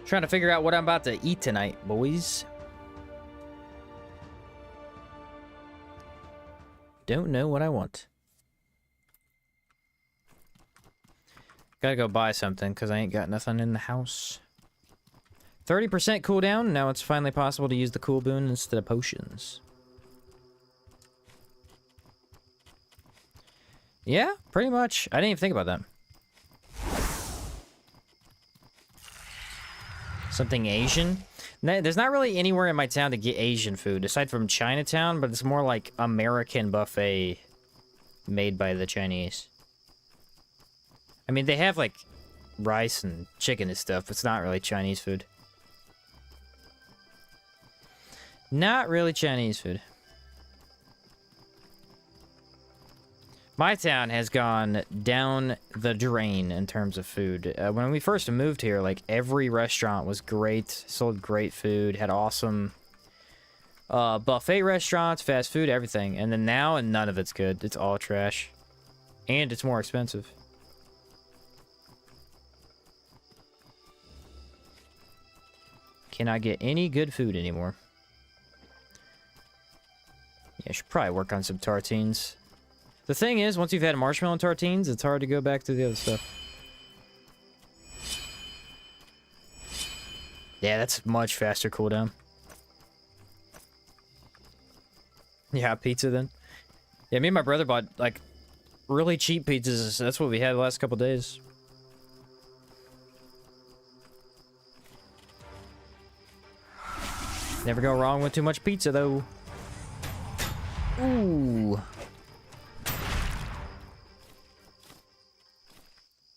Trying to figure out what I'm about to eat tonight, boys. Don't know what I want. Gotta go buy something, because I ain't got nothing in the house. 30% cooldown. Now it's finally possible to use the cool boon instead of potions. Yeah, pretty much. I didn't even think about that. Something Asian? There's not really anywhere in my town to get Asian food, aside from Chinatown, but it's more like American buffet made by the Chinese. I mean, they have, like, rice and chicken and stuff, but it's not really Chinese food. Not really Chinese food. My town has gone down the drain in terms of food. When we first moved here, like, every restaurant was great, sold great food, had awesome buffet restaurants, fast food, everything. And then now, and none of it's good. It's all trash. And it's more expensive. Cannot get any good food anymore. Yeah, I should probably work on some tartines. The thing is, once you've had marshmallow and tartines, it's hard to go back to the other stuff. Yeah, that's much faster cooldown. Yeah, pizza then. Yeah, me and my brother bought, like, really cheap pizzas. That's what we had the last couple days. Never go wrong with too much pizza, though. Ooh.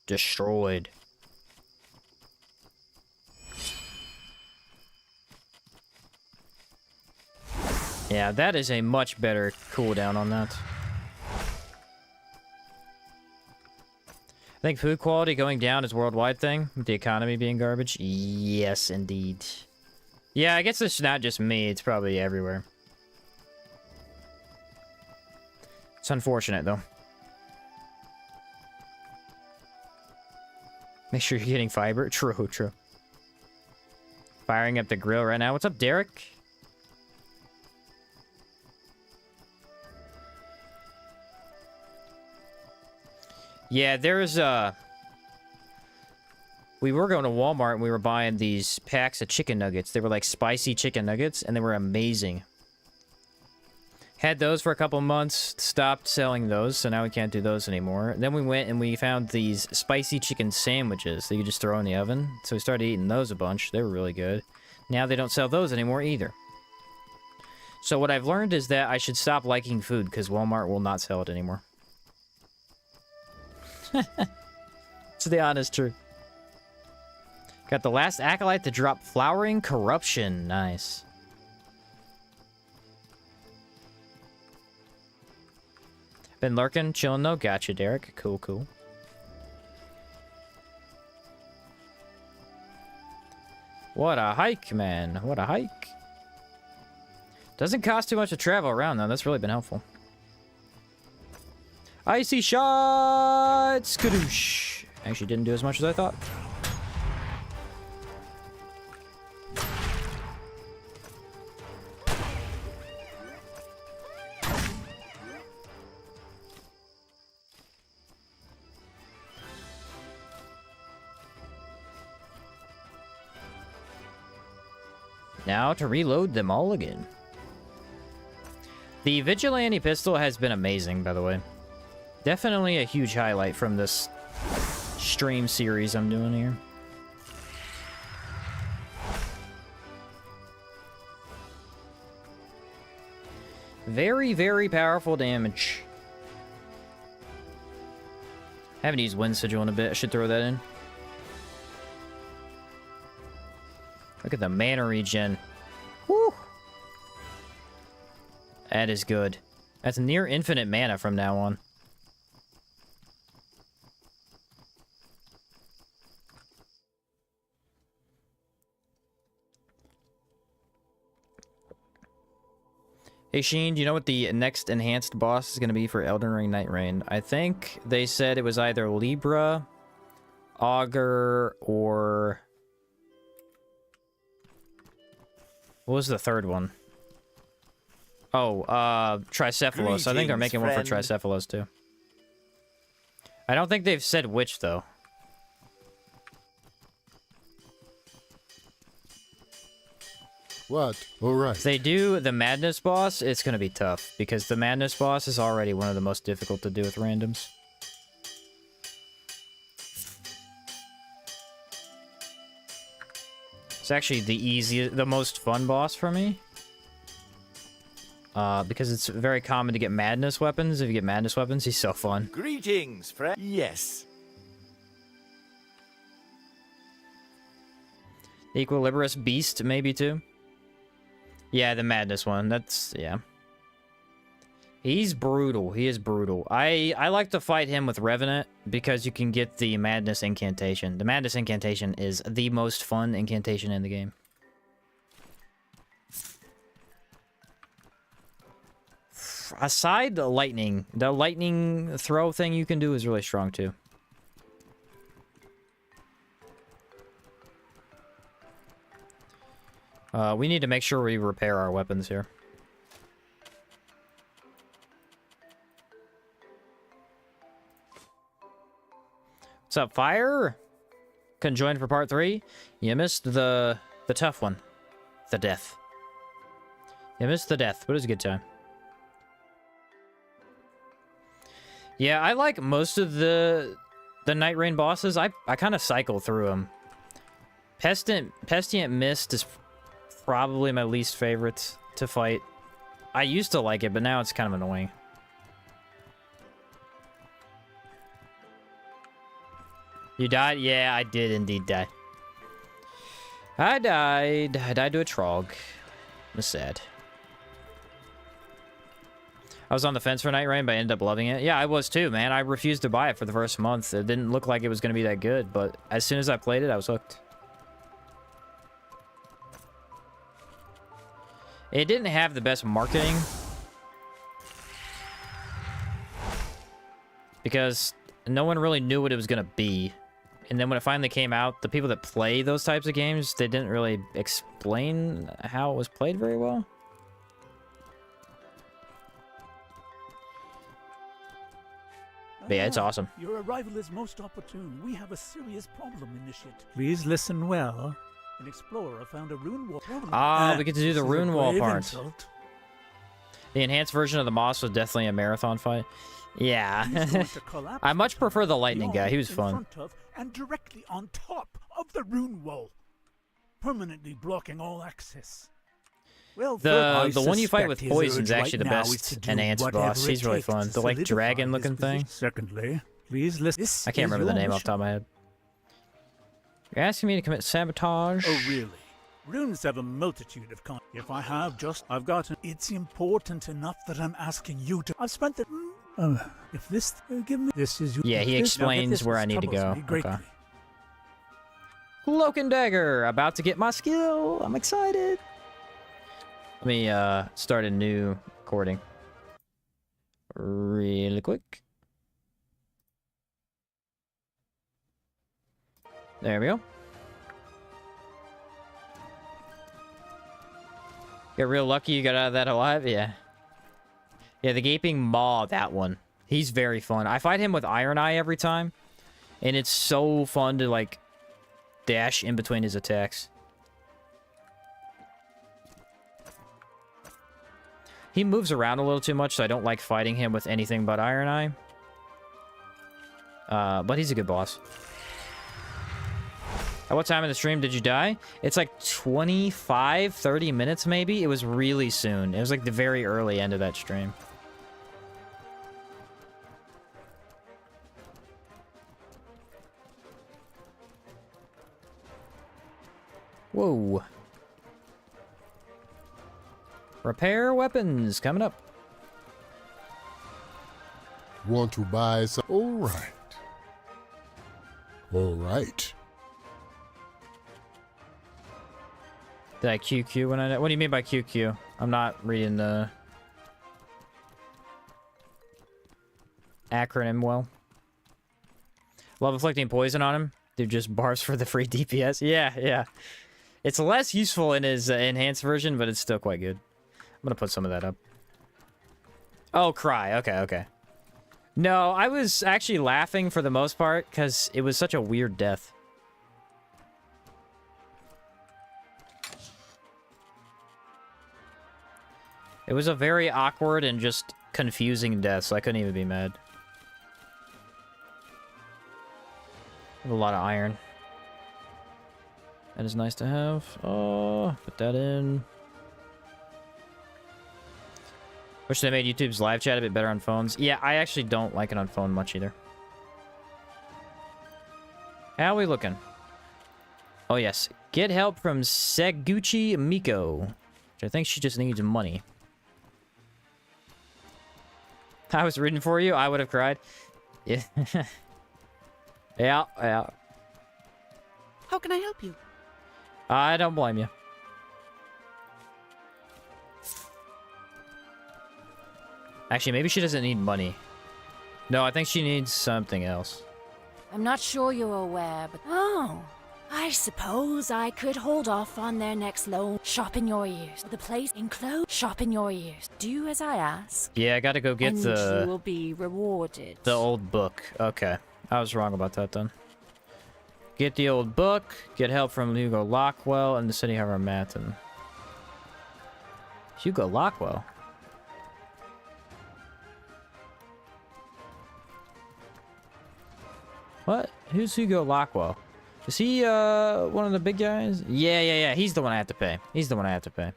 Destroyed. Yeah, that is a much better cooldown on that. I think food quality going down is a worldwide thing, with the economy being garbage. Yes, indeed. Yeah, I guess it's not just me, it's probably everywhere. It's unfortunate, though. Make sure you're getting fiber. True, true. Firing up the grill right now. What's up, Derek? Yeah, there's we were going to Walmart and we were buying these packs of chicken nuggets. They were like spicy chicken nuggets and they were amazing. Had those for a couple months, stopped selling those, so now we can't do those anymore. Then we went and we found these spicy chicken sandwiches that you just throw in the oven. So we started eating those a bunch. They were really good. Now they don't sell those anymore either. So what I've learned is that I should stop liking food because Walmart will not sell it anymore. It's the honest truth. Got the last acolyte to drop flowering corruption. Nice. Been lurking, chilling though. Gotcha, Derek. Cool, cool. What a hike, man. What a hike. Doesn't cost too much to travel around, though. That's really been helpful. Icy shot! Skadoosh. Actually didn't do as much as I thought. Now to reload them all again. The Vigilante pistol has been amazing, by the way. Definitely a huge highlight from this stream series I'm doing here. Very, very powerful damage. Haven't used Wind Sigil in a bit. I should throw that in. Look at the mana regen. Woo! That is good. That's near infinite mana from now on. Hey Sheen, do you know what the next enhanced boss is going to be for Elden Ring Night Rain? I think they said it was either Libra, Augur, or... What was the third one? Oh, Tricephalos. I think they're making one for Tricephalos too. I don't think they've said which though. What? Alright. If they do the Madness boss, it's going to be tough, because the Madness boss is already one of the most difficult to do with randoms. It's actually the easiest, the most fun boss for me. Because it's very common to get Madness weapons. If you get Madness weapons, he's so fun. Greetings, friend. Yes. Equilibrious Beast, maybe, too. Yeah, the Madness one. That's, yeah. He's brutal. He is brutal. I like to fight him with Revenant because you can get the Madness incantation. The Madness incantation is the most fun incantation in the game. Aside the lightning throw thing you can do is really strong too. We need to make sure we repair our weapons here. What's up, Fire? Couldn't join for part 3? You missed the tough one. The death. You missed the death, but it was a good time. Yeah, I like most of the Night Rain bosses. I kind of cycle through them. Pestilent Mist is probably my least favorite to fight. I used to like it, but now it's kind of annoying. You died? Yeah, I did indeed die. I died. I died to a Trog. I'm sad. I was on the fence for Night Rain, but I ended up loving it. Yeah, I was too, man. I refused to buy it for the first month. It didn't look like it was going to be that good, but as soon as I played it, I was hooked. It didn't have the best marketing, because no one really knew what it was going to be. And then when it finally came out, the people that play those types of games, they didn't really explain how it was played very well. But yeah, it's awesome. Your arrival is most opportune. We have a serious problem, Initiate. Please listen well. An explorer found a rune wall. We get to do the rune wall part. The enhanced version of the Moss was definitely a marathon fight. Yeah. I much prefer the lightning guy. He was fun. And directly on top of the rune wall, permanently blocking all access. Well, the one you fight with poison is actually the best enhanced boss. He's really fun. The like dragon looking thing. Secondly, please listen. I can't remember the name off the top of my head. You're asking me to commit sabotage? Oh, really? Runes have a multitude of If I have I've got it's important enough that I'm asking you to. I've spent the... if this... give me... This is... Yeah, he explains where I need to go. Okay. Cloak and Dagger! About to get my skill! I'm excited! Let me, start a new recording. Really quick. There we go. Get real lucky you got out of that alive? Yeah. Yeah, the Gaping Maw, that one. He's very fun. I fight him with Iron Eye every time. And it's so fun to, like, dash in between his attacks. He moves around a little too much, so I don't like fighting him with anything but Iron Eye. But he's a good boss. At what time in the stream did you die? It's like 25, 30 minutes maybe. It was really soon. It was like the very early end of that stream. Whoa. Repair weapons coming up. Want to buy some? All right. All right. Did I QQ when I... What do you mean by QQ? I'm not reading the acronym well. Love inflicting poison on him. Dude, just bars for the free DPS. Yeah, yeah. It's less useful in his enhanced version, but it's still quite good. I'm gonna put some of that up. Oh, cry. Okay, okay. No, I was actually laughing for the most part because it was such a weird death. It was a very awkward and just confusing death, so I couldn't even be mad. I have a lot of iron. That is nice to have. Oh, put that in. Wish they made YouTube's live chat a bit better on phones. Yeah, I actually don't like it on phone much either. How are we looking? Oh, yes. Get help from Seguchi Miko. Which I think she just needs money. I was rooting for you. I would have cried. Yeah. Yeah, yeah. How can I help you? I don't blame you. Actually, maybe she doesn't need money. No, I think she needs something else. I'm not sure you're aware, but... Oh, I suppose I could hold off on their next loan. Shop in your ears. The place enclosed. Shop in your ears. Do as I ask. Yeah, I gotta go get and you will be rewarded. the old book. Okay. I was wrong about that then. Get the old book. Get help from Hugo Lockwell and the City Harbor Matin. Hugo Lockwell? What? Who's Hugo Lockwell? Is he, one of the big guys? Yeah, yeah, yeah. He's the one I have to pay. He's the one I have to pay.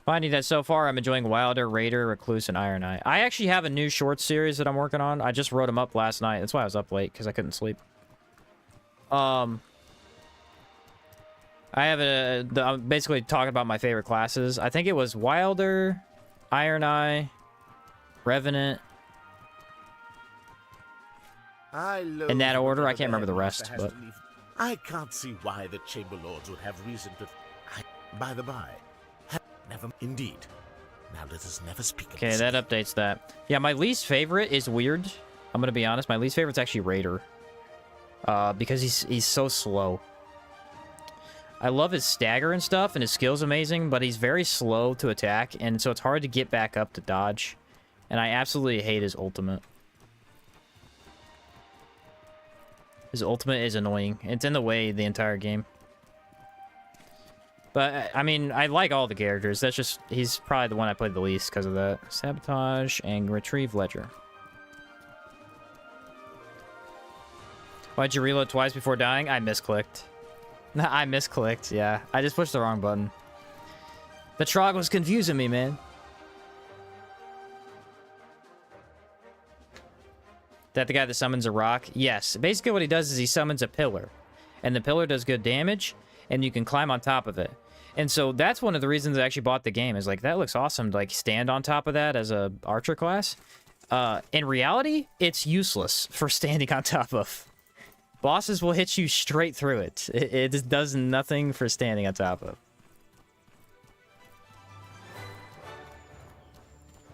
Finding that so far, I'm enjoying Wilder, Raider, Recluse, and Iron Eye. I actually have a new short series that I'm working on. I just wrote them up last night. That's why I was up late, because I couldn't sleep. I have I'm basically talking about my favorite classes. I think it was Wilder, Iron Eye, Revenant. In that order, I can't remember the rest, but... I can't see why the Chamber Lords would have reason to... By the by... Never... Indeed. Now let us never speak of Okay, this. that updates that. Yeah, my least favorite is weird. I'm gonna be honest. My least favorite's actually Raider. Because he's so slow. I love his stagger and stuff, and his skill's amazing, but he's very slow to attack, and so it's hard to get back up to dodge. And I absolutely hate his ultimate. His ultimate is annoying. It's in the way the entire game. But, I mean, I like all the characters. That's just... He's probably the one I played the least because of that. Sabotage and Retrieve Ledger. Why'd you reload twice before dying? I misclicked. I misclicked, yeah. I just pushed the wrong button. The Trog was confusing me, man. That the guy that summons a rock? Yes. Basically what he does is he summons a pillar. And the pillar does good damage, and you can climb on top of it. And so that's one of the reasons I actually bought the game. Is like, that looks awesome to like stand on top of that as a archer class. In reality, it's useless for standing on top of. Bosses will hit you straight through it. It just does nothing for standing on top of.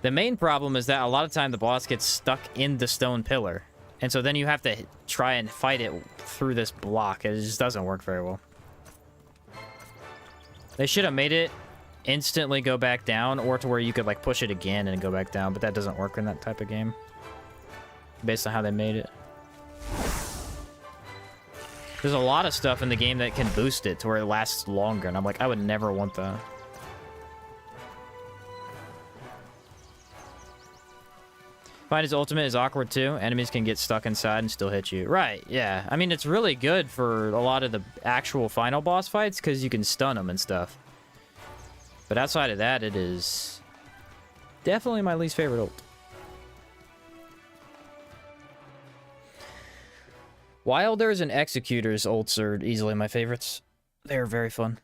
The main problem is that a lot of time the boss gets stuck in the stone pillar. And so then you have to try and fight it through this block. It just doesn't work very well. They should have made it instantly go back down, or to where you could like push it again and go back down, but that doesn't work in that type of game. Based on how they made it. There's a lot of stuff in the game that can boost it to where it lasts longer, and I'm like, I would never want that. Find his ultimate is awkward too. Enemies can get stuck inside and still hit you. Right, yeah. I mean, it's really good for a lot of the actual final boss fights because you can stun them and stuff. But outside of that, it is definitely my least favorite ult. Wilders and Executors ults are easily my favorites. They're very fun.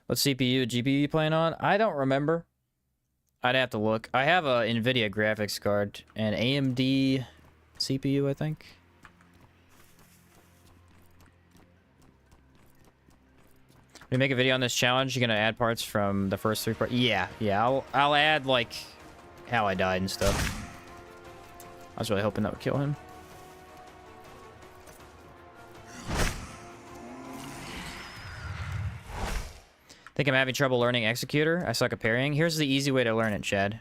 What CPU and GPU you playing on? I don't remember. I'd have to look. I have a NVIDIA graphics card and AMD CPU, I think. We make a video on this challenge. You're gonna add parts from the first 3 parts. Yeah. I'll add like how I died and stuff. I was really hoping that would kill him. Think I'm having trouble learning Executor? I suck at parrying. Here's the easy way to learn it, Chad.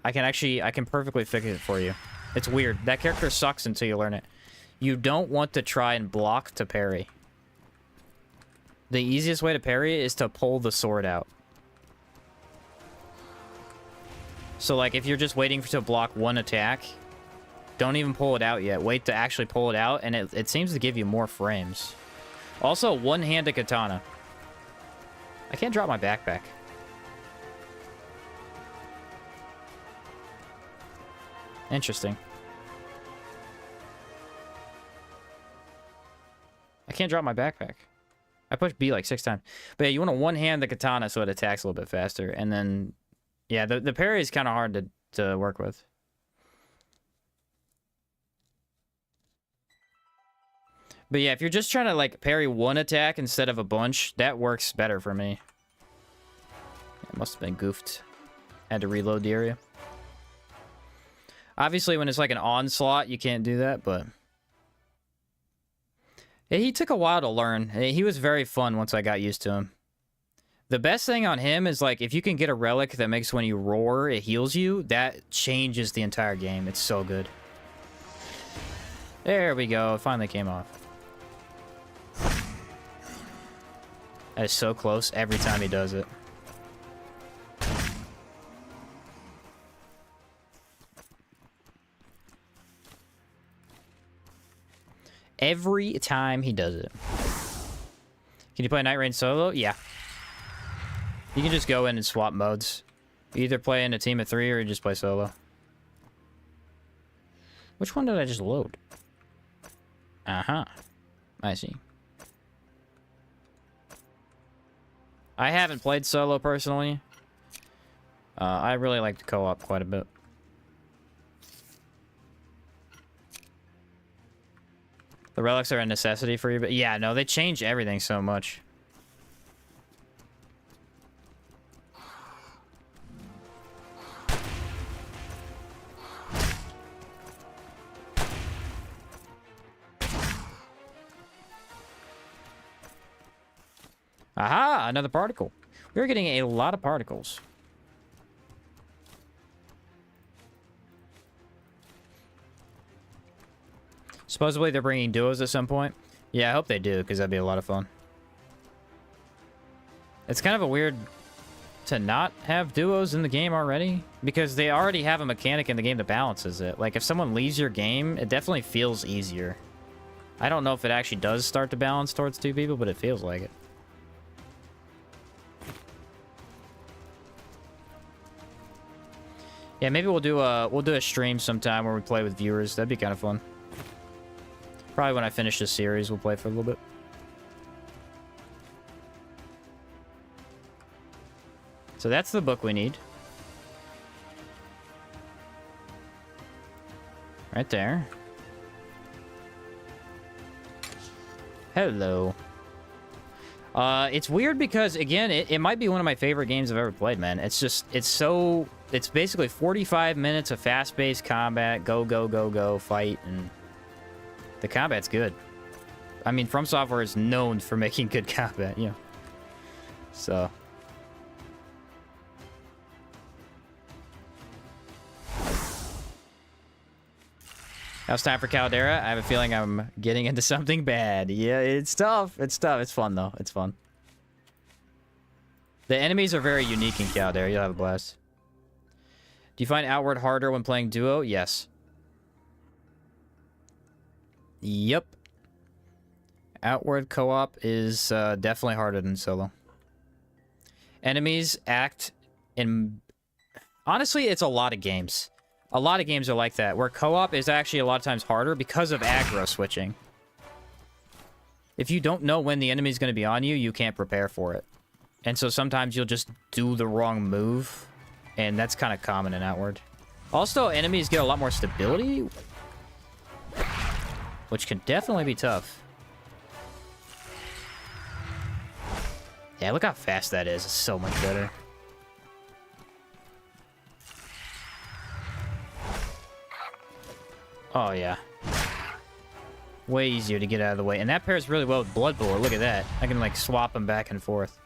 I can perfectly fix it for you. It's weird. That character sucks until you learn it. You don't want to try and block to parry. The easiest way to parry is to pull the sword out. So, like, if you're just waiting to block one attack, don't even pull it out yet. Wait to actually pull it out, and it seems to give you more frames. Also, one-handed katana. I can't drop my backpack. Interesting. I can't drop my backpack. I pushed B like 6 times. But yeah, you want to one-hand the katana so it attacks a little bit faster. And then, yeah, the parry is kind of hard to work with. But yeah, if you're just trying to, like, parry one attack instead of a bunch, that works better for me. It must have been goofed. Had to reload the area. Obviously, when it's like an onslaught, you can't do that, but... Yeah, he took a while to learn. He was very fun once I got used to him. The best thing on him is, like, if you can get a relic that makes when you roar, it heals you, that changes the entire game. It's so good. There we go. It finally came off. That is so close every time he does it. Every time he does it. Can you play Night Rain solo? Yeah. You can just go in and swap modes. You either play in a team of 3 or you just play solo. Which one did I just load? Uh-huh. I see. I haven't played solo personally. I really like the co-op quite a bit. The relics are a necessity for you, but yeah, no, they change everything so much. Aha! Another particle. We're getting a lot of particles. Supposedly they're bringing duos at some point. Yeah, I hope they do, because that'd be a lot of fun. It's kind of a weird to not have duos in the game already, because they already have a mechanic in the game that balances it. Like, if someone leaves your game, it definitely feels easier. I don't know if it actually does start to balance towards 2 people, but it feels like it. Yeah, maybe we'll do a stream sometime where we play with viewers. That'd be kind of fun. Probably when I finish this series, we'll play for a little bit. So that's the book we need. Right there. Hello. It's weird because, again, it might be one of my favorite games I've ever played, man. It's just, it's basically 45 minutes of fast-paced combat, go, go, go, go, fight, and the combat's good. I mean, From Software is known for making good combat, you know. So. Now it's time for Caldera. I have a feeling I'm getting into something bad. Yeah, it's tough. It's tough. It's fun, though. It's fun. The enemies are very unique in Caldera. You'll have a blast. Do you find Outward harder when playing duo? Yes. Yep. Outward co-op is definitely harder than solo. Enemies act in... Honestly, it's a lot of games. A lot of games are like that, where co-op is actually a lot of times harder because of aggro switching. If you don't know when the enemy's going to be on you, you can't prepare for it. And so sometimes you'll just do the wrong move, and that's kind of common in Outward. Also, enemies get a lot more stability, which can definitely be tough. Yeah, look how fast that is. It's so much better. Oh, yeah. Way easier to get out of the way. And that pairs really well with Blood Bullet. Look at that. I can, like, swap them back and forth.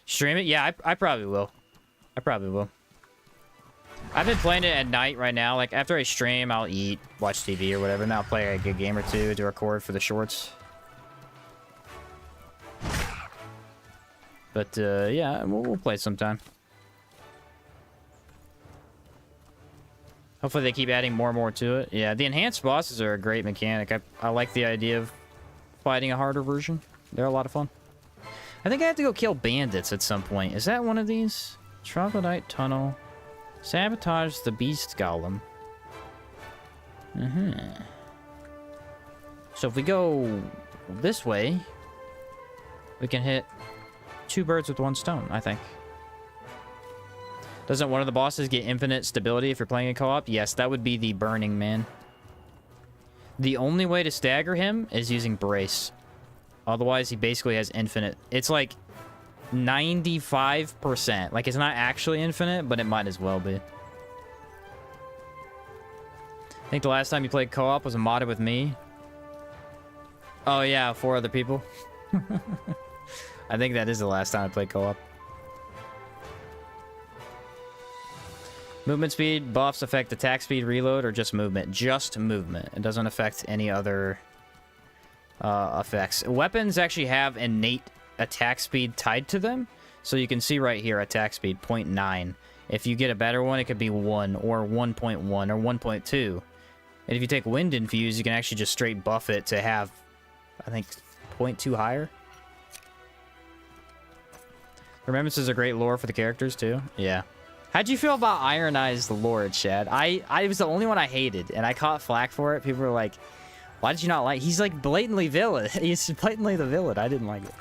Stream it? Yeah, I probably will. I probably will. I've been playing it at night right now. Like, after I stream, I'll eat, watch TV or whatever, and then I'll play a good game or two to record for the shorts. But, yeah, we'll play sometime. Hopefully they keep adding more and more to it. Yeah, the enhanced bosses are a great mechanic. I like the idea of fighting a harder version. They're a lot of fun. I think I have to go kill bandits at some point. Is that one of these? Troglodyte Tunnel. Sabotage the beast golem. So if we go this way, we can hit 2 birds with 1 stone, I think. Doesn't one of the bosses get infinite stability if you're playing in co-op? Yes, that would be the Burning Man. The only way to stagger him is using Brace. Otherwise, he basically has infinite. It's like 95%. Like, it's not actually infinite, but it might as well be. I think the last time you played co-op was a modded with me. Oh, yeah, 4 other people. I think that is the last time I played co-op. Movement speed buffs affect attack speed, reload, or just movement? Just movement. It doesn't affect any other effects. Weapons actually have innate attack speed tied to them. So you can see right here, attack speed, 0.9. If you get a better one, it could be 1, or 1.1, or 1.2. And if you take Wind Infuse, you can actually just straight buff it to have, I think, 0.2 higher. Remembrances are great lore for the characters, too. Yeah. How'd you feel about Ironized Lord, Chad? I was the only one I hated, and I caught flack for it. People were like, why did you not like... He's, like, blatantly villain. He's blatantly the villain. I didn't like it.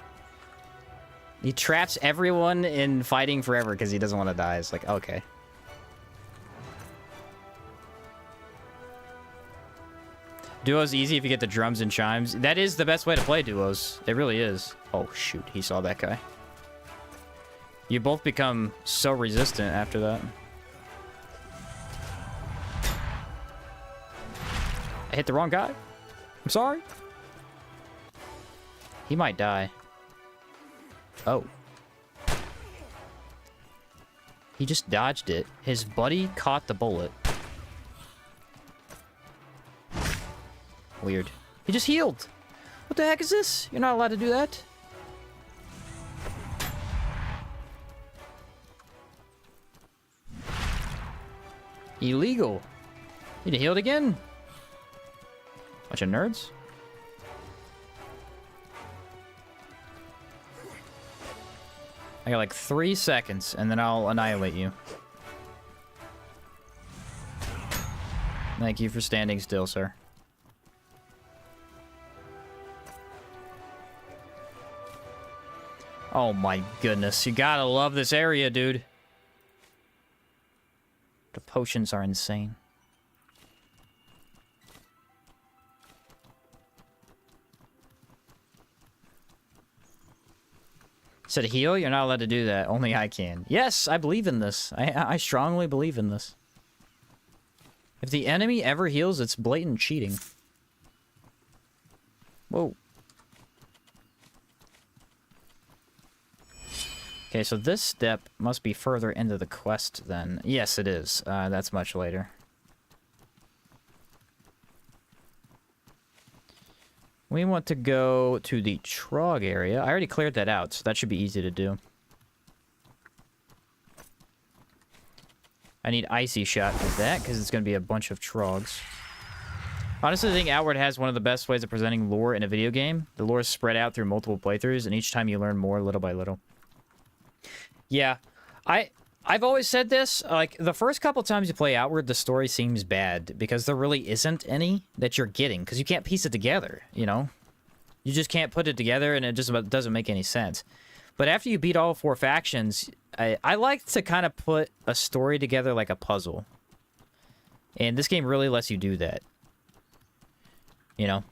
He traps everyone in fighting forever because he doesn't want to die. It's like, okay. Duo's easy if you get the drums and chimes. That is the best way to play duos. It really is. Oh, shoot. He saw that guy. You both become so resistant after that. I hit the wrong guy. I'm sorry. He might die. Oh. He just dodged it. His buddy caught the bullet. Weird. He just healed. What the heck is this? You're not allowed to do that. Illegal. Need to heal it again. Bunch of nerds. I got like 3 seconds, and then I'll annihilate you. Thank you for standing still, sir. Oh my goodness. You gotta love this area, dude. The potions are insane. Said heal? You're not allowed to do that. Only I can. Yes, I believe in this. I strongly believe in this. If the enemy ever heals, it's blatant cheating. Whoa. Okay, so this step must be further into the quest then. Yes, it is. That's much later. We want to go to the Trog area. I already cleared that out, so that should be easy to do. I need Icy Shot for that, because it's going to be a bunch of Trogs. Honestly, I think Outward has one of the best ways of presenting lore in a video game. The lore is spread out through multiple playthroughs, and each time you learn more little by little. Yeah, I've always said this, like, the first couple times you play Outward, the story seems bad, because there really isn't any that you're getting, because you can't piece it together, you know? You just can't put it together, and it just doesn't make any sense. But after you beat all 4 factions, I like to kind of put a story together like a puzzle. And this game really lets you do that. You know?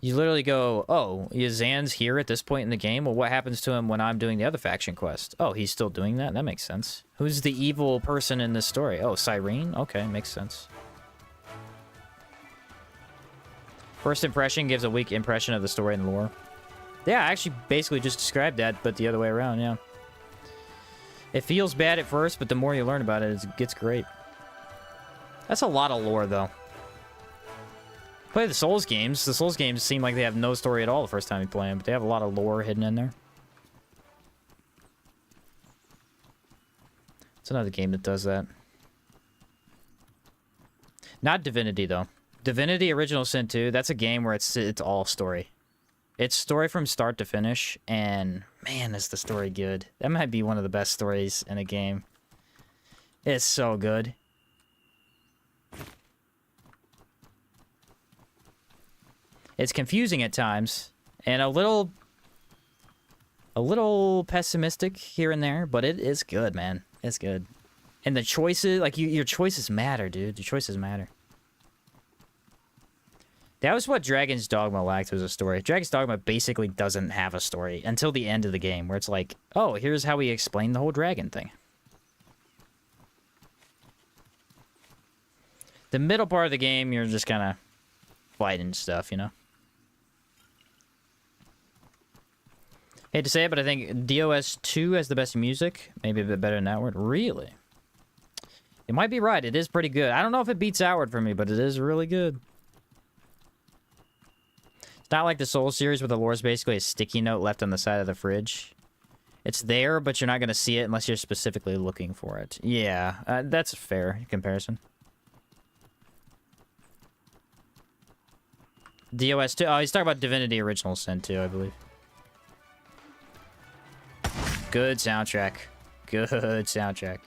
You literally go, oh, is Zan's here at this point in the game? Well, what happens to him when I'm doing the other faction quest? Oh, he's still doing that? That makes sense. Who's the evil person in this story? Oh, Cyrene? Okay, makes sense. First impression gives a weak impression of the story and the lore. Yeah, I actually basically just described that, but the other way around, yeah. It feels bad at first, but the more you learn about it, it gets great. That's a lot of lore, though. Play the Souls games. The Souls games seem like they have no story at all the first time you play them, but they have a lot of lore hidden in there. It's another game that does that. Not Divinity, though. Divinity Original Sin 2, that's a game where it's all story. It's story from start to finish, and man, is the story good. That might be one of the best stories in a game. It's so good. It's confusing at times, and a little pessimistic here and there, but it is good, man. It's good. And the choices, like, your choices matter, dude. Your choices matter. That was what Dragon's Dogma lacked, was a story. Dragon's Dogma basically doesn't have a story until the end of the game, where it's like, oh, here's how we explain the whole dragon thing. The middle part of the game, you're just kind of fighting stuff, you know? Hate to say it, but I think DOS 2 has the best music. Maybe a bit better than Outward. Really? You might be right. It is pretty good. I don't know if it beats Outward for me, but it is really good. It's not like the Soul series where the lore is basically a sticky note left on the side of the fridge. It's there, but you're not going to see it unless you're specifically looking for it. Yeah, that's a fair comparison. DOS 2. Oh, he's talking about Divinity Original Sin 2, I believe. Good soundtrack. Good soundtrack.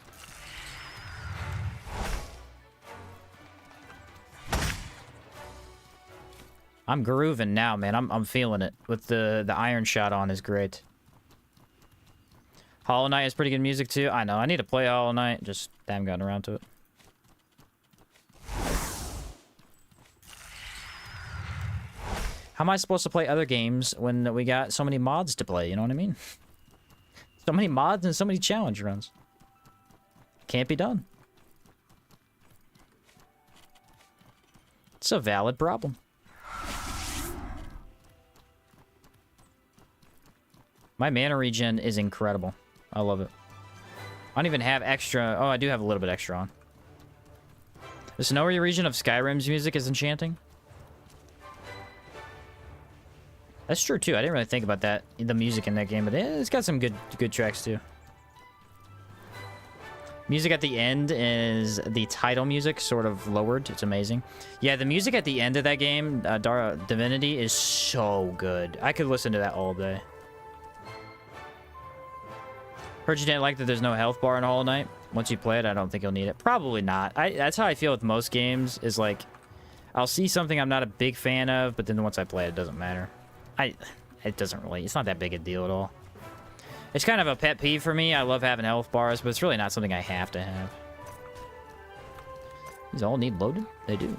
I'm grooving now, man. I'm feeling it. With the iron shot on is great. Hollow Knight has pretty good music too. I know. I need to play Hollow Knight. Just haven't gotten around to it. How am I supposed to play other games when we got so many mods to play? You know what I mean? So many mods and so many challenge runs. Can't be done. It's a valid problem. My mana regen is incredible. I love it. I don't even have extra... Oh, I do have a little bit extra on. The snowy region of Skyrim's music is enchanting. That's true, too. I didn't really think about that, the music in that game, but it's got some good tracks, too. Music at the end is the title music, sort of lowered. It's amazing. Yeah, the music at the end of that game, Divinity, is so good. I could listen to that all day. Heard you didn't like that there's no health bar in Hollow Knight. Once you play it, I don't think you'll need it. Probably not. That's how I feel with most games, is like, I'll see something I'm not a big fan of, but then once I play it, it doesn't matter. It doesn't really, it's not that big a deal at all. It's kind of a pet peeve for me. I love having health bars, but it's really not something I have to have. These all need loaded? They do.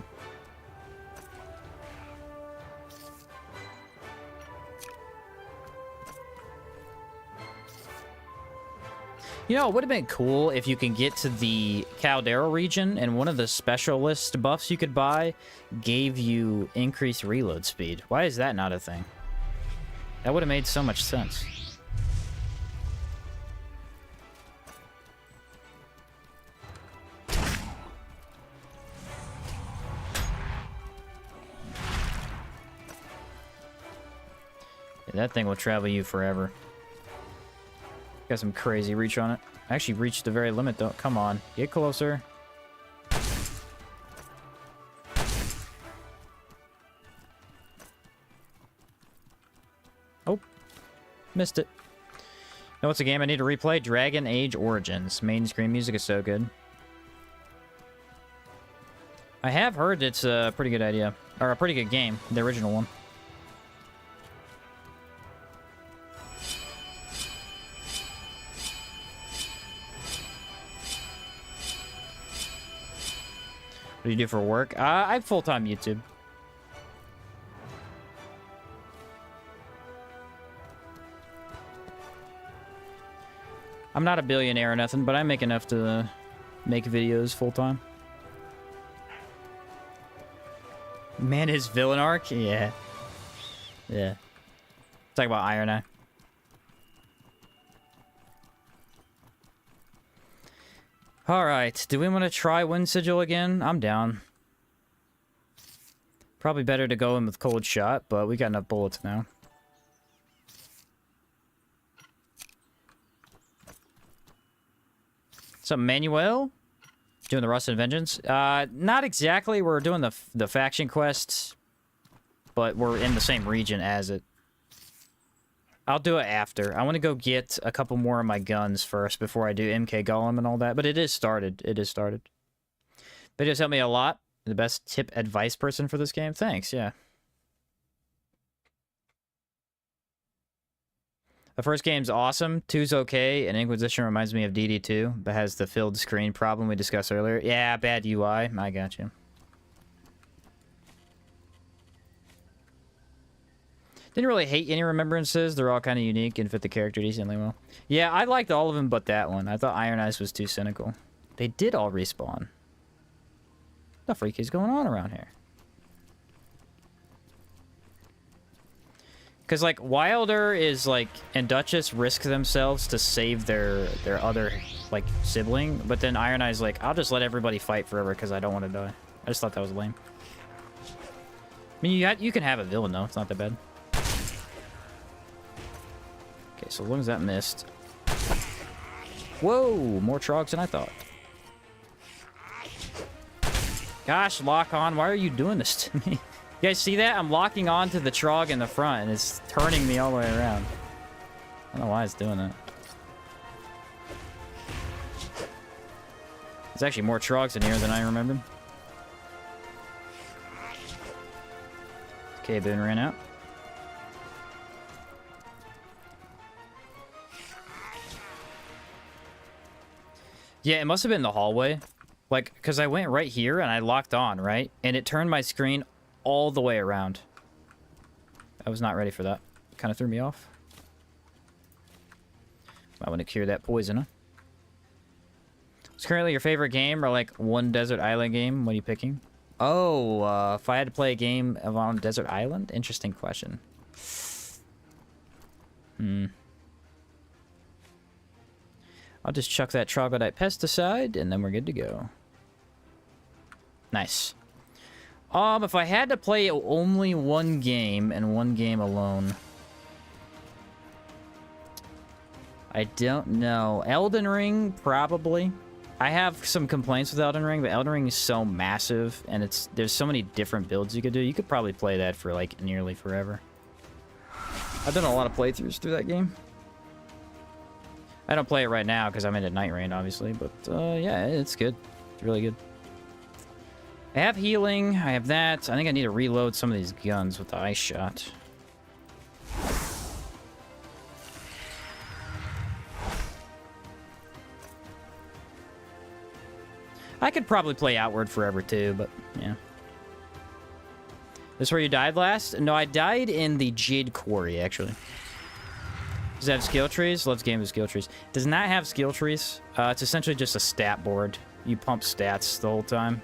You know, it would have been cool if you can get to the Caldera region and one of the specialist buffs you could buy gave you increased reload speed. Why is that not a thing? That would have made so much sense. Yeah, that thing will travel you forever. Got some crazy reach on it. I actually reached the very limit, though. Come on. Get closer. Oh. Missed it. Know what's a game I need to replay? Dragon Age Origins. Main screen music is so good. I have heard it's a pretty good idea. Or a pretty good game. The original one. What do you do for work? I have full-time YouTube. I'm not a billionaire or nothing, but I make enough to make videos full-time. Man, his villain arc? Yeah. Yeah. Talk about Iron Eye. Alright, do we want to try Wind Sigil again? I'm down. Probably better to go in with Cold Shot, but we got enough bullets now. What's up, Manuel? Doing the Rust and Vengeance? Not exactly. We're doing the faction quests, but we're in the same region as it. I'll do it after. I want to go get a couple more of my guns first before I do MK Golem and all that, but it is started. It is started. Videos help me a lot. The best tip advice person for this game? Thanks, yeah. The first game's awesome. 2's okay, and Inquisition reminds me of DD2, but has the filled screen problem we discussed earlier. Yeah, bad UI. I got you. Didn't really hate any Remembrances. They're all kind of unique and fit the character decently well. Yeah, I liked all of them but that one. I thought Iron Eyes was too cynical. They did all respawn. What the freak is going on around here? Because, like, Wilder is, like, and Duchess risk themselves to save their other, like, sibling. But then Iron Eye's like, I'll just let everybody fight forever because I don't want to die. I just thought that was lame. I mean, you can have a villain, though. It's not that bad. Okay, so as long as that missed. Whoa! More Trogs than I thought. Gosh, lock on. Why are you doing this to me? You guys see that? I'm locking on to the Trog in the front, and it's turning me all the way around. I don't know why it's doing that. There's actually more Trogs in here than I remembered. Okay, Boone ran out. Yeah, it must have been the hallway. Like, because I went right here, and I locked on, right? And it turned my screen all the way around. I was not ready for that. Kind of threw me off. I want to cure that poison, huh? What's currently your favorite game, or like one desert island game? What are you picking? Oh, if I had to play a game on desert island? Interesting question. I'll just chuck that troglodyte pesticide, and then we're good to go. Nice. If I had to play only one game and one game alone, I don't know. Elden Ring, probably. I have some complaints with Elden Ring, but Elden Ring is so massive, and there's so many different builds you could do. You could probably play that for, like, nearly forever. I've done a lot of playthroughs through that game. I don't play it right now because I'm in at Night Rain, obviously, but, yeah, it's good. It's really good. I have healing. I have that. I think I need to reload some of these guns with the ice shot. I could probably play Outward forever too, but yeah. This where you died last? No, I died in the Jade Quarry, actually. Does it have skill trees? Let's game with skill trees. Does not have skill trees. It's essentially just a stat board. You pump stats the whole time.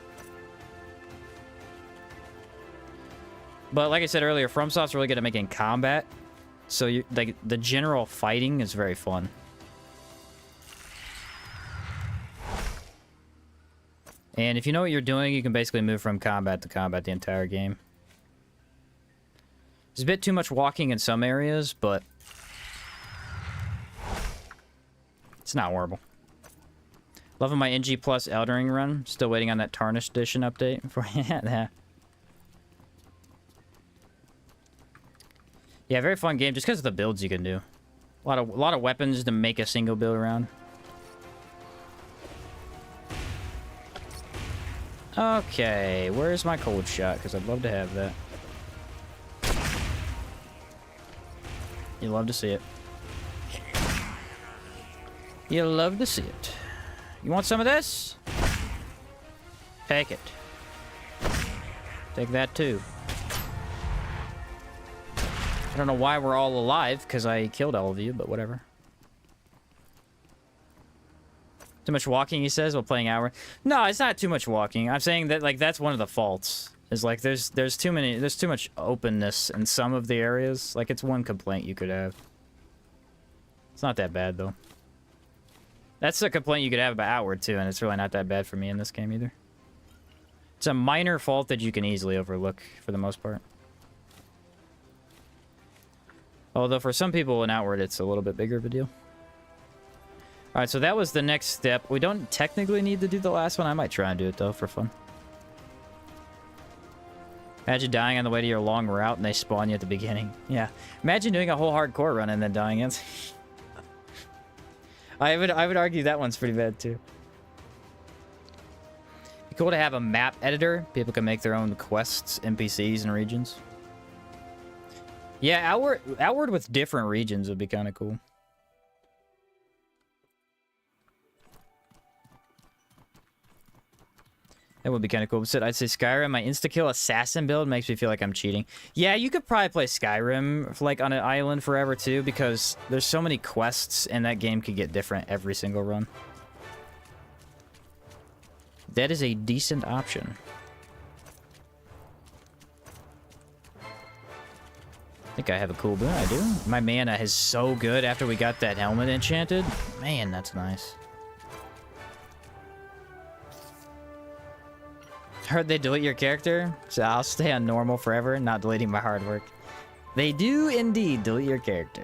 But like I said earlier, FromSoft's really good at making combat. So like the general fighting is very fun. And if you know what you're doing, you can basically move from combat to combat the entire game. There's a bit too much walking in some areas, but it's not horrible. Loving my NG Plus Elden Ring run. Still waiting on that Tarnished Edition update before that. Yeah, very fun game just because of the builds you can do. A lot of weapons to make a single build around. Okay, where's my cold shot? Because I'd love to have that. You love to see it. You love to see it. You want some of this? Take it. Take that too. I don't know why we're all alive, because I killed all of you, but whatever. Too much walking, he says, while playing Hour. No, it's not too much walking. I'm saying that, like, that's one of the faults. Is like there's too much openness in some of the areas. Like, it's one complaint you could have. It's not that bad though. That's a complaint you could have about Outward too, and it's really not that bad for me in this game either. It's a minor fault that you can easily overlook for the most part. Although for some people in Outward, it's a little bit bigger of a deal. Alright, so that was the next step. We don't technically need to do the last one. I might try and do it though for fun. Imagine dying on the way to your long route and they spawn you at the beginning. Yeah. Imagine doing a whole hardcore run and then dying. I would argue that one's pretty bad too. Be cool to have a map editor. People can make their own quests, NPCs, and regions. Yeah, Outward with different regions would be kind of cool. That would be kind of cool. I'd say Skyrim, my insta-kill assassin build makes me feel like I'm cheating. Yeah, you could probably play Skyrim like on an island forever too, because there's so many quests and that game could get different every single run. That is a decent option. I think I have a cool boon. I do. My mana is so good after we got that helmet enchanted. Man, that's nice. Heard they delete your character, so I'll stay on normal forever, not deleting my hard work. They do indeed delete your character.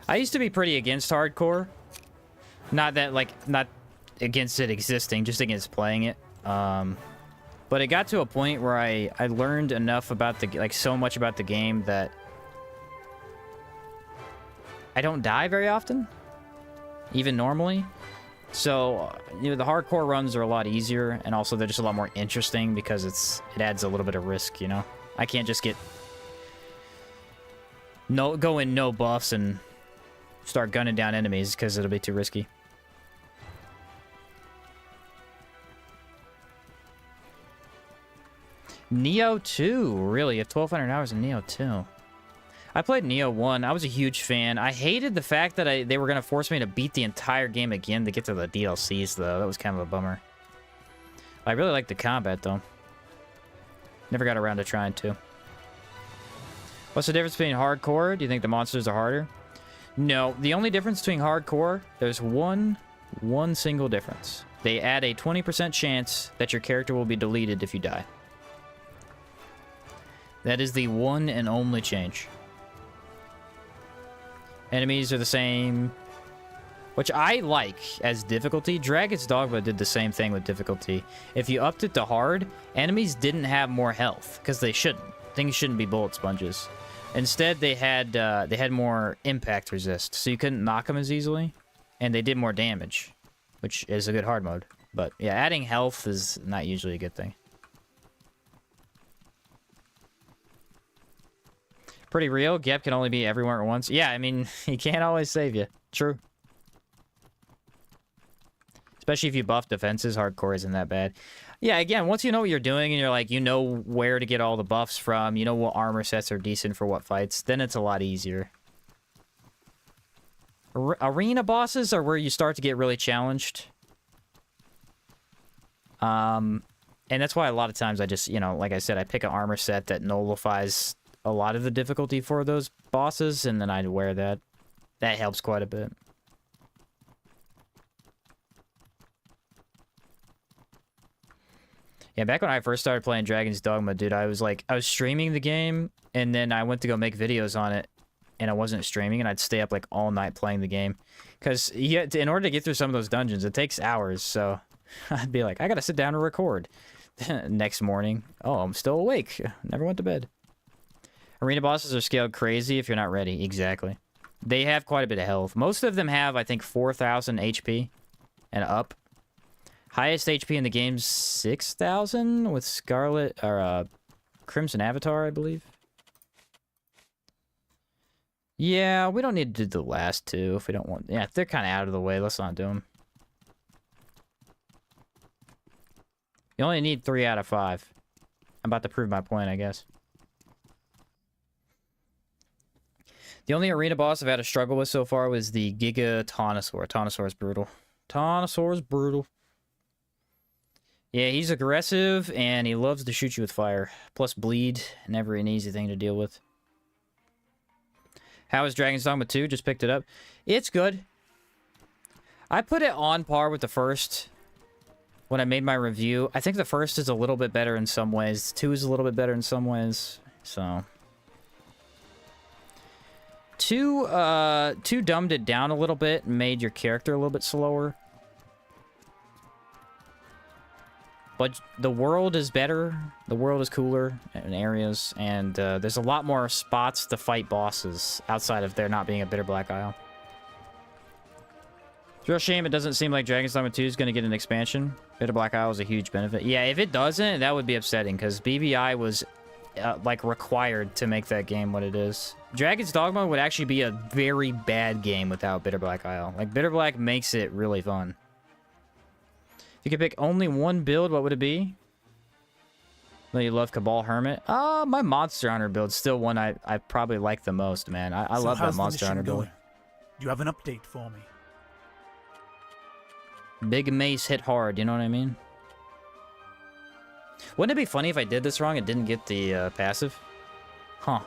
I used to be pretty against hardcore. Not that, like, not against it existing, just against playing it. But it got to a point where I learned enough about the, like, so much about the game that I don't die very often. Even normally. So, you know, the hardcore runs are a lot easier, and also they're just a lot more interesting because it adds a little bit of risk, you know? I can't just go in no buffs and start gunning down enemies because it'll be too risky. Neo 2, really? You have 1,200 hours in Neo 2. I played Neo 1. I was a huge fan. I hated the fact that they were going to force me to beat the entire game again to get to the DLCs, though. That was kind of a bummer. I really liked the combat, though. Never got around to trying to. What's the difference between hardcore? Do you think the monsters are harder? No. The only difference between hardcore, there's one single difference. They add a 20% chance that your character will be deleted if you die. That is the one and only change. Enemies are the same, which I like as difficulty. Dragon's Dogma did the same thing with difficulty. If you upped it to hard, enemies didn't have more health, because they shouldn't. Things shouldn't be bullet sponges. Instead, they had more impact resist, so you couldn't knock them as easily, and they did more damage, which is a good hard mode. But yeah, adding health is not usually a good thing. Pretty real. Gep can only be everywhere at once. Yeah, I mean, he can't always save you. True. Especially if you buff defenses, hardcore isn't that bad. Yeah, again, once you know what you're doing and you're like, you know where to get all the buffs from, you know what armor sets are decent for what fights, then it's a lot easier. Arena bosses are where you start to get really challenged. And that's why a lot of times I just, you know, like I said, I pick an armor set that nullifies a lot of the difficulty for those bosses, and then I'd wear that. That helps quite a bit. Yeah, back when I first started playing Dragon's Dogma, dude, I was streaming the game, and then I went to go make videos on it, and I wasn't streaming, and I'd stay up like all night playing the game. Because in order to get through some of those dungeons, it takes hours, so I'd be like, I gotta sit down and record. Next morning, oh, I'm still awake. Never went to bed. Arena bosses are scaled crazy if you're not ready. Exactly. They have quite a bit of health. Most of them have, I think, 4,000 HP and up. Highest HP in the game's 6,000 with Scarlet or Crimson Avatar, I believe. Yeah, we don't need to do the last two if we don't want. Yeah, they're kind of out of the way. Let's not do them. You only need 3 out of 5. I'm about to prove my point, I guess. The only arena boss I've had to struggle with so far was the Giga Taunosaur. Taunosaur's brutal. Taunosaur's brutal. Yeah, he's aggressive, and he loves to shoot you with fire. Plus bleed, never an easy thing to deal with. How is Dragon's Dogma 2? Just picked it up. It's good. I put it on par with the first when I made my review. I think the first is a little bit better in some ways. 2 is a little bit better in some ways. So... 2 dumbed it down a little bit and made your character a little bit slower. But the world is better. The world is cooler in areas. And there's a lot more spots to fight bosses outside of there not being a Bitter Black Isle. It's a real shame it doesn't seem like Dragon's Dogma 2 is going to get an expansion. Bitter Black Isle is a huge benefit. Yeah, if it doesn't, that would be upsetting. Because BBI was... like required to make that game what it is. Dragon's Dogma would actually be a very bad game without Bitter Black Isle. Like, Bitter Black makes it really fun. If you could pick only one build, what would it be? Well, you love Cabal Hermit. My Monster Hunter build's still one I probably like the most, man. I love that Monster Hunter build. Do you have an update for me? Big Mace hit hard, you know what I mean? Wouldn't it be funny if I did this wrong and didn't get the passive? Huh.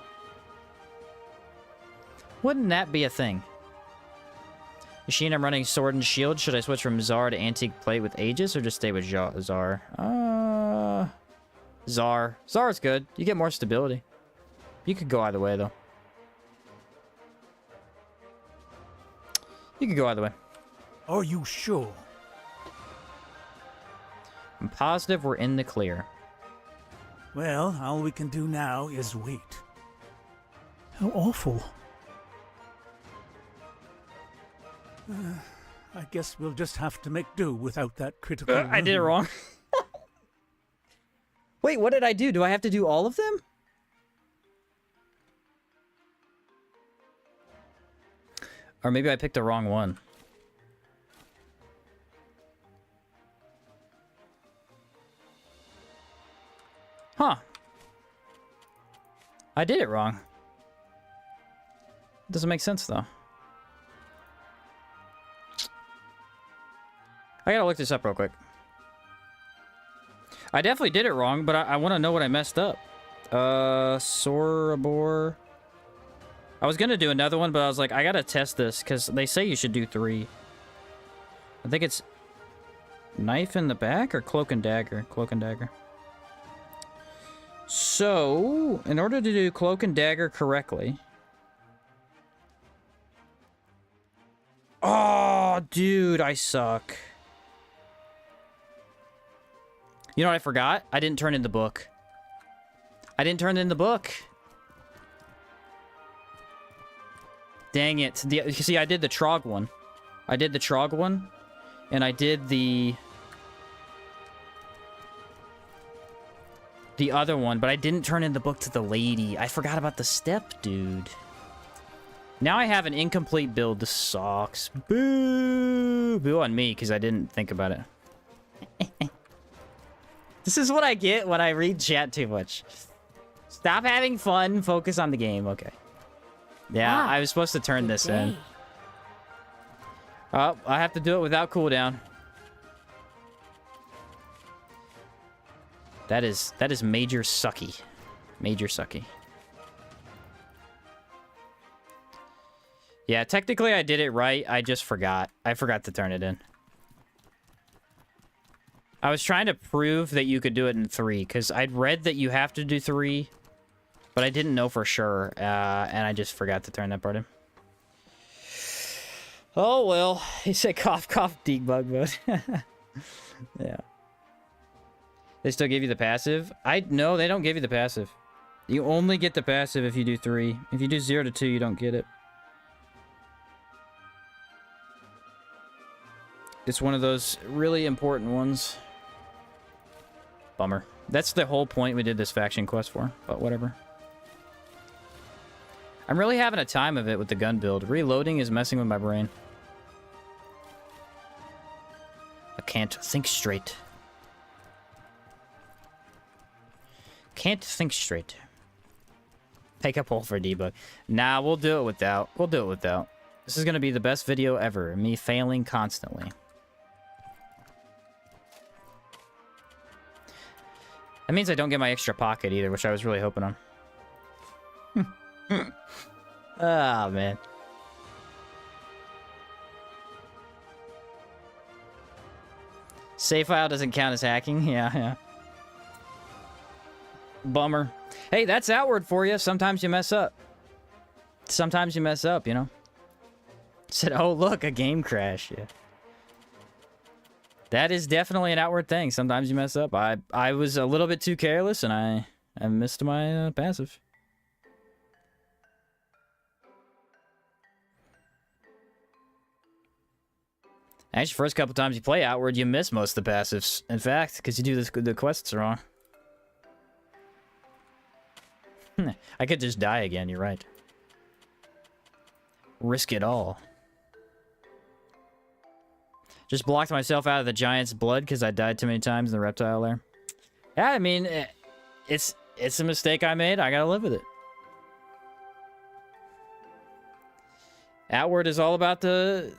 Wouldn't that be a thing? Machine, I'm running Sword and Shield. Should I switch from Czar to Antique Plate with Aegis or just stay with Czar? Czar. Czar's good. You get more stability. You could go either way, though. You could go either way. Are you sure? I'm positive we're in the clear. Well, all we can do now is wait. How awful. I guess we'll just have to make do without that critical... I did it wrong. Wait, what did I do? Do I have to do all of them? Or maybe I picked the wrong one. Huh. I did it wrong. Doesn't make sense, though. I gotta look this up real quick. I definitely did it wrong, but I want to know what I messed up. Sorobor. I was gonna do another one, but I was like, I gotta test this, because they say you should do 3. I think it's... Knife in the back, or Cloak and Dagger? Cloak and Dagger. So, in order to do Cloak and Dagger correctly... Oh, dude, I suck. You know what I forgot? I didn't turn in the book. I didn't turn in the book. Dang it. You see, I did the Trog one. I did the Trog one. And I did the other one, but I didn't turn in the book to the lady. I forgot about the step, dude. Now I have an incomplete build. This sucks. Boo! Boo on me, because I didn't think about it. This is what I get when I read chat too much. Stop having fun. Focus on the game. Okay. Yeah, I was supposed to turn this in. Oh, I have to do it without cooldown. That is major sucky. Major sucky. Yeah, technically I did it right. I just forgot. I forgot to turn it in. I was trying to prove that you could do it in 3, because I'd read that you have to do 3, but I didn't know for sure, and I just forgot to turn that part in. Oh, well. He said cough, cough, debug mode. Yeah. They still give you the passive? No, they don't give you the passive. You only get the passive if you do 3. If you do 0 to 2, you don't get it. It's one of those really important ones. Bummer. That's the whole point we did this faction quest for, but whatever. I'm really having a time of it with the gun build. Reloading is messing with my brain. I can't think straight. Can't think straight. Make a poll for debug. Nah, we'll do it without. We'll do it without. This is gonna be the best video ever. Me failing constantly. That means I don't get my extra pocket either, which I was really hoping on. Ah, man. Save file doesn't count as hacking. Yeah. Bummer. Hey, that's Outward for you. Sometimes you mess up. Sometimes you mess up, you know? Said, oh, look, a game crash. Yeah. That is definitely an Outward thing. Sometimes you mess up. I was a little bit too careless, and I missed my passive. Actually, first couple times you play Outward, you miss most of the passives. In fact, because you do the quests wrong. I could just die again, you're right. Risk it all. Just blocked myself out of the giant's blood because I died too many times in the reptile there. Yeah, I mean, it's a mistake I made. I gotta live with it. Outward is all about the,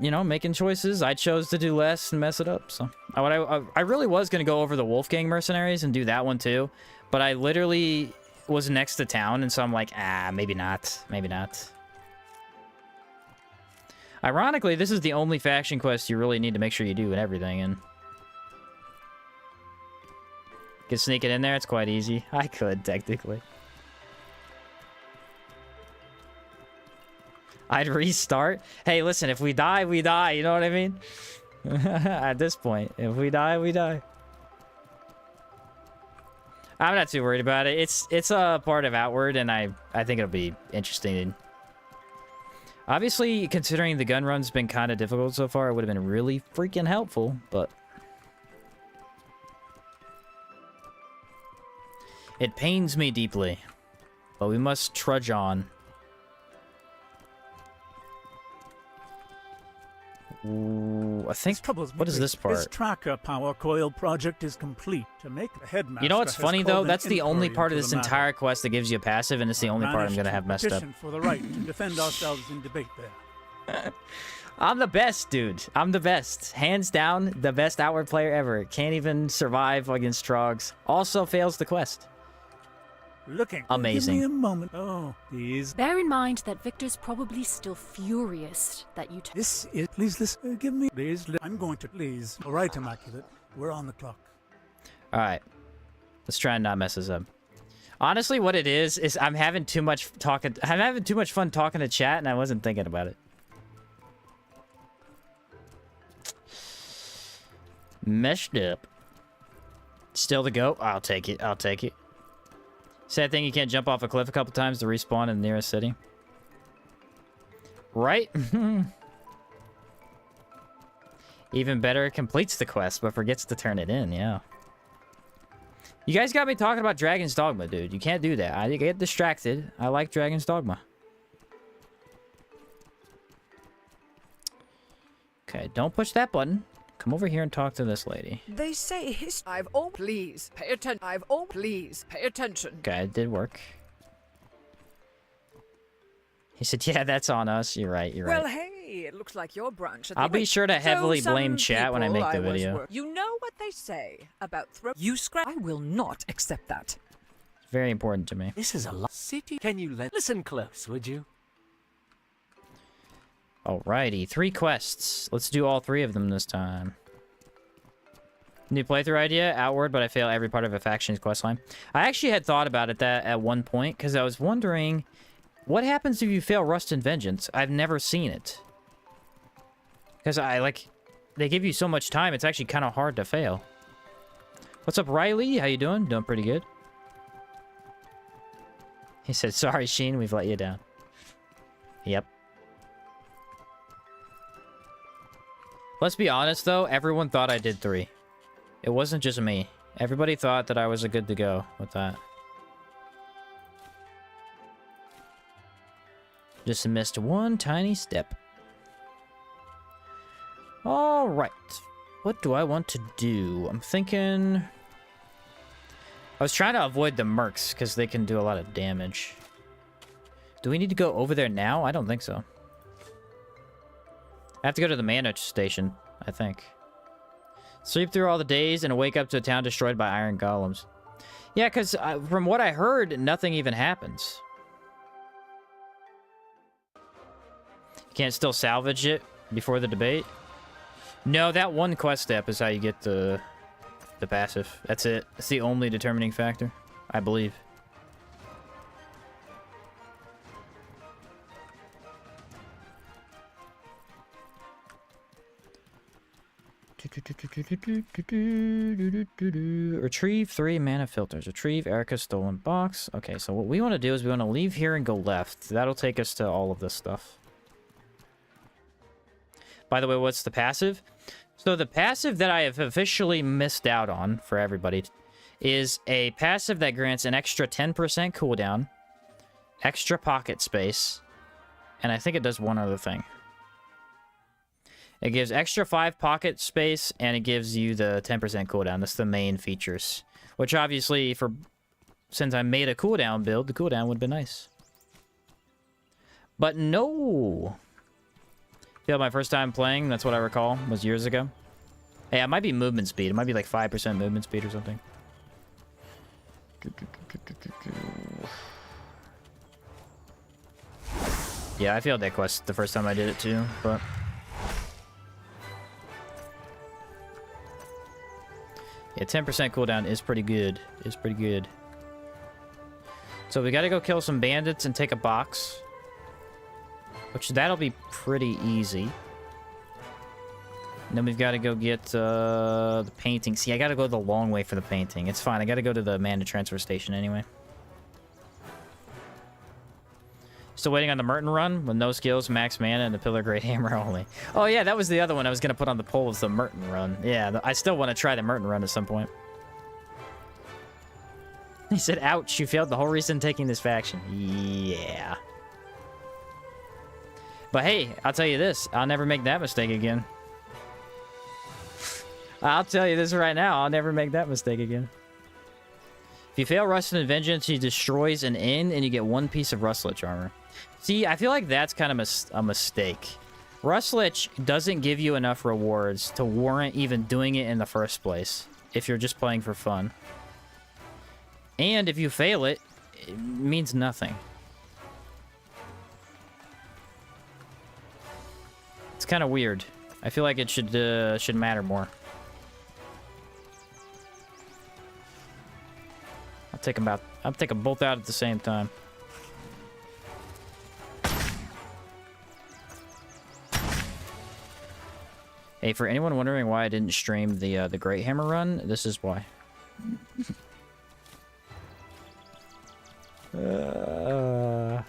you know, making choices. I chose to do less and mess it up. So I really was gonna go over the Wolfgang mercenaries and do that one too, but I literally was next to town, and so I'm like, maybe not. Maybe not. Ironically, this is the only faction quest you really need to make sure you do and everything, and can sneak it in there. It's quite easy. I could, technically. I'd restart. Hey, listen, if we die, we die. You know what I mean? At this point, if we die, we die. I'm not too worried about it. It's a part of Outward, and I think it'll be interesting. Obviously, considering the gun run's been kind of difficult so far, it would have been really freaking helpful, but it pains me deeply. But we must trudge on. Ooh, I think, what is this part? This tracker power coil project is complete to make the headmaster. You know what's funny though? That's the only part of this entire quest that gives you a passive, and it's the only part I'm gonna have messed up. For the right to defend ourselves in debate there. I'm the best, dude. I'm the best. Hands down, the best Outward player ever. Can't even survive against Trogs. Also fails the quest. Looking. Amazing. Give me a moment. Oh, these. Bear in mind that Victor's probably still furious that you took. This is. Please listen. Give me. Please. I'm going to. Please. All right, Immaculate. We're on the clock. All right. Let's try and not mess this up. Honestly, what it is I'm having too much talking. I'm having too much fun talking to chat, and I wasn't thinking about it. Messed up. Still the goat. I'll take it. I'll take it. Sad thing, you can't jump off a cliff a couple times to respawn in the nearest city. Right? Even better, completes the quest, but forgets to turn it in, yeah. You guys got me talking about Dragon's Dogma, dude. You can't do that. I get distracted. I like Dragon's Dogma. Okay, don't push that button. Come over here and talk to this lady. They say please pay attention. Please pay attention. Okay, it did work. He said, yeah, that's on us. You're right, you're right. Well, hey, it looks like your branch of the... I'll be sure to heavily blame chat when I make the video. You know what they say about you scrap. I will not accept that. It's very important to me. This is a lot. City. Can you listen close, would you? Alrighty, 3 quests. Let's do all 3 of them this time. New playthrough idea, Outward, but I fail every part of a faction's questline. I actually had thought about it at one point, because I was wondering, what happens if you fail Rust and Vengeance? I've never seen it. Because they give you so much time, it's actually kind of hard to fail. What's up, Riley? How you doing? Doing pretty good. He said, sorry, Sheen, we've let you down. Yep. Let's be honest, though. Everyone thought I did 3. It wasn't just me. Everybody thought that I was good to go with that. Just missed one tiny step. Alright. What do I want to do? I'm thinking... I was trying to avoid the mercs, because they can do a lot of damage. Do we need to go over there now? I don't think so. I have to go to the mana station, I think. Sleep through all the days and wake up to a town destroyed by iron golems. Yeah, because from what I heard, nothing even happens. You can't still salvage it before the debate? No, that one quest step is how you get the passive. That's it. It's the only determining factor, I believe. Retrieve 3 mana filters. Retrieve Erica's stolen box. Okay, so what we want to do is we want to leave here and go left. That'll take us to all of this stuff. By the way, what's the passive? So the passive that I have officially missed out on for everybody is a passive that grants an extra 10% cooldown, extra pocket space, and I think it does one other thing. It gives extra 5 pocket space, and it gives you the 10% cooldown. That's the main features. Which obviously, since I made a cooldown build, the cooldown would have been nice. But no! I feel my first time playing, that's what I recall, was years ago. Hey, it might be movement speed. It might be like 5% movement speed or something. Yeah, I failed that quest the first time I did it too, but... yeah, 10% cooldown is pretty good. Is pretty good. So we gotta go kill some bandits and take a box. Which, that'll be pretty easy. And then we've got to go get the painting. See, I got to go the long way for the painting. It's fine. I got to go to the mana transfer station anyway. Still waiting on the Merton run with no skills, max mana, and the Pillar Great Hammer only. Oh, yeah, that was the other one I was going to put on the poll, was the Merton run. Yeah, I still want to try the Merton run at some point. He said, ouch, you failed the whole reason taking this faction. Yeah. But hey, I'll tell you this. I'll never make that mistake again. I'll tell you this right now. I'll never make that mistake again. If you fail Rust and Vengeance, he destroys an inn, and you get 1 piece of Rustlich armor. See, I feel like that's kind of a mistake. Rustlich doesn't give you enough rewards to warrant even doing it in the first place, if you're just playing for fun. And if you fail it, it means nothing. It's kind of weird. I feel like it should matter more. I'll take them both out at the same time. Hey, for anyone wondering why I didn't stream the Great Hammer run, this is why. I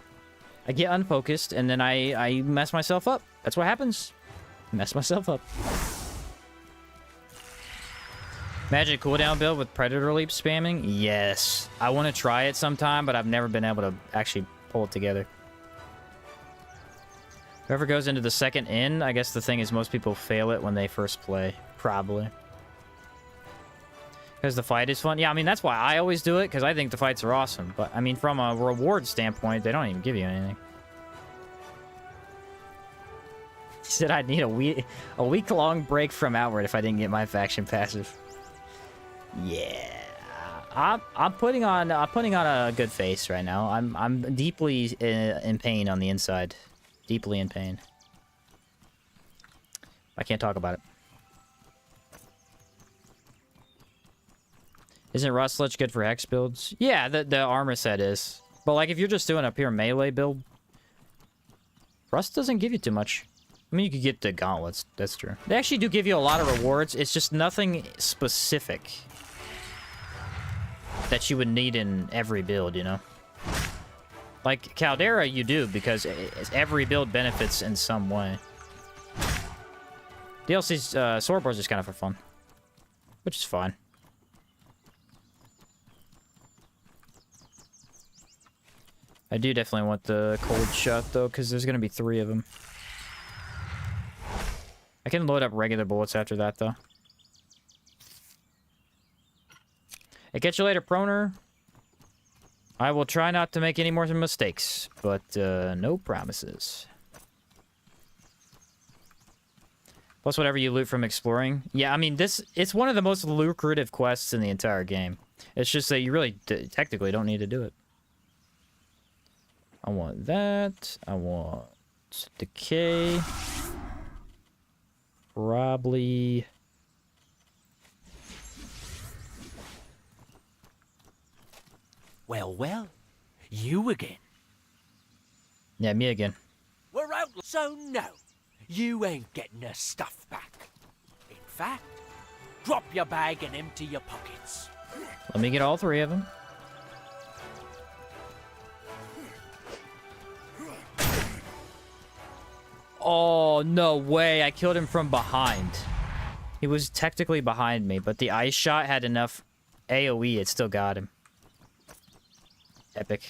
get unfocused and then I mess myself up. That's what happens. Mess myself up. Magic cooldown build with Predator Leap spamming? Yes. I want to try it sometime, but I've never been able to actually pull it together. Whoever goes into the second inn, I guess the thing is most people fail it when they first play. Probably. Because the fight is fun. Yeah, I mean, that's why I always do it, because I think the fights are awesome. But, I mean, from a reward standpoint, they don't even give you anything. He said I'd need a week-long break from Outward if I didn't get my faction passive. Yeah, I'm putting on a good face right now. I'm deeply in pain on the inside, deeply in pain. I can't talk about it. Isn't Rustlich good for hex builds? Yeah, the armor set is, but like if you're just doing a pure melee build, Rust doesn't give you too much. I mean, you could get the gauntlets. That's true. They actually do give you a lot of rewards. It's just nothing specific that you would need in every build, you know? Like Caldera, you do, because every build benefits in some way. DLC's Sorobor is just kind of for fun, which is fine. I do definitely want the cold shot, though, because there's going to be 3 of them. I can load up regular bullets after that, though. Hey, catch you later, Proner. I will try not to make any more mistakes, but no promises. Plus whatever you loot from exploring. Yeah, I mean, it's one of the most lucrative quests in the entire game. It's just that you really technically don't need to do it. I want that. I want decay. Probably... Well, well. You again. Yeah, me again. We're out, so no. You ain't getting your stuff back. In fact, drop your bag and empty your pockets. Let me get all three of them. Oh, no way. I killed him from behind. He was technically behind me, but the ice shot had enough AoE. It still got him. Epic.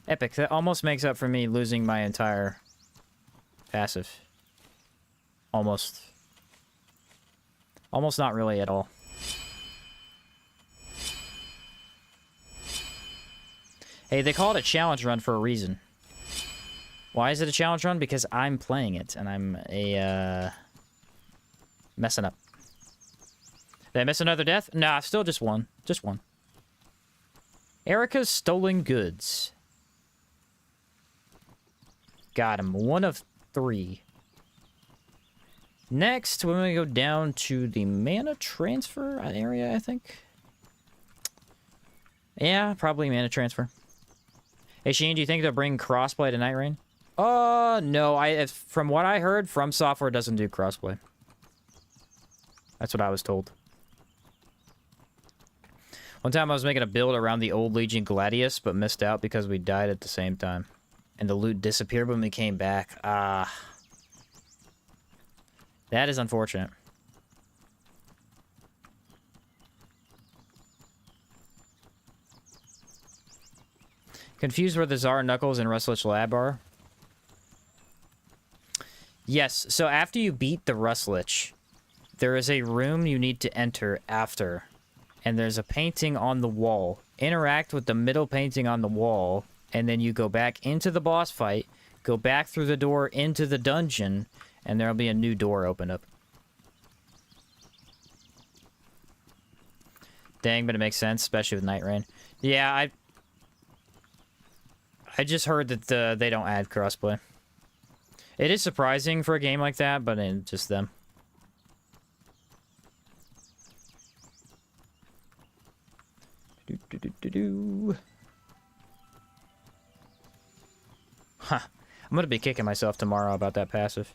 Epic. That almost makes up for me losing my entire passive. Almost. Almost not really at all. Hey, they call it a challenge run for a reason. Why is it a challenge run? Because I'm playing it, and I'm messing up. Did I miss another death? Nah, still just one. Just one. Erica's stolen goods. Got him. 1 of 3. Next, we're going to go down to the mana transfer area, I think. Yeah, probably mana transfer. Hey, Sheen, do you think they'll bring crossplay to Night Rain? No. From what I heard, From Software doesn't do crossplay. That's what I was told. One time I was making a build around the old Legion Gladius, but missed out because we died at the same time. And the loot disappeared when we came back. Ah. That is unfortunate. Confused where the Tsar, Knuckles, and Rustlich Lab are? Yes, so after you beat the Rustlich, there is a room you need to enter after. And there's a painting on the wall. Interact with the middle painting on the wall, and then you go back into the boss fight, go back through the door into the dungeon, and there'll be a new door open up. Dang, but it makes sense, especially with Night Rain. Yeah, I just heard that they don't add crossplay. It is surprising for a game like that, but it's just them. Huh. I'm gonna be kicking myself tomorrow about that passive.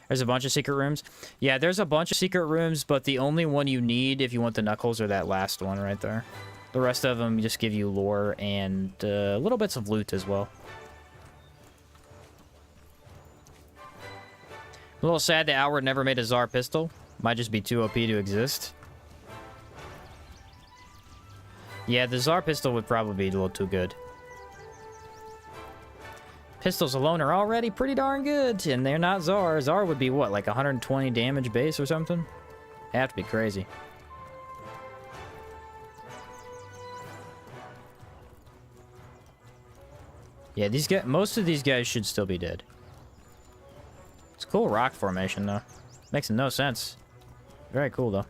There's a bunch of secret rooms. Yeah, there's a bunch of secret rooms, but the only one you need if you want the Knuckles are that last one right there. The rest of them just give you lore and little bits of loot as well. A little sad that Outward never made a Tsar pistol. Might just be too OP to exist. Yeah, the Tsar pistol would probably be a little too good. Pistols alone are already pretty darn good, and they're not Tsar. Tsar would be what, like 120 damage base or something? Have to be crazy. Yeah, these guys, most of these guys should still be dead. It's a cool rock formation, though. Makes no sense. Very cool, though.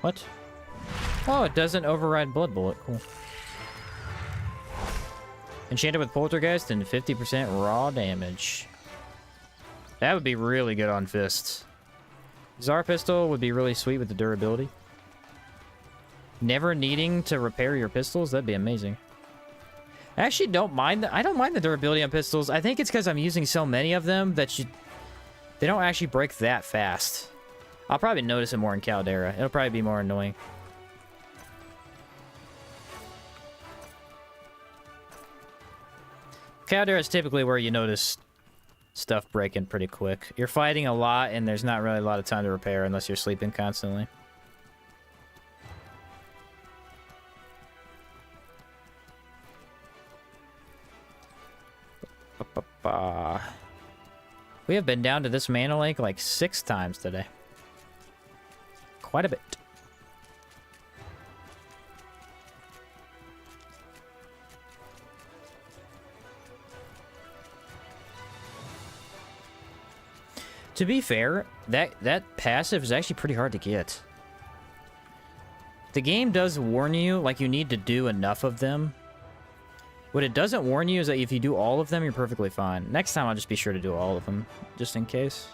What? Oh, it doesn't override Blood Bullet. Cool. Enchanted with Poltergeist and 50% raw damage. That would be really good on fists. Tsar pistol would be really sweet with the durability. Never needing to repair your pistols, that'd be amazing. I actually don't mind I don't mind the durability on pistols. I think it's because I'm using so many of them that they don't actually break that fast. I'll probably notice it more in Caldera. It'll probably be more annoying. Caldera is typically where you notice stuff breaking pretty quick. You're fighting a lot, and there's not really a lot of time to repair unless you're sleeping constantly. We have been down to this mana lake like 6 times today. Quite a bit. To be fair, that passive is actually pretty hard to get. The game does warn you, like, you need to do enough of them. What it doesn't warn you is that if you do all of them, you're perfectly fine. Next time, I'll just be sure to do all of them, just in case.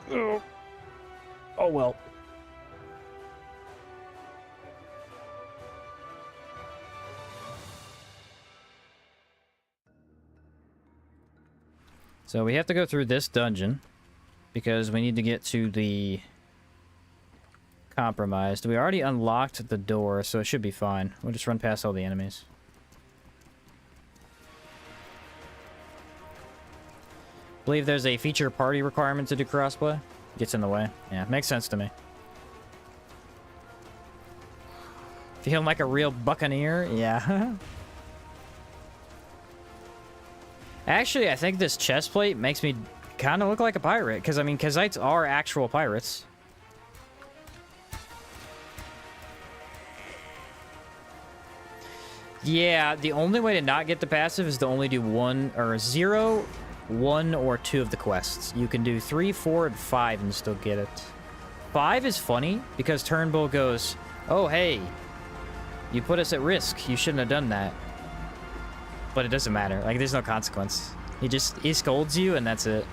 Oh well. So we have to go through this dungeon because we need to get to the compromised. We already unlocked the door, so it should be fine. We'll just run past all the enemies. Believe there's a feature party requirement to do crossplay. Gets in the way. Yeah, makes sense to me. Feeling like a real buccaneer? Yeah. Actually, I think this chest plate makes me kind of look like a pirate. Because, I mean, Kazites are actual pirates. Yeah, the only way to not get the passive is to only do 1 or 0, 1 or 2 of the quests. You can do 3, 4, and 5 and still get it. 5 is funny because Turnbull goes, "Oh, hey, you put us at risk. You shouldn't have done that." But it doesn't matter. Like, there's no consequence. He scolds you, and that's it.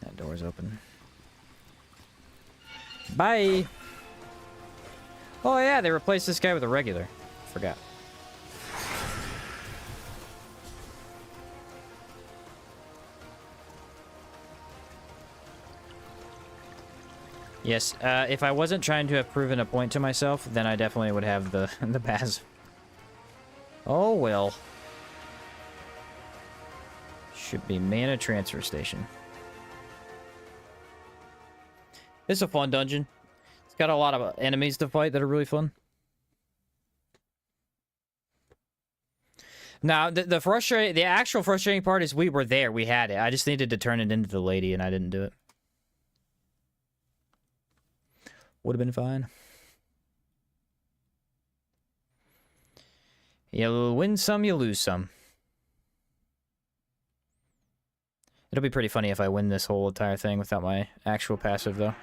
That door's open. Bye! Oh, yeah, they replaced this guy with a regular. Forgot. Yes, if I wasn't trying to have proven a point to myself, then I definitely would have the the passive. Oh well. Should be mana transfer station. It's a fun dungeon. It's got a lot of enemies to fight that are really fun. Now, the actual frustrating part is we were there, we had it. I just needed to turn it into the lady, and I didn't do it. Would have been fine. You win some, you lose some. It'll be pretty funny if I win this whole entire thing without my actual passive, though.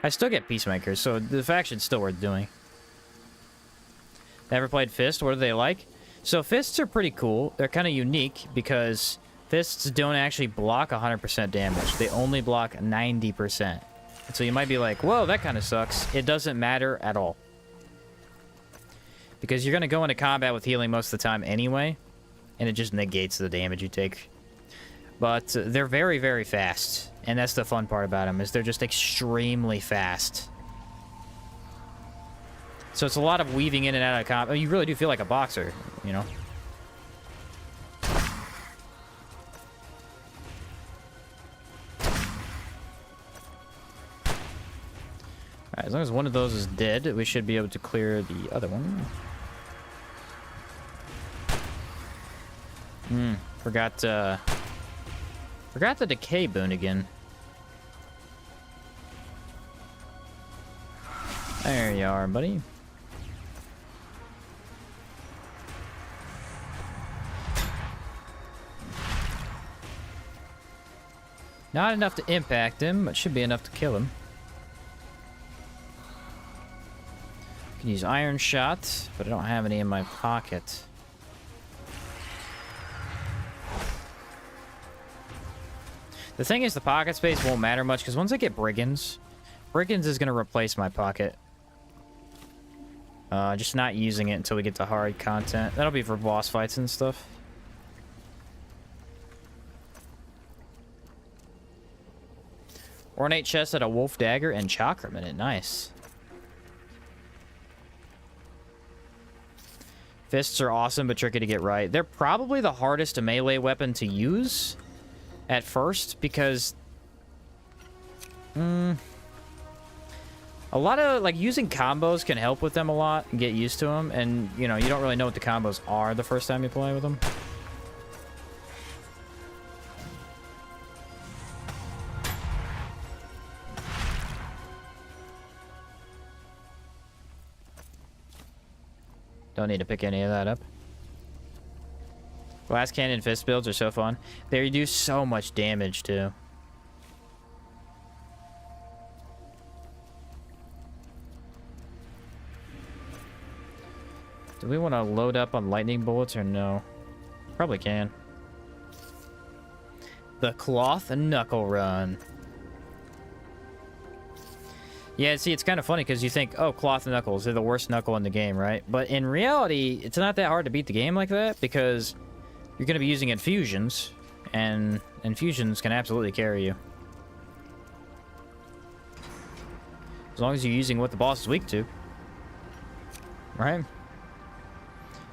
I still get Peacemakers, so the faction's still worth doing. Never played Fist? What are they like? So Fists are pretty cool. They're kind of unique because Fists don't actually block 100% damage. They only block 90%. So you might be like, whoa, that kind of sucks. It doesn't matter at all. Because you're going to go into combat with healing most of the time anyway. And it just negates the damage you take. But they're very, very fast. And that's the fun part about them, is they're just extremely fast. So it's a lot of weaving in and out of combat. You really do feel like a boxer, you know? As long as one of those is dead, we should be able to clear the other one. Forgot the decay boon again. There you are, buddy. Not enough to impact him, but should be enough to kill him. Can use Iron Shot, but I don't have any in my pocket. The thing is, the pocket space won't matter much, because once I get Brigands, Brigands is going to replace my pocket. Just not using it until we get to hard content. That'll be for boss fights and stuff. Ornate chest at a wolf dagger and chakram in it. Nice. Fists are awesome, but tricky to get right. They're probably the hardest melee weapon to use at first, because A lot of, like, using combos can help with them a lot and get used to them. And, you know, you don't really know what the combos are the first time you play with them. Don't need to pick any of that up. Glass cannon fist builds are so fun. They do so much damage, too. Do we want to load up on lightning bullets or no? Probably can. The cloth knuckle run. Yeah, see, it's kind of funny because you think, oh, cloth knuckles, they're the worst knuckle in the game, right? But in reality, it's not that hard to beat the game like that because you're going to be using infusions, and infusions can absolutely carry you. As long as you're using what the boss is weak to. Right?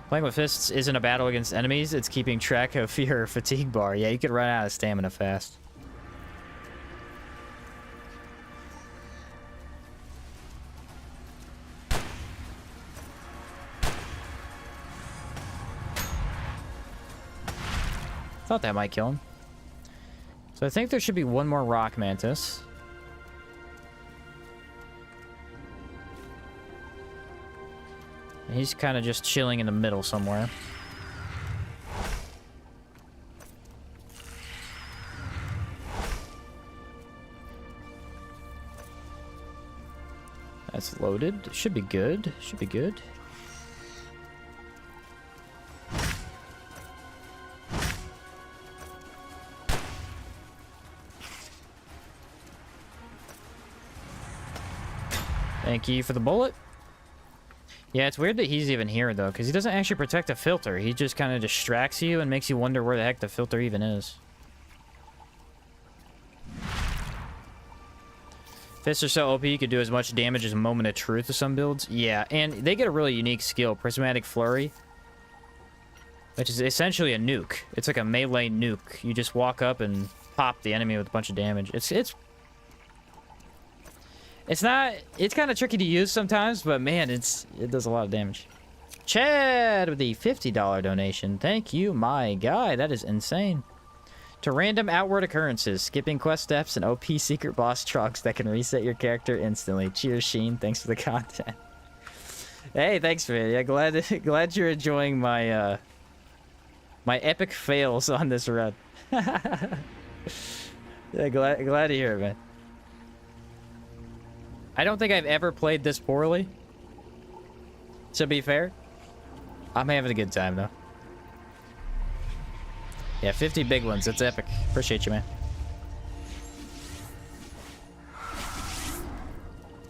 Playing with fists isn't a battle against enemies, it's keeping track of your fatigue bar. Yeah, you could run out of stamina fast. Thought that might kill him. So I think there should be one more rock mantis. And he's kind of just chilling in the middle somewhere. That's loaded. Should be good. Should be good. Thank you for the bullet. Yeah, it's weird that he's even here, though, because he doesn't actually protect a filter. He just kind of distracts you and makes you wonder where the heck the filter even is. Fists are so OP, you could do as much damage as Moment of Truth with some builds. Yeah, and they get a really unique skill, Prismatic Flurry, which is essentially a nuke. It's like a melee nuke. You just walk up and pop the enemy with a bunch of damage. It's kind of tricky to use sometimes, but man, it does a lot of damage. Chad with the $50 donation. Thank you, my guy. That is insane. To random outward occurrences, skipping quest steps, and OP secret boss trucks that can reset your character instantly. Cheers, Sheen. Thanks for the content. Hey, thanks, man. Yeah, glad you're enjoying my my epic fails on this run. Yeah, glad to hear it, man. I don't think I've ever played this poorly. To be fair. I'm having a good time, though. Yeah, 50 big ones. That's epic. Appreciate you, man.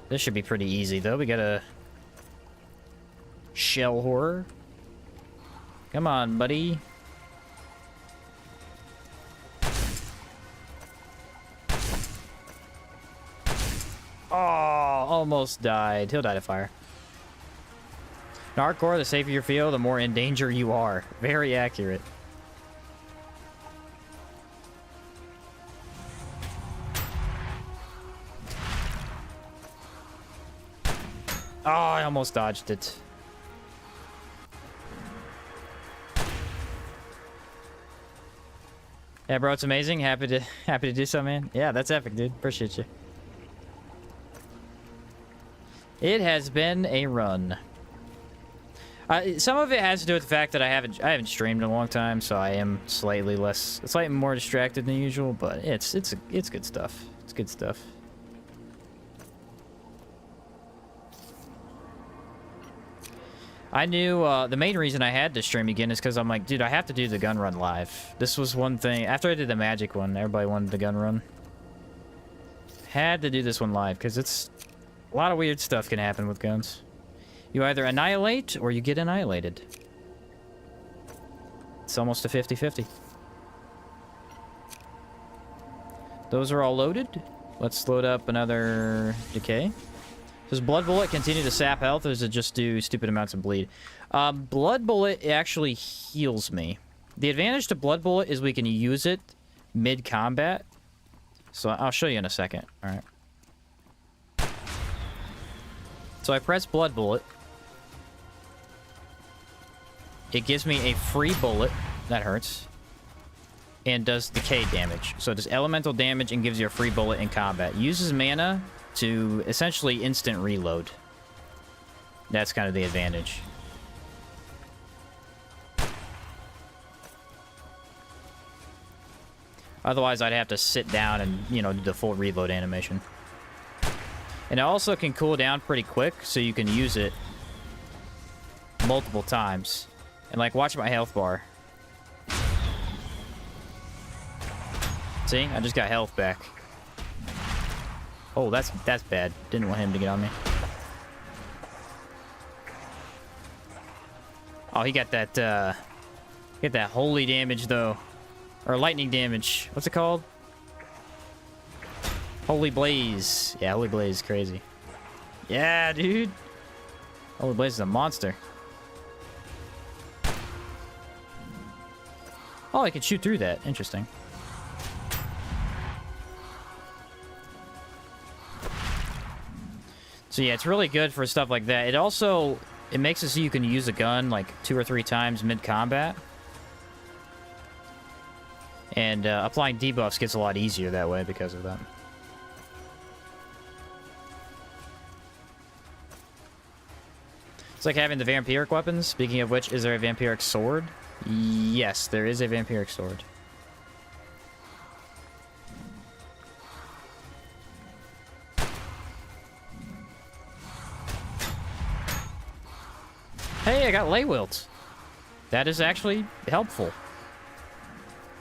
This should be pretty easy, though. We got a shell horror. Come on, buddy. Oh, almost died. He'll die to fire. In hardcore, the safer you feel, the more in danger you are. Very accurate. Oh, I almost dodged it. Yeah, bro, it's amazing. Happy to do so, man. Yeah, that's epic, dude. Appreciate you. It has been a run. Some of it has to do with the fact that I haven't streamed in a long time, so I am slightly more distracted than usual. But it's good stuff. It's good stuff. I knew the main reason I had to stream again is because I'm like, dude, I have to do the gun run live. This was one thing. After I did the magic one, everybody wanted the gun run. Had to do this one live because it's a lot of weird stuff can happen with guns. You either annihilate or you get annihilated. It's almost a 50-50. Those are all loaded. Let's load up another decay. Does Blood Bullet continue to sap health, or does it just do stupid amounts of bleed? Blood Bullet actually heals me. The advantage to Blood Bullet is we can use it mid-combat. So I'll show you in a second. All right. So I press Blood Bullet. It gives me a free bullet. That hurts. And does decay damage. So it does elemental damage and gives you a free bullet in combat. Uses mana to essentially instant reload. That's kind of the advantage. Otherwise, I'd have to sit down and, you know, do the full reload animation. And it also can cool down pretty quick, so you can use it multiple times. And, like, watch my health bar. See? I just got health back. Oh, that's bad. Didn't want him to get on me. Oh, he got that, holy damage, though. Or lightning damage. What's it called? Holy Blaze. Yeah, Holy Blaze is crazy. Yeah, dude. Holy Blaze is a monster. Oh, I can shoot through that. Interesting. So yeah, it's really good for stuff like that. It also, it makes it so you can use a gun like 2 or 3 times mid-combat. And applying debuffs gets a lot easier that way because of that. It's like having the vampiric weapons. Speaking of which, is there a vampiric sword? Yes, there is a vampiric sword. Hey, I got lay wilt. That is actually helpful.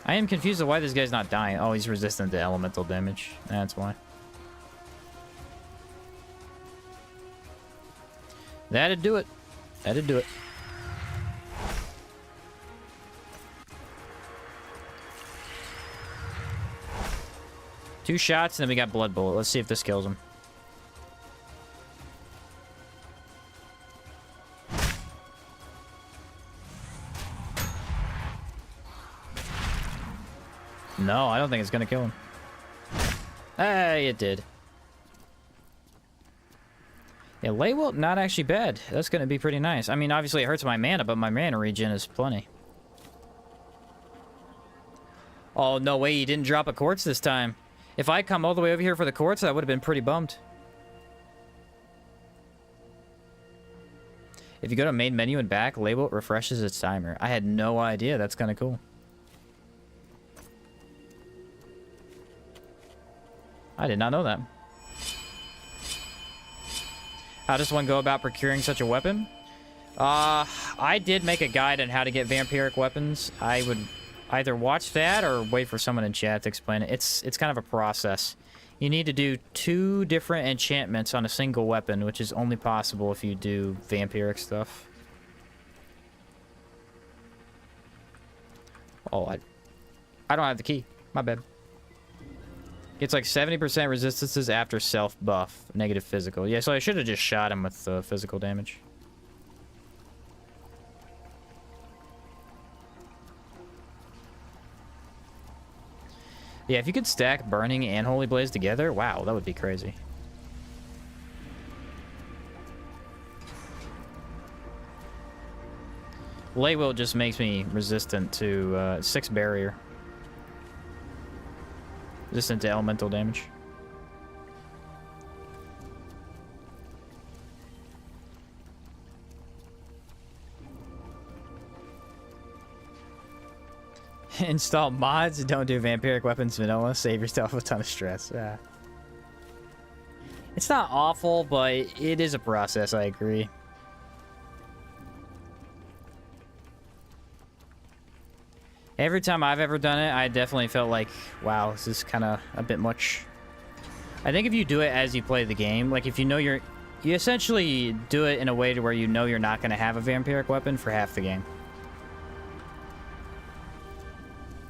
I am confused of why this guy's not dying. Oh, he's resistant to elemental damage. That's why. That'd do it. That'd do it. Two shots, and then we got Blood Bullet. Let's see if this kills him. No, I don't think it's gonna kill him. Hey, it did. Yeah, lay wilt, not actually bad. That's gonna be pretty nice. I mean, obviously it hurts my mana, but my mana regen is plenty. Oh, no way, he didn't drop a quartz this time. If I come all the way over here for the quartz, I would have been pretty bummed. If you go to main menu and back, lay wilt refreshes its timer. I had no idea. That's kind of cool. I did not know that. How does one go about procuring such a weapon? I did make a guide on how to get vampiric weapons. I would either watch that or wait for someone in chat to explain it. It's kind of a process. You need to do 2 different enchantments on a single weapon, which is only possible if you do vampiric stuff. Oh, I don't have the key. My bad. It's like 70% resistances after self-buff. Negative physical. Yeah, so I should have just shot him with physical damage. Yeah, if you could stack Burning and Holy Blaze together, wow, that would be crazy. Lay Wilt just makes me resistant to 6 barrier. Resistant to elemental damage. Install mods, don't do vampiric weapons vanilla, save yourself a ton of stress. Yeah. It's not awful, but it is a process, I agree. Every time I've ever done it, I definitely felt like, wow, this is kind of a bit much. I think if you do it as you play the game, like if you know you essentially do it in a way to where you know you're not going to have a vampiric weapon for half the game.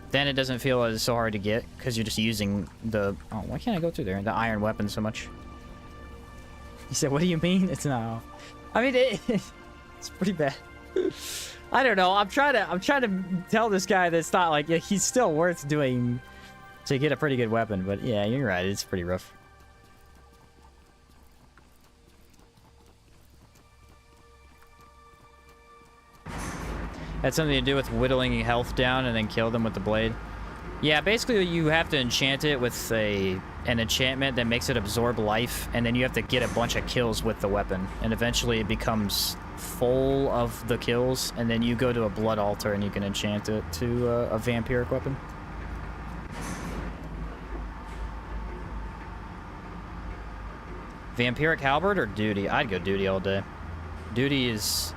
Then it doesn't feel as so hard to get because you're just using the... Oh, why can't I go through there? The iron weapon so much. He said, what do you mean? It's not... I mean, it's pretty bad. I don't know. I'm trying to tell this guy that it's not like... Yeah, he's still worth doing to get a pretty good weapon. But yeah, you're right. It's pretty rough. Had something to do with whittling health down and then kill them with the blade. Yeah, basically you have to enchant it with an enchantment that makes it absorb life, and then you have to get a bunch of kills with the weapon, and eventually it becomes full of the kills, and then you go to a blood altar and you can enchant it to a vampiric weapon. Vampiric halberd or duty? I'd go duty all day. Duty is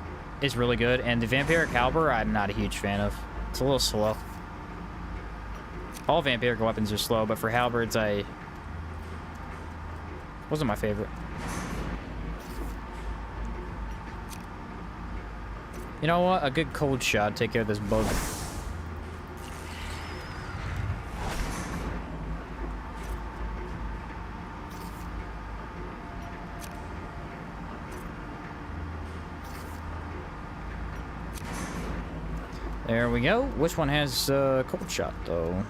really good, and the vampiric halberd I'm not a huge fan of. It's a little slow. All vampiric weapons are slow, but for halberds wasn't my favorite. You know what? A good cold shot take care of this bug. There we go. Which one has cold shot though?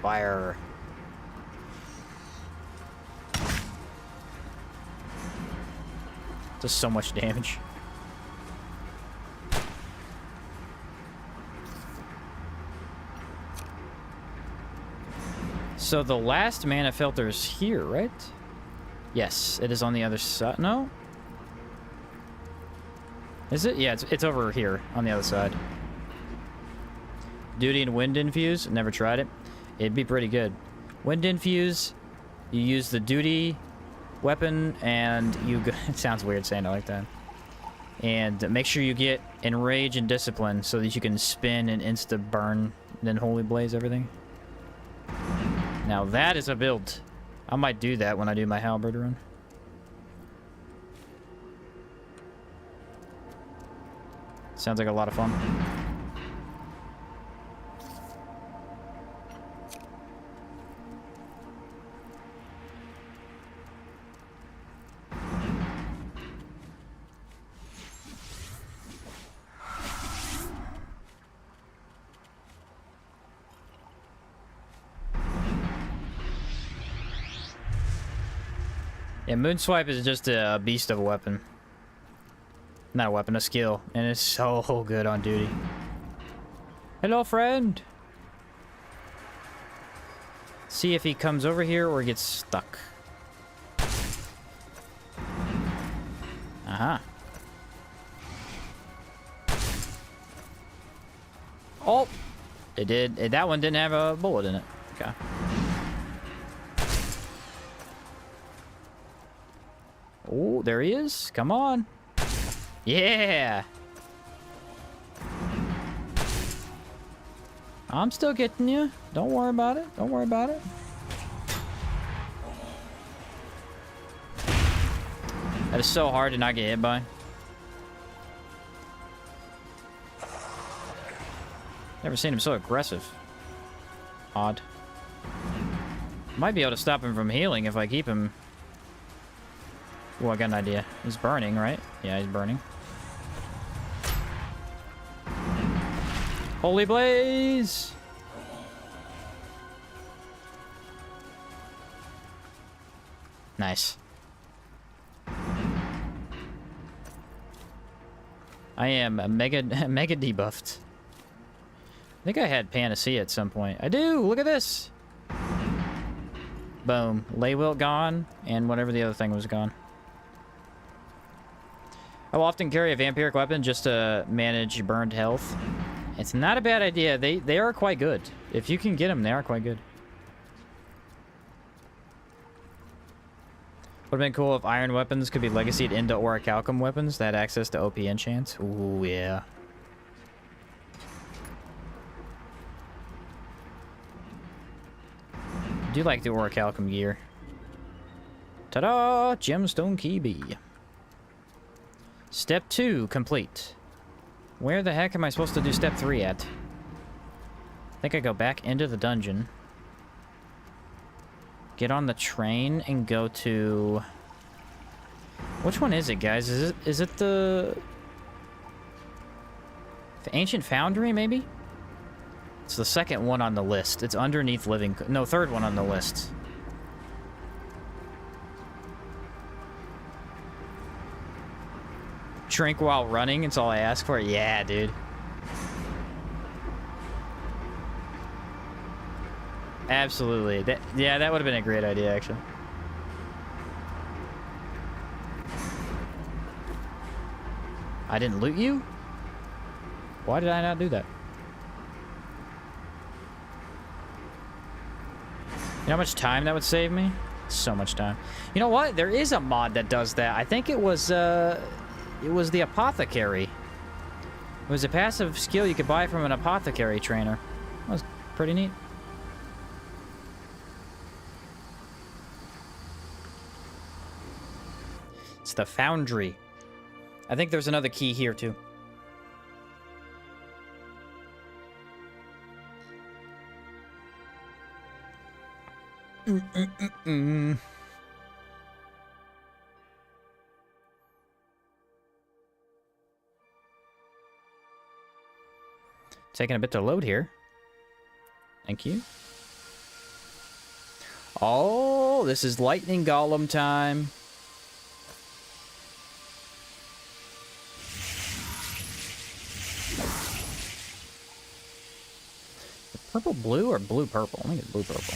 Fire. Does so much damage. So the last mana filter is here, right? Yes, it is on the other side. No? Is it? Yeah, it's over here on the other side. Duty and Wind Infuse. Never tried it. It'd be pretty good. Wind Infuse, you use the Duty weapon, and you go... It sounds weird saying it like that. And make sure you get Enrage and Discipline so that you can spin and insta-burn, then Holy Blaze everything. Now that is a build. I might do that when I do my Halberd run. Sounds like a lot of fun. Yeah, Moonswipe is just a beast of a weapon. Not a weapon, a skill. And it's so good on duty. Hello, friend! See if he comes over here or gets stuck. Aha. Oh! It did. That one didn't have a bullet in it. Okay. Oh, there he is. Come on. Yeah. I'm still getting you. Don't worry about it. Don't worry about it. That is so hard to not get hit by. Never seen him so aggressive. Odd. Might be able to stop him from healing if I keep him. Oh, I got an idea. He's burning, right? Yeah, he's burning. Holy Blaze! Nice. I am mega debuffed. I think I had Panacea at some point. I do! Look at this! Boom. Leywilt gone, and whatever the other thing was gone. I will often carry a vampiric weapon just to manage burned health. It's not a bad idea. They are quite good. If you can get them, they are quite good. Would have been cool if iron weapons could be legacied into orichalcum weapons that had access to OP enchants. Ooh, yeah. I do like the orichalcum gear. Ta-da! Gemstone Key B. Step 2 complete. Where the heck am I supposed to do step 3 at? I think I go back into the dungeon. Get on the train and go to... Which one is it, guys? Is it the Ancient Foundry, maybe? It's the second one on the list. It's underneath Living... No, third one on the list. Drink while running, it's all I ask for. Yeah, dude. Absolutely. Yeah, that would have been a great idea, actually. I didn't loot you? Why did I not do that? You know how much time that would save me? So much time. You know what? There is a mod that does that. I think it was the apothecary. It was a passive skill you could buy from an apothecary trainer. That was pretty neat. It's the foundry. I think there's another key here, too. Taking a bit to load here. Thank you. Oh, this is lightning golem time. Purple blue or blue purple? I think it's blue purple.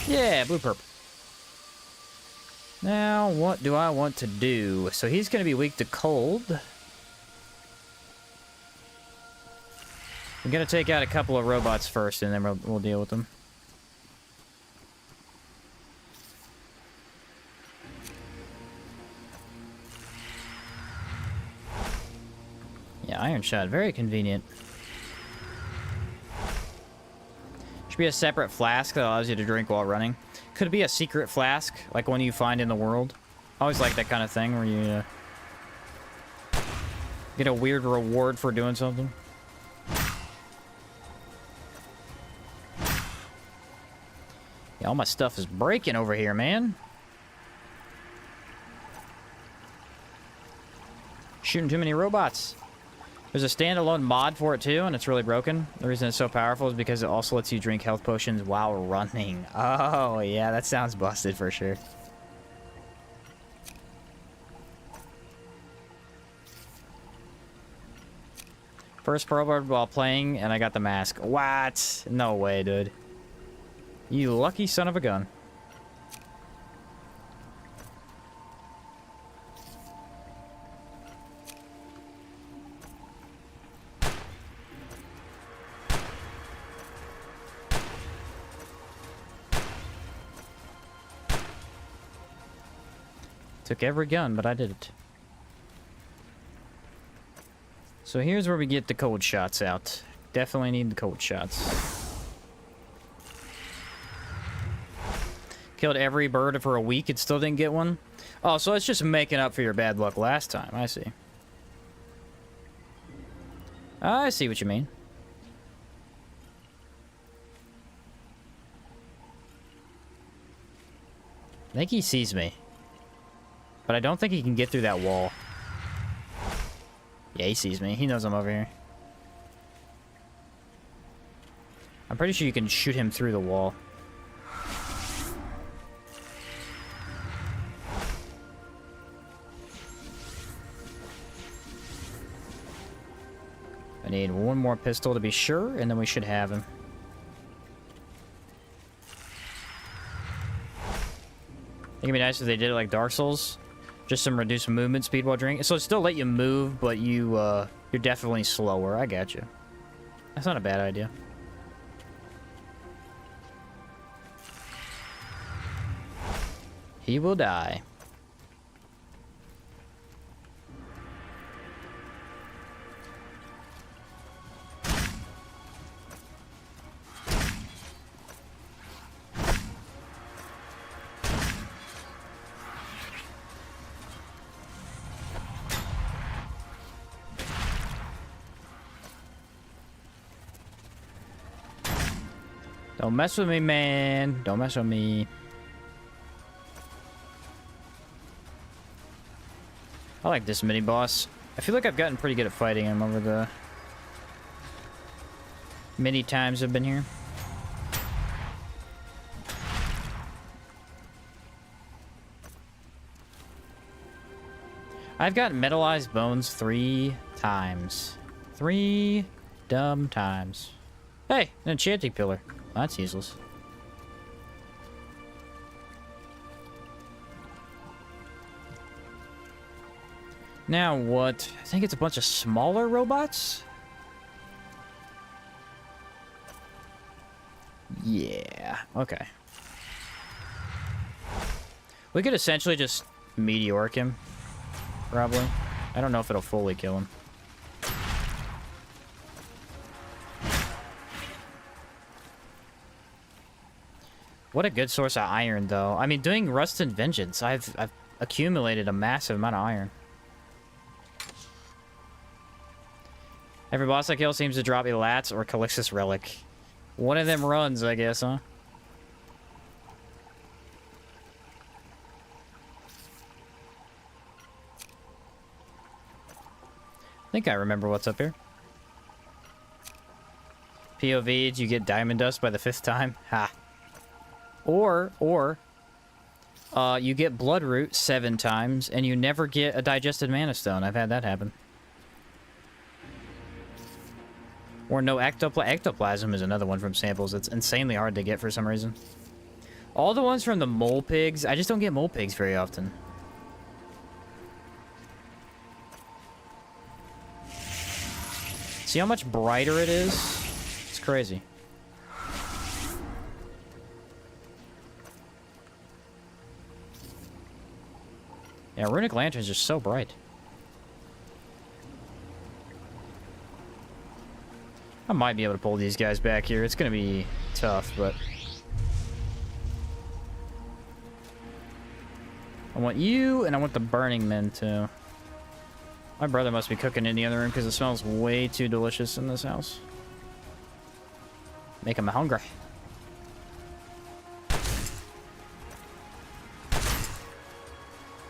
Yeah, blue purple. Now, what do I want to do? So he's going to be weak to cold. I'm going to take out a couple of robots first, and then we'll deal with them. Yeah, iron shot. Very convenient. Should be a separate flask that allows you to drink while running. Could it be a secret flask, like one you find in the world? I always like that kind of thing where you get a weird reward for doing something. Yeah, all my stuff is breaking over here, man. Shooting too many robots. There's a standalone mod for it too, and it's really broken. The reason it's so powerful is because it also lets you drink health potions while running. Oh, yeah, that sounds busted for sure. First probot while playing, and I got the mask. What? No way, dude. You lucky son of a gun. Took every gun, but I did it. So here's where we get the cold shots out. Definitely need the cold shots. Killed every bird for a week and still didn't get one? Oh, so it's just making up for your bad luck last time. I see. I see what you mean. I think he sees me. But I don't think he can get through that wall. Yeah, he sees me. He knows I'm over here. I'm pretty sure you can shoot him through the wall. I need one more pistol to be sure, and then we should have him. I think it'd be nice if they did it like Dark Souls. Just some reduced movement speed while drinking. So it still let you move, but you're definitely slower. I got you. That's not a bad idea. He will die. Don't mess with me, man. Don't mess with me. I like this mini-boss. I feel like I've gotten pretty good at fighting him over the many times I've been here. I've got metallized bones 3 times. 3 dumb times. Hey, an enchanting pillar. That's useless. Now what? I think it's a bunch of smaller robots? Yeah, okay. We could essentially just meteoric him. Probably. I don't know if it'll fully kill him. What a good source of iron, though. I mean, doing Rust and Vengeance, I've accumulated a massive amount of iron. Every boss I kill seems to drop Elats or Calixtus Relic. One of them runs, I guess, huh? I think I remember what's up here. POV'd, you get Diamond Dust by the 5th time. Ha. Or, you get Bloodroot 7 times, and you never get a Digested Mana Stone. I've had that happen. Or no Ectoplasm is another one from samples. It's insanely hard to get for some reason. All the ones from the Mole Pigs, I just don't get Mole Pigs very often. See how much brighter it is? It's crazy. Yeah, Runic Lantern's just so bright. I might be able to pull these guys back here. It's gonna be tough, but... I want you, and I want the Burning Men, too. My brother must be cooking in the other room because it smells way too delicious in this house. Make him hungry.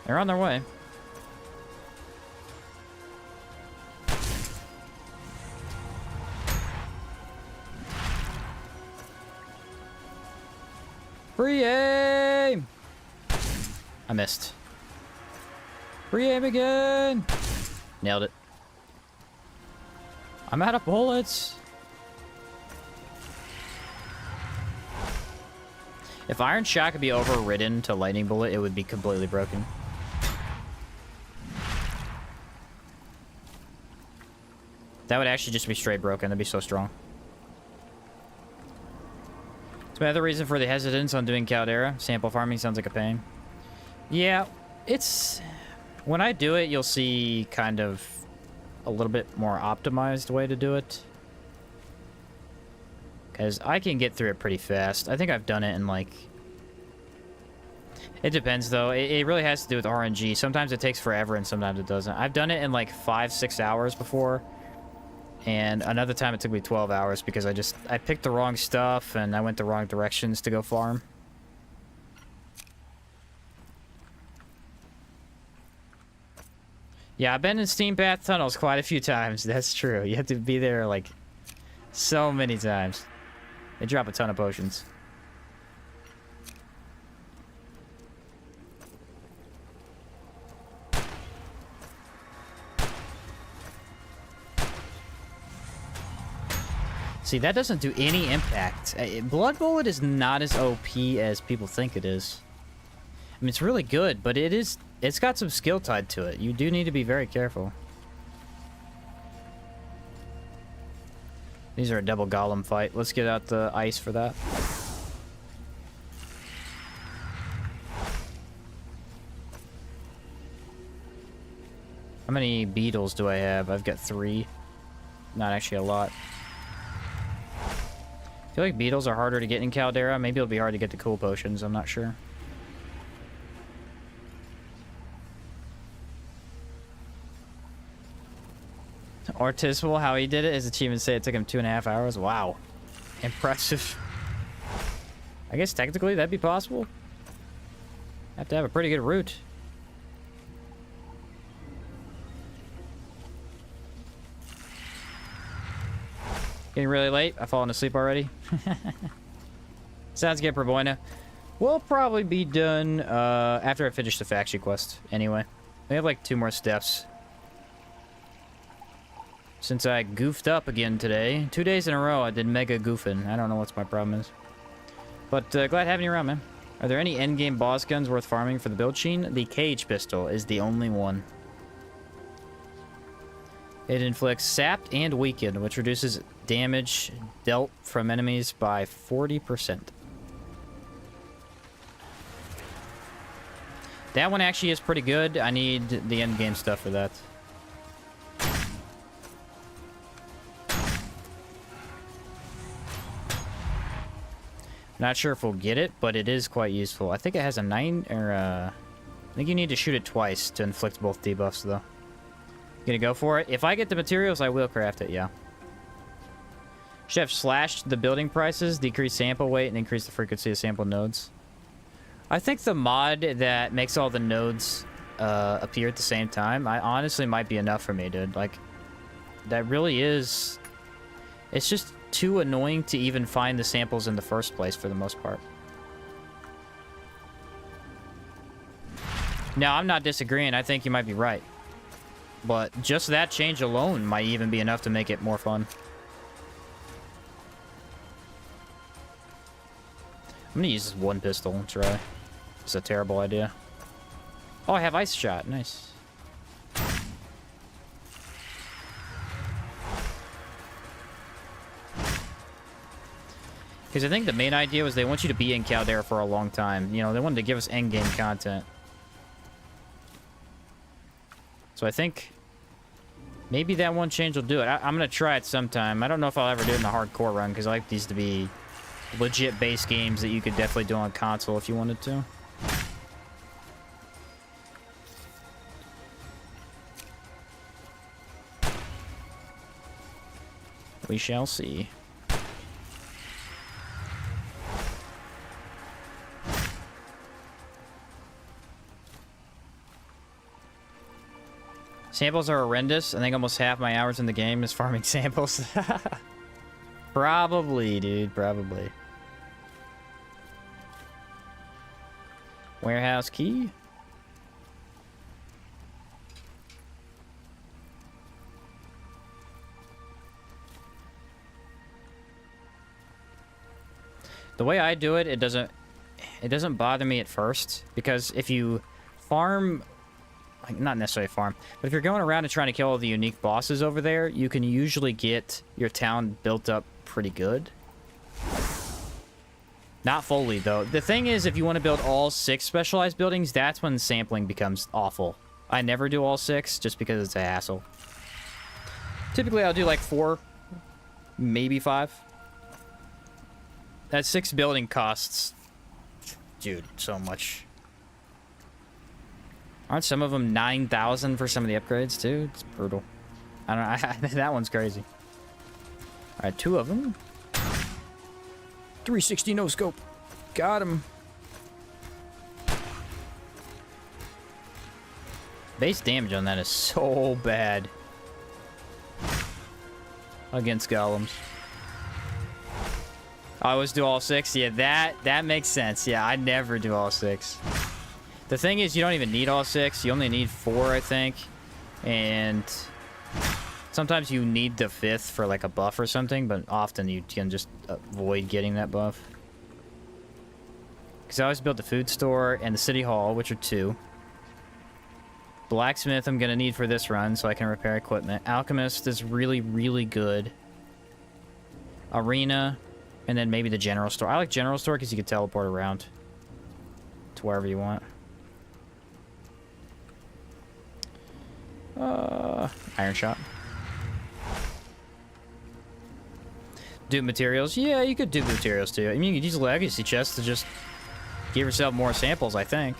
They're on their way. Free aim! I missed. Free aim again! Nailed it. I'm out of bullets. If Iron Shot could be overridden to Lightning Bullet, it would be completely broken. That would actually just be straight broken. That'd be so strong. It's my other reason for the hesitance on doing Caldera. Sample farming sounds like a pain. Yeah, it's... When I do it, you'll see kind of a little bit more optimized way to do it. Because I can get through it pretty fast. I think I've done it in like... It depends though. It really has to do with RNG. Sometimes it takes forever and sometimes it doesn't. I've done it in like 5-6 hours before. And another time it took me 12 hours because I picked the wrong stuff and I went the wrong directions to go farm. Yeah, I've been in Steam Path tunnels quite a few times. That's true. You have to be there, like, so many times. They drop a ton of potions. See, that doesn't do any impact. Blood Bullet is not as OP as people think it is. I mean, it's really good, but it's got some skill tied to it. You do need to be very careful. These are a double golem fight. Let's get out the ice for that. How many beetles do I have? I've got 3. Not actually a lot. I feel like beetles are harder to get in Caldera. Maybe it'll be hard to get the cool potions. I'm not sure. Artismal, how he did it. His achievements say it took him 2.5 hours. Wow. Impressive. I guess technically that'd be possible. Have to have a pretty good route. Getting really late. I've fallen asleep already. Sounds good, Proboina. We'll probably be done after I finish the faction quest anyway. We have like 2 more steps. Since I goofed up again today. 2 days in a row I did mega goofing. I don't know what my problem is. But glad having you around, man. Are there any endgame boss guns worth farming for the build sheen? The cage pistol is the only one. It inflicts sapped and weakened, which reduces damage dealt from enemies by 40%. That one actually is pretty good. I need the endgame stuff for that. Not sure if we'll get it, but it is quite useful. I think it has a 9 or I think you need to shoot it twice to inflict both debuffs though. Gonna go for it. If I get the materials, I will craft it, yeah. Should have slashed the building prices, decrease sample weight, and increase the frequency of sample nodes. I think the mod that makes all the nodes appear at the same time, I honestly might be enough for me, dude. Like, that really is... It's just too annoying to even find the samples in the first place for the most part. Now, I'm not disagreeing. I think you might be right. But just that change alone might even be enough to make it more fun. I'm gonna use this one pistol and try. It's a terrible idea. Oh, I have ice shot. Nice. Because I think the main idea was they want you to be in Caldera for a long time. You know, they wanted to give us endgame content. So I think maybe that one change will do it. I'm going to try it sometime. I don't know if I'll ever do it in the hardcore run, because I like these to be legit base games that you could definitely do on console if you wanted to. We shall see. Samples are horrendous. I think almost half my hours in the game is farming samples. Probably, dude. Probably. Warehouse key? The way I do it, it doesn't bother me at first, because if you farm, like, not necessarily farm, but if you're going around and trying to kill all the unique bosses over there, you can usually get your town built up pretty good. Not fully, though. The thing is, if you want to build all 6 specialized buildings, that's when sampling becomes awful. I never do all 6, just because it's a hassle. Typically, I'll do like 4, maybe 5. That 6 building costs, dude, so much. Aren't some of them 9,000 for some of the upgrades, too? It's brutal. I don't know. That one's crazy. All right, 2 of them. 360 no scope. Got him. Base damage on that is so bad against golems. I always do all 6. Yeah, that makes sense. Yeah, I never do all 6. The thing is, you don't even need all 6. You only need 4, I think. And sometimes you need the 5th for like a buff or something, but often you can just avoid getting that buff. Because I always build the food store and the city hall, which are 2. Blacksmith I'm going to need for this run so I can repair equipment. Alchemist is really, really good. Arena, and then maybe the general store. I like general store because you can teleport around to wherever you want. Iron shot. Do materials? Yeah, you could do materials too. I mean, you could use legacy chests to just give yourself more samples, I think.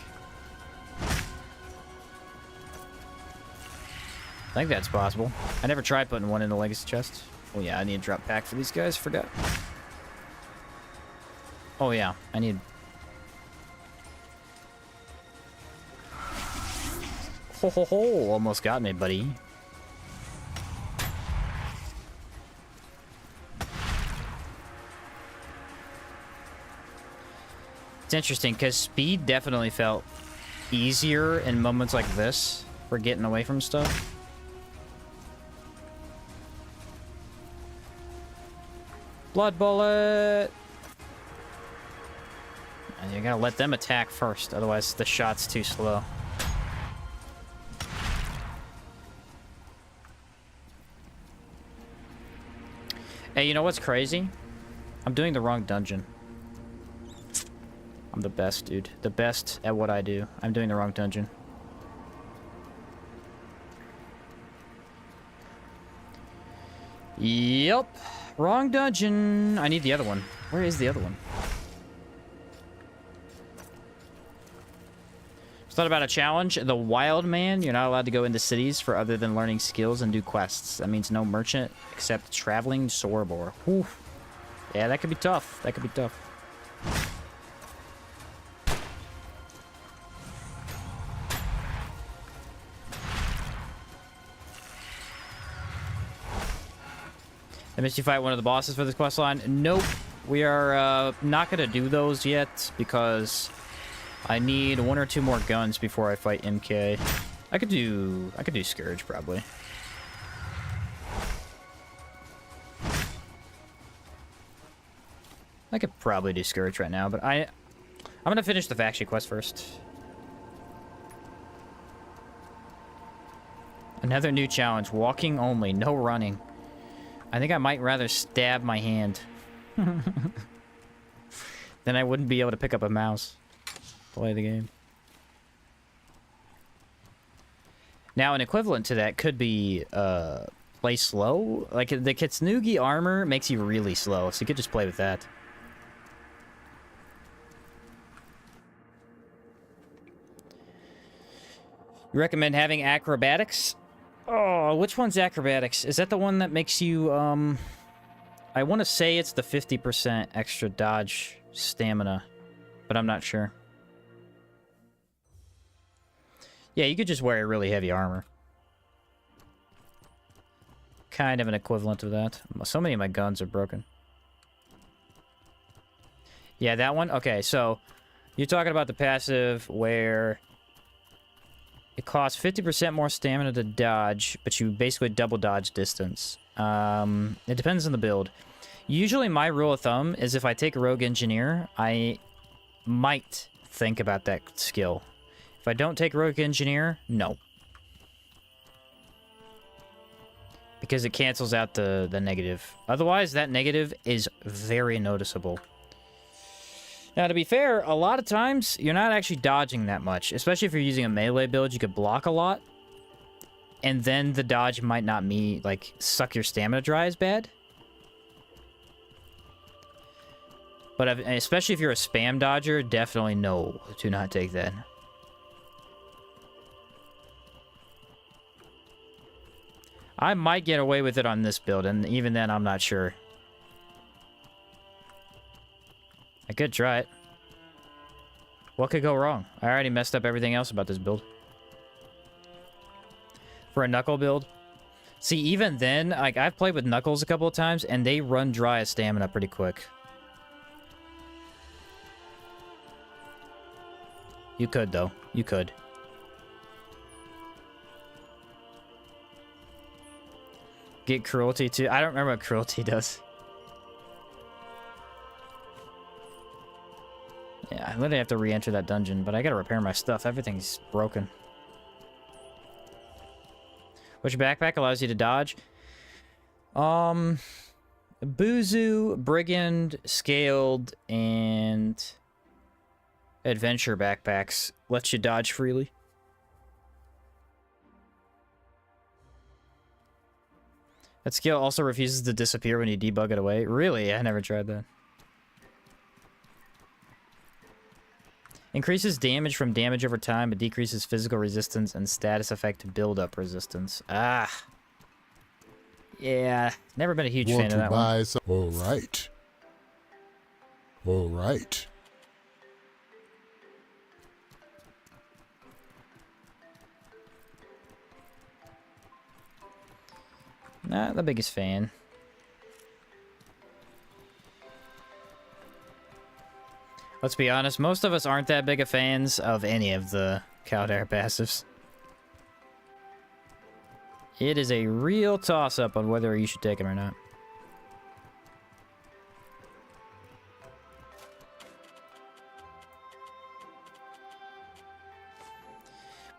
I think that's possible. I never tried putting one in the legacy chest. Oh yeah, I need a drop pack for these guys. Forgot. Oh yeah, I need... Ho ho ho! Almost got me, buddy. It's interesting, because speed definitely felt easier in moments like this for getting away from stuff. Blood bullet. And you gotta let them attack first, otherwise the shot's too slow. Hey, you know what's crazy? I'm doing the wrong dungeon. I'm the best, dude. The best at what I do. I'm doing the wrong dungeon. Yep. Wrong dungeon. I need the other one. Where is the other one? Just thought about a challenge. The Wild Man. You're not allowed to go into cities for other than learning skills and do quests. That means no merchant except traveling Sorobor. Whew. Yeah, that could be tough. That could be tough. That makes you fight one of the bosses for this quest line. Nope. We are not going to do those yet because I need 1 or 2 more guns before I fight MK. I could do Scourge probably. I could probably do Scourge right now, but I'm going to finish the faction quest first. Another new challenge. Walking only. No running. I think I might rather stab my hand. Then I wouldn't be able to pick up a mouse. Play the game. Now, an equivalent to that could be, play slow. Like, the Kitsunugi armor makes you really slow, so you could just play with that. You recommend having acrobatics? Oh, which one's acrobatics? Is that the one that makes you, I want to say it's the 50% extra dodge stamina, but I'm not sure. Yeah, you could just wear a really heavy armor. Kind of an equivalent of that. So many of my guns are broken. Yeah, that one? Okay, so you're talking about the passive where it costs 50% more stamina to dodge, but you basically double dodge distance. It depends on the build. Usually my rule of thumb is if I take a Rogue Engineer, I might think about that skill. If I don't take Rogue Engineer, no. Because it cancels out the negative. Otherwise, that negative is very noticeable. Now, to be fair, a lot of times, you're not actually dodging that much. Especially if you're using a melee build, you could block a lot. And then the dodge might not suck your stamina dry as bad. But especially if you're a spam dodger, definitely no, do not take that. I might get away with it on this build, and even then, I'm not sure. I could try it. What could go wrong? I already messed up everything else about this build. For a Knuckle build. See, even then, like, I've played with Knuckles a couple of times, and they run dry of stamina pretty quick. You could, though. You could. Get Cruelty, too. I don't remember what Cruelty does. Yeah, I literally have to re-enter that dungeon, but I gotta repair my stuff. Everything's broken. Which backpack allows you to dodge? Buzu, Brigand, Scaled, and Adventure backpacks lets you dodge freely. That skill also refuses to disappear when you debug it away. Really? I never tried that. Increases damage from damage over time, but decreases physical resistance and status effect build-up resistance. Ah. Yeah, never been a huge fan of that one. All right. All right. Not the biggest fan. Let's be honest, most of us aren't that big of fans of any of the Caldera passives. It is a real toss-up on whether you should take them or not.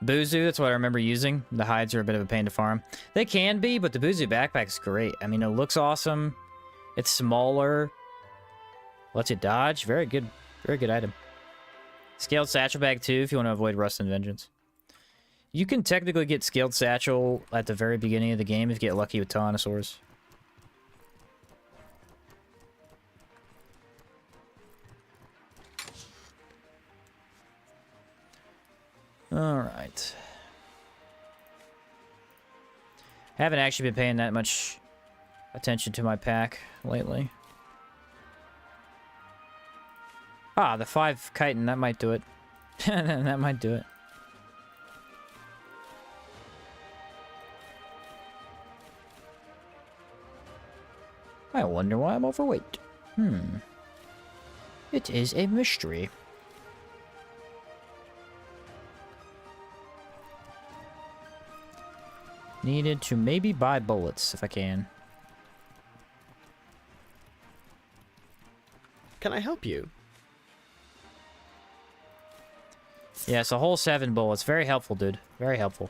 Buzu, that's what I remember using. The hides are a bit of a pain to farm. They can be, but the Buzu backpack's great. I mean, it looks awesome. It's smaller. Lets you dodge. Very good item. Scaled Satchel Bag too, if you want to avoid Rust and Vengeance. You can technically get Scaled Satchel at the very beginning of the game if you get lucky with Tyrannosaurs. Alright. Haven't actually been paying that much attention to my pack lately. Ah, the 5 chitin, that might do it. That might do it. I wonder why I'm overweight. It is a mystery. Needed to maybe buy bullets if I can. Can I help you? Yeah, it's a whole 7 bullets. Very helpful, dude. Very helpful.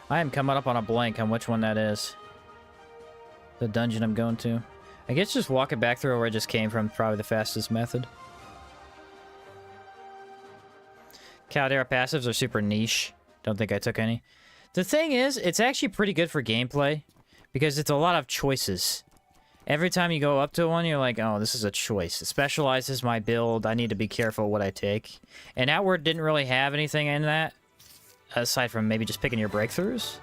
I am coming up on a blank on which one that is. The dungeon I'm going to. I guess just walking back through where I just came from is probably the fastest method. Caldera passives are super niche. Don't think I took any. The thing is, it's actually pretty good for gameplay because it's a lot of choices. Every time you go up to one, you're like, oh, this is a choice. It specializes my build. I need to be careful what I take. And Outward didn't really have anything in that, aside from maybe just picking your breakthroughs.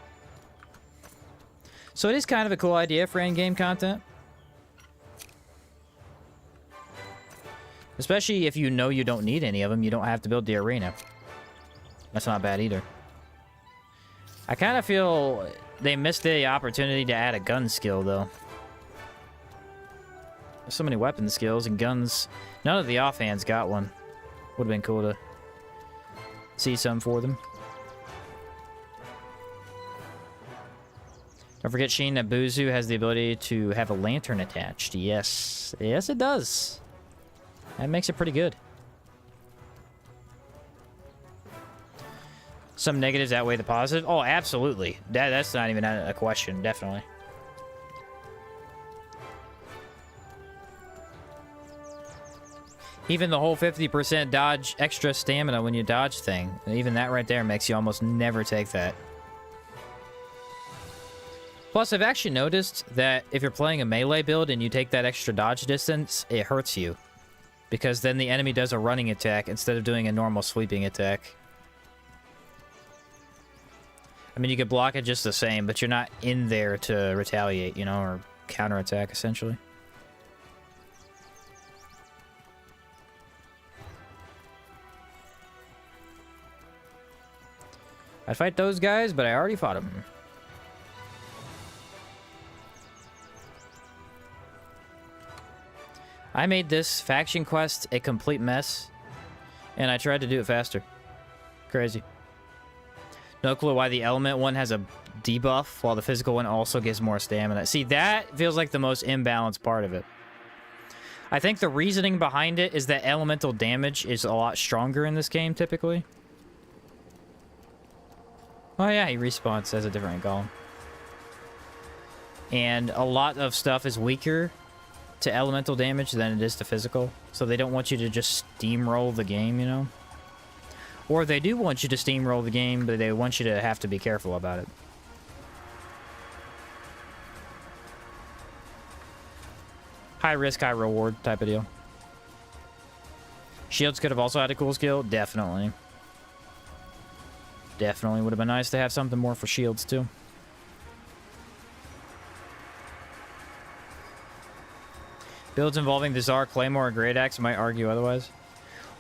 So it is kind of a cool idea for endgame content. Especially if you know you don't need any of them, you don't have to build the arena. That's not bad either. I kind of feel they missed the opportunity to add a gun skill, though. There's so many weapon skills and guns. None of the offhands got one. Would have been cool to see some for them. Don't forget, Sheen, that Buzu has the ability to have a lantern attached. Yes. Yes, it does. That makes it pretty good. Some negatives outweigh the positive. Oh, absolutely. That's not even a question. Definitely. Even the whole 50% dodge extra stamina when you dodge thing. Even that right there makes you almost never take that. Plus, I've actually noticed that if you're playing a melee build and you take that extra dodge distance, it hurts you. Because then the enemy does a running attack instead of doing a normal sweeping attack. I mean, you could block it just the same, but you're not in there to retaliate, you know, or counterattack, essentially. I'd fight those guys, but I already fought them. I made this faction quest a complete mess, and I tried to do it faster. Crazy. No clue why the element one has a debuff, while the physical one also gives more stamina. See, that feels like the most imbalanced part of it. I think the reasoning behind it is that elemental damage is a lot stronger in this game, typically. Oh yeah, he respawns as a different golem. And a lot of stuff is weaker to elemental damage than it is to physical. So they don't want you to just steamroll the game, you know? Or they do want you to steamroll the game, but they want you to have to be careful about it. High risk, high reward type of deal. Shields could have also had a cool skill. Definitely. Definitely would have been nice to have something more for shields, too. Builds involving the Tsar, Claymore, or Great Axe might argue otherwise.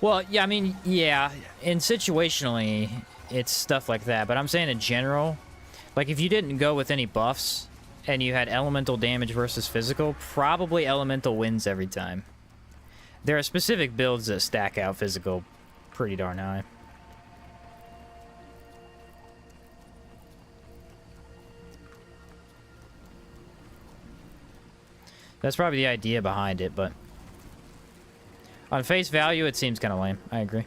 Well, yeah, I mean, yeah, and situationally, it's stuff like that. But I'm saying in general, like if you didn't go with any buffs and you had elemental damage versus physical, probably elemental wins every time. There are specific builds that stack out physical pretty darn high. That's probably the idea behind it, but on face value, it seems kind of lame. I agree.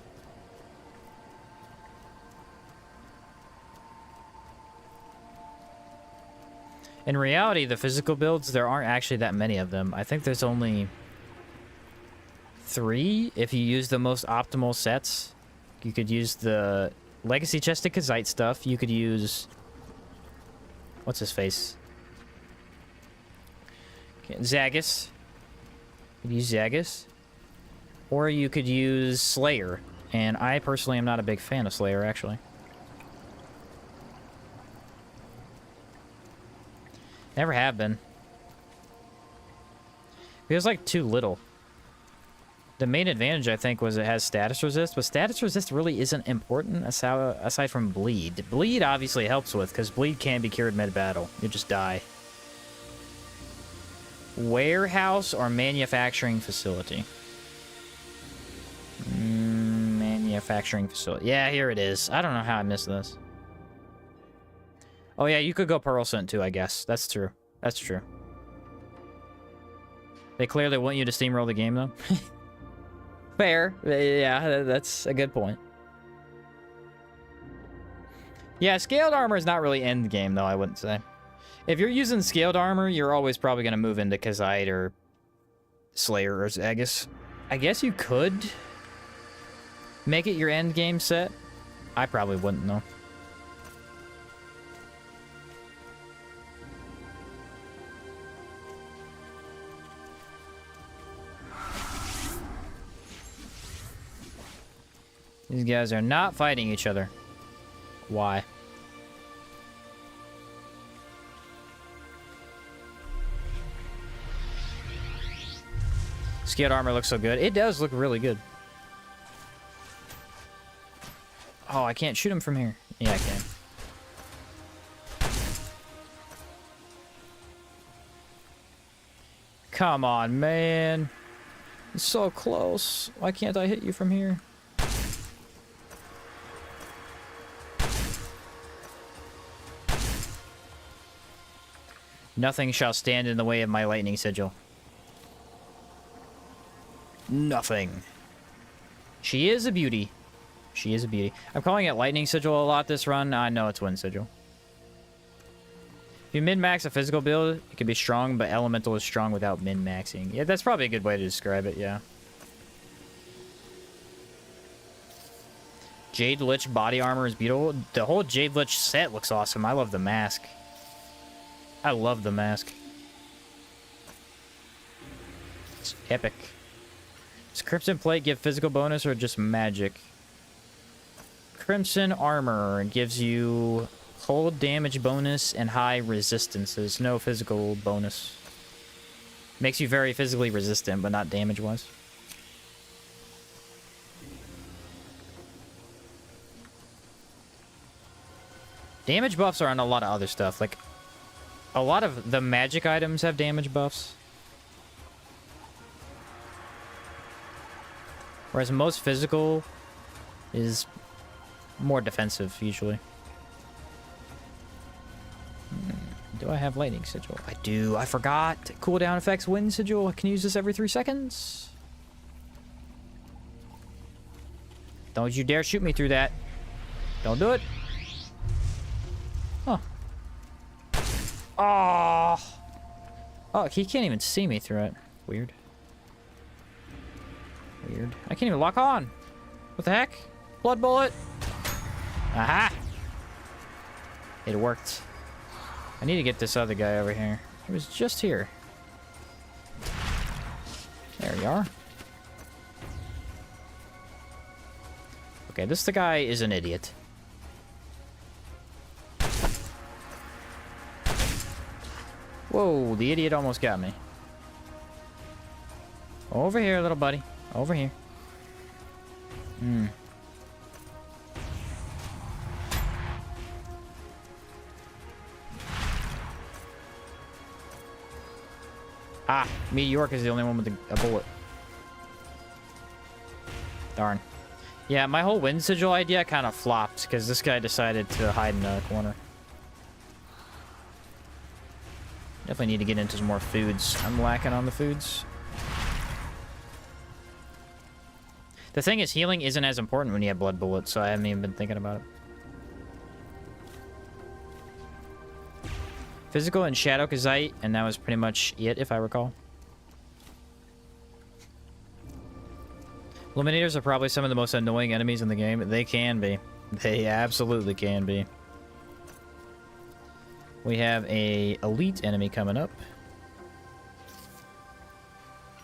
In reality, the physical builds, there aren't actually that many of them. I think there's only 3 if you use the most optimal sets. You could use the Legacy Chest of Kazite stuff. You could use... What's his face? Okay, Zagus. You could use Zagus. Or you could use Slayer. And I personally am not a big fan of Slayer, actually. Never have been. Feels like too little. The main advantage, I think, was it has status resist, but status resist really isn't important aside from bleed. Bleed obviously helps with, because bleed can be cured mid-battle. You just die. Warehouse or manufacturing facility? Manufacturing facility. Yeah, here it is. I don't know how I missed this. Oh yeah, you could go Pearlscent too, I guess. That's true. That's true. They clearly want you to steamroll the game, though. Fair. Yeah, that's a good point. Yeah, scaled armor is not really endgame, though, I wouldn't say. If you're using scaled armor, you're always probably going to move into Kazite or Slayer or Zagus. I guess you could make it your endgame set. I probably wouldn't, though. These guys are not fighting each other. Why? Scaled armor looks so good. It does look really good. Oh, I can't shoot him from here. Yeah, I can. Come on, man. It's so close. Why can't I hit you from here? Nothing shall stand in the way of my lightning sigil. Nothing. She is a beauty. She is a beauty. I'm calling it lightning sigil a lot this run. I know it's wind sigil. If you min-max a physical build, it can be strong, but elemental is strong without min-maxing. Yeah, that's probably a good way to describe it, yeah. Jade Lich body armor is beautiful. The whole Jade Lich set looks awesome. I love the mask. I love the mask. It's epic. Does Crimson Plate give physical bonus or just magic? Crimson Armor gives you cold damage bonus and high resistances. No physical bonus. Makes you very physically resistant, but not damage-wise. Damage buffs are on a lot of other stuff. Like, a lot of the magic items have damage buffs. Whereas most physical is more defensive, usually. Do I have lightning sigil? I do. I forgot. Cooldown effects wind sigil. I can use this every 3 seconds. Don't you dare shoot me through that. Don't do it. Huh. Oh. Oh, he can't even see me through it. Weird. Weird. I can't even lock on. What the heck? Blood bullet. Aha. It worked. I need to get this other guy over here. He was just here. There you are. Okay, this the guy is an idiot. Whoa, the idiot almost got me. Over here, little buddy. Over here. Hmm. Ah, Meteoric is the only one with a bullet. Darn. Yeah, my whole wind sigil idea kind of flopped because this guy decided to hide in a corner. Definitely need to get into some more foods. I'm lacking on the foods. The thing is, healing isn't as important when you have blood bullets, so I haven't even been thinking about it. Physical and Shadow Kazite, and that was pretty much it, if I recall. Eliminators are probably some of the most annoying enemies in the game. They can be. They absolutely can be. We have a elite enemy coming up.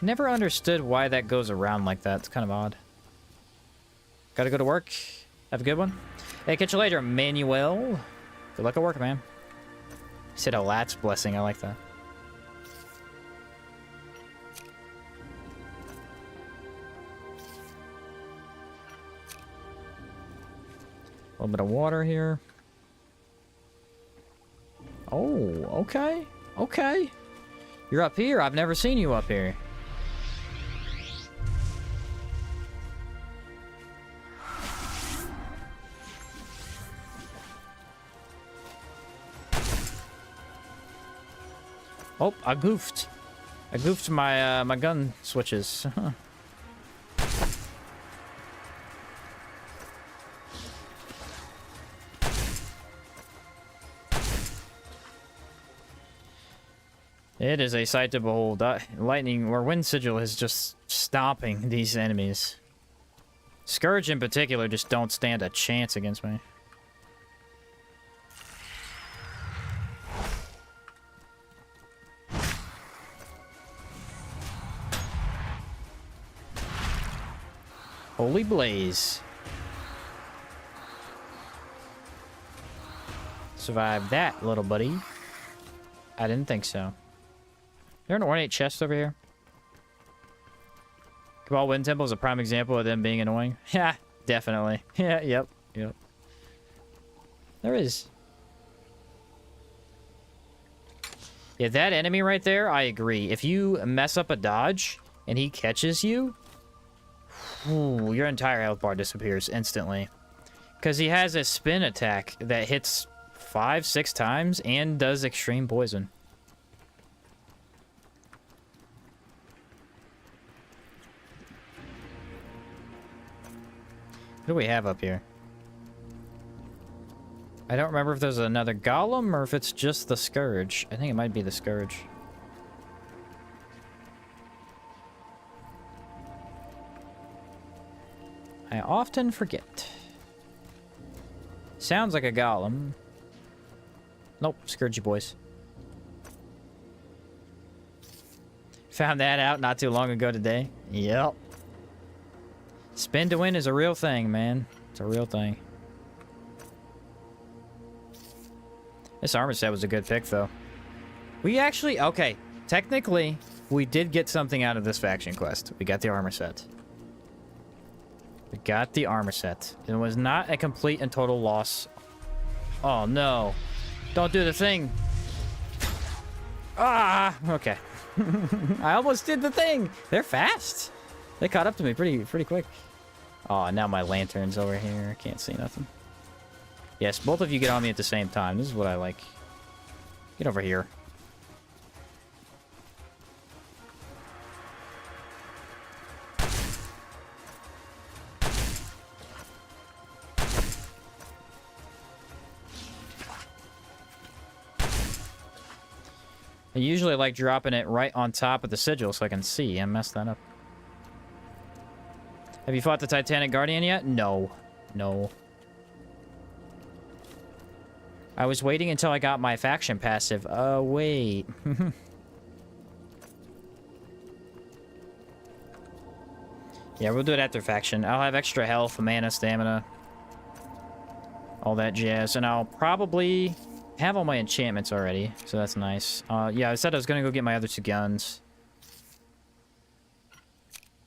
Never understood why that goes around like that. It's kind of odd. Gotta go to work. Have a good one. Hey, catch you later, Manuel. Good luck at work, man. Said a lat's blessing. I like that. A little bit of water here. Oh, okay. Okay. You're up here. I've never seen you up here. Oh, I goofed. I goofed my my gun switches. It is a sight to behold. Lightning or Wind Sigil is just stomping these enemies. Scourge in particular just don't stand a chance against me. Holy Blaze. Survived that, little buddy. I didn't think so. Is there an ornate chest over here? Cabal Wind Temple is a prime example of them being annoying. Yeah, definitely. Yeah, yep. There is. Yeah, that enemy right there, I agree. If you mess up a dodge and he catches you, ooh, your entire health bar disappears instantly. Because he has a spin attack that hits 5-6 times and does extreme poison. What do we have up here? I don't remember if there's another golem or if it's just the Scourge. I think it might be the Scourge. I often forget. Sounds like a golem. Nope, Scourgy boys. Found that out not too long ago today. Yep. Spin to win is a real thing, man. It's a real thing. This armor set was a good pick, though. We actually... Okay, technically, we did get something out of this faction quest. We got the armor set. We got the armor set. It was not a complete and total loss. Oh, no. Don't do the thing. Ah, okay. I almost did the thing. They're fast. They caught up to me pretty quick. Oh, now my lantern's over here. Can't see nothing. Yes, both of you get on me at the same time. This is what I like. Get over here. I usually like dropping it right on top of the sigil so I can see. I messed that up. Have you fought the Titanic Guardian yet? No. No. I was waiting until I got my faction passive. Wait. Yeah, we'll do it after faction. I'll have extra health, mana, stamina. All that jazz. And I'll probably have all my enchantments already. So that's nice. Yeah, I said I was going to go get my other 2 guns.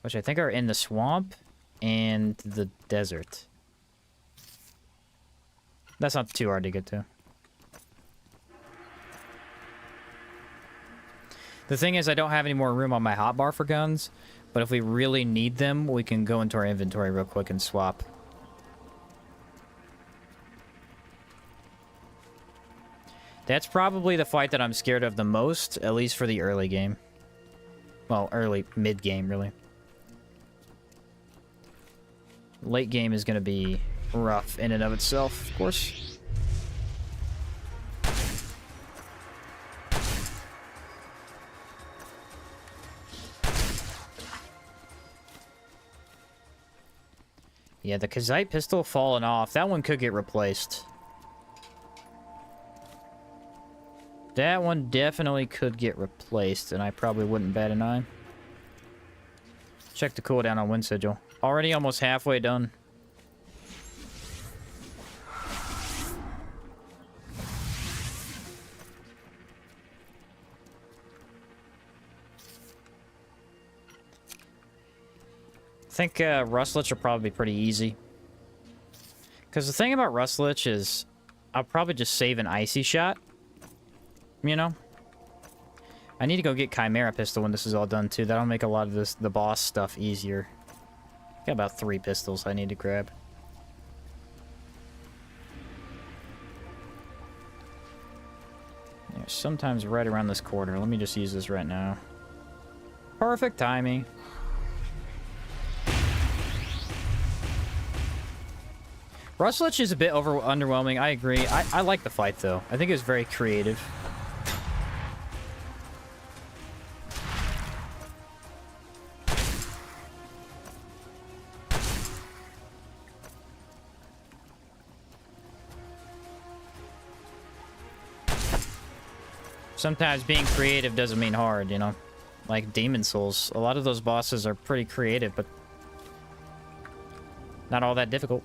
Which I think are in the swamp and the desert. That's not too hard to get to. The thing is, I don't have any more room on my hotbar for guns, but if we really need them, we can go into our inventory real quick and swap. That's probably the fight that I'm scared of the most, at least for the early game. Well, mid-game, really. Late game is going to be rough in and of itself, of course. Yeah, the Kazite pistol falling off. That one could get replaced. That one definitely could get replaced, and I probably wouldn't bat an eye. Check the cooldown on Wind Sigil. Already almost halfway done. I think Rustlich will probably be pretty easy. Because the thing about Rustlich is I'll probably just save an Icy Shot. You know? I need to go get Chimera Pistol when this is all done, too. That'll make a lot of the boss stuff easier. Got about 3 pistols I need to grab. Yeah, sometimes right around this corner. Let me just use this right now. Perfect timing. Rustlich is a bit underwhelming. I agree. I like the fight, though. I think it was very creative. Sometimes being creative doesn't mean hard, you know? Like Demon Souls. A lot of those bosses are pretty creative, but not all that difficult.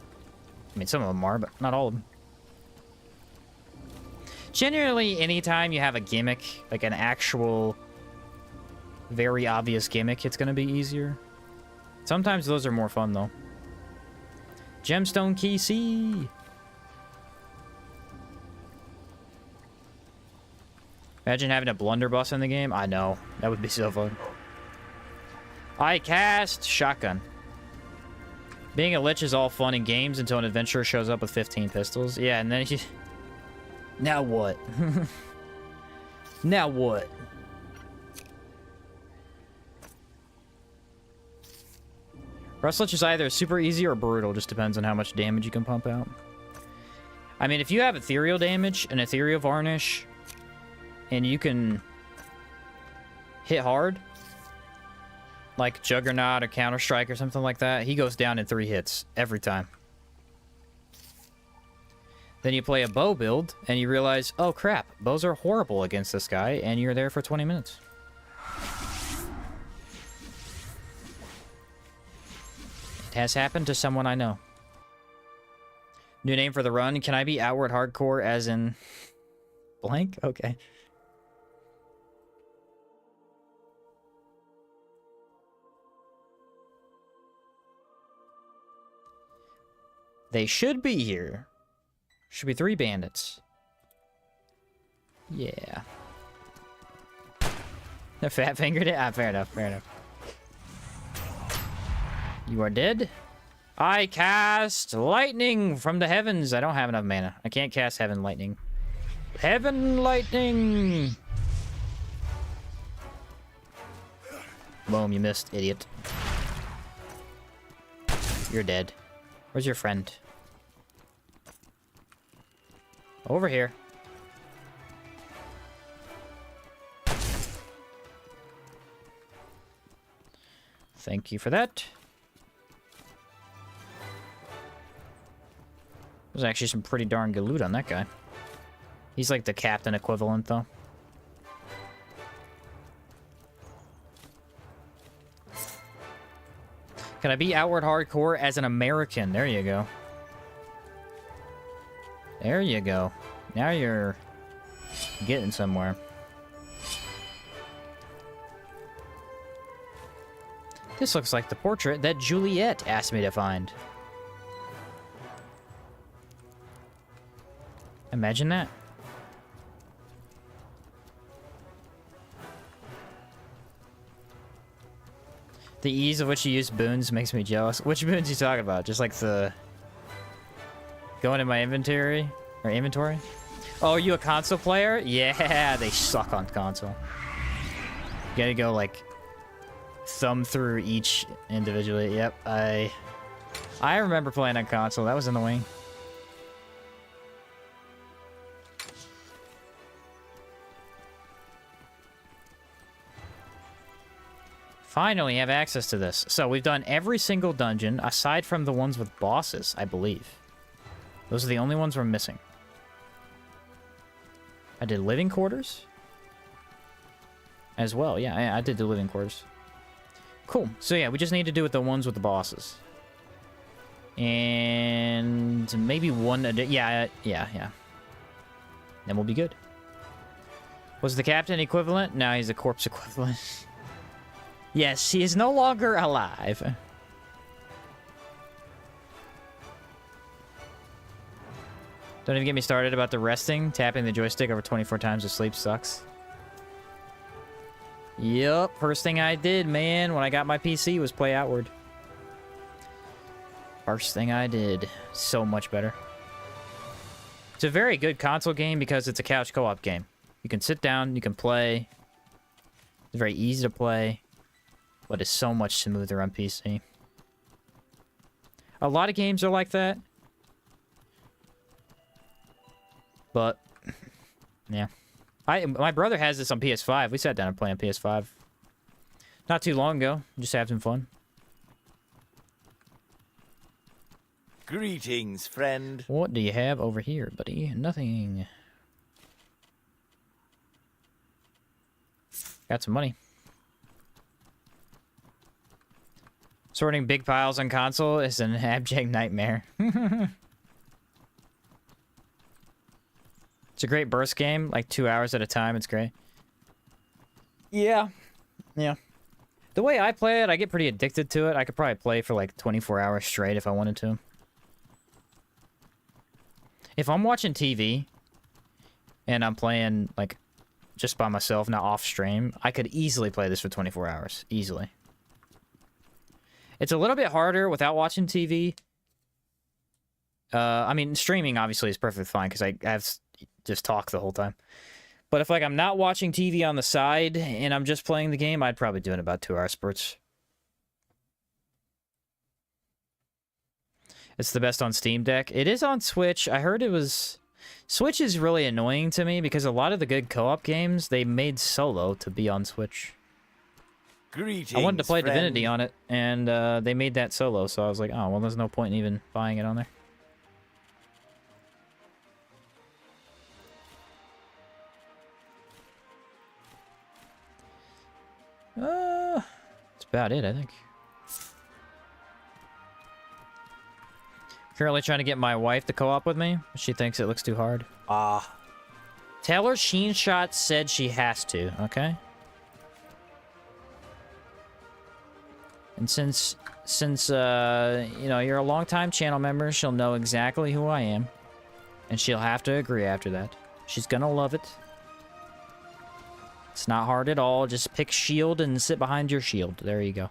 I mean, some of them are, but not all of them. Generally, anytime you have a gimmick, like an actual, very obvious gimmick, it's going to be easier. Sometimes those are more fun, though. Gemstone Key C! Imagine having a blunderbuss in the game. I know. That would be so fun. I cast Shotgun. Being a lich is all fun in games until an adventurer shows up with 15 pistols. Yeah, and then you... Now what? Now what? Rustlich is either super easy or brutal. Just depends on how much damage you can pump out. I mean, if you have ethereal damage and ethereal varnish... and you can hit hard, like Juggernaut or Counter-Strike or something like that, he goes down in 3 hits every time. Then you play a bow build, and you realize, oh crap, bows are horrible against this guy, and you're there for 20 minutes. It has happened to someone I know. New name for the run, can I be Outward Hardcore as in... blank? Okay. They should be here. Should be 3 bandits. Yeah. The fat fingered it? Ah, fair enough, fair enough. You are dead? I cast lightning from the heavens. I don't have enough mana. I can't cast heaven lightning. Heaven lightning! Boom, you missed, idiot. You're dead. Where's your friend? Over here. Thank you for that. There's actually some pretty darn good loot on that guy. He's like the captain equivalent, though. Can I be Outward Hardcore as an American? There you go. There you go. Now you're getting somewhere. This looks like the portrait that Juliet asked me to find. Imagine that. The ease of which you use boons makes me jealous. Which boons are you talking about? Just like the... going in my inventory? Or inventory? Oh, are you a console player? Yeah, they suck on console. You gotta go, like, thumb through each individually. Yep, I remember playing on console. That was annoying. Finally have access to this. So we've done every single dungeon aside from the ones with bosses, I believe. Those are the only ones we're missing. I did living quarters as well. Yeah, I did the living quarters. Cool. So yeah, we just need to do it the ones with the bosses. And maybe one... Yeah. Then we'll be good. Was the captain equivalent? No, he's the corpse equivalent. Yes, he is no longer alive. Don't even get me started about the resting. Tapping the joystick over 24 times to sleep sucks. Yup, first thing I did, man, when I got my PC was play Outward. First thing I did. So much better. It's a very good console game because it's a couch co-op game. You can sit down, you can play. It's very easy to play. But it's so much smoother on PC. A lot of games are like that. But, yeah. My brother has this on PS5. We sat down and played on PS5. Not too long ago. Just having fun. Greetings, friend. What do you have over here, buddy? Nothing. Got some money. Sorting big piles on console is an abject nightmare. It's a great burst game, like 2 hours at a time. It's great. Yeah. Yeah. The way I play it, I get pretty addicted to it. I could probably play for like 24 hours straight if I wanted to. If I'm watching TV and I'm playing like just by myself, not off stream, I could easily play this for 24 hours. Easily. It's a little bit harder without watching TV. I mean, streaming obviously is perfectly fine because I have just talk the whole time. But if like I'm not watching TV on the side and I'm just playing the game, I'd probably do it in about 2 hour spurts. It's the best on Steam Deck. It is on Switch. I heard it was... Switch is really annoying to me because a lot of the good co-op games, they made solo to be on Switch. Greetings, I wanted to play friend. Divinity on it, and they made that solo, so I was like, oh, well, there's no point in even buying it on there. That's about it, I think. Currently trying to get my wife to co-op with me. She thinks it looks too hard. Taylor Sheenshot said she has to, okay? And since you know, you're a longtime channel member, she'll know exactly who I am. And she'll have to agree after that. She's gonna love it. It's not hard at all. Just pick shield and sit behind your shield. There you go.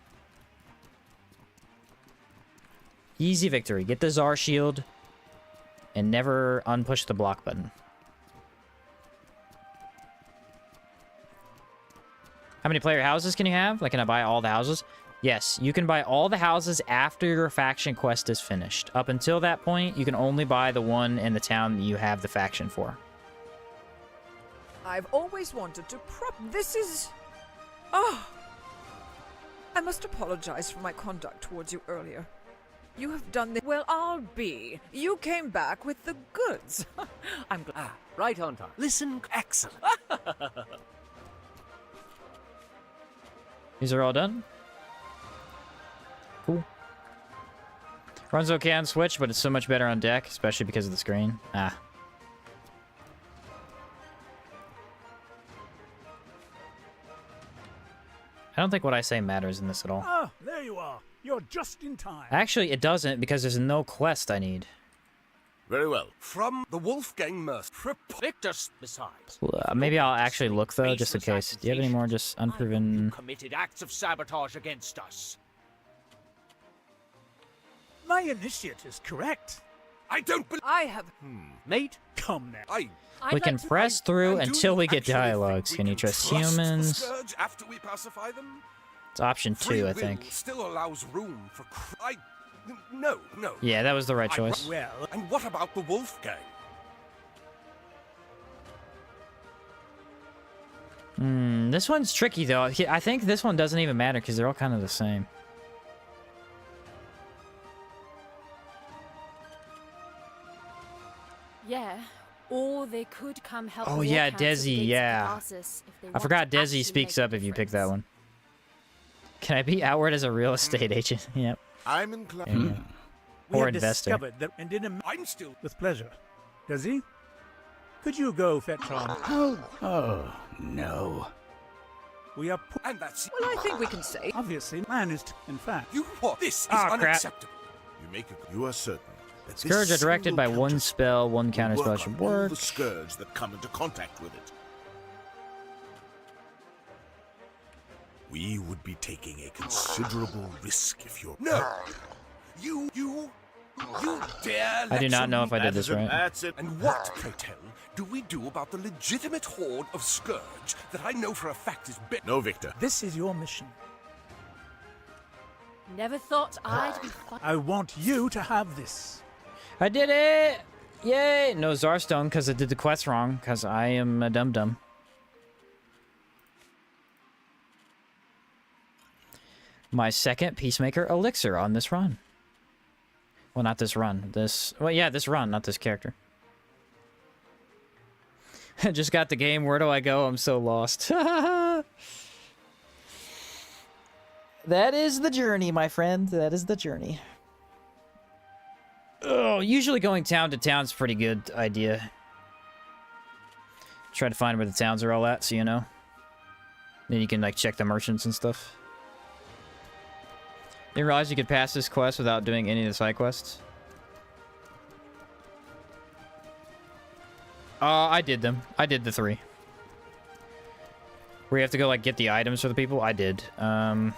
Easy victory. Get the Czar shield and never unpush the block button. How many player houses can you have? Like, can I buy all the houses? Yes, you can buy all the houses after your faction quest is finished. Up until that point, you can only buy the one in the town that you have the faction for. I've always wanted to This is... Oh! I must apologize for my conduct towards you earlier. You have done the... Well, I'll be. You came back with the goods. I'm glad. Right on time. Listen, excellent. These are all done? Cool. Runs okay on Switch, but it's so much better on deck, especially because of the screen. I don't think what I say matters in this at all. Ah, there you are. You're just in time. Actually, it doesn't, because there's no quest I need. Very well. From the Wolfgang Mercer. Victus, besides. Maybe I'll actually look, though, just in case. Do you have any more just unproven... Committed acts of sabotage against us. My initiate is correct. I don't believe... I have... Mate? Come now. We can press through until we get dialogues. Can you trust humans? Scourge after we pacify them? It's option 2, I Free think. will still allows room for no. Yeah, that was the right choice. Well, And what about the Wolf Gang? This one's tricky, though. I think this one doesn't even matter because they're all kind of the same. Yeah. Or they could come help. Oh, walk yeah, out of the Desi, gates of yeah. Colossus if they I want forgot to Desi actually speaks make a up if you pick that difference. one. Can I be outward as a real estate agent? Yep. I'm inclined. There you go. we Or have investor. discovered that, and in a I'm still. with pleasure. Does he? Could you go fetch Tom? Oh, no. We are And that's Well, I think we can say. obviously managed. In fact, you what? This is Ah, crap. unacceptable. You are certain that this Scourge are directed single by one counter spell, one will counter spell work should on all work. the scourge that come into contact with it. We would be taking a considerable risk if you're... No, you dare. I do let not know some- if I did this right. That's it. And what, pray tell, do we do about the legitimate horde of Scourge that I know for a fact is bit? No, Victor. this is your mission. Never thought I'd be fun. I want you to have this. I did it! Yay! No Zarstone because I did the quest wrong because I am a dum-dum. My second Peacemaker elixir on this run. Well, not this run. Well, yeah, this run, not this character. I just got the game. Where do I go? I'm so lost. That is the journey, my friend. That is the journey. Oh, usually going town to town's a pretty good idea. Try to find where the towns are all at, so you know. Then you can, like, check the merchants and stuff. Didn't realize you could pass this quest without doing any of the side quests. I did them. I did the 3. Where you have to go, like, get the items for the people? I did. I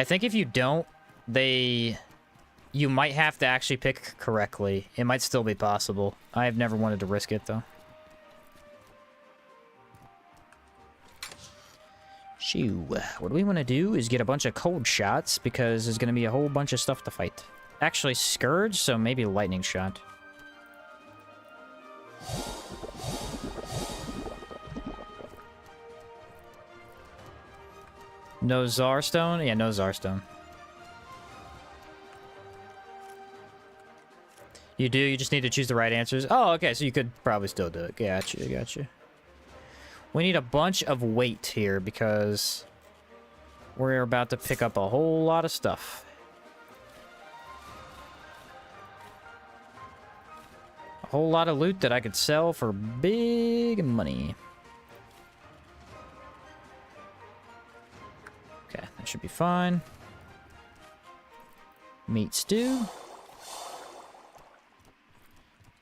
think if you don't, you might have to actually pick correctly. It might still be possible. I have never wanted to risk it, though. Shoo. What we want to do is get a bunch of cold shots, because there's going to be a whole bunch of stuff to fight. Actually, Scourge, so maybe lightning shot. No Zarstone? Yeah, no Zarstone. You do? You just need to choose the right answers? Oh, okay, so you could probably still do it. Gotcha, gotcha. We need a bunch of weight here because we're about to pick up a whole lot of stuff. A whole lot of loot that I could sell for big money. Okay, that should be fine. Meat stew.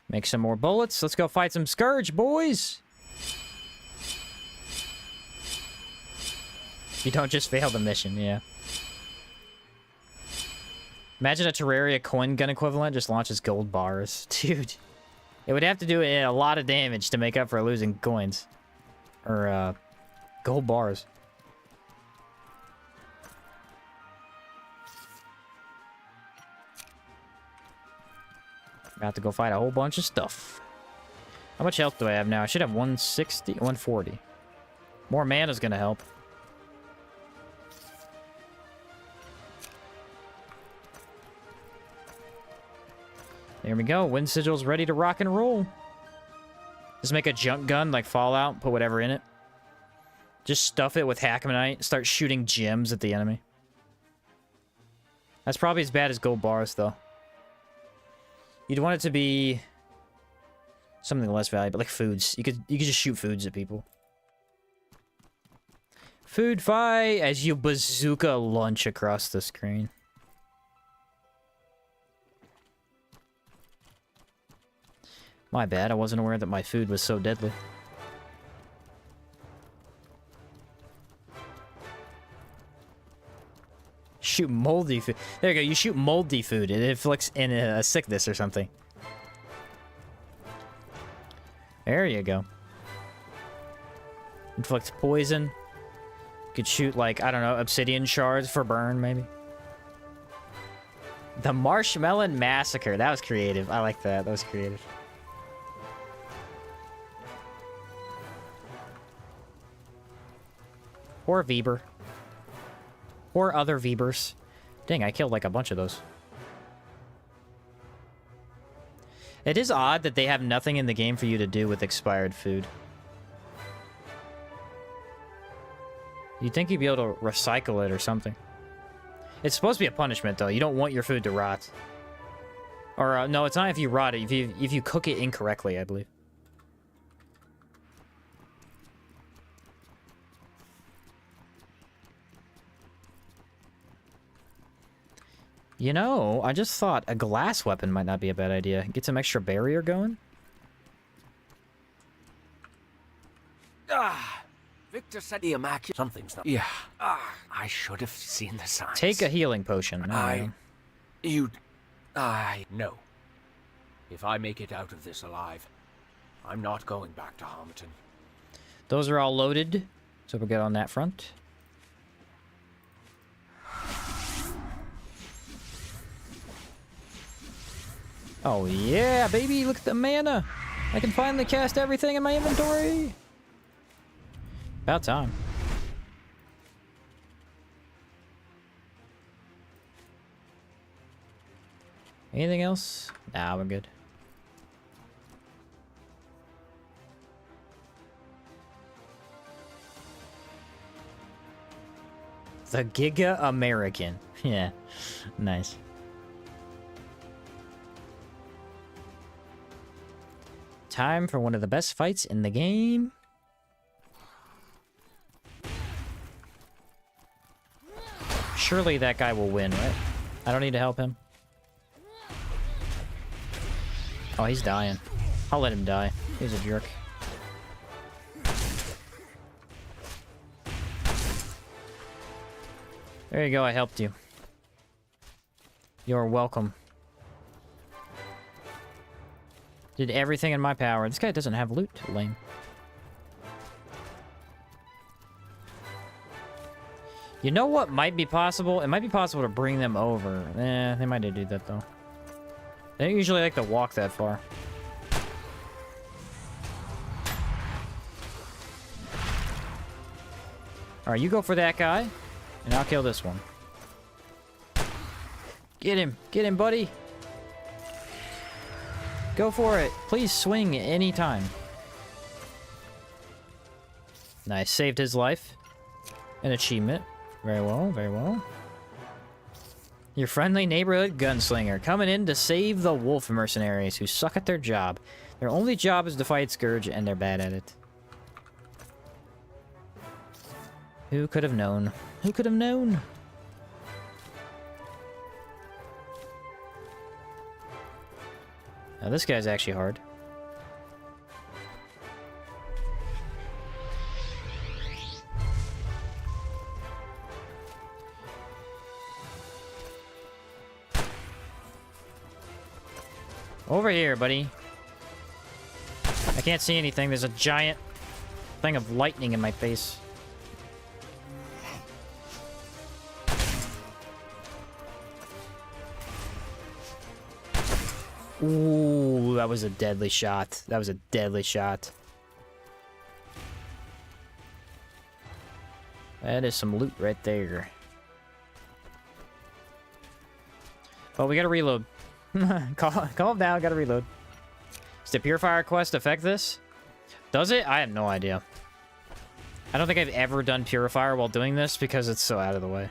Make some more bullets. Let's go fight some Scourge, boys! You don't just fail the mission, yeah. Imagine a Terraria coin gun equivalent just launches gold bars. Dude. It would have to do a lot of damage to make up for losing coins. Or, gold bars. About to go fight a whole bunch of stuff. How much health do I have now? I should have 160, 140. More mana's gonna help. There we go. Wind Sigil's ready to rock and roll. Just make a junk gun like Fallout. Put whatever in it. Just stuff it with Hackmanite. Start shooting gems at the enemy. That's probably as bad as gold bars, though. You'd want it to be something less valuable, like foods. You could just shoot foods at people. Food fight as you bazooka lunch across the screen. My bad, I wasn't aware that my food was so deadly. Shoot moldy food. There you go, you shoot moldy food. It inflicts in a sickness or something. There you go. Inflicts poison. Could shoot, like, I don't know, obsidian shards for burn, maybe. The Marshmallow Massacre. That was creative. I like that. That was creative. Or Weber. Or other Webers. Dang, I killed like a bunch of those. It is odd that they have nothing in the game for you to do with expired food. You'd think you'd be able to recycle it or something. It's supposed to be a punishment, though. You don't want your food to rot. Or, no, it's not if you rot it. If you cook it incorrectly, I believe. You know, I just thought a glass weapon might not be a bad idea. Get some extra barrier going. Victor said the immaculate. Something's not. Yeah. I should have seen the signs. Take a healing potion. No. If I make it out of this alive, I'm not going back to Harmony. Those are all loaded, so we'll get on that front. Oh yeah, baby, look at the mana. I can finally cast everything in my inventory. About time. Anything else? Nah, we're good. The Giga American. Yeah, nice. Time for one of the best fights in the game. Surely that guy will win, right? I don't need to help him. Oh, he's dying. I'll let him die. He's a jerk. There you go, I helped you. You're welcome. Did everything in my power. This guy doesn't have loot. Lame. You know what might be possible? It might be possible to bring them over. They might do that, though. They don't usually like to walk that far. Alright, you go for that guy, and I'll kill this one. Get him! Get him, buddy! Go for it! Please swing anytime. Nice, saved his life. An achievement. Very well, very well. Your friendly neighborhood gunslinger, coming in to save the wolf mercenaries who suck at their job. Their only job is to fight Scourge, and they're bad at it. Who could have known? Who could have known? Now this guy's actually hard. Over here, buddy. I can't see anything. There's a giant thing of lightning in my face. Ooh, that was a deadly shot. That was a deadly shot. That is some loot right there. Oh, we gotta reload. Calm down, gotta reload. Does the Purifier quest affect this? Does it? I have no idea. I don't think I've ever done Purifier while doing this because it's so out of the way.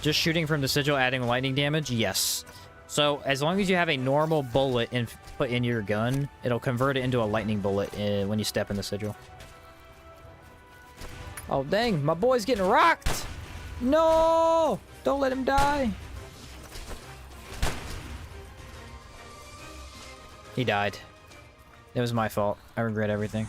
Just shooting from the sigil adding lightning damage? Yes. So, as long as you have a normal bullet put in your gun, it'll convert it into a lightning bullet when you step in the sigil. Oh, dang. My boy's getting rocked! No! Don't let him die! He died. It was my fault. I regret everything.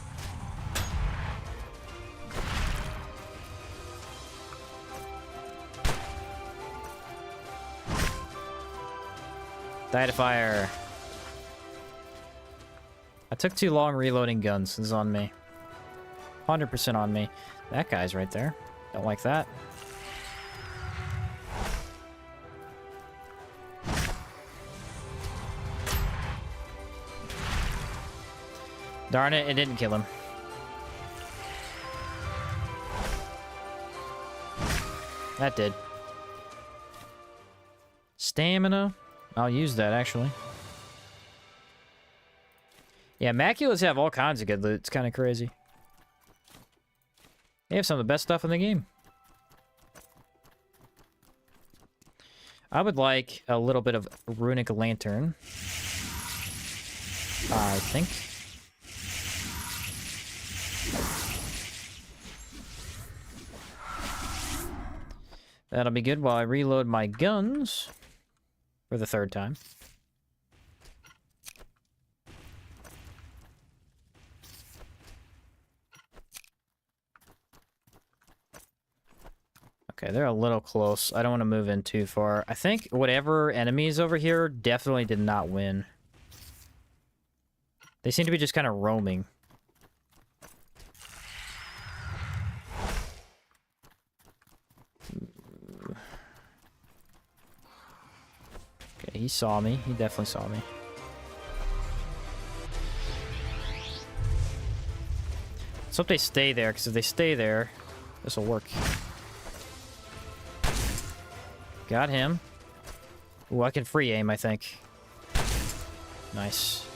Die to fire. I took too long reloading guns. This is on me. 100% on me. That guy's right there. Don't like that. Darn it, it didn't kill him. That did. Stamina. I'll use that, actually. Yeah, Immaculates have all kinds of good loot. It's kind of crazy. They have some of the best stuff in the game. I would like a little bit of Runic Lantern. I think. That'll be good while I reload my guns for the third time. Okay, they're a little close. I don't want to move in too far. I think whatever enemies over here definitely did not win. They seem to be just kind of roaming. Okay, he saw me. He definitely saw me. Let's hope they stay there, because if they stay there, this will work. Got him. Ooh, I can free aim, I think. Nice.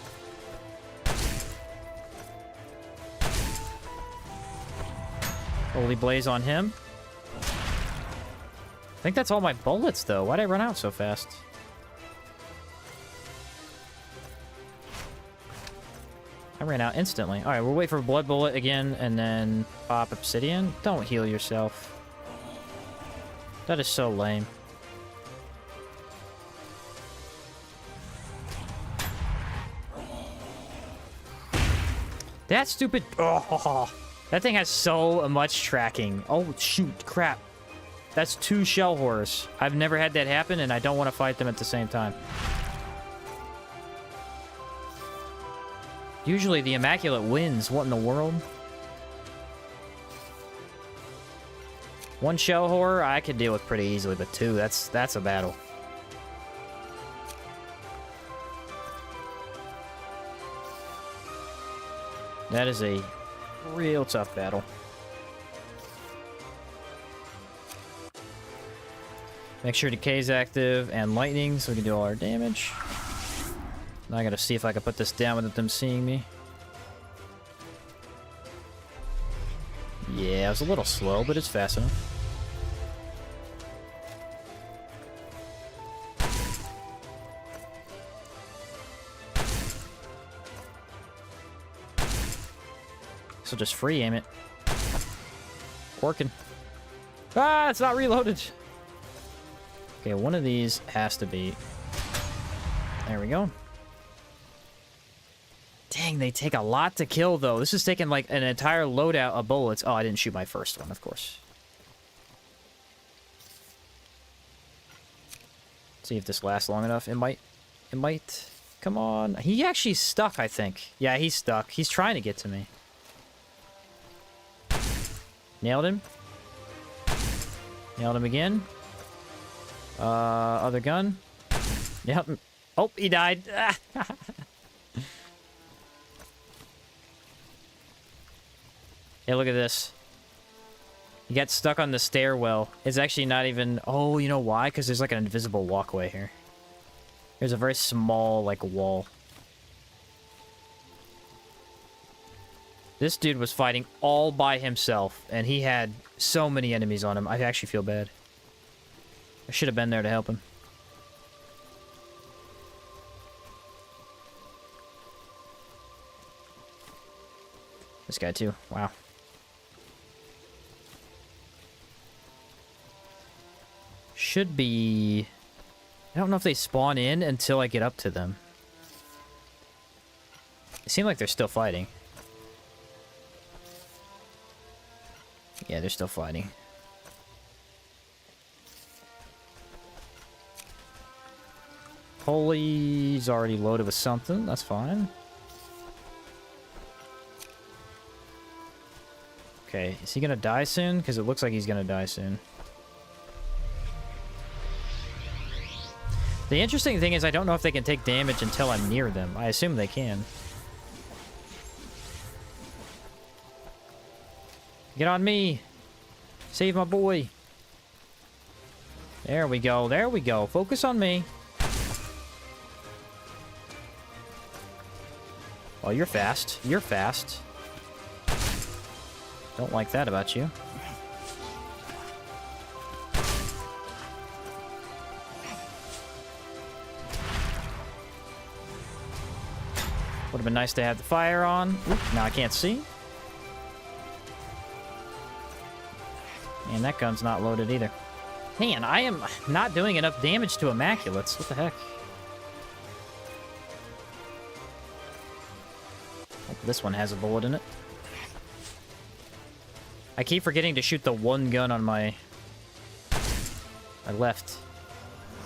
Holy Blaze on him. I think that's all my bullets, though. Why'd I run out so fast? I ran out instantly. Alright, we'll wait for Blood Bullet again, and then pop Obsidian. Don't heal yourself. That is so lame. That stupid... Oh, that thing has so much tracking. Oh, shoot. Crap. That's 2 shell horrors. I've never had that happen, and I don't want to fight them at the same time. Usually the Immaculate wins. What in the world? 1 shell horror I could deal with pretty easily, but 2, that's a battle. That is a real tough battle. Make sure Decay's active and lightning so we can do all our damage. Now I gotta see if I can put this down without them seeing me. Yeah, it was a little slow, but it's fast enough. So just free aim it. Working. Ah, it's not reloaded. Okay, one of these has to be... There we go. Dang, they take a lot to kill, though. This is taking, like, an entire loadout of bullets. Oh, I didn't shoot my first one, of course. See if this lasts long enough. It might. It might. Come on. He actually stuck, I think. Yeah, he's stuck. He's trying to get to me. Nailed him. Nailed him again. Other gun. Yep. Oh, he died. Hey, look at this. He got stuck on the stairwell. It's actually not even... Oh, you know why? Because there's like an invisible walkway here. There's a very small, like, wall. This dude was fighting all by himself, and he had so many enemies on him. I actually feel bad. I should have been there to help him. This guy, too. Wow. Should be... I don't know if they spawn in until I get up to them. It seems like they're still fighting. Yeah, they're still fighting. Holy's already loaded with something. That's fine. Okay, is he gonna die soon? Because it looks like he's gonna die soon. The interesting thing is I don't know if they can take damage until I'm near them. I assume they can. Get on me! Save my boy! There we go, there we go. Focus on me. Oh, you're fast. You're fast. Don't like that about you. Would have been nice to have the fire on. Oop, now I can't see. And that gun's not loaded either. Man, I am not doing enough damage to immaculates. What the heck? Hope this one has a bullet in it. I keep forgetting to shoot the one gun on my left.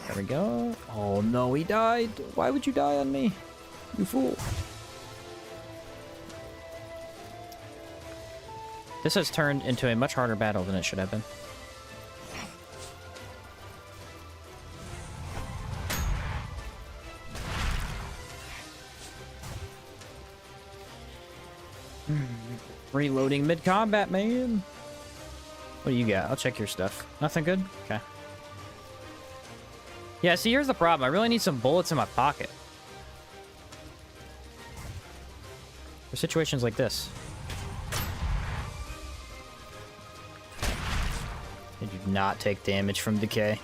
There we go. Oh no, he died. Why would you die on me? You fool. This has turned into a much harder battle than it should have been. Reloading mid-combat, man. What do you got? I'll check your stuff. Nothing good? Okay. Yeah, see, here's the problem. I really need some bullets in my pocket. For situations like this. They do not take damage from decay.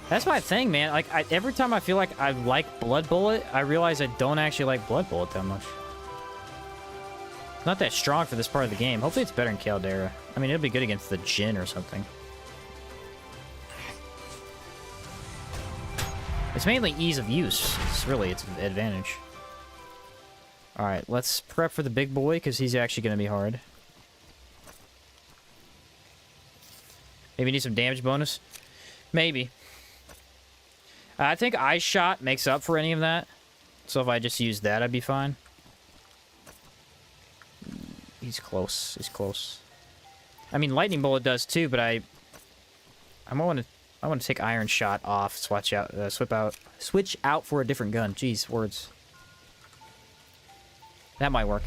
That's my thing, man. Like, every time I feel like I like Blood Bullet, I realize I don't actually like Blood Bullet that much. It's not that strong for this part of the game. Hopefully it's better in Caldera. I mean, it'll be good against the Djinn or something. It's mainly ease of use. It's really its advantage. Alright, let's prep for the big boy, because he's actually going to be hard. Maybe need some damage bonus? Maybe. I think Ice Shot makes up for any of that. So if I just use that, I'd be fine. He's close. He's close. I mean, Lightning Bullet does too, but I want to take Iron Shot off. Switch out for a different gun. Jeez, words. That might work.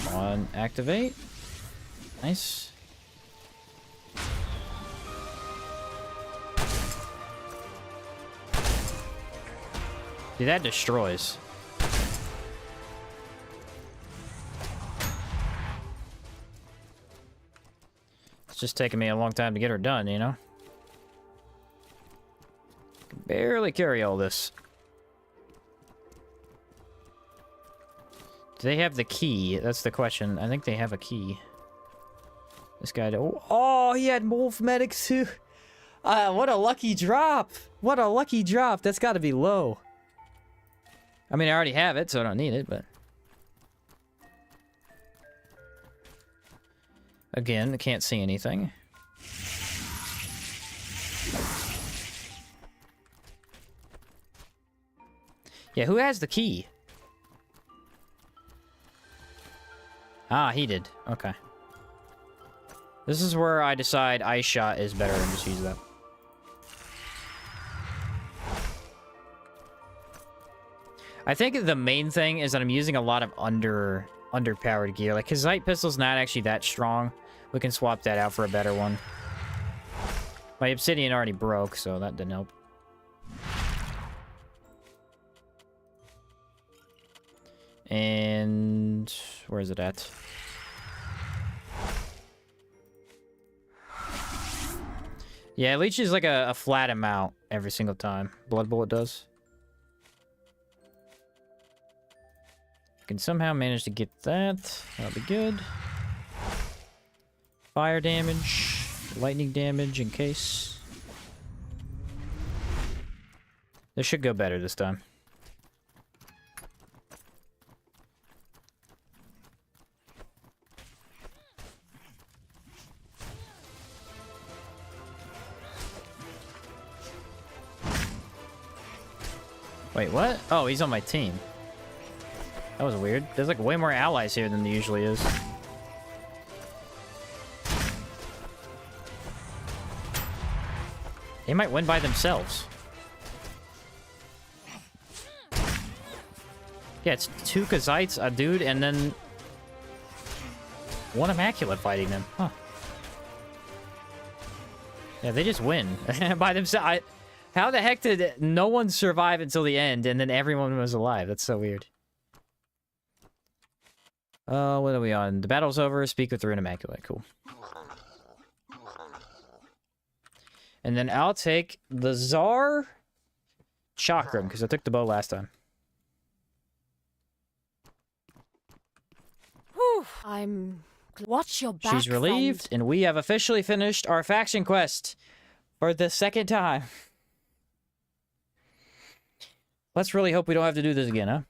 Come on, activate. Nice. See, that destroys. It's just taking me a long time to get her done, you know? Can barely carry all this. Do they have the key? That's the question. I think they have a key. This guy... Oh, he had Wolf Medics too! What a lucky drop! What a lucky drop! That's gotta be low. I mean, I already have it, so I don't need it, but... Again, I can't see anything. Yeah, who has the key? Ah, he did. Okay. This is where I decide Ice Shot is better and just use that. I think the main thing is that I'm using a lot of underpowered gear. Like, his Light Pistol's not actually that strong. We can swap that out for a better one. My Obsidian already broke, so that didn't help. And... where is it at? Yeah, it leeches like a flat amount every single time. Blood Bullet does. Can somehow manage to get that. That'll be good. Fire damage, lightning damage in case. This should go better this time. Wait, what? Oh, he's on my team. That was weird. There's like way more allies here than there usually is. They might win by themselves. Yeah, it's 2 Kazites, a dude, and then 1 Immaculate fighting them. Huh. Yeah, they just win by themselves. How the heck did no one survive until the end, and then everyone was alive? That's so weird. What are we on? The battle's over. Speak with Rune Immaculate. Cool. And then I'll take the Tsar Chakram, because I took the bow last time. Whew, watch your back, She's relieved, friend. and we have officially finished our faction quest for the 2nd time. Let's really hope we don't have to do this again, huh?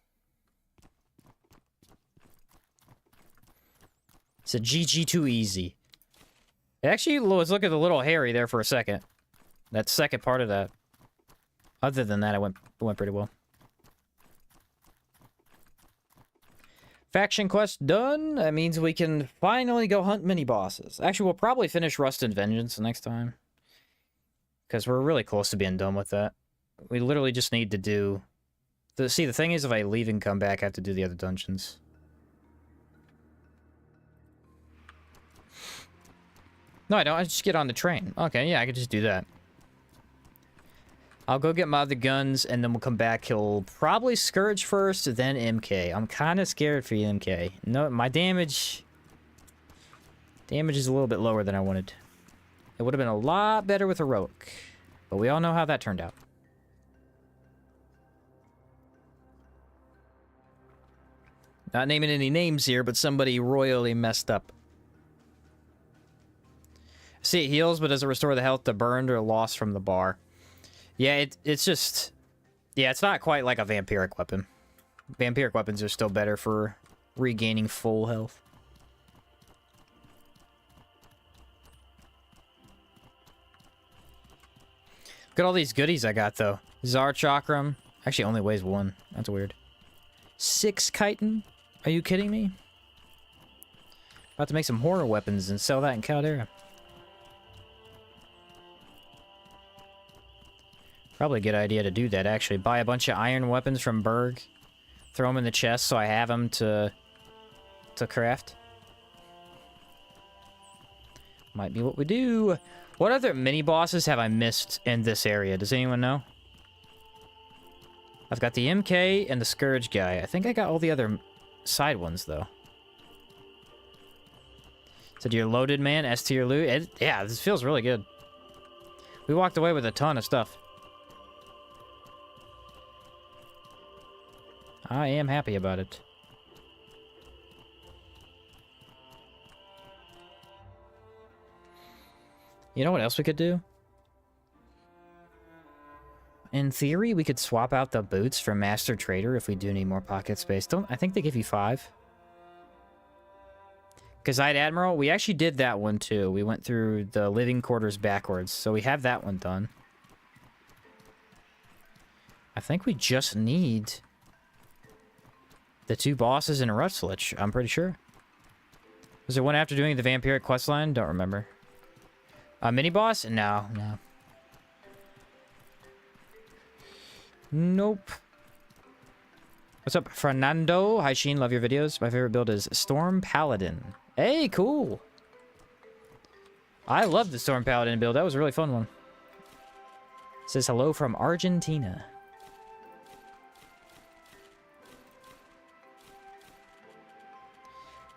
It's a GG too easy. It actually was looking a little hairy there for a second. That second part of that. Other than that, it went pretty well. Faction quest done. That means we can finally go hunt mini-bosses. Actually, we'll probably finish Rust and Vengeance next time. Because we're really close to being done with that. We literally just need to do... See, the thing is, if I leave and come back, I have to do the other dungeons. No, I don't. I just get on the train. Okay, yeah, I could just do that. I'll go get my other guns, and then we'll come back. He'll probably Scourge first, then MK. I'm kind of scared for MK. No, my damage... Damage is a little bit lower than I wanted. It would have been a lot better with Heroic. But we all know how that turned out. Not naming any names here, but somebody royally messed up. See, it heals, but does it restore the health to burned or lost from the bar? Yeah, it's just... Yeah, it's not quite like a vampiric weapon. Vampiric weapons are still better for regaining full health. Look at all these goodies I got, though. Tsar Chakram. Actually, only weighs 1. That's weird. 6 chitin? Are you kidding me? About to make some horror weapons and sell that in Caldera. Probably a good idea to do that, actually. Buy a bunch of iron weapons from Berg. Throw them in the chest so I have them to craft. Might be what we do. What other mini-bosses have I missed in this area? Does anyone know? I've got the MK and the Scourge guy. I think I got all the other side ones, though. So you're loaded, man. S tier loot. Yeah, this feels really good. We walked away with a ton of stuff. I am happy about it. You know what else we could do? In theory, we could swap out the boots for Master Trader if we do need more pocket space. I think they give you 5. Kazite Admiral, we actually did that one too. We went through the living quarters backwards, so we have that one done. I think we just need the 2 bosses in Rustlich, I'm pretty sure. Was there one after doing the Vampiric questline? Don't remember. A mini-boss? No. Nope. What's up, Fernando? Hi, Sheen. Love your videos. My favorite build is Storm Paladin. Hey, cool. I love the Storm Paladin build. That was a really fun one. It says hello from Argentina.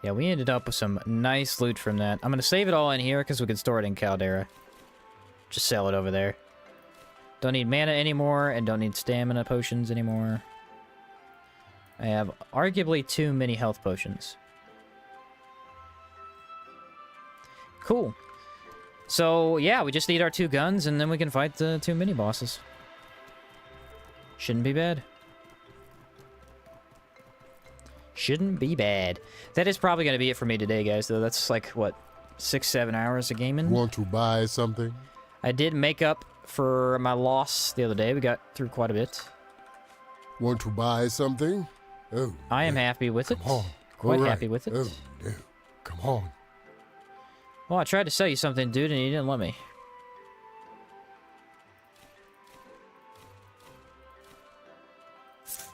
Yeah, we ended up with some nice loot from that. I'm going to save it all in here because we can store it in Caldera. Just sell it over there. Don't need mana anymore and don't need stamina potions anymore. I have arguably 2 mini health potions. Cool. So, yeah, we just need our 2 guns and then we can fight the 2 mini bosses. Shouldn't be bad. Shouldn't be bad. That is probably going to be it for me today, guys, though. That's like, what, 6-7 hours of gaming? Want to buy something? I did make up for my loss the other day. We got through quite a bit. Want to buy something? Oh, I am happy with it. come on. Quite All right. happy with it. Oh, no. Come on. Well, I tried to sell you something, dude, and you didn't let me.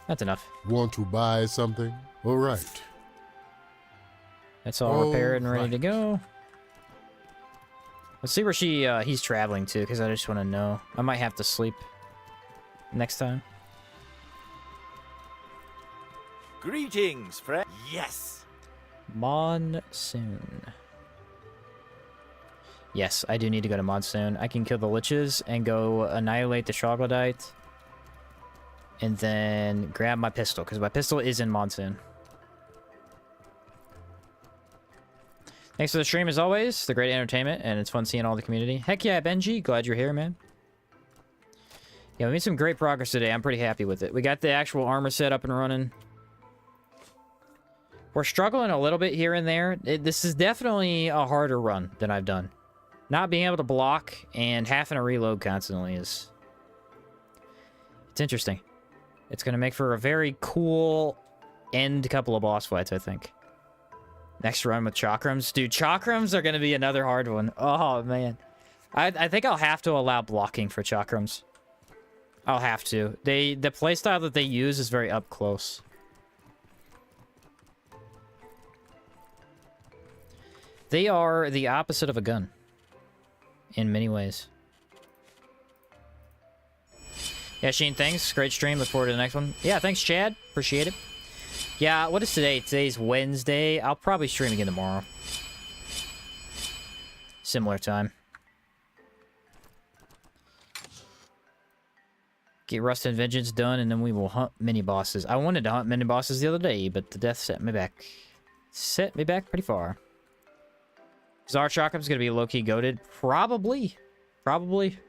That's enough. Want to buy something? All right. That's all repaired and ready Alright. to go. Let's see where he's traveling to, because I just want to know. I might have to sleep next time. Greetings, friend. Yes. Monsoon. Yes, I do need to go to Monsoon. I can kill the liches and go annihilate the troglodyte. And then grab my pistol, because my pistol is in Monsoon. Thanks for the stream, as always. The great entertainment, and it's fun seeing all the community. Heck yeah, Benji. Glad you're here, man. Yeah, we made some great progress today. I'm pretty happy with it. We got the actual armor set up and running. We're struggling a little bit here and there. This is definitely a harder run than I've done. Not being able to block and having to reload constantly is... It's interesting. It's going to make for a very cool end couple of boss fights, I think. Next run with chakrams. Dude, chakrams are going to be another hard one. Oh, man. I think I'll have to allow blocking for chakrams. I'll have to. The playstyle that they use is very up close. They are the opposite of a gun. In many ways. Yeah, Sheen, thanks. Great stream. Look forward to the next one. Yeah, thanks, Chad. Appreciate it. Yeah, what is today? Today's Wednesday. I'll probably stream again tomorrow. Similar time. Get Rust and Vengeance done, and then we will hunt mini-bosses. I wanted to hunt mini-bosses the other day, but the death set me back. Set me back pretty far. Czar Chakrams going to be low-key goated? Probably. Probably.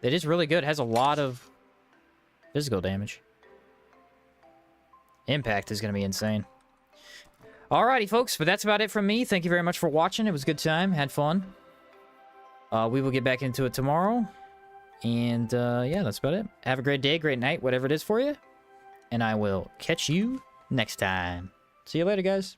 It is really good. It has a lot of physical damage. Impact is going to be insane. Alrighty, folks, but that's about it from me. Thank you very much for watching. It was a good time. Had fun. We will get back into it tomorrow. And, yeah, that's about it. Have a great day, great night, whatever it is for you. And I will catch you next time. See you later, guys.